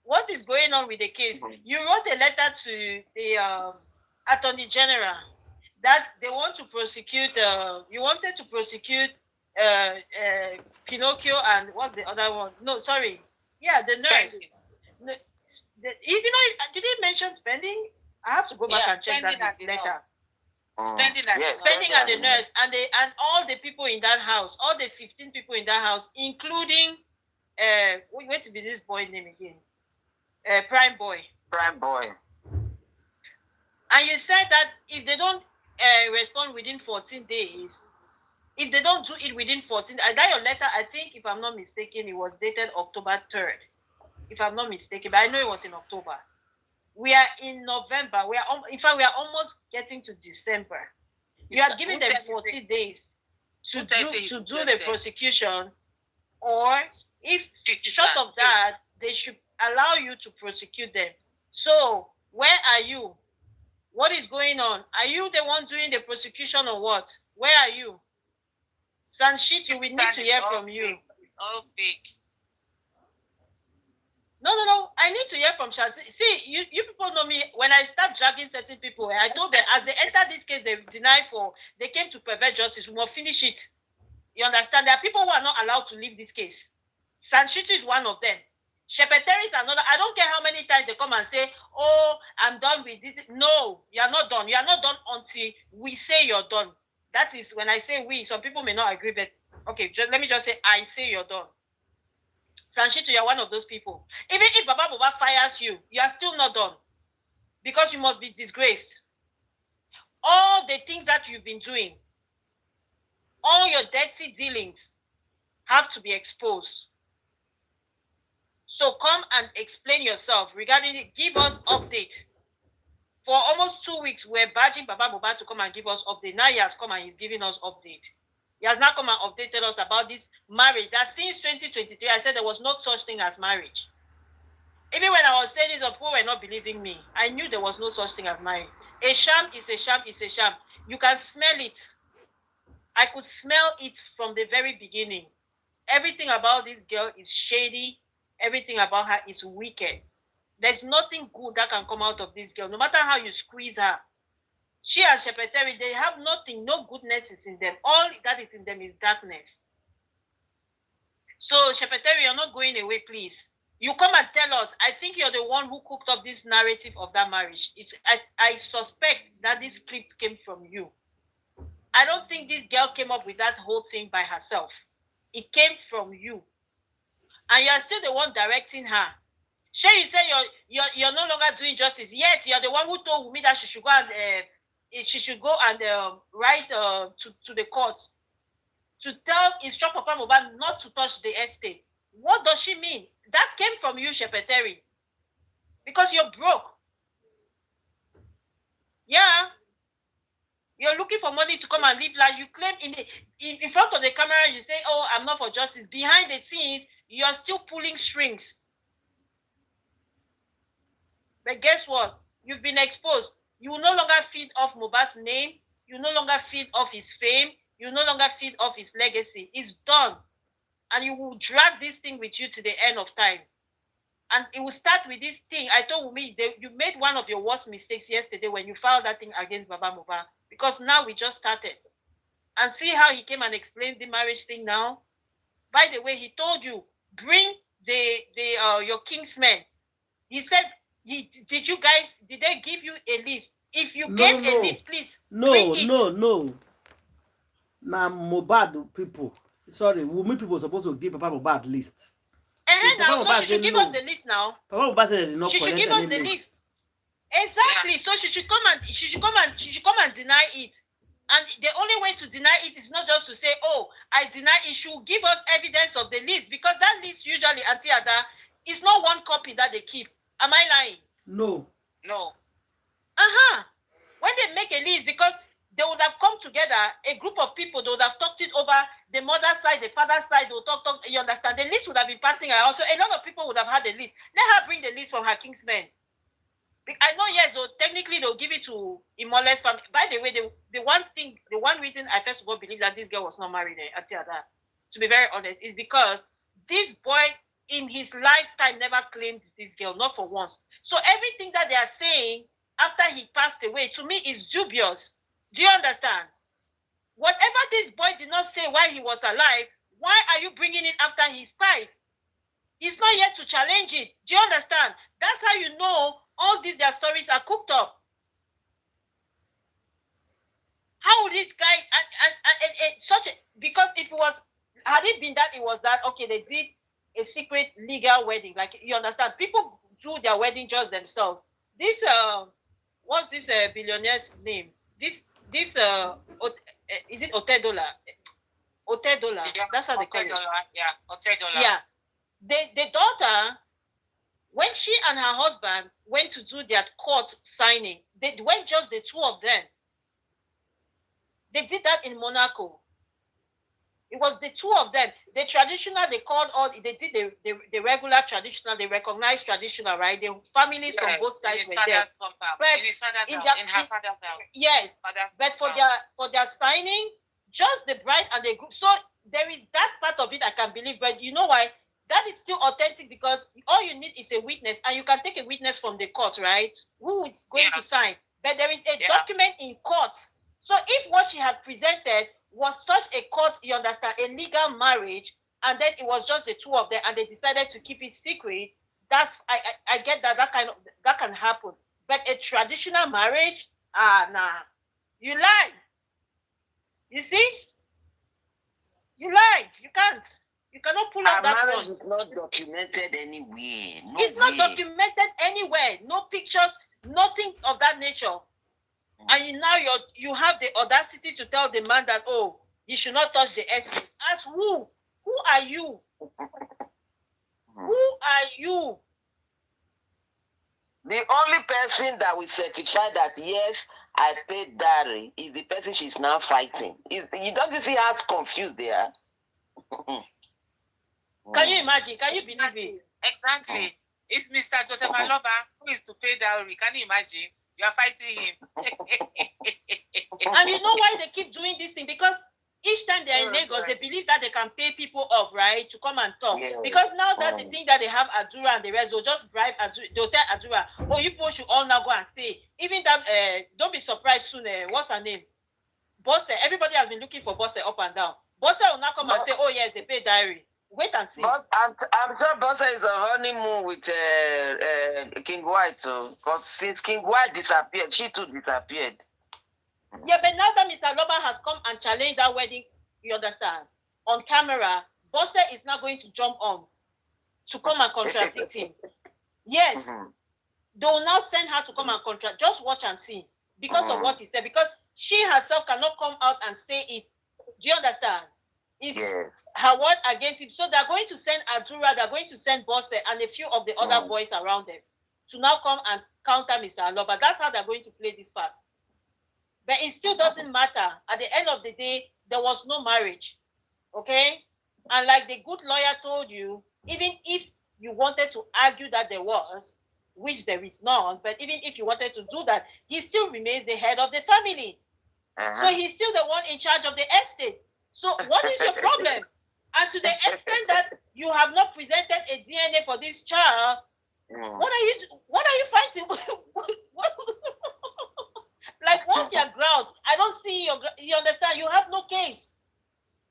What is going on with the case? You wrote a letter to the Attorney General that they want to prosecute, you wanted to prosecute Pinocchio and what's the other one? No, sorry. Yeah, the nurse. No, he did he mention spending? I have to go back and check that letter. Spending at the nurse and all the people in that house, all the 15 people in that house, including wait to be this boy name again? Prime Boy. And you said that if they don't respond within 14 days, if they don't do it within 14, I got your letter, I think, if I'm not mistaken, it was dated October 3rd. If I'm not mistaken, but I know it was in October. We are in November. In fact, we are almost getting to December. You are giving them 40 days to do the prosecution, or if short of that, they should allow you to prosecute them. So, where are you? What is going on? Are you the one doing the prosecution or what? Where are you? Sanshitu, we need to hear from you. All fake. No. I need to hear from Shanti. See, you people know me. When I start dragging certain people, I told them as they enter this case, they came to pervert justice. We must finish it. You understand? There are people who are not allowed to leave this case. Sanshitu is one of them. Shepeteri is another. I don't care how many times they come and say, "Oh, I'm done with this." No, you are not done. You are not done until we say you're done. That is when I say we. Some people may not agree, but okay, let me just say I say you're done. Sanshitu, you're one of those people. Even if Baba fires you, you are still not done. Because you must be disgraced. All the things that you've been doing, all your dirty dealings have to be exposed. So come and explain yourself regarding it. Give us update. For almost 2 weeks, we're badging Baba Mohbad to come and give us update. Now he has come and he's giving us update. He has now come and updated us about this marriage. That since 2023, I said there was no such thing as marriage. Even when I was saying this, people were not believing me. I knew there was no such thing as marriage. A sham is a sham is a sham. You can smell it. I could smell it from the very beginning. Everything about this girl is shady. Everything about her is wicked. There's nothing good that can come out of this girl. No matter how you squeeze her, She and Shepeteri, they have nothing, no goodness is in them. All that is in them is darkness. So, Shepeteri, you're not going away, please. You come and tell us. I think you're the one who cooked up this narrative of that marriage. I suspect that this script came from you. I don't think this girl came up with that whole thing by herself. It came from you. And you're still the one directing her. Sure, you say you're no longer doing justice. Yet you're the one who told me that she should go and write to the courts to instruct Papa Mohbad not to touch the estate. What does she mean? That came from you, Shepeteri. Because you're broke. Yeah. You're looking for money to come and live life. You claim in front of the camera, you say, oh, I'm not for justice. Behind the scenes, you're still pulling strings. But guess what? You've been exposed. You will no longer feed off Mohbad's name. You no longer feed off his fame. You no longer feed off his legacy. It's done. And you will drag this thing with you to the end of time. And it will start with this thing. I told me you made one of your worst mistakes yesterday when you filed that thing against Baba Mohbad. Because now we just started. And see how he came and explained the marriage thing now? By the way, he told you, bring your kingsmen. He said, did they give you a list? If you get a list, please bring it. No. Now, Mohbad people, sorry, Wumi people supposed to give Papa Mohbad lists. Now, so she should give us the list now. Papa Mohbad said they did not collect any list. She should give us the list. Exactly. Yeah. So she should come and deny it. And the only way to deny it is not just to say, oh, I deny it. She will give us evidence of the list, because that list usually, Auntie Ada, is not one copy that they keep. Am I lying? No. When they make a list, because they would have come together, a group of people, they would have talked it over, the mother's side, the father's side, they would talk, you understand? The list would have been passing her. Also, a lot of people would have had the list. Let her bring the list from her kingsmen. I know, yes, so technically they'll give it to Imole's family. By the way, the one reason I first of all believe that this girl was not married, to be very honest, is because this boy in his lifetime never claimed this girl, not for once. So everything that they are saying after he passed away, to me, is dubious. Do you understand? Whatever this boy did not say while he was alive, why are you bringing it after he's died? He's not yet to challenge it. Do you understand? That's how you know all these their stories are cooked up. How would this guy because if it was, had it been that it was that, okay, they did a secret legal wedding, like, you understand, people do their wedding just themselves. This what's this billionaire's name? This is it Otedola? Otedola. Yeah, that's how they call it. Yeah, Otedola. Yeah. The daughter, when she and her husband went to do their court signing, they went just the two of them. They did that in Monaco. It was the two of them. The traditional, they called all, they did the regular traditional, they recognized traditional, right? The families from both sides were there. Yes, but for their signing, just the bride and the group. So there is that part of it I can believe, but you know why? That is still authentic, because all you need is a witness, and you can take a witness from the court, right? Who is going to sign? But there is a document in court. So if what she had presented was such a court, you understand, a legal marriage, and then it was just the two of them, and they decided to keep it secret, that's I get that can happen. But a traditional marriage, nah, you lie. You see, you lie. You can't. You cannot pull out that marriage is not documented anywhere. It's not documented anywhere. No pictures, nothing of that nature. And now you have the audacity to tell the man that, oh, he should not touch the estate. As who? Who are you? Who are you? The only person that will certify that, yes, I paid dowry, is the person she's now fighting. You don't see how confused they are? Can you imagine? Can you believe it? Exactly. If Mr. Joseph Aloba, who is to pay dowry, can you imagine? You are fighting him. And you know why they keep doing this thing? Because each time they're in Lagos, they believe that they can pay people off, right, to come and talk. Yes. Because now that they think that they have Adura and the rest, they'll just bribe Adura. They'll tell Adura, oh, you people should all now go and say. Even that, don't be surprised soon. What's her name? Bosse. Everybody has been looking for Bosse up and down. Bosse will now come and say, oh, yes, they pay diary. Wait and see. But I'm sure Bossa is on honeymoon with King White, because since King White disappeared, she too disappeared. Yeah, but now that Mr. Aloba has come and challenged that wedding, you understand, on camera, Bosse is now going to jump on to come and contradict him. Yes. They will now send her to come and contradict. Just watch and see. Because of what he said. Because she herself cannot come out and say it. Do you understand? It's her word against him. So they're going to send Adura, they're going to send Bosse and a few of the other boys around them to now come and counter Mr. Aloba. That's how they're going to play this part. But it still doesn't matter. At the end of the day, there was no marriage. Okay? And like the good lawyer told you, even if you wanted to argue that there was, which there is none, but even if you wanted to do that, he still remains the head of the family. So he's still the one in charge of the estate. So what is your problem? And to the extent that you have not presented a DNA for this child, what are you fighting? Like, what's your grounds? I don't see you understand? You have no case.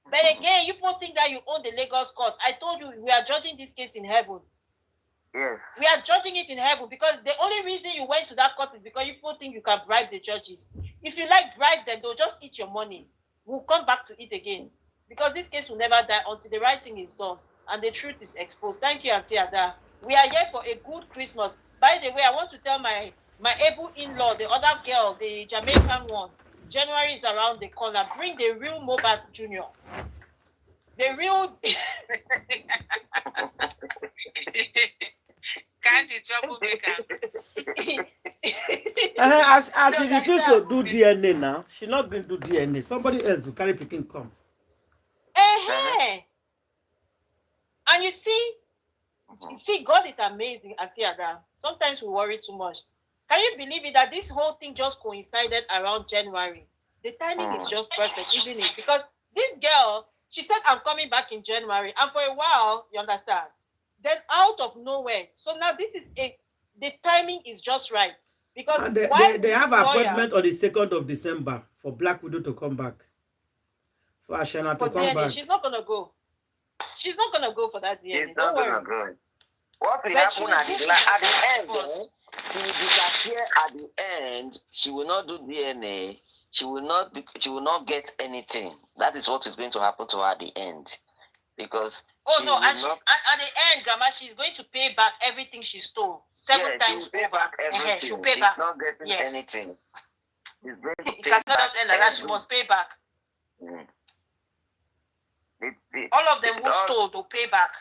But again, you people think that you own the Lagos court. I told you we are judging this case in heaven. Yes. We are judging it in heaven because the only reason you went to that court is because you people think you can bribe the judges. If you like bribe them, they'll just eat your money. We'll come back to it again. Because this case will never die until the right thing is done and the truth is exposed. Thank you, Auntie Ada. We are here for a good Christmas. By the way, I want to tell my able in-law, the other girl, the Jamaican one, January is around the corner. Bring the real Mohbad Junior. The real... Can't the troublemaker? As she refused to do DNA now, she not going to do DNA. Somebody else will carry picking come. And you see, God is amazing, Auntie Ada. Sometimes we worry too much. Can you believe it that this whole thing just coincided around January? The timing is just perfect, isn't it? Because this girl, she said, I'm coming back in January. And for a while, you understand? Then out of nowhere. So now the timing is just right. Because they have an appointment on the 2nd of December for Black Widow to come back. For Ashana to come back. She's not going to go. She's not going to go for that DNA. Don't worry. Go. What will happen at the end? She will disappear at the end. She will not do DNA. She will not get anything. That is what is going to happen to her at the end. Because at the end, Grandma, she's going to pay back everything she stole 7 times over. She'll pay back. She's not getting anything. It cannot just end like that. She must pay back. All of them who stole, they'll pay back.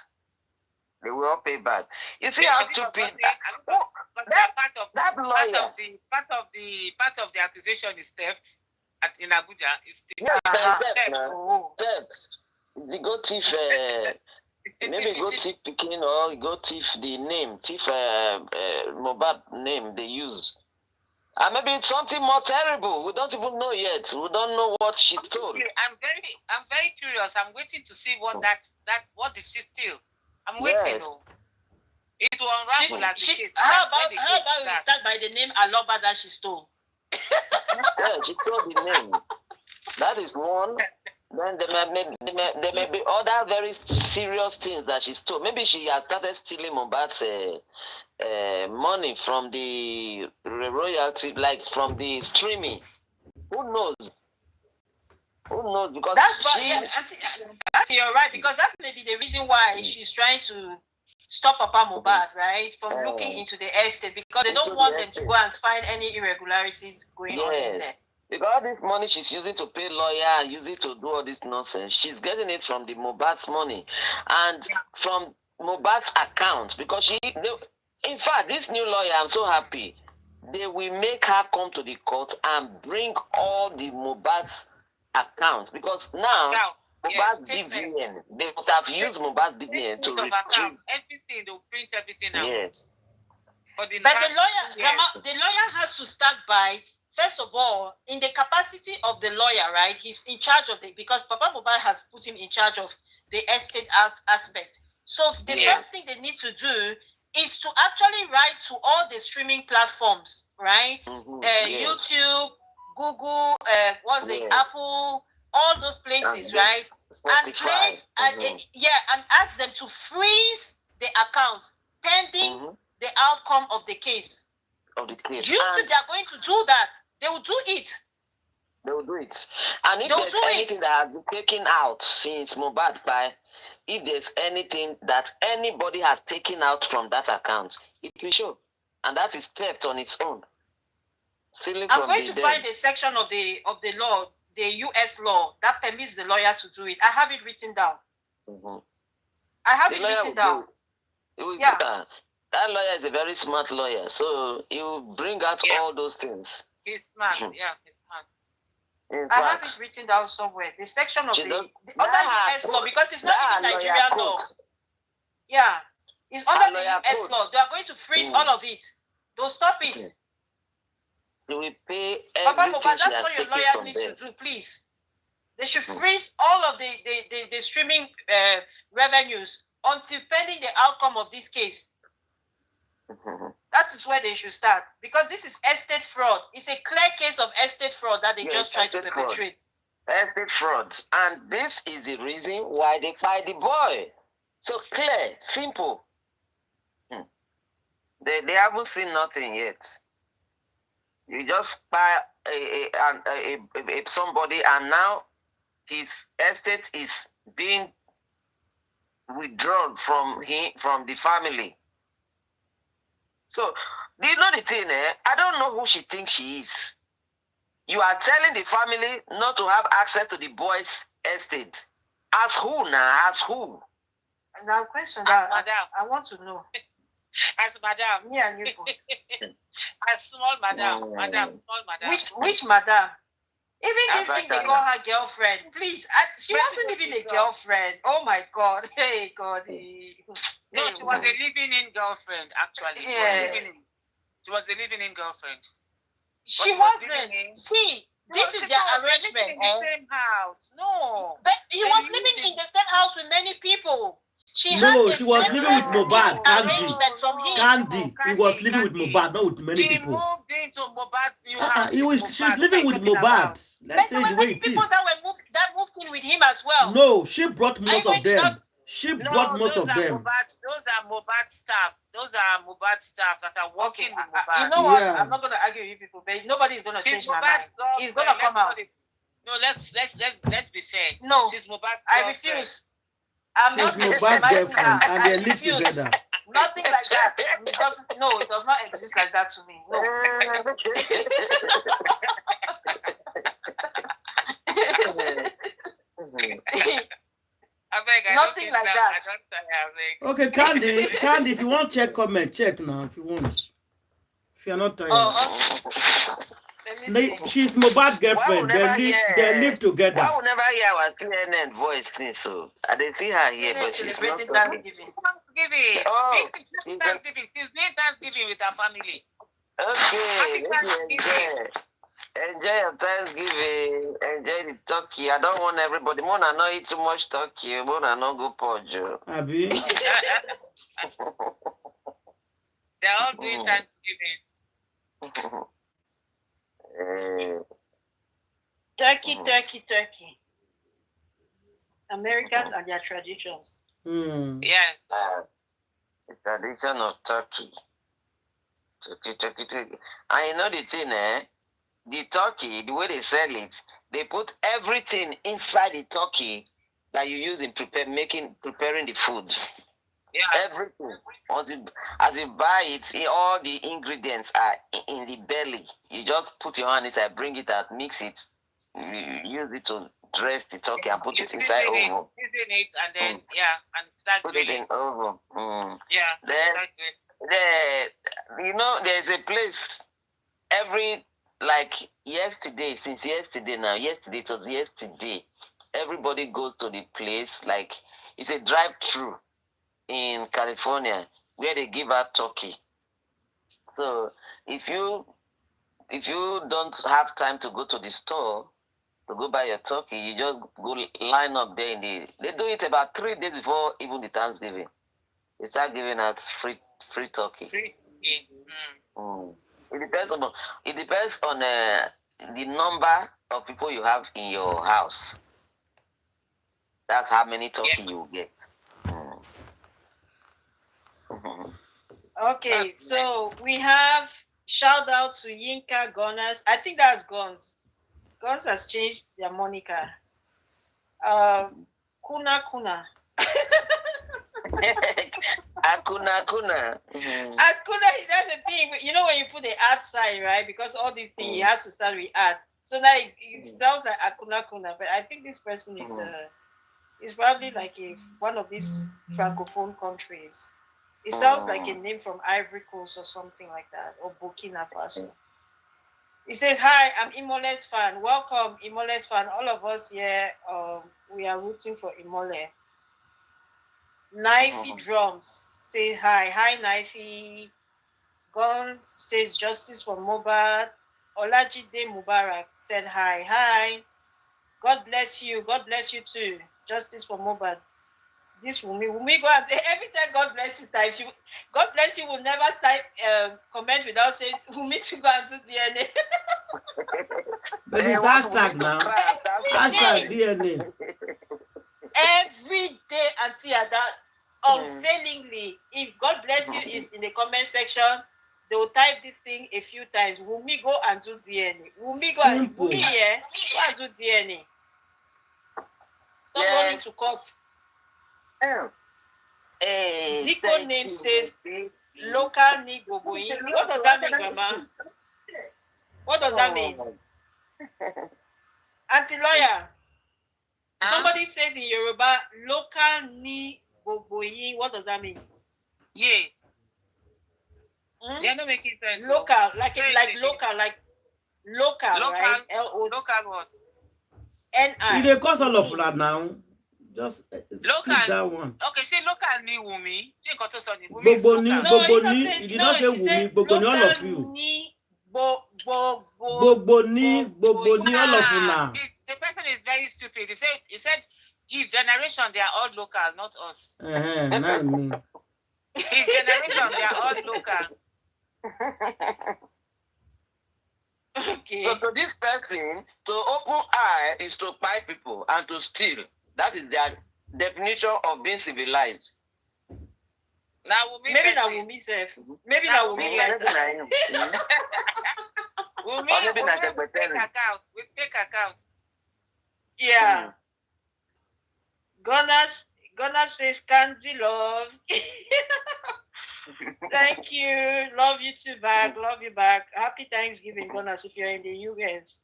They will all pay back. You see how stupid that lawyer. Part of the accusation is theft in Abuja. It's theft. You go thief, maybe go thief Pekin or you go thief the name, thief Mohbad name they use. And maybe it's something more terrible. We don't even know yet. We don't know what she stole. I'm very curious. I'm waiting to see what did she steal. I'm waiting. It will unravel as the case. How about we start by the name Aloba that she stole? Yeah, she stole the name. That is one. Then there may be other very serious things that she stole. Maybe she has started stealing Mohbad's money from the royalty, like from the streaming. Who knows? Who knows? Because you're right, because that may be the reason why she's trying to stop Papa Mohbad, right, from looking into the estate, because they don't want them to go and find any irregularities going on in there. Because all this money she's using to pay lawyer and using to do all this nonsense, she's getting it from the Mohbad's money and from Mohbad's account. Because in fact, this new lawyer, I'm so happy, they will make her come to the court and bring all the Mohbad's accounts. Because now Mohbad's BVN, they must have used Mohbad's BVN to retrieve everything. They'll print everything out. Yes. But the lawyer has to start by first of all, in the capacity of the lawyer, right? He's in charge of because Papa Mohbad has put him in charge of the estate aspect. So the first thing they need to do is to actually write to all the streaming platforms, right? YouTube, Google, Apple, all those places, right? And place and ask them to freeze the accounts pending the outcome of the case. YouTube, they are going to do that. They will do it. They will do it. And if there's anything that has been taken out since Mohbad, if there's anything that anybody has taken out from that account, it will show. And that is theft on its own. I'm going to find a section of the law, the US law, that permits the lawyer to do it. I have it written down. I have it written down. That lawyer is a very smart lawyer, so he will bring out all those things. He's smart, he's smart. I have it written down somewhere. The section of the other US law, because it's not even Nigerian law. Yeah, it's under the US law. They are going to freeze all of it. Don't stop it. They will pay Papa Mohbad, that's what your lawyer needs to do, please. They should freeze all of the streaming revenues until pending the outcome of this case. That is where they should start, because this is estate fraud. It's a clear case of estate fraud that they just tried to perpetrate. Estate fraud, and this is the reason why they fired the boy. So clear, simple. They haven't seen nothing yet. You just buy somebody, and now his estate is being withdrawn from the family. So, do you know the thing, I don't know who she thinks she is. You are telling the family not to have access to the boy's estate. As who now? As who? Now, question that I want to know. As madam. Me and you. As small madam. Small madam. Which madam? Even this thing they call her girlfriend. Please, she wasn't even a girlfriend. Oh my God. Hey, God. No, she was a living-in girlfriend, actually. She was a living-in girlfriend. She wasn't. See, this is their arrangement. In the same house. No. But he was living in the same house with many people. She was living with Mohbad, Candy. He was living with Mohbad, not with many people. Moved into Mohbad's she's living with Mohbad. Let's say the way it is. People that moved in with him as well. No, she brought most of them. She brought most of them. Those are Mohbad staff. Those are Mohbad staff that are working with Mohbad. You know what? I'm not going to argue with you people, but nobody's going to change my mind. He's going to come out. No, let's be fair. No, she's Mohbad. I refuse. She's Mohbad's girlfriend, and they live together. Nothing like that. It does not exist like that to me. No. Nothing like that. Okay, Candy, if you want check comment, check now if you want. If you're not tired. She's Mohbad's girlfriend. They live together. I will never hear our CNN voice, so I didn't see her here, but she's not Thanksgiving. She's doing Thanksgiving with her family. Okay. Enjoy your Thanksgiving. Enjoy the turkey. I don't want everybody. Mona not eat too much turkey. Mona not go purge. Abi. They're all doing Thanksgiving. Turkey. Americans and their traditions. Yes. The tradition of turkey. Turkey. And you know the thing, the turkey, the way they sell it, they put everything inside the turkey that you use in preparing the food. Yeah. Everything. As you buy it, all the ingredients are in the belly. You just put your hand inside, bring it out, mix it. You use it to dress the turkey and put it inside oven. Season it and then and start put it in oven. Yeah. Then there's a place yesterday, it was yesterday, everybody goes to the place, like it's a drive-through in California where they give out turkey. So if you if you don't have time to go to the store to go buy your turkey, you just go line up there they do it about 3 days before even the Thanksgiving. They start giving out free turkey. Free. It depends on the number of people you have in your house. That's how many turkey you get. Okay, so we have shout out to Yinka Gunners. I think that's Guns. Guns has changed their moniker. Kuna. Akuna. At Kuna, that's the thing. You know when you put the art sign, right? Because all these things, it has to start with art. So now it sounds like Akuna. But I think this person is probably like one of these francophone countries. It sounds like a name from Ivory Coast or something like that, or Burkina Faso. He says, "Hi, I'm Imole's fan. Welcome, Imole's fan. All of us here, we are rooting for Imole." Knifey Drums say hi. Hi, Knifey. Guns says justice for Mohbad. Olajide Mubarak said hi. Hi. God bless you. God bless you too. Justice for Mohbad. This Wumi go and say every time God bless you time. God bless you will never type comment without saying Wumi to go and do DNA. But it's hashtag now. Hashtag DNA. Every day until that unfailingly, if God bless you is in the comment section, they will type this thing a few times. Wumi go and do DNA. Wumi go and do DNA. Stop running to court. Zico name says local ni goboyin. What does that mean, Grandma? What does that mean? Auntie lawyer. Somebody said in Yoruba, local ni goboyin. What does that mean? Yeah. They're not making sense. Local, like local, right? Local what? N-I. They cost all of that now. Just local that one. Okay, say local ni Wumi. Boboni. You did not say Wumi. Boboni, all of you. Boboni, all of you now. The person is very stupid. He said his generation, they are all local, not us. Not me. His generation, they are all local. Okay. So to this person, to open eye is to buy people and to steal. That is their definition of being civilized. Now maybe that will be safe. Maybe that will be like that. We take account. Yeah. Gunnar says Candy love. Thank you. Love you too back. Love you back. Happy Thanksgiving, Gunnar, if you're in the US.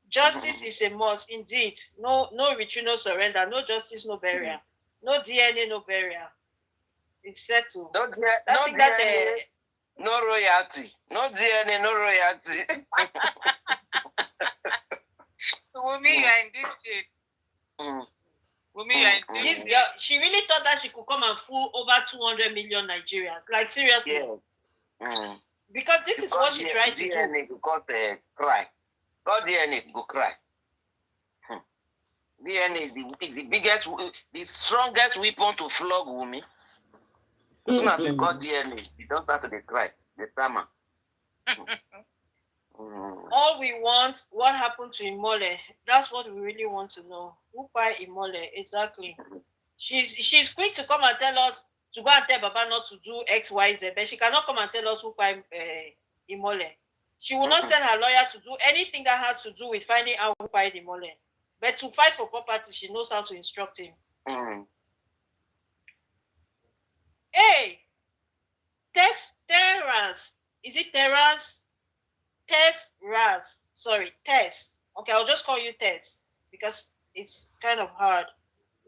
Justice is a must, indeed. No retreat, no surrender. No justice, no burial. No DNA, no burial. It's settled. No DNA, no royalty. No DNA, no royalty. Wumi, you are in this shit. Wumi, you are in this girl, she really thought that she could come and fool over 200 million Nigerians. Like, seriously. Yeah. Because this is what she tried to do. DNA got cry. God DNA go cry. DNA is the biggest, the strongest weapon to flog Wumi. As soon as you got DNA, you don't start to cry. The stammer. All we want, what happened to Imole? That's what we really want to know. Who buy Imole? Exactly. She's quick to come and tell us to go and tell Baba not to do X, Y, Z, but she cannot come and tell us who buy Imole. She will not send her lawyer to do anything that has to do with finding out who buy Imole. But to fight for property, she knows how to instruct him. Hey, Terras. Is it Terras? Ras. Sorry, Tess. Okay, I'll just call you Tess because it's kind of hard.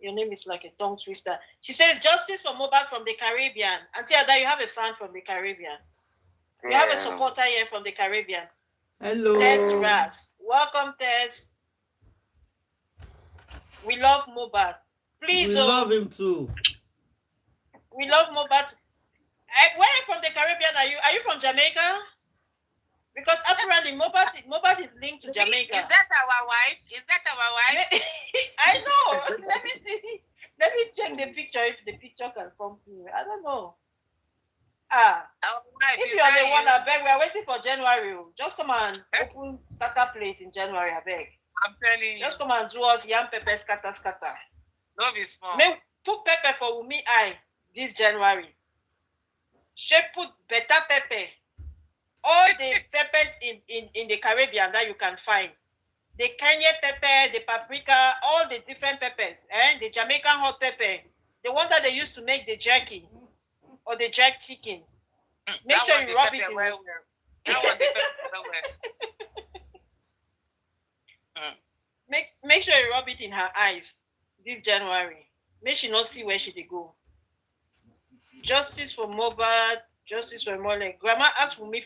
Your name is like a tongue twister. She says, justice for Mohbad from the Caribbean. Auntie Ada, you have a fan from the Caribbean. You have a supporter here from the Caribbean. Hello. Tess Ras. Welcome, Tess. We love Mohbad. Please. We love him too. We love Mohbad. Where from the Caribbean are you? Are you from Jamaica? Because apparently Mohbad is linked to Jamaica. Is that our wife? Is that our wife? I know. Let me see. Let me check the picture if the picture can come through. I don't know. If you are the one, I beg, we are waiting for January. Just come and open scatter place in January, I beg. I'm telling you. Just come and do us yam pepper scatter. Don't be small. Make put pepper for Wumi eye this January. She put better pepper. All the peppers in the Caribbean that you can find. The Kenya pepper, the paprika, all the different peppers, and the Jamaican hot pepper, the one that they used to make the jerky or the jerk chicken. Make sure you rub it in. That one the pepper well. Make sure you rub it in her eyes this January. Make she not see where she dey go. Justice for Mohbad, justice for Mole. Grandma asked for me.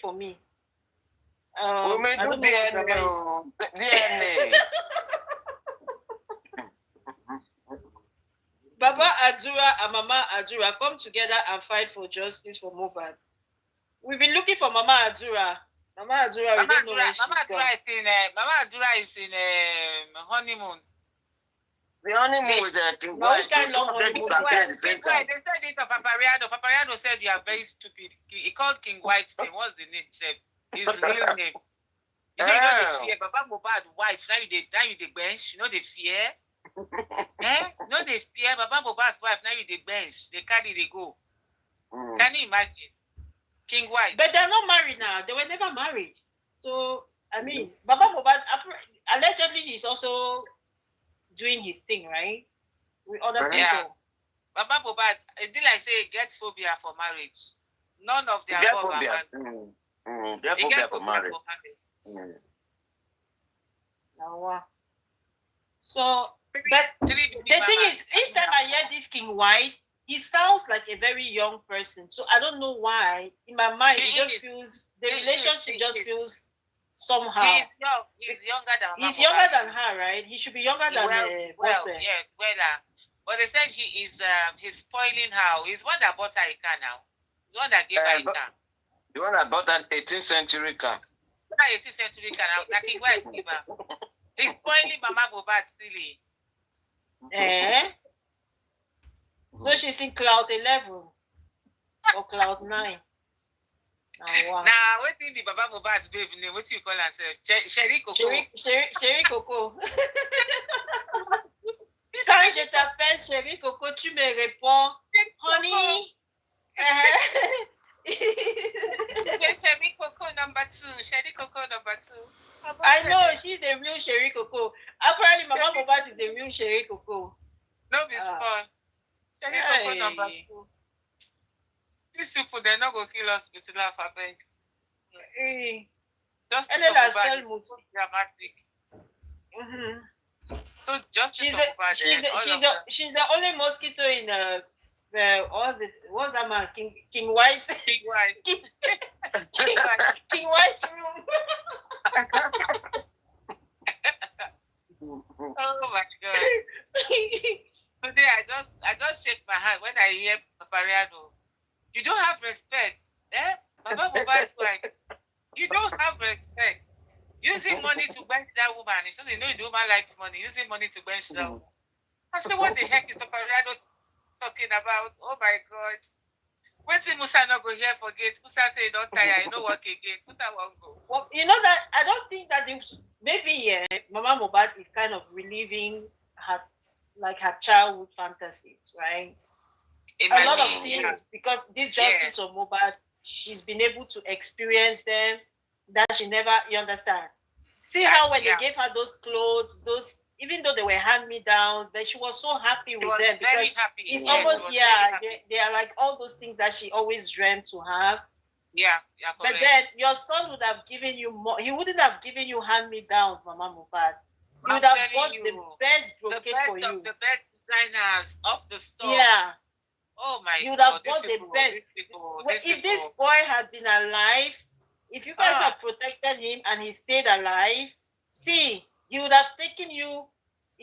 We may do DNA. Baba Adura and Mama Adura come together and fight for justice for Mohbad. We've been looking for Mama Adura. Mama Adura, we don't know where she's gone. Mama Adura is in honeymoon. The honeymoon with King No, which kind of honeymoon? They said it of Papariano. Papariano said you are very stupid. He called King White name. What's the name? His real name. He said you know the fear. Baba Mohbad wife. Now you the bench. You know the fear. No the fear. Baba Mohbad's wife. Now you the bench. They carry they go. Can you imagine? King White. But they're not married now. They were never married. So I mean, Baba Mohbad allegedly he's also doing his thing, right? With other people. Yeah. Baba Mohbad, it did like say get phobia for marriage. None of their above are married. Get phobia for marriage. So, but the thing is, each time I hear this King White, he sounds like a very young person. So I don't know why. In my mind, it just feels the relationship just feels somehow. He's younger than He's younger than her, right? He should be younger than Bose. But they said he is he's spoiling her. He's one that bought her a car now. He's the one that gave her a car. The one that bought an 18th century car. Not 18th century car now. Like King White give her. He's spoiling Mama Mohbad silly. So she's in cloud 11 or cloud 9. Now, what do you Baba Mohbad's baby name? What do you call herself? Sherry Coco. Sherry Coco. Quand je t'appelle Sherry Coco, tu me réponds, honey. Sherry Coco number 2. Sherry Coco number 2. I know she's a real Sherry Coco. Apparently, Mama Mohbad is a real Sherry Coco. No, be small. Sherry Coco number 2. These people, they're not going to kill us with laugh, I beg. Justice for Mohbad is so dramatic. So justice for Mohbad. She's the only mosquito in what's that man? King White's King White. King White's room. Oh my God. Today I just shake my hand when I hear Papariano. You don't have respect. Baba Mohbad is like, you don't have respect. Using money to bench that woman. So they know the woman likes money. Using money to bench that woman. I said, what the heck is Papariano talking about? Oh my God. When Musa not go here forget. Musa say don't tire, you know work again. Musa won't go. Well, you know that I don't think that maybe Mama Mohbad is kind of reliving her childhood fantasies, right? A lot of things because this justice of Mohbad, she's been able to experience them that she never, you understand. See how when they gave her those clothes, even though they were hand-me-downs, but she was so happy with them because it's almost they are like all those things that she always dreamed to have. But then your son would have given you more. He wouldn't have given you hand-me-downs, Mama Mohbad. He would have bought the best brocade for you. The best designers of the store. Yeah. Oh my God. You would have bought the best. If this boy had been alive, if you guys had protected him and he stayed alive, see, he would have taken you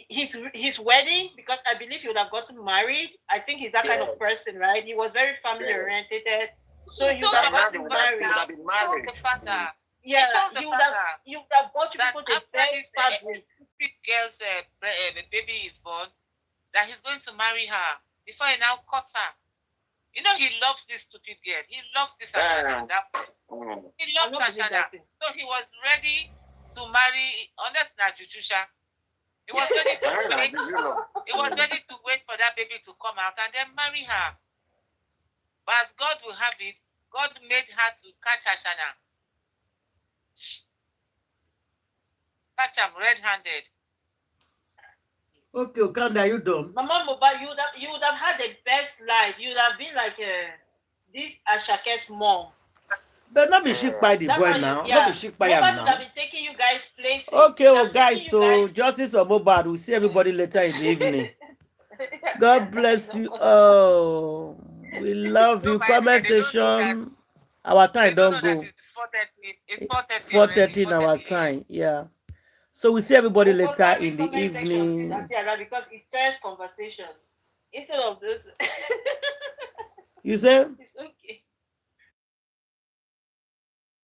his wedding, because I believe he would have gotten married. I think he's that kind of person, right? He was very family oriented. So he would have gotten married. Yeah, told the you would have bought you that people the after best this fabrics. stupid girl's baby is born, that he's going to marry her before he now cut her. You know, he loves this stupid girl. He loves this Ashana. He loves Ashana. So he was ready to marry Juchusha. He was ready to wait. He was ready to wait for that baby to come out and then marry her. But as God will have it, God made her to catch Ashana. Catch him red-handed. Okay, Okanda, are you done? Mama Mohbad, you would have had the best life. You would have been like this Ashake's mom. But not be sick by the boy now. Not be sick by him Mohbad would have now. been taking you guys places. Okay, well, guys, so justice or Mohbad, we'll see everybody later in the evening. God bless you. Oh, we love you. Comment section. Our time don't go. It's 4:30 in our time. Yeah. So we see everybody later in the evening. Because it stirs conversations instead of this. You say? It's okay.